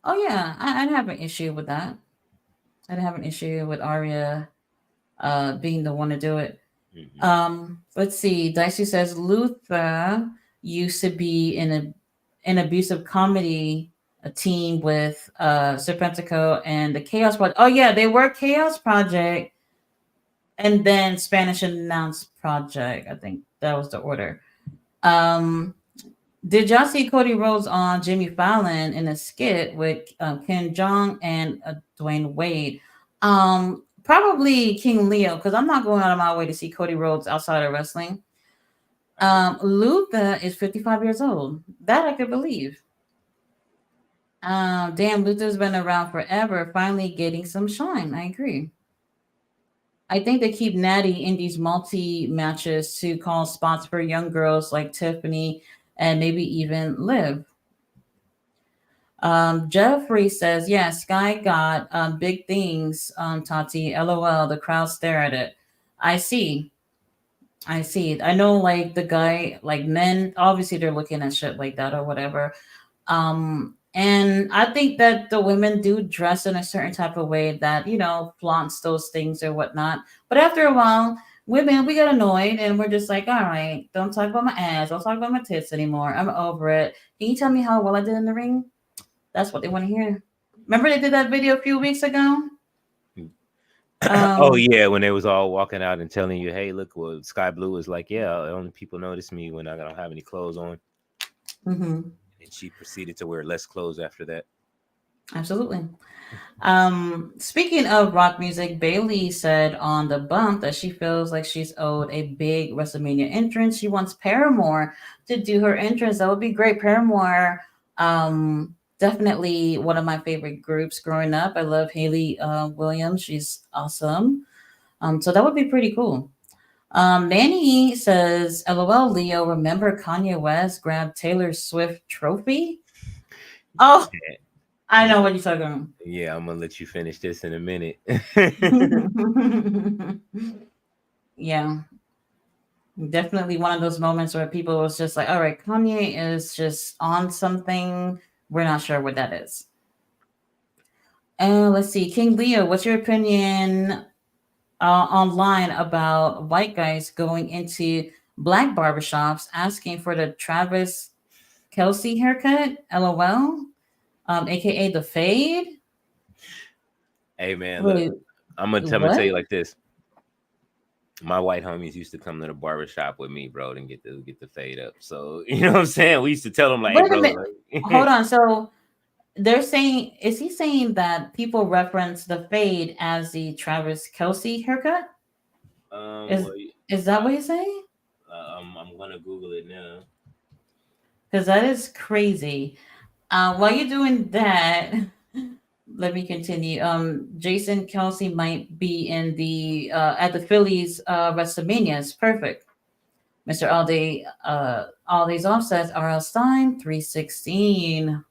Oh yeah, I'd have an issue with that. I'd have an issue with Arya being the one to do it. Hmm. Let's see. Dicey says Luther used to be in an abusive comedy a team with Serpentico and the Chaos Project. Oh yeah, they were Chaos Project and then Spanish Announce Project. I think that was the order. Um, did y'all see Cody Rhodes on Jimmy Fallon in a skit with Ken Jong and Dwayne Wade? Probably King Leo because I'm not going out of my way to see Cody Rhodes outside of wrestling. Luther is 55 years old. That I could believe. Damn, Luther's been around forever, finally getting some shine. I agree. I think they keep Natty in these multi matches to call spots for young girls like Tiffany and maybe even Liv. Jeffrey says, yeah, Sky got big things, Tati. LOL, the crowd stare at it. I see. I see. I know, like, the guy, like, men, obviously they're looking at shit like that or whatever. And I think that the women do dress in a certain type of way that, flaunts those things or whatnot. But after a while, women, we get annoyed and we're just like, all right, don't talk about my ass. Don't talk about my tits anymore. I'm over it. Can you tell me how well I did in the ring? That's what they want to hear. Remember they did that video a few weeks ago? Oh Um, yeah, when they was all walking out and telling you, "Hey, look, well, Sky Blue is like, yeah, only people notice me when I don't have any clothes on." mhm, And she proceeded to wear less clothes after that. absolutely. Speaking of rock music, Bailey said on the bump that she feels like she's owed a big WrestleMania entrance. She wants Paramore to do her entrance. That would be great. Paramore, definitely one of my favorite groups growing up. I love Haley Williams. She's awesome. So that would be pretty cool. Manny says, "LOL, Leo. Remember Kanye West grabbed Taylor Swift trophy? Oh, I Yeah, know what you're talking yeah, I'm gonna let you finish this in a minute. about." Yeah. Definitely one of those moments where people was just like, all right, Kanye is just on something. We're not sure what that is. Let's see. King Leo, what's your opinion online about white guys going into black barbershops asking for the Travis Kelsey haircut? LOL. AKA the fade. Hey man, look, Wait, I'm gonna tell what? you like this. My white homies used to come to the barber shop with me, bro, and get the fade up. So you know what I'm saying? We used to tell them like, hey Wait a bro, minute. like Hold on. So they're saying, is he saying that people reference the fade as the Travis Kelsey haircut? Is well, is that what he's saying? I'm gonna Google it now. Because that is crazy. While you're doing that, let me continue. Jason Kelsey might be in the at the Phillies WrestleManias. Perfect. Mr. Aldi's offsets. R.L. Stein 316.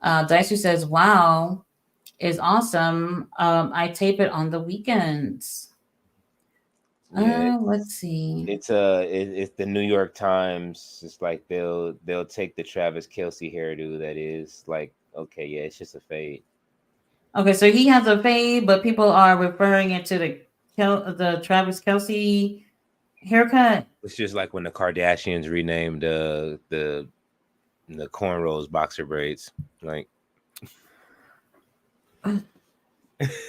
Daisu says, "Wow, is awesome. I tape it on the weekends." Yeah, Let's see. it's the New York Times. It's like they'll take the Travis Kelsey hairdo that is like, okay, yeah, it's just a fade. Okay, so he has a fade, but people are referring it to the Travis Kelsey haircut. It's just like when the Kardashians renamed the cornrows boxer braids. Like,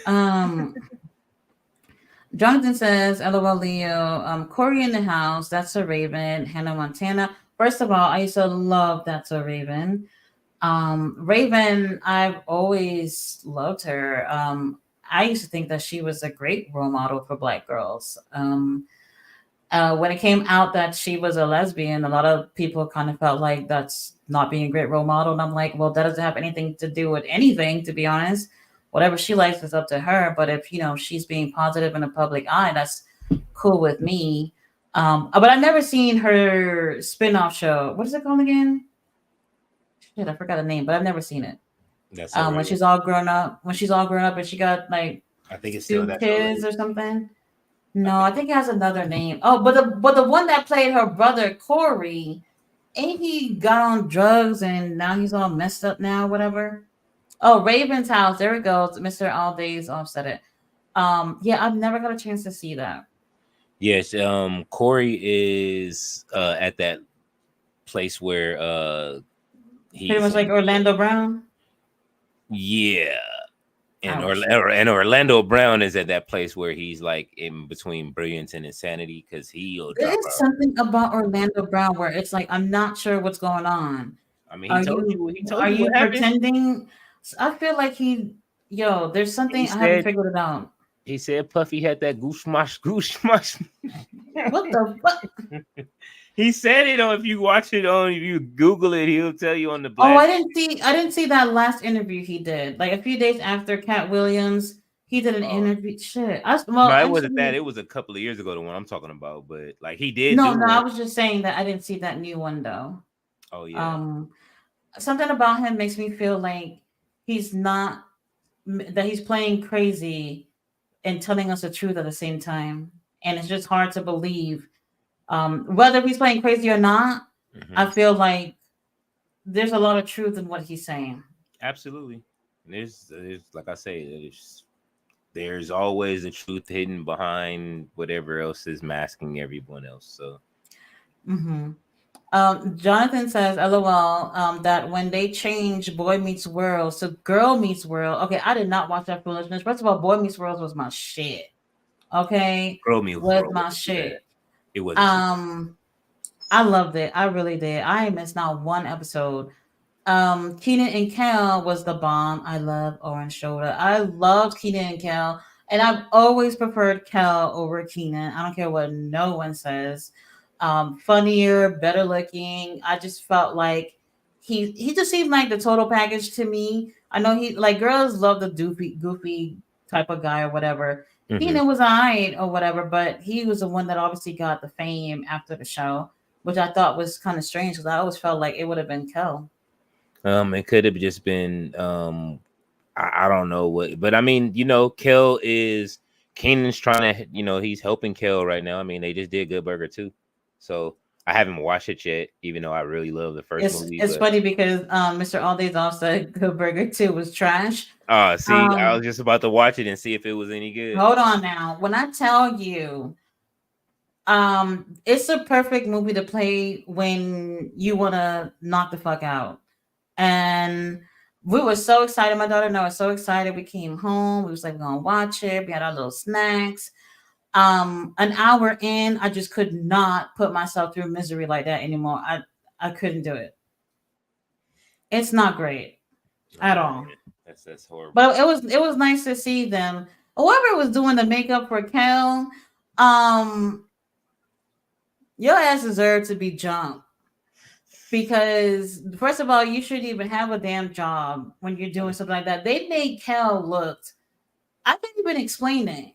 Um, Jonathan says, "LOL, Leo. Corey in the house. That's a Raven. Hannah Montana. First of all, I used to love That's a Raven. Raven, I've always loved her. I used to think that she was a great role model for Black girls. When it came out that she was a lesbian, a lot of people kind of felt like that's not being a great role model. And I'm like, well, that doesn't have anything to do with anything, to be honest. Whatever she likes is up to her. But if she's being positive in the public eye, that's cool with me. But I've never seen her spin-off show. What is it called again? Shit, I forgot the name, but I've never seen it. that's all When right. she's all grown up, and she got like I think it's still two that's all kids right. or something. I No, I think think it has another name. Oh, but the one that played her brother Corey, ain't he got on drugs and now he's all messed up now, whatever. Oh, Raven's House. There it goes. Mr. All Days offset it. Yeah, I've never got a chance to see that. yes. Corey is at that place where Pretty he's much like in. Orlando Brown. Yeah, Ouch. And Orlando Brown is at that place where he's like in between brilliance and insanity because he'll There drop is a. something about Orlando Brown where it's like I'm not sure what's going on. I mean, Are he you told are you what you happened. pretending? I feel like there's He something I haven't said figured it out. he said Puffy had that goose smash. What the fuck? He said it on if you watch it on if you Google it, he'll tell you on the Oh, blast. I didn't see that last interview he did. Like a few days after Cat Williams, he did an Oh interview. Shit. no, Well, it wasn't that. actually, It was a couple of years ago, the one I'm talking about. But like he did no, do no. I one. was just saying that I didn't see that new one though. Oh yeah. Um, Something about him makes me feel like he's not that he's playing crazy and telling us the truth at the same time, and it's just hard to believe. Whether he's playing crazy or not, I Hmm. feel like there's a lot of truth in what he's saying. Absolutely. And there's like I say, there's always the truth hidden behind whatever else is masking everyone else. So Hmm. Jonathan says, "LOL." That when they change Boy Meets World to Girl Meets World. Okay, I did not watch that foolishness. First of all, Boy Meets World was my shit. Okay, Girl Meals was World my wasn't too bad. shit. It wasn't too bad. Um, I loved it. I really did. I missed not one episode. Keenan and Kel was the bomb. I love Orange Shoulder. I loved Keenan and Kel, and I've always preferred Kel over Keenan. I don't care what no one says. Funnier, better looking. I just felt like he just seemed like the total package to me. I know he like girls love the goofy type of guy or whatever. Hmm. Keenan was alright or whatever, but he was the one that obviously got the fame after the show, which I thought was kind of strange because I always felt like it would have been Kel. It could have just been I don't know what, but I mean, Kel is Keenan's trying to, he's helping Kel right now. I mean, they just did Good Burger too. So I haven't watched it yet, even though I really love the first movie. It's But funny because Mr. All Days off said Good Burger 2 was trash. see, I Um, was just about to watch it and see if it was any good. Hold on now. When I tell you, it's a perfect movie to play when you want to knock the fuck out. And we were so excited. My daughter and I were so excited. We came home. We was like, we're gonna watch it. We had our little snacks. An hour in, I just could not put myself through misery like that anymore. I couldn't do it. It's not great Oh at all. man, that's horrible. But it was nice to see them. Whoever was doing the makeup for Kel, um, your ass deserved to be jumped because first of all, you shouldn't even have a damn job when you're doing something like that. They made Kel look. I can't even explain it.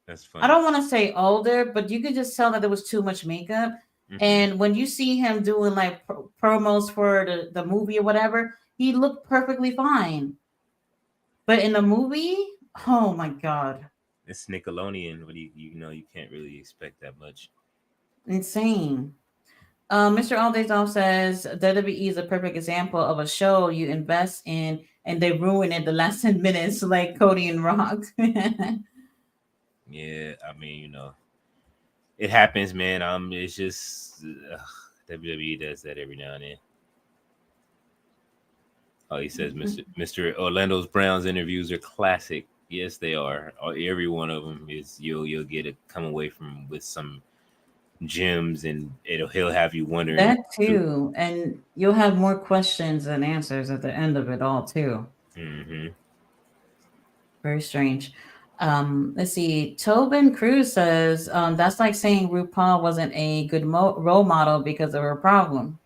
That's I funny. don't want to say older, but you could just tell that there was too much makeup. Hmm. And when you see him doing like promos for the movie or whatever, he looked perfectly fine. But in the movie, oh my god, It's Nickelodeon, but you can't really expect that much. insane. Mr. Aldaysdom says WWE is a perfect example of a show you invest in and they ruin it the last 10 minutes, like Cody and Rock. Yeah, I mean, it happens, man. It's just WWE does that every now and then. Oh, he says Mr. Orlando's Browns interviews are classic. Yes, they are. Every one of them is you'll get it come away from with some gems, and he'll have you wondering. That too. And you'll have more questions than answers at the end of it all, too. Mm-hmm. Very strange. Let's see. Tobin Cruz says that's like saying RuPaul wasn't a good role model because of her problem.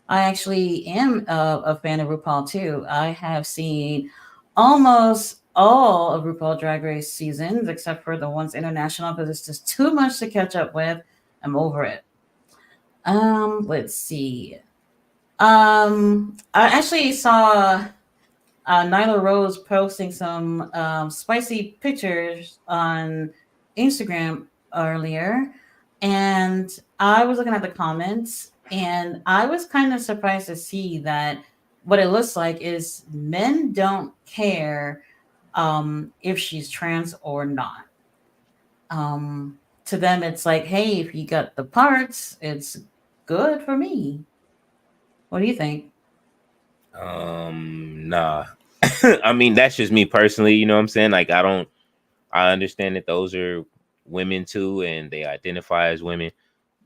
I actually am a fan of RuPaul too. I have seen almost all of RuPaul Drag Race seasons except for the ones international because it's just too much to catch up with. I'm over it. Let's see. I actually saw Nyla Rose posting some spicy pictures on Instagram earlier, and I was looking at the comments, and I was kind of surprised to see that what it looks like is men don't care if she's trans or not. Um, to them, it's like, hey, if you got the parts, it's good for me. What do you think? Nah. I mean, that's just me personally. You know what I'm saying? Like, I understand that those are women too, and they identify as women.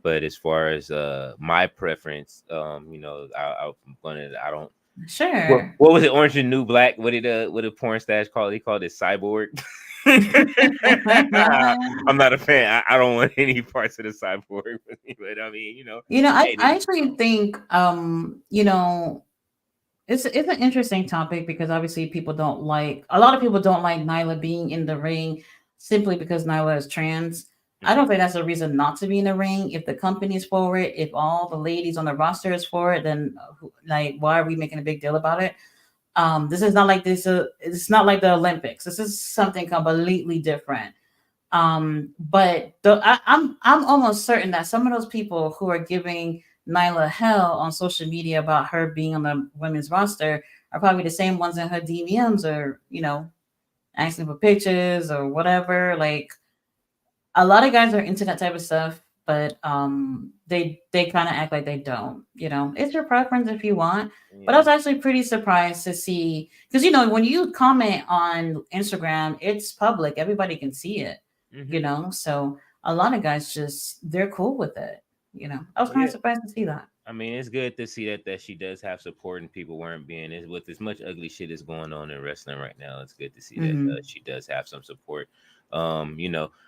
But as far as my preference, I'm gonna. I don't. Sure. What was it? Orange and New Black. What did porn stash call it? He called it cyborg. I'm not a fan. I don't want any parts of the cyborg with me, but I mean, I, hey, I actually think it's an interesting topic because obviously people don't like a lot of people don't like Nyla being in the ring simply because Nyla is trans. I don't mhm, think that's a reason not to be in the ring. If the company's for it, if all the ladies on the roster is for it, then like why are we making a big deal about it? This is not like this. It's not like the Olympics. This is something completely different. I'm almost certain that some of those people who are giving Nyla hell on social media about her being on the women's roster are probably the same ones in her DMs or asking for pictures or whatever. Like a lot of guys are into that type of stuff, but they kind of act like they don't. It's your preference if you want. But I yeah. was actually pretty surprised to see because when you comment on Instagram, it's public; everybody can see it. Hmm. So a lot of guys just they're cool with it. I was kind of Yeah. surprised to see that. I mean, it's good to see that she does have support and people weren't being is with as much ugly shit is going on in wrestling right now. It's good to see that Hmm. she does have some support.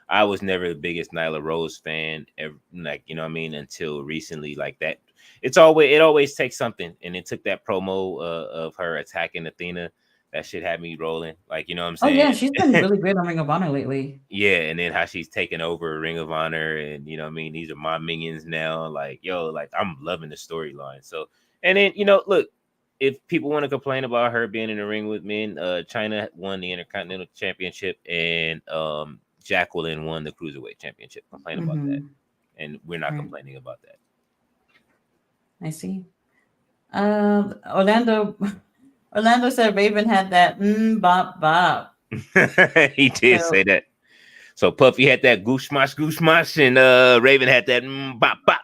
I was never the biggest Nyla Rose fan, like what I mean, until recently. Like that, it always takes something, and it took that promo of her attacking Athena. That shit had me rolling. Like what I'm Oh saying. yeah, she's been really great on Ring of Honor lately. Yeah, and then how she's taking over Ring of Honor, and what I mean, these are my minions now. Like, yo, like I'm loving the storyline. So, and then look, if people want to complain about her being in the ring with men, China won the Intercontinental Championship, and Jacqueline won the Cruiserweight Championship. Complain about that. Hmm. and we're not Right. complaining about I see. Orlando Orlando said Raven had that bop bop. that. He did say So that. So Puffy had that goosh smash, and Raven had that bop bop.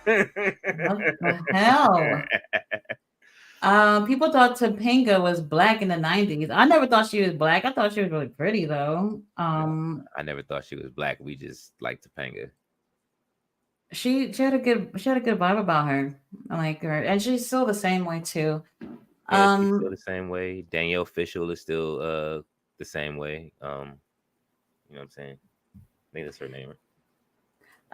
what the hell? People thought Topanga was black in the 90s. I never thought she was black. I thought she was really pretty though. No, I never thought she was black. We just like Topanga. She had a good vibe about her. I like her, and she's still the same way too. Yeah, she's still Um, the same way. Danielle Fishel is still the same way. You know what I'm saying? I think that's her name.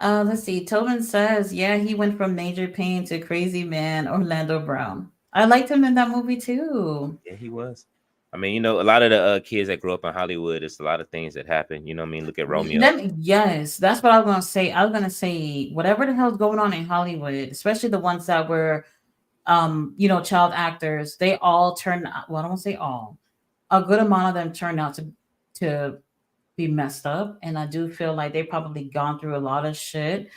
let's see. Tobin says, yeah, he went from Major Payne to Crazy Man Orlando Brown. I liked him in that movie too. Yeah, he was. I mean, you know, a lot of the kids that grew up in Hollywood, it's a lot of things that happen. You know what I mean? Look at Romeo. Yes, that's what I was gonna say. I was gonna say whatever the hell's going on in Hollywood, especially the ones that were, child actors. They all turned. Well, I don't want to say all. A good amount of them turned out to be messed up, and I do feel like they've probably gone through a lot of shit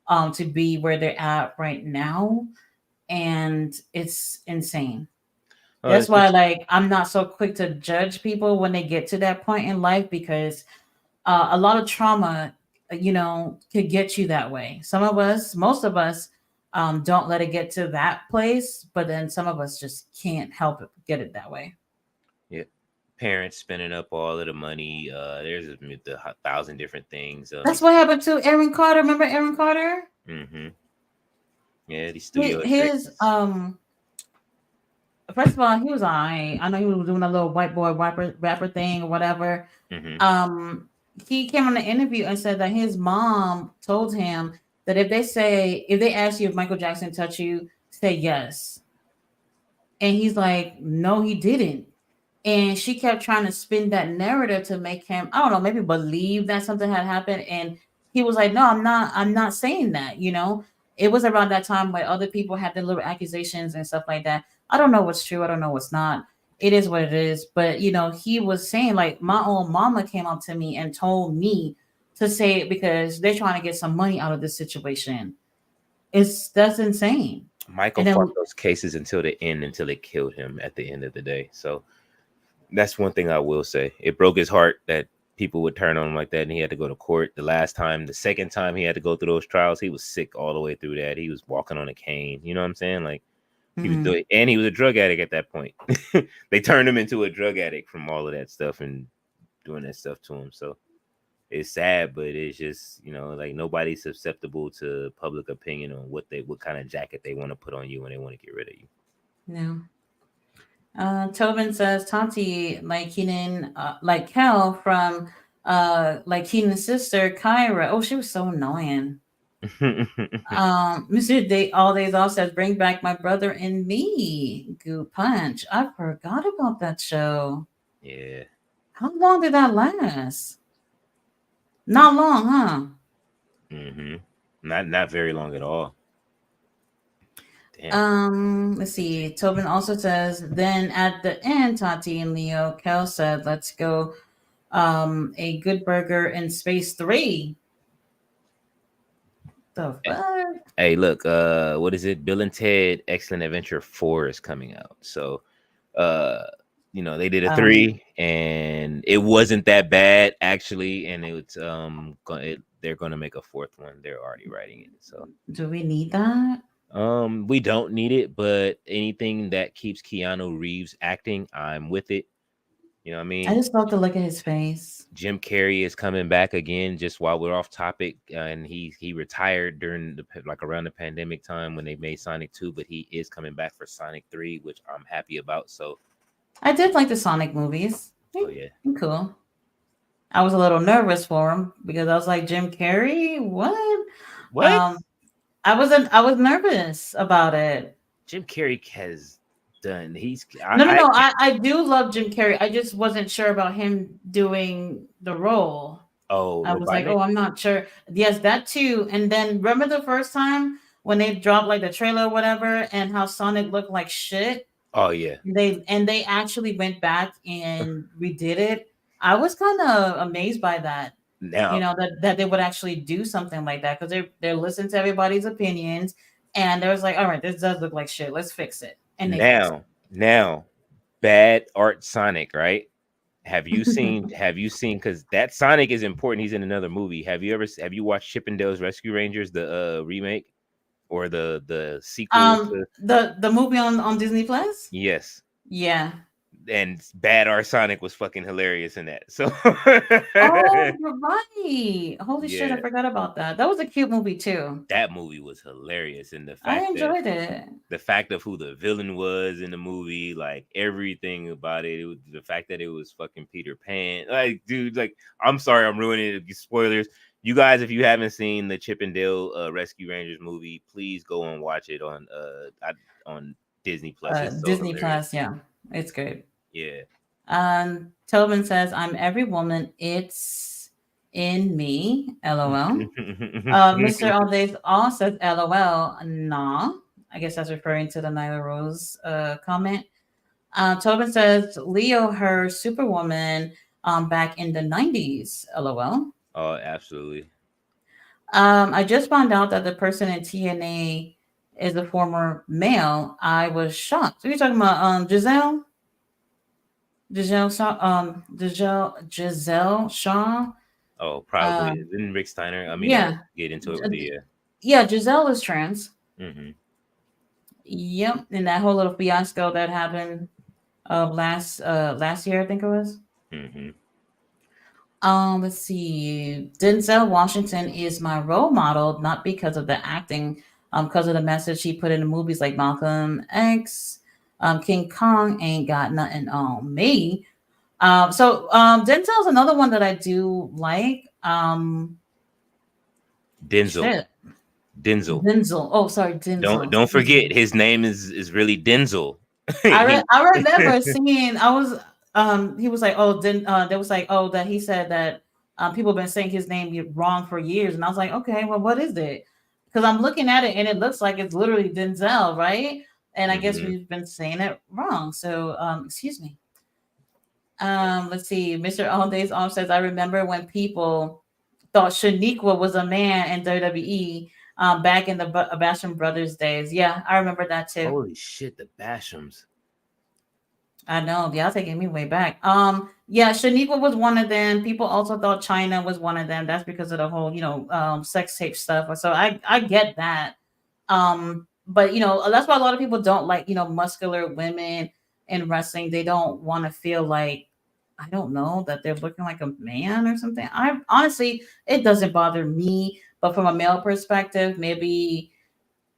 to be where they're at right now, and it's insane. That's It's why, just like, I'm not so quick to judge people when they get to that point in life because a lot of trauma, could get you that way. Some of us, most of us, don't let it get to that place, but then some of us just can't help it get it that way. yeah, parents spending up all of the money. There's a thousand different things. That's what happened to Aaron Carter. Remember Aaron Carter? Mm-hmm. Yeah, these studio His executives. first of all, he was I know he was doing a little white boy rapper thing or whatever. Mm-hmm. Um, he came on the interview and said that his mom told him that if they ask you if Michael Jackson touched you, say yes. And he's like, no, he didn't. And she kept trying to spin that narrative to make him, I don't know, maybe believe that something had happened. And he was like, no, I'm not saying that, It was around that time where other people had their little accusations and stuff like that. I don't know what's true. I don't know what's not. It is what it is. But he was saying like my own mama came up to me and told me to say it because they're trying to get some money out of this situation. That's insane. Michael And fought then those cases until the end, until they killed him at the end of the day. So that's one thing I will say. It broke his heart that people would turn on him like that, and he had to go to court. The second time he had to go through those trials, he was sick all the way through that. He was walking on a cane. You know what I'm saying? Like he was mhm, doing, and he was a drug addict at that point. They turned him into a drug addict from all of that stuff and doing that stuff to him. So it's sad, but it's just like nobody's susceptible to public opinion on what kind of jacket they want to put on you when they want to get rid of you. no. Tobin says Tanti like Keenan, like Kel from like Keenan's sister Kyra. Oh, she was so annoying. Mr. Day All Days Off says, "Bring back my brother and me." Goo Punch. I forgot about that show. Yeah. How long did that last? Not long, huh? Mm-hmm. Not very long at all. Damn. Let's see. Tobin also says, then at the end, Tati and Leo, Kel said, "Let's go." A good burger in Space 3. The fuck? Hey, look, what is it? Bill and Ted Excellent Adventure 4 is coming out. So uh they did a Um, 3 and it wasn't that bad actually, and they're gonna make a fourth one. They're already writing it. So do we need that? we don't need it, but anything that keeps Keanu Reeves acting, I'm with it. You know what I I mean? just love to look at his face. Jim Carrey is coming back again. Just while we're off topic, and he retired during like around the pandemic time when they made Sonic 2, but he is coming back for Sonic 3, which I'm happy about. So, I did like the Sonic movies. oh yeah, Cool. I was a little nervous for him because I was like, Jim Carrey, what? what Um, I was nervous about it. Jim Carrey has done? No, no, I no. can't. I do love Jim Carrey. I just wasn't sure about him doing the role. Oh, I was like, oh, Robotnik. I'm not sure. Yes, that too. And then remember the first time when they dropped like the trailer or whatever, and how Sonic looked like shit. Oh yeah, They actually went back and redid it. I was kind of amazed by that. You Now, know, that they would actually do something like that because they're listening to everybody's opinions, and they was like, all right, this does look like shit. Let's fix it, and they fixed now, bad art Sonic, right? Have you it. seen? Have you seen? Because that Sonic is important. He's in another movie. Have you watched Chippendales Rescue Rangers, the remake or the sequel to? The movie on Disney Plus. Yes, Yeah. and Bad Art Sonic was fucking hilarious in that. So Oh, you're right. Holy shit, I yeah, forgot about that. That was a cute movie too. that movie was hilarious, and I enjoyed it. the fact of who the villain was in the movie, like everything about it, the fact that it was fucking Peter Pan. Like, dude, like, I'm sorry, I'm ruining it. Spoilers. You guys, if you haven't seen the Chippendale Rescue Rangers movie, please go and watch it on Disney Plus. It's so Disney hilarious. Plus, yeah, it's good. Yeah. Tobin says, "I'm every woman. It's in me." LOL. Mr. All Days All says, "LOL." Nah, I guess that's referring to the Nyla Rose comment. Tobin says, "Leo, her Superwoman, back in the '90s." LOL. Oh, absolutely. I just found out that the person in TNA is a former male. I was shocked. So you're talking about Giselle Shaw. Oh, probably Um, is. Didn't Rick Steiner? I mean, yeah, get into it with J- the yeah, Giselle is trans. hmm Yep, and that whole little fiasco that happened last year, I think it was. hmm Let's see. Denzel Washington is my role model, not because of the acting, because of the message he put in the movies like Malcolm X, King Kong ain't got nothing on me. Denzel's another one that I do like. Denzel. Shit, Denzel. Denzel. Oh, sorry, Denzel. Don't Excuse me. forget his name is really Denzel. I remember seeing. I was he was like, oh, then there was like, oh, that he said that people have been saying his name wrong for years, and I was like, okay, well, what is it? Because I'm looking at it and it looks like it's literally Denzel, right? And I guess hmm we've been saying it wrong. So excuse me. Let's see. Mr. All Days Off says, I remember when people thought Shaniqua was a man in WWE back in the Basham Brothers days. Yeah, I remember that too. Holy shit, the Bashams. I know, y'all taking me way back. Yeah, Shaniqua was one of them. People also thought China was one of them. That's because of the whole, sex tape stuff. So I get that. But that's why a lot of people don't like, muscular women in wrestling. They don't want to feel like, I don't know, that they're looking like a man or something. I honestly, it doesn't bother me, but from a male perspective, maybe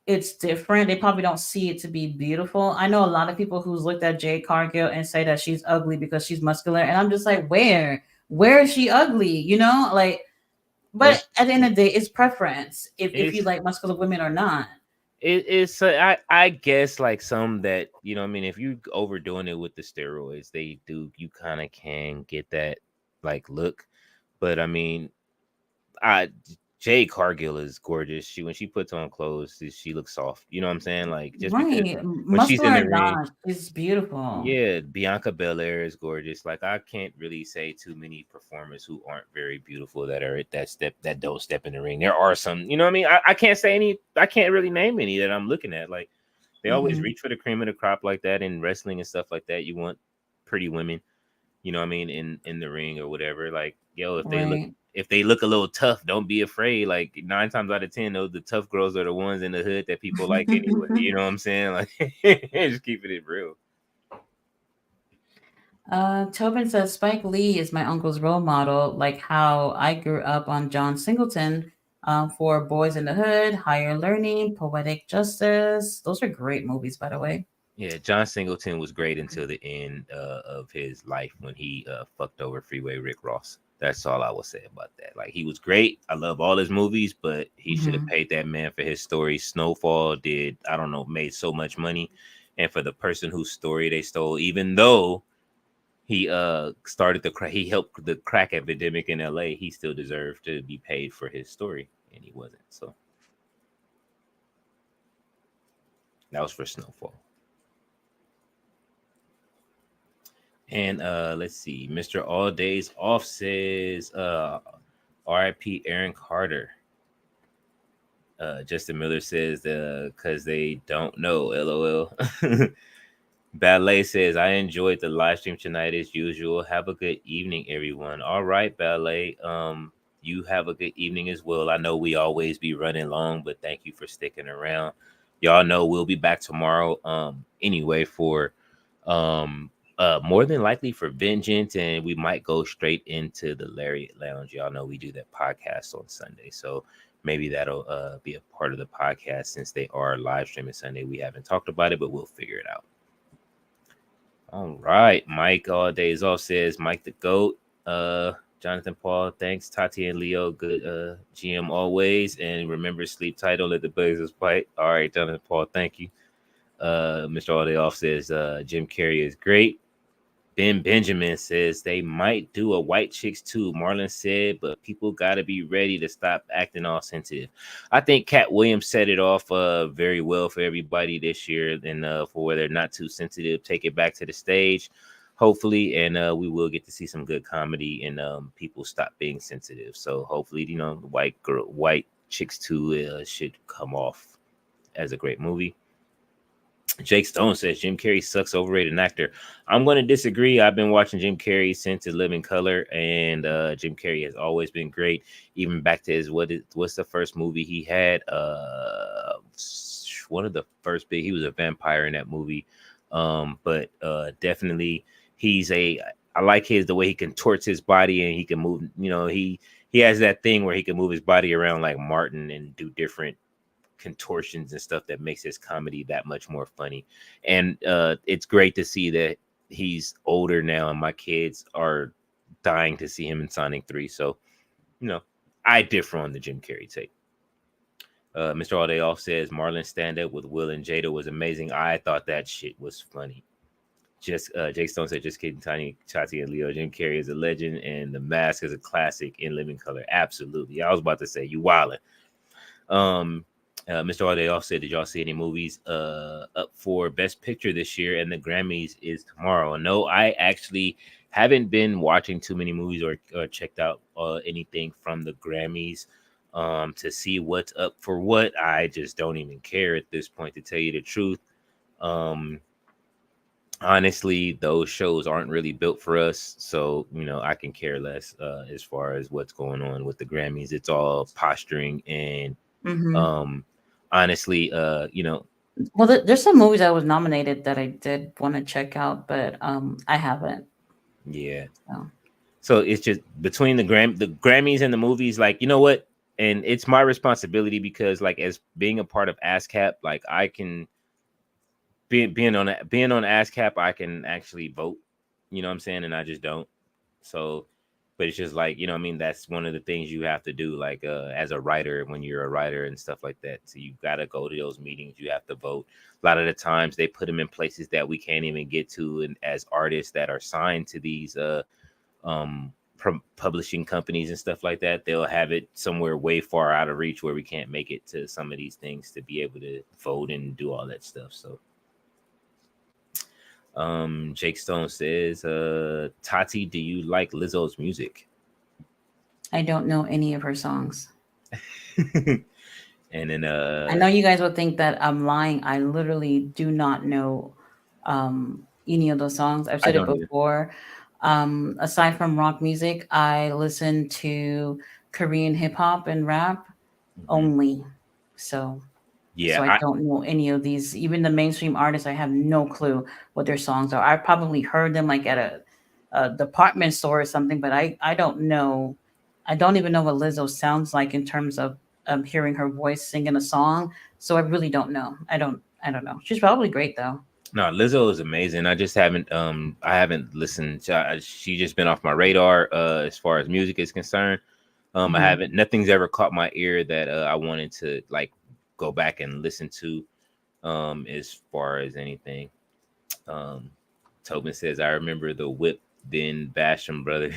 it's different. They probably don't see it to be beautiful. I know a lot of people who's looked at Jade Cargill and say that she's ugly because she's muscular, and I'm just like, where is she ugly? Like, It's but at the end of the day, it's preference if you it's like muscular women or not. it's I guess like some that I mean if you overdoing it with the steroids they do you kind of can get that like look, but I mean I Jay Cargill is gorgeous. She when she puts on clothes, she looks soft. You know what I'm saying? Like just because Right, when she's muscular in or the ring, not, is beautiful. yeah, Bianca Belair is gorgeous. Like I can't really say too many performers who aren't very beautiful that are at that step that don't step in the ring. There are some, you know what I mean? I can't say any. I can't really name any that I'm looking at. Like they always Hmm. reach for the cream of the crop like that in wrestling and stuff like that. You want pretty women, you know what I mean, in the ring or whatever. Like, yo, Right. if they look a little tough, don't be afraid. Like 9 times out of 10, those the tough girls are the ones in the hood that people like anyway. You know what I'm saying? Like just keeping it real. Tobin says Spike Lee is my uncle's role model, like how I grew up on John Singleton for Boys in the Hood, Higher Learning, Poetic Justice. Those are great movies, by the way. Yeah, John Singleton was great until the end of his life when he fucked over Freeway Rick Ross. That's all I will say about that. Like he was great. I love all his movies, but he should have Hmm. paid that man for his story. Snowfall did, I don't know, made so much money. And for the person whose story they stole, even though he started the crack, he helped the crack epidemic in LA, he still deserved to be paid for his story. And he wasn't. So that was for Snowfall. And let's see, Mr. All Days Off says, R.I.P. Aaron Carter. Justin Miller says because they don't know. LOL. Ballet says, I enjoyed the live stream tonight as usual. Have a good evening, everyone. All right, Ballet. You have a good evening as well. I know we always be running long, but thank you for sticking around. Y'all know we'll be back tomorrow. Anyway, for more than likely for Vengeance, and we might go straight into the Lariat Lounge. Y'all know we do that podcast on Sunday, so maybe that'll be a part of the podcast since they are live streaming Sunday. We haven't talked about it, but we'll figure it out. All right, Mike all days off says Mike the GOAT. Jonathan Paul, thanks. Tati and Leo, good GM always. And remember, sleep tight, don't let the Blazers fight. All right, Jonathan Paul, thank you. Mr. All Day Off says Jim Carrey is great. Ben Benjamin says they might do a White Chicks too. Marlon said, but people got to be ready to stop acting all sensitive. I think Cat Williams set it off very well for everybody this year, and for where they're not too sensitive, take it back to the stage, hopefully, and we will get to see some good comedy and people stop being sensitive. So hopefully, the White Chicks 2 should come off as a great movie. Jake Stone says Jim Carrey sucks, overrated actor. I'm going to disagree. I've been watching Jim Carrey since In Living Color, and Jim Carrey has always been great. Even back to his what's the first movie he had? One of the first big. He was a vampire in that movie, but definitely I like the way he contorts his body and he can move. He has that thing where he can move his body around like Martin and do different contortions and stuff that makes his comedy that much more funny. And it's great to see that he's older now and my kids are dying to see him in Sonic 3. So, I differ on the Jim Carrey take. Mr. All Day Off says Marlon stand-up with Will and Jada was amazing. I thought that shit was funny. Just Jake Stone said, just kidding, Tati and Leo. Jim Carrey is a legend and The Mask is a classic. In Living Color. Absolutely. I was about to say you wildin'. Mr. All Day Off said, did y'all see any movies up for Best Picture this year? And the Grammys is tomorrow. No, I actually haven't been watching too many movies or checked out anything from the Grammys to see what's up for what. I just don't even care at this point, to tell you the truth. Honestly, those shows aren't really built for us. So, I can care less as far as what's going on with the Grammys. It's all posturing and honestly, well, there's some movies I was nominated that I did want to check out, but I haven't. Yeah. So it's just between the Grammys and the movies, like, you know what? And it's my responsibility because, like, as being a part of ASCAP, like, I can being on ASCAP, I can actually vote. You know what I'm saying? And I just don't. So, but it's just like, that's one of the things you have to do, like as a writer, when you're a writer and stuff like that. So you got to go to those meetings. You have to vote. A lot of the times they put them in places that we can't even get to. And as artists that are signed to these publishing companies and stuff like that, they'll have it somewhere way far out of reach where we can't make it to some of these things to be able to vote and do all that stuff. So Jake Stone says, Tati, do you like Lizzo's music? I don't know any of her songs. And then I know you guys will think that I'm lying. I literally do not know any of those songs. I've I said it don't either. before. Aside from rock music, I listen to Korean hip hop and rap only. So Yeah, I don't know any of these. Even the mainstream artists, I have no clue what their songs are. I probably heard them like at a department store or something, but I don't know. I don't even know what Lizzo sounds like in terms of hearing her voice singing a song. So I really don't know. I don't know. She's probably great though. no, Lizzo is amazing. I just haven't I haven't listened to, she just been off my radar as far as music is concerned. I haven't, nothing's ever caught my ear that I wanted to like go back and listen to as far as anything. Tobin says, I remember the Whip Ben Basham brother.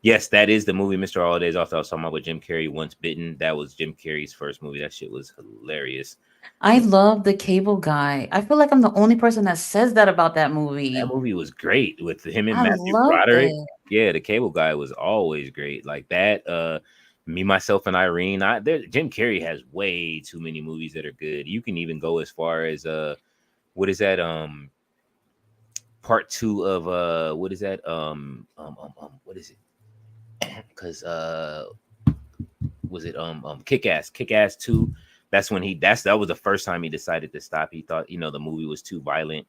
Yes, that is the movie Mr. All Days Off that I was talking about with Jim Carrey, Once Bitten. That was Jim Carrey's first movie. That shit was hilarious. I And love the Cable Guy. I feel like I'm the only person that says that about that that movie. movie was great with him and I Matthew loved Broderick. it. Yeah, the Cable Guy was always great. Like that. Me, Myself, and Irene. Jim Carrey has way too many movies that are good. You can even go as far as what is that? Part two of what is that? What is it? Because was it Kick Ass 2. That's when that was the first time he decided to stop. He thought, the movie was too violent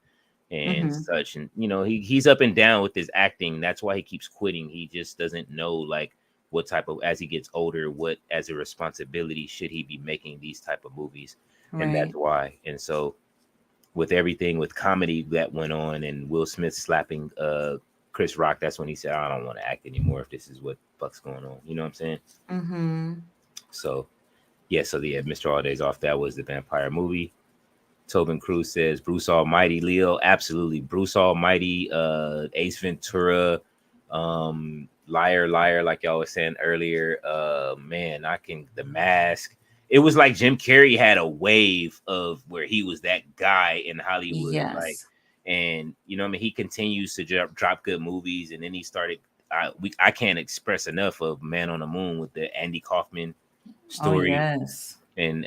and Hmm. such. And he's up and down with his acting. That's why he keeps quitting. He just doesn't know, like, what type of, as he gets older, what as a responsibility should he be making these type of movies. And that's Right. why. And so with everything with comedy that went on and Will Smith slapping Chris Rock, that's when he said, I don't want to act anymore if this is what fuck's going on. You know what I'm saying? Hmm. So yeah, Mr. All Days Off, that was the vampire movie. Tobin Cruz says Bruce Almighty, Leo, absolutely. Bruce Almighty, Ace Ventura, Liar, Liar, like y'all was saying earlier. Man, the Mask. It was like Jim Carrey had a wave of where he was that guy in Hollywood, like, Yes. and what I mean, he continues to drop good movies, and then he started. I can't express enough of Man on the Moon with the Andy Kaufman Oh, story, yes. and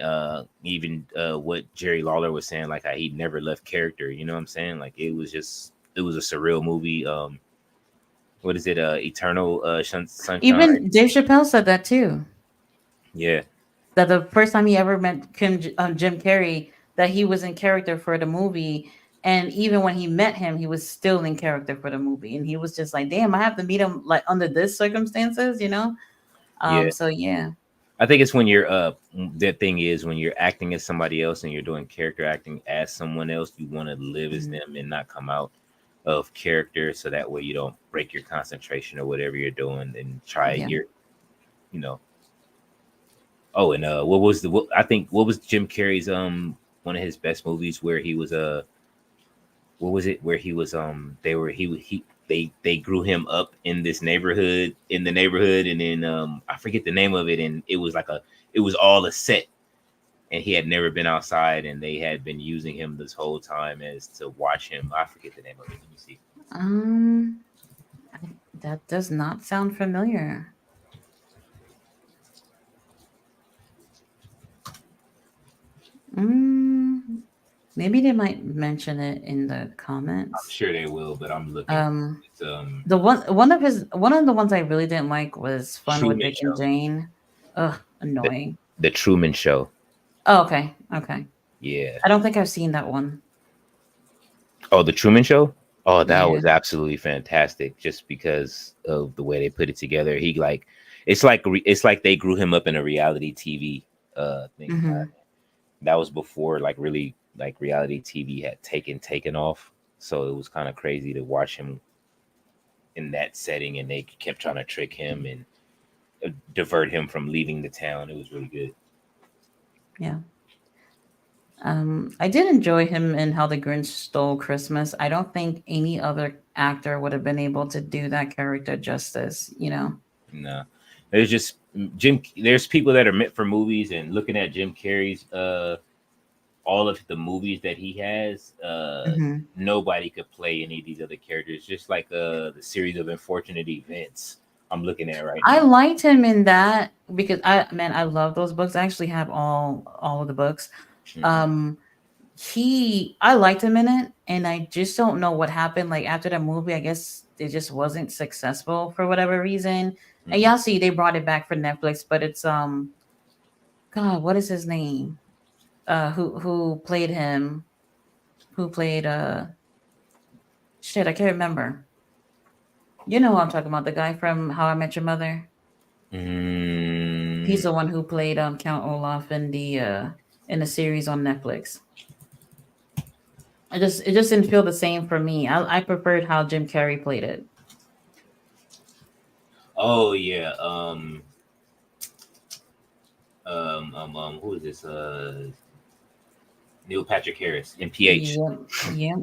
even what Jerry Lawler was saying, like how he never left character. You know what I'm saying? Like it was a surreal movie. What is it? Eternal Sunshine. Even Dave Chappelle said that too. Yeah, That the first time he ever met Jim Carrey, that he was in character for the movie. And even when he met him, he was still in character for the movie. And he was just like, damn, I have to meet him like under this circumstances, you know? yeah. So yeah. I think it's when you're the thing is when you're acting as somebody else and you're doing character acting as someone else, you want to live as Mhm. them and not come out of character, so that way you don't break your concentration or whatever you're doing and try Yeah. you know. Oh, and what was I think what was Jim Carrey's one of his best movies where he was what was it where he was they were he they grew him up in this neighborhood in the neighborhood, and then I forget the name of it, and it was all a set, and he had never been outside, and they had been using him this whole time as to watch him. I forget the name of it. Let me see. Um, that does not sound familiar. Mm, maybe they might mention it in the I'm comments. sure they will, but I'm looking. Um, It's the one of the ones I really didn't like was Fun with Truman Dick and Show. Jane. Ugh, The, annoying. the Truman Show. Oh, okay, okay. Yeah. I don't think I've seen that one. Oh, the Truman Show. Oh, that Yeah. was absolutely fantastic. Just because of the way they put it together, it's like they grew him up in a reality TV thing. Hmm. That was before like really like reality TV had taken off. So it was kind of crazy to watch him in that setting, and they kept trying to trick him and divert him from leaving the town. It was really good. Yeah. I did enjoy him in How the Grinch Stole Christmas. I don't think any other actor would have been able to do that character justice, you know? No, there's just Jim. There's people that are meant for movies, and looking at Jim Carrey's all of the movies that he has, Hmm. nobody could play any of these other characters. Just like the series of unfortunate events I'm looking at right I now. liked him in that because I love those books. I actually have all of the books. Hmm. Um, I liked him in it, and I just don't know what happened. Like after the movie, I guess it just wasn't successful for whatever reason. And Hmm. y'all see they brought it back for Netflix, but it's God, what is his name? Who played him? Who played shit, I can't remember. You know who I'm talking about, the guy from How I Met Your Mother. Mm, He's the one who played Count Olaf in the series on Netflix. It just didn't feel the same for me. I preferred how Jim Carrey played it. oh yeah. Who is this? Neil Patrick Harris, NPH. Yep, yep.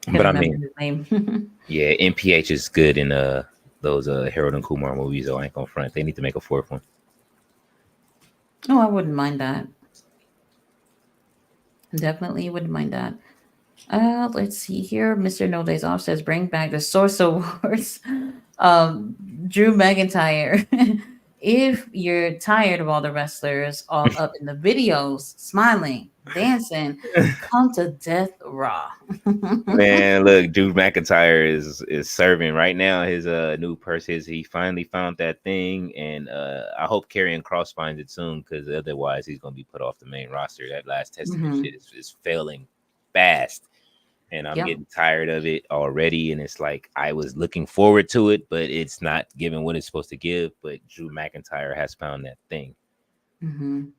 Can't But I remember mean, his name. yeah, NPH is good in those Harold and Kumar movies. Though I ain't gonna front. They need to make a fourth one. Oh, I wouldn't mind that. Definitely wouldn't mind that. Let's see here. Mr. No Days Off says bring back the Source Awards. um, Drew McIntyre. If you're tired of all the wrestlers all up in the videos, smiling, dancing, come to Death Raw. Man, look, Drew McIntyre is serving right now. His new purse. He finally found that thing, and I hope Karrion Cross finds it soon, because otherwise he's gonna be put off the main roster. That Last Testament Hmm. shit is failing fast, and I'm Yep. getting tired of it already. And it's like I was looking forward to it, but it's not giving what it's supposed to give. But Drew McIntyre has found that thing. Hmm.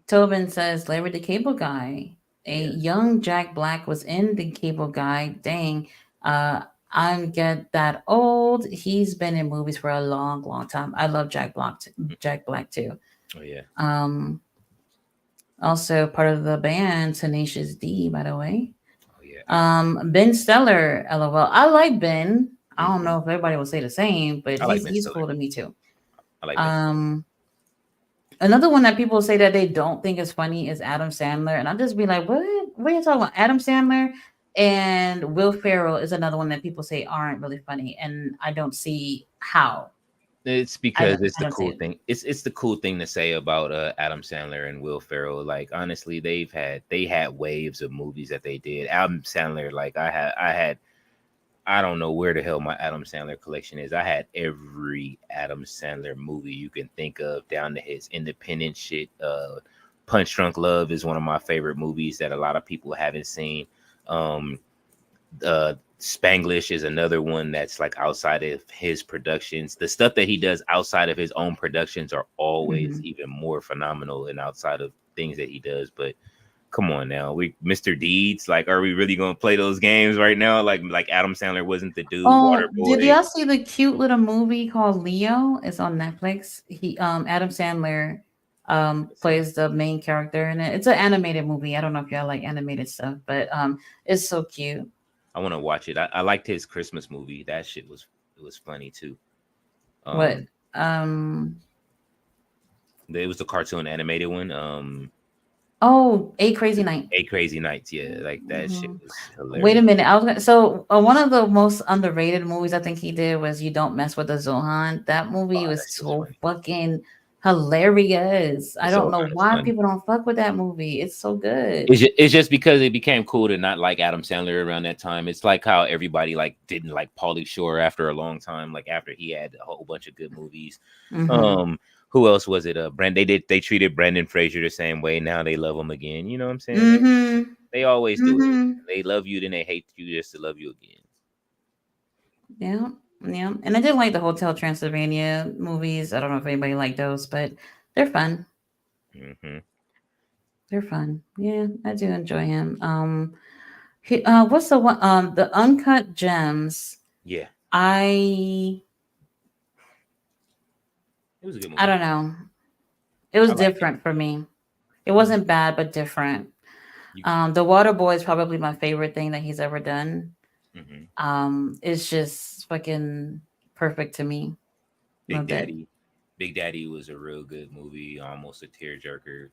Tobin says Larry the Cable Guy. A Yeah. young Jack Black was in the Cable Guy. Dang. Uh, I'm get that old. He's been in movies for a long, long time. I love Jack Black. Jack Black too. Oh yeah. Um, Also part of the band Tenacious D, by the way. Oh yeah. Ben Stiller, LOL. I like Ben. I don't Hmm. know if everybody will say the same, but I like Ben he's Stiller. cool to me too. I like Ben Stiller. Um, Another one that people say that they don't think is funny is Adam Sandler, and I'll just be like, "What? What are you talking about?" Adam Sandler and Will Ferrell is another one that people say aren't really funny, and I don't see how. It's because it's I the don't see cool it. thing. It's the cool thing to say about Adam Sandler and Will Ferrell. Like honestly, they had waves of movies that they did. Adam Sandler, like I don't know where the hell my Adam Sandler collection is. I had every Adam Sandler movie you can think of, down to his independent shit. Punch Drunk Love is one of my favorite movies that a lot of people haven't seen. Um, Spanglish is another one that's like outside of his productions. The stuff that he does outside of his own productions are always Hmm. even more phenomenal and outside of things that he does. But come on now, we Mr. Deeds, like, are we really gonna play those games right now? Like Adam Sandler wasn't the dude. Oh, did Waterboy. y'all see the cute little movie called Leo? It's on Netflix. Adam Sandler Let's see. plays the main character in it. It's an animated movie. I don't know if y'all like animated stuff, but it's so cute. I want to watch it. I liked his Christmas movie. That shit was it was funny too. What? Um, Um it was the cartoon animated one. Oh, A Crazy Night. Eight Crazy Nights. Yeah, like that shit Mhm. was Wait a hilarious. minute. One of the most underrated movies I think he did was You Don't Mess with the Zohan. That movie Oh, was that shit was so funny. fucking hilarious. I don't So know honest, why funny. people don't fuck with that movie. It's so good. It's just because it became cool to not like Adam Sandler around that time. It's like how everybody like didn't like Pauly Shore after a long time, like after he had a whole bunch of good movies. Mm-hmm. Um, who else was it? They treated Brendan Fraser the same way. Now they love him again. You know what I'm saying? Mm-hmm. They always do it. Mm-hmm. They love you, then they hate you just to love you again. Yeah. Yeah. And I did like the Hotel Transylvania movies. I don't know if anybody liked those, but they're fun. Hmm. They're fun. Yeah, I do enjoy him. What's the one? The Uncut Gems. Yeah, I it was a good I movie. don't know. It was I liked it. different for me. It Hmm. wasn't bad, but different. You, The Water Boy is probably my favorite thing that he's ever done. hmm. It's just fucking perfect to me. Big Loved it. Daddy. Big Daddy was a real good movie, almost a tearjerker.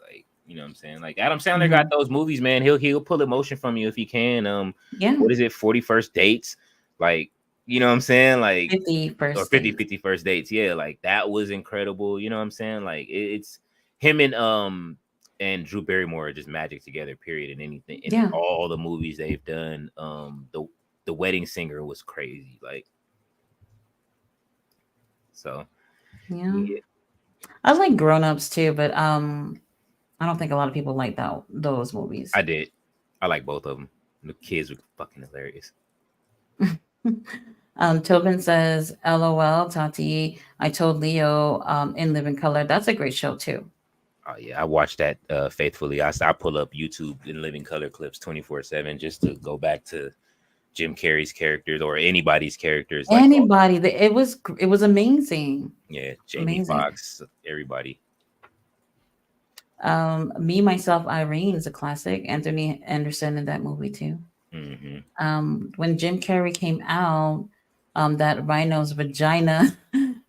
Like, you know what I'm saying? Like Adam Sandler got Hmm. those movies, man. He'll pull emotion from you if he can. Yeah, What is it? 41st dates? Like, you know what I'm saying? Like, 50 or first 50 dates. 50 first dates. Yeah, like that was incredible. You know what I'm saying? Like it's him and Drew Barrymore are just magic together, period. And anything in Yeah, all the movies they've done. The Wedding Singer was crazy. Like, so yeah. yeah. I like Grown Ups too, but I don't think a lot of people like those movies. I did. I like both of them. The kids were fucking hilarious. Tobin says, "LOL, Tati. I told Leo in Living Color. That's a great show too." Oh yeah, I watched that faithfully. I pull up YouTube and living color clips 24/7 just to go back to Jim Carrey's characters or anybody's characters. Like, oh Anybody, it was amazing, yeah, Jamie amazing. Foxx, everybody. Me myself, Irene is a classic. Anthony Anderson in that movie too. Hmm. When Jim Carrey came out, that rhino's vagina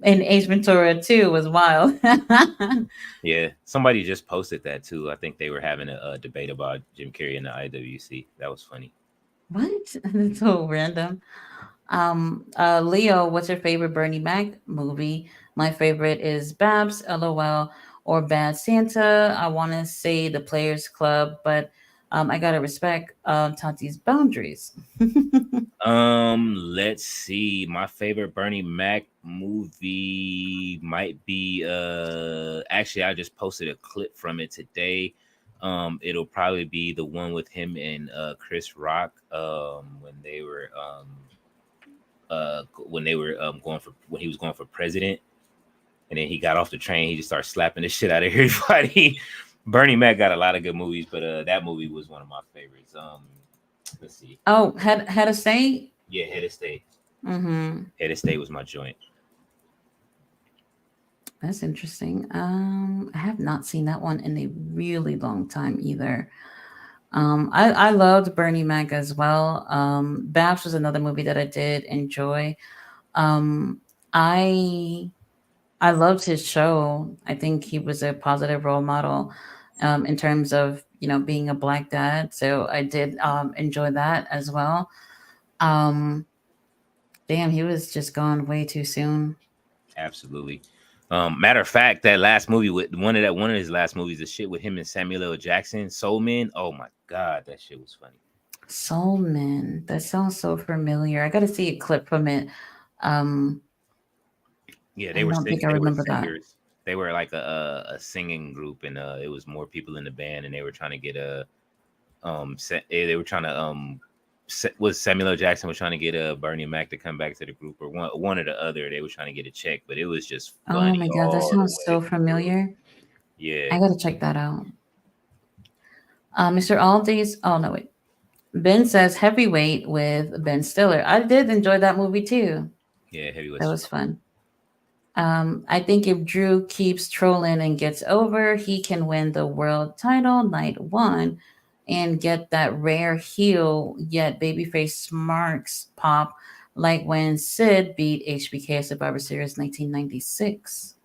in Ace Ventura 2 was wild. Yeah, somebody just posted that too. I think they were having a debate about Jim Carrey in the IWC. That was funny. What? That's so random. Leo, what's your favorite Bernie Mac movie? My favorite is Babs, LOL, or Bad Santa. I want to say The Players Club, but I gotta respect Tati's boundaries. Let's see. My favorite Bernie Mac movie might be actually I just posted a clip from it today. It'll probably be the one with him and Chris Rock when they were going for when he was going for president, and then he got off the train, he just started slapping the shit out of everybody. Bernie Mac got a lot of good movies, but that movie was one of my favorites. Let's see. Oh, had a say. Yeah, Head of State. Mm-hmm. Head of State was my joint. That's interesting. I have not seen that one in a really long time either. I loved Bernie Mac as well. Babs was another movie that I did enjoy. Um, I I loved his show. I think he was a positive role model in terms of being a black dad. So I did enjoy that as well. Um, Damn, he was just gone way too soon. Absolutely. Matter of fact, that last movie with one of his last movies, the shit with him and Samuel L. Jackson, Soul Man. Oh my god, that shit was funny. Soul Man. That sounds so familiar. I got to see a clip from it. Um, Yeah, I don't think I they were remember that. singers. They were like a singing group, and it was more people in the band, and they were trying to get they were trying to was Samuel L. Jackson was trying to get Bernie Mac to come back to the group, or one or the other. They were trying to get a check, but it was just Oh funny my god, that all the sounds way so through. familiar. Yeah, I got to check that out. Mr. Aldi's. Oh no, wait. Ben says Heavyweight with Ben Stiller. I did enjoy that movie too. yeah, That Heavyweights was was funny. fun. I think if Drew keeps trolling and gets over, he can win the world title night one and get that rare heel yet babyface marks pop like when Sid beat HBK at Survivor Series 1996.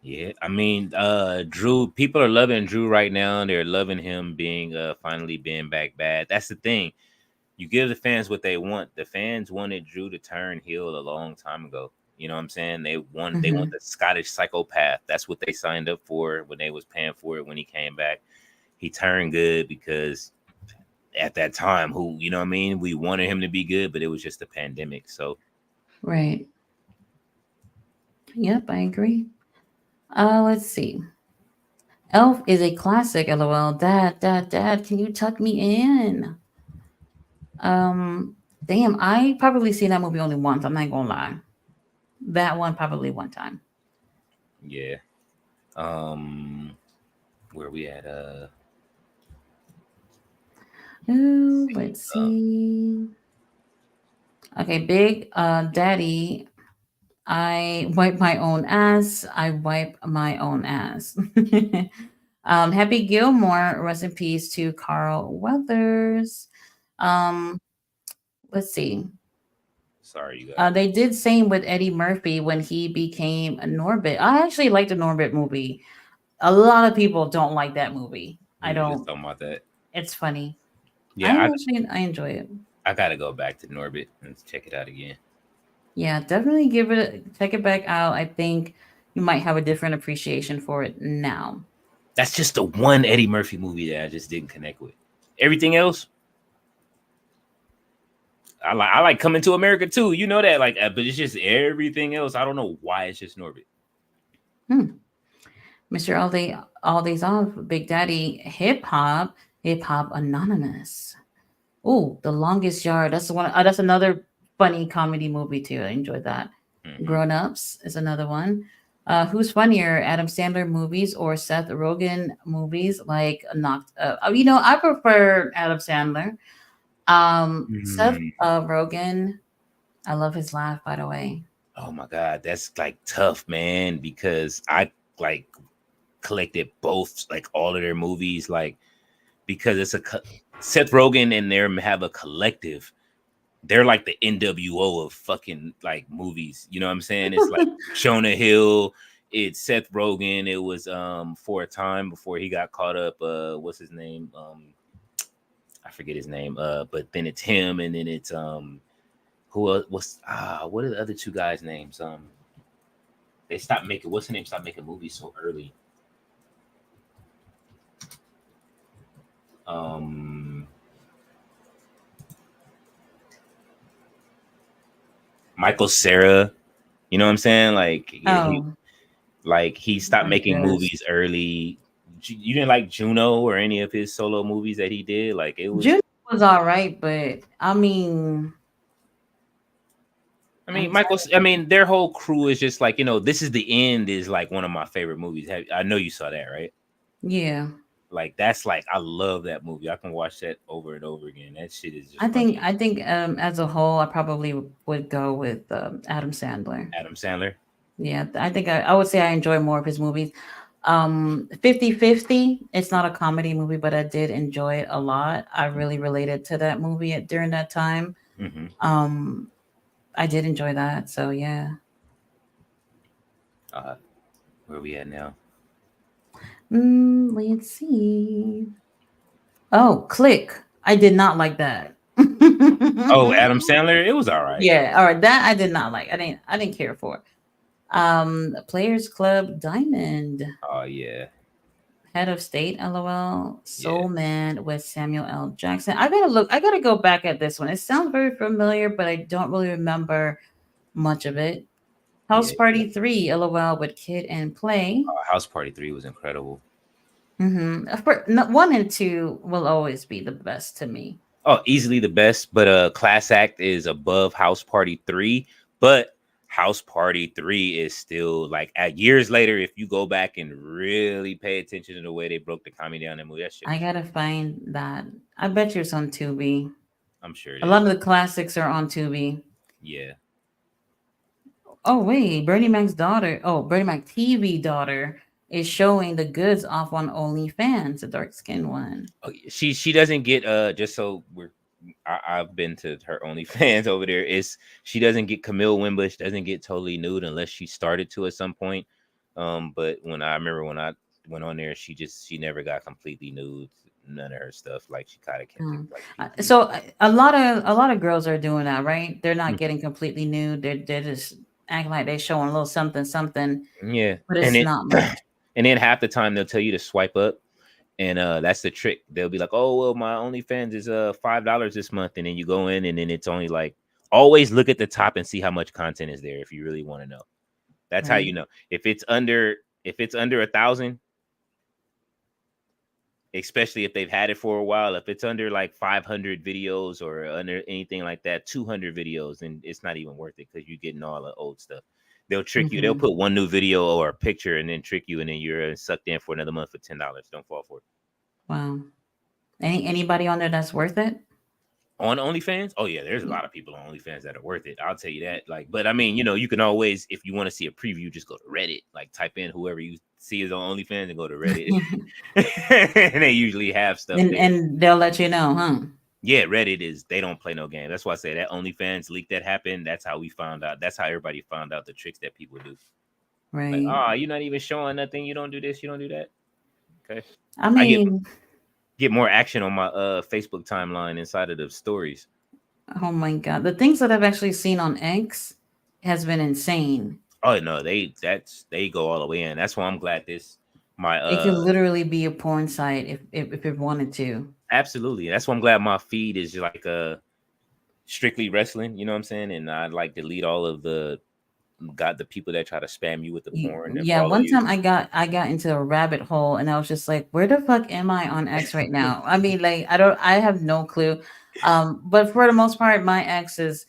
Yeah, I mean, Drew. People are loving Drew right now. They're loving him being finally being back bad. That's the thing. You give the fans what they want. The fans wanted Drew to turn heel a long time ago. You know what I'm saying? They want Hmm. the Scottish psychopath. That's what they signed up for when they was paying for it when he came back. He turned good because at that time, who you know what I mean, we wanted him to be good, but it was just a pandemic. So Right. Yep, I agree. Let's see. Elf is a classic, lol. Dad, can you tuck me in? Um, Damn, I probably seen that movie only once. I'm not gonna lie. That one probably one time. yeah. Um, where we at? Let's Ooh, see. let's see. Okay, Big Daddy. I wipe my own ass. I wipe my own ass. Happy Gilmore. Rest in peace to Carl Weathers. Um, let's see. Sorry, you guys. They did same with Eddie Murphy when he became a Norbit. I actually liked the Norbit movie. A lot of people don't like that movie. I We were don't. just talking about that. It's funny. Yeah, I enjoy it. I gotta go back to Norbit and check it out again. Yeah, definitely check it back out. I think you might have a different appreciation for it now. That's just the one Eddie Murphy movie that I just didn't connect with. Everything else, I like Coming to America too. You know that, like, but it's just everything else. I don't know why it's just Norbit. Hmm. Mr. All Days Off, Big Daddy, Hip Hop Anonymous. Oh, The Longest Yard. That's the one. That's another funny comedy movie too. I enjoyed that. Hmm. Grown Ups is another one. Who's funnier, Adam Sandler movies or Seth Rogen movies like Knocked Up? I prefer Adam Sandler. Seth Mm. Rogen, I love his laugh, by the way. Oh my god, that's like tough, man. Because I like collected both, like all of their movies, like because Seth Rogen and them have a collective. they're like the NWO of fucking like movies. You know what I'm saying? It's like Jonah Hill, it's Seth Rogen. It was for a time before he got caught up. What's his name? I forget his name. But then it's him, and then it's who else? What are the other two guys' names? They stopped making what's the name? Stopped making movies so early. Um, Michael Sarah. You know what I'm saying? Like Oh, he stopped I making guess movies early. You didn't like Juno or any of his solo movies that he did? Like it was. June was all right, but I mean, I mean, I'm Michael. trying I to think. mean, their whole crew is just like This Is the End is like one of my favorite movies. I know you saw that, right? Yeah, Like that's like I love that movie. I can watch that over and over again. That shit is I just think funny. I think as a whole, I probably would go with Adam Sandler. Adam Sandler. Yeah, I think I would say I enjoy more of his movies. 50/50. It's not a comedy movie, but I did enjoy it a lot. I really related to that movie during that time. Mm-hmm. Um, I did enjoy that. So yeah. Uh, where we at now? Let's see. Oh, Click. I did not like that. Oh, Adam Sandler. It was all right. Yeah, all right. That I did not like. I didn't care for. Players Club Diamond. Oh yeah, Head of State, LOL. yeah, Soul Man with Samuel L. Jackson. I gotta look. I gotta go back at this one. It sounds very familiar, but I don't really remember much of it. House yeah. Party 3, LOL with Kid and Play. House Party 3 was incredible. One and two will always be the best to me. Oh, easily the best, but Class Act is above House Party 3, but House Party 3 is still like at years later if you go back and really pay attention to the way they broke the comedy down in that movie, that shit I was gotta find that. I bet you it's on Tubi. I'm sure it A lot is. of the classics are on Tubi. Yeah. Oh wait, Bernie Mac's daughter. Oh, Bernie Mac TV daughter is showing the goods off on OnlyFans, the dark skin one. Oh, she doesn't get just so I've been to her OnlyFans over there. Is she doesn't get Camille Wimbush doesn't get totally nude unless she started to at some point. But when I remember when I went on there, she never got completely nude. None of her stuff. Like she kind of kept it Mm. like PG. So a lot of girls are doing that, right? They're not Mhm. getting completely nude. They're just acting like they're showing a little something, something, Yeah, but and it's it not much. and then half the time they'll tell you to swipe up. And that's the trick. They'll be like, "Oh well, my OnlyFans is $5 this month," and then you go in, and then it's only like always look at the top and see how much content is there if you really want to know. That's how Right. you know if it's under 1,000, especially if they've had it for a while. If it's under like 500 videos or under anything like that, 200 videos, and it's not even worth it because you're getting all the old stuff. They'll trick you. They'll Hmm. put one new video or a picture and then trick you, and then you're sucked in for another month for $10. Don't fall for it. Wow. Anybody on there that's worth it? On OnlyFans? Oh yeah, there's a lot of people on OnlyFans that are worth it. I'll tell you that. Like, but I mean, you can always, if you want to see a preview, just go to Reddit. Like, type in whoever you see is on OnlyFans and go to Reddit. And they usually have stuff and there. and they'll let you know, huh? Yeah, Reddit is they don't play no game. That's why I say that OnlyFans leak that happened. That's how we found out. That's how everybody found out the tricks that people do. Like, Right. you're not even showing nothing. You don't do this. You don't do that. Okay. I I get mean, get more action on my Facebook timeline inside of the stories. oh my god, the things that I've actually seen on X has been insane. Oh no, they go all the way in. That's why I'm glad this my It could literally be a porn site if it wanted to. absolutely. That's why I'm glad my feed is like strictly wrestling. You know what I'm saying? And I like delete all of the people that try to spam you with the porn that Yeah, follow one you. time I got into a rabbit hole and I was just like, where the fuck am I on X right now? I mean, like I have no clue. But for the most part, my ex is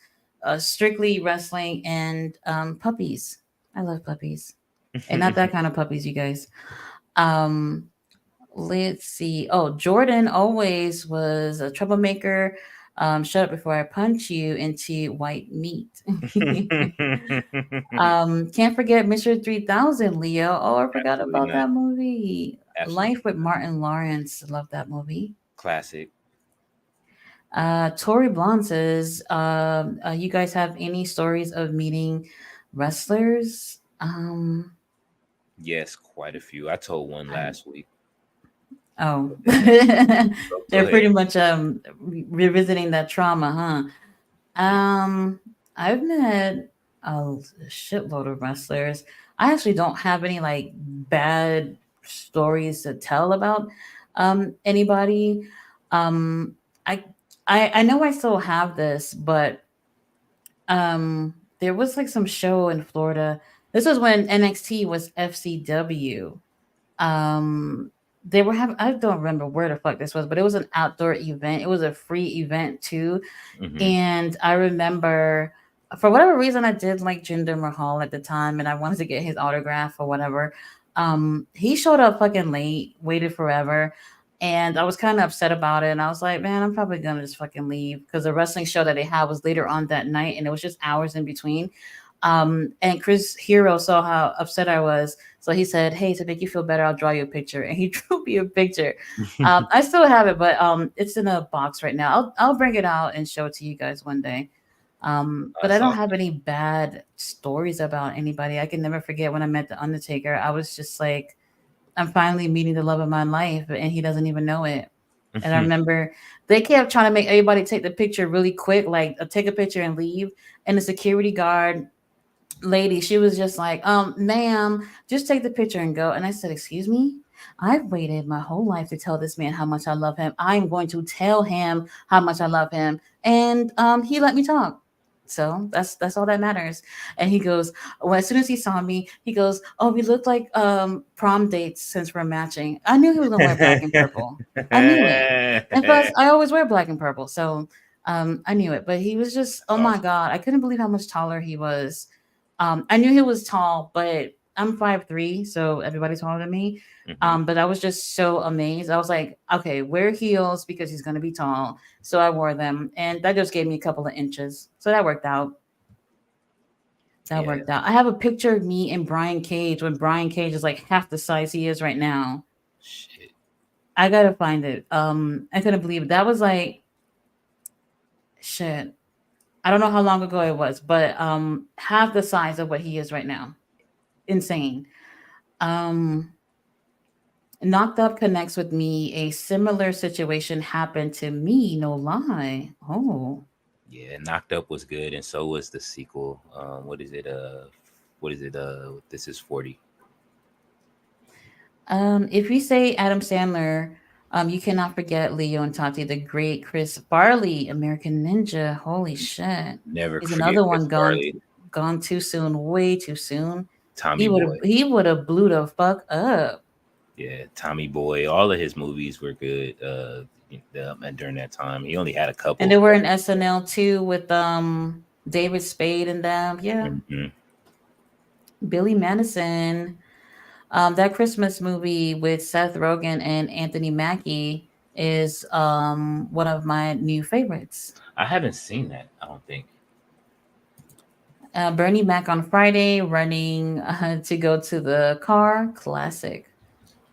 strictly wrestling and puppies. I love puppies. And not that kind of puppies, you guys. Um, let's see. Oh, Jordan always was a troublemaker. Shut up before I punch you into white meat. Can't forget Mr. 3000, Leo. Oh, I forgot Absolutely about not. that movie. Absolutely Life with not. Martin Lawrence. Love that movie. Classic. Tori Blonde says, you guys have any stories of meeting wrestlers? Yes, quite a few. I told one I, last week. oh, Yeah. Go they're ahead. pretty much revisiting that trauma, huh? I've met a shitload of wrestlers. I actually don't have any like bad stories to tell about anybody. Um, I I know I still have this, but there was like some show in Florida. This was when NXT was FCW. um they were having, I don't remember where the fuck this was, but it was an outdoor event. It was a free event too. Hmm. And I remember, for whatever reason, I did like Jinder Mahal at the time, and I wanted to get his autograph or whatever. He showed up fucking late, waited forever, and I was kind of upset about it. And I was like, man, I'm probably gonna just fucking leave, because the wrestling show that they had was later on that night, and it was just hours in between. And Chris Hero saw how upset I was, so he said, "Hey, to make you feel better, I'll draw you a picture." And he drew me a picture. I still have it, but it's in a box right now. I'll bring it out and show it to you guys one day. But I That's don't awesome. have any bad stories about anybody. I can never forget when I met the Undertaker. I was just like, I'm finally meeting the love of my life, and he doesn't even know it. And I remember they kept trying to make everybody take the picture really quick, like take a picture and leave. And the security guard lady, she was just like, ma'am, just take the picture and go. And I said, excuse me? I've waited my whole life to tell this man how much I love him. I'm going to tell him how much I love him. And he let me talk. So that's all that matters. And he goes, well, as soon as he saw me, he goes, oh, we look like prom dates since we're matching. I knew he was gonna wear black and purple. I knew it. And plus, I always wear black and purple. So I knew it. But he was just, oh my Awesome. God, I couldn't believe how much taller he was. I knew he was tall, but I'm 5'3", so everybody's taller than me. Hmm. But I was just so amazed. I was like, okay, wear heels because he's gonna be tall. So I wore them, and that just gave me a couple of inches. So that worked out. That Yeah. worked out. I have a picture of me and Brian Cage when Brian Cage is like half the size he is right now. Shit. I gotta find it. I couldn't believe it. That was like shit. I don't know how long ago it was, but half the size of what he is right now. Insane. Um, Knocked Up connects with me. A similar situation happened to me, no lie. Oh. Yeah, Knocked Up was good, and so was the sequel. What is it? This is 40. If you say Adam Sandler, you cannot forget Leo and Tati, the great Chris Farley, American Ninja. Holy shit. Never He's forget another Chris one Farley, gone too soon, way too soon. Tommy Boy. He would have blew the fuck up. Yeah, Tommy Boy. All of his movies were good. And during that time, he only had a And couple. they were in SNL too with David Spade and them. Yeah. Hmm. Billy Madison. That Christmas movie with Seth Rogen and Anthony Mackie is one of my new favorites. I haven't seen that. I don't think. Bernie Mac on Friday, running to go to the car, classic.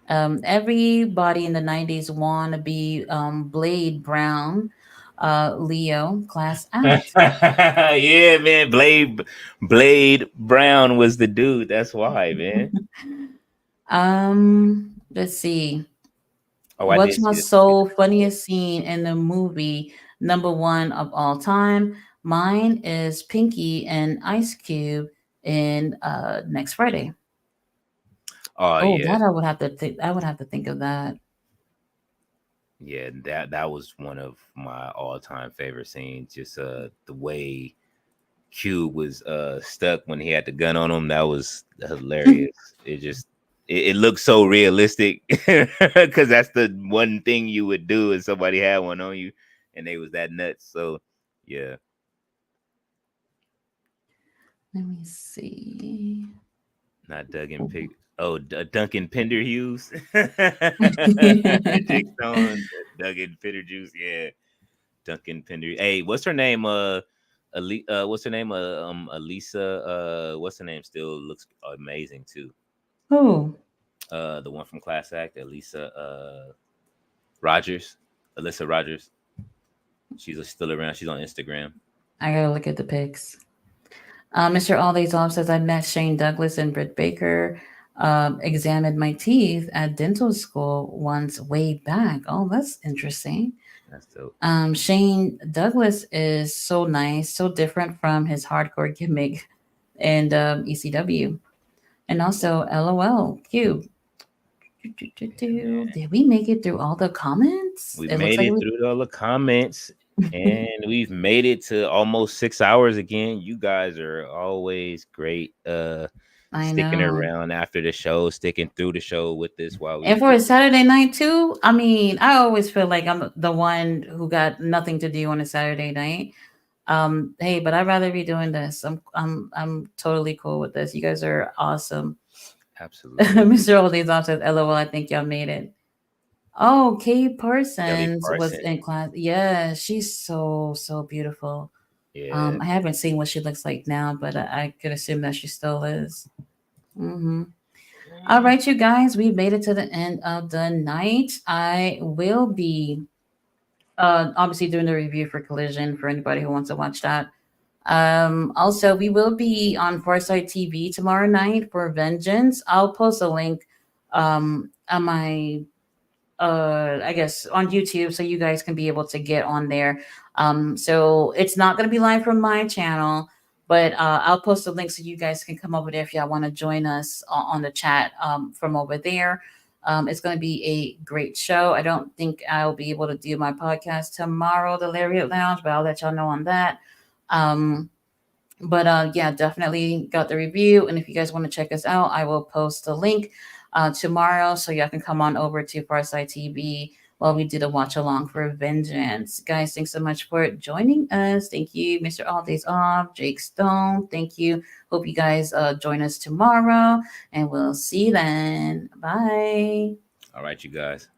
Everybody in the 90s want to be Blade Brown, Leo, class act. Yeah, man. Blade Brown was the dude. That's why, man. Let's see. Oh, I What's did my see this movie. soul funniest scene in the movie? Number one of all time. Mine is Pinky and Ice Cube in next Friday. Oh Oh, yeah, that I would have to think. I would have to think of that. yeah. That was one of my all time favorite scenes. Just the way Cube was stuck when he had the gun on him. That was hilarious. It looked so realistic because that's the one thing you would do if somebody had one on you, and they was that nuts. So yeah, Let me see. not Duggan Pig. Oh, Duncan Pender Hughes, Jake Stone, Duggan Pender Juice. Yeah, Duncan Pender. Hey, what's her name? What's her name? Elisa. What's her name? Still looks amazing too. Oh, The one from Class Act, Elisa Rogers. Alyssa Rogers. She's still around. She's on Instagram. I gotta look at the pics. Mr. All Days Off says I met Shane Douglas and Britt Baker. Examined my teeth at dental school once way back. Oh, that's interesting. That's dope. Shane Douglas is so nice, so different from his hardcore gimmick and ECW. And also, LOL, Cube. Yeah, Did we make it through all the comments? we It looks made like it through all the comments, and we've made it to almost 6 hours again. You guys are always great. I Sticking know. around after the show, sticking through the show with this while we And for do. a Saturday night too, I mean, I always feel like I'm the one who got nothing to do on a Saturday night. Hey, but I'd rather be doing this. I'm totally cool with this. You guys are awesome. Absolutely. Mr. Oldies off says, LOL, I think y'all made it. Oh, Kay Kelly Parsons was Parson. in class. Yeah, she's so beautiful. Yeah. I haven't seen what she looks like now, but I could assume that she still is. Hmm. All Mm. right, you guys, we made it to the end of the night. I will be obviously doing the review for Collision for anybody who wants to watch that. Also, we will be on Foresight TV tomorrow night for Vengeance. I'll post a link on my I guess on YouTube so you guys can be able to get on there. So it's not going to be live from my channel, but I'll post a link so you guys can come over there if y'all want to join us on the chat from over there. It's going to be a great show. I don't think I'll be able to do my podcast tomorrow, the Lariat Lounge, but I'll let y'all know on that. Um, but yeah, definitely got the review. And if you guys want to check us out, I will post the link tomorrow so y'all can come on over to Farside TV while we do the watch along for Vengeance. Guys, thanks so much for joining us. Thank you, Mr. All Days Off, Jake Stone. Thank you. Hope you guys join us tomorrow, and we'll see you then. Bye. All right, you guys.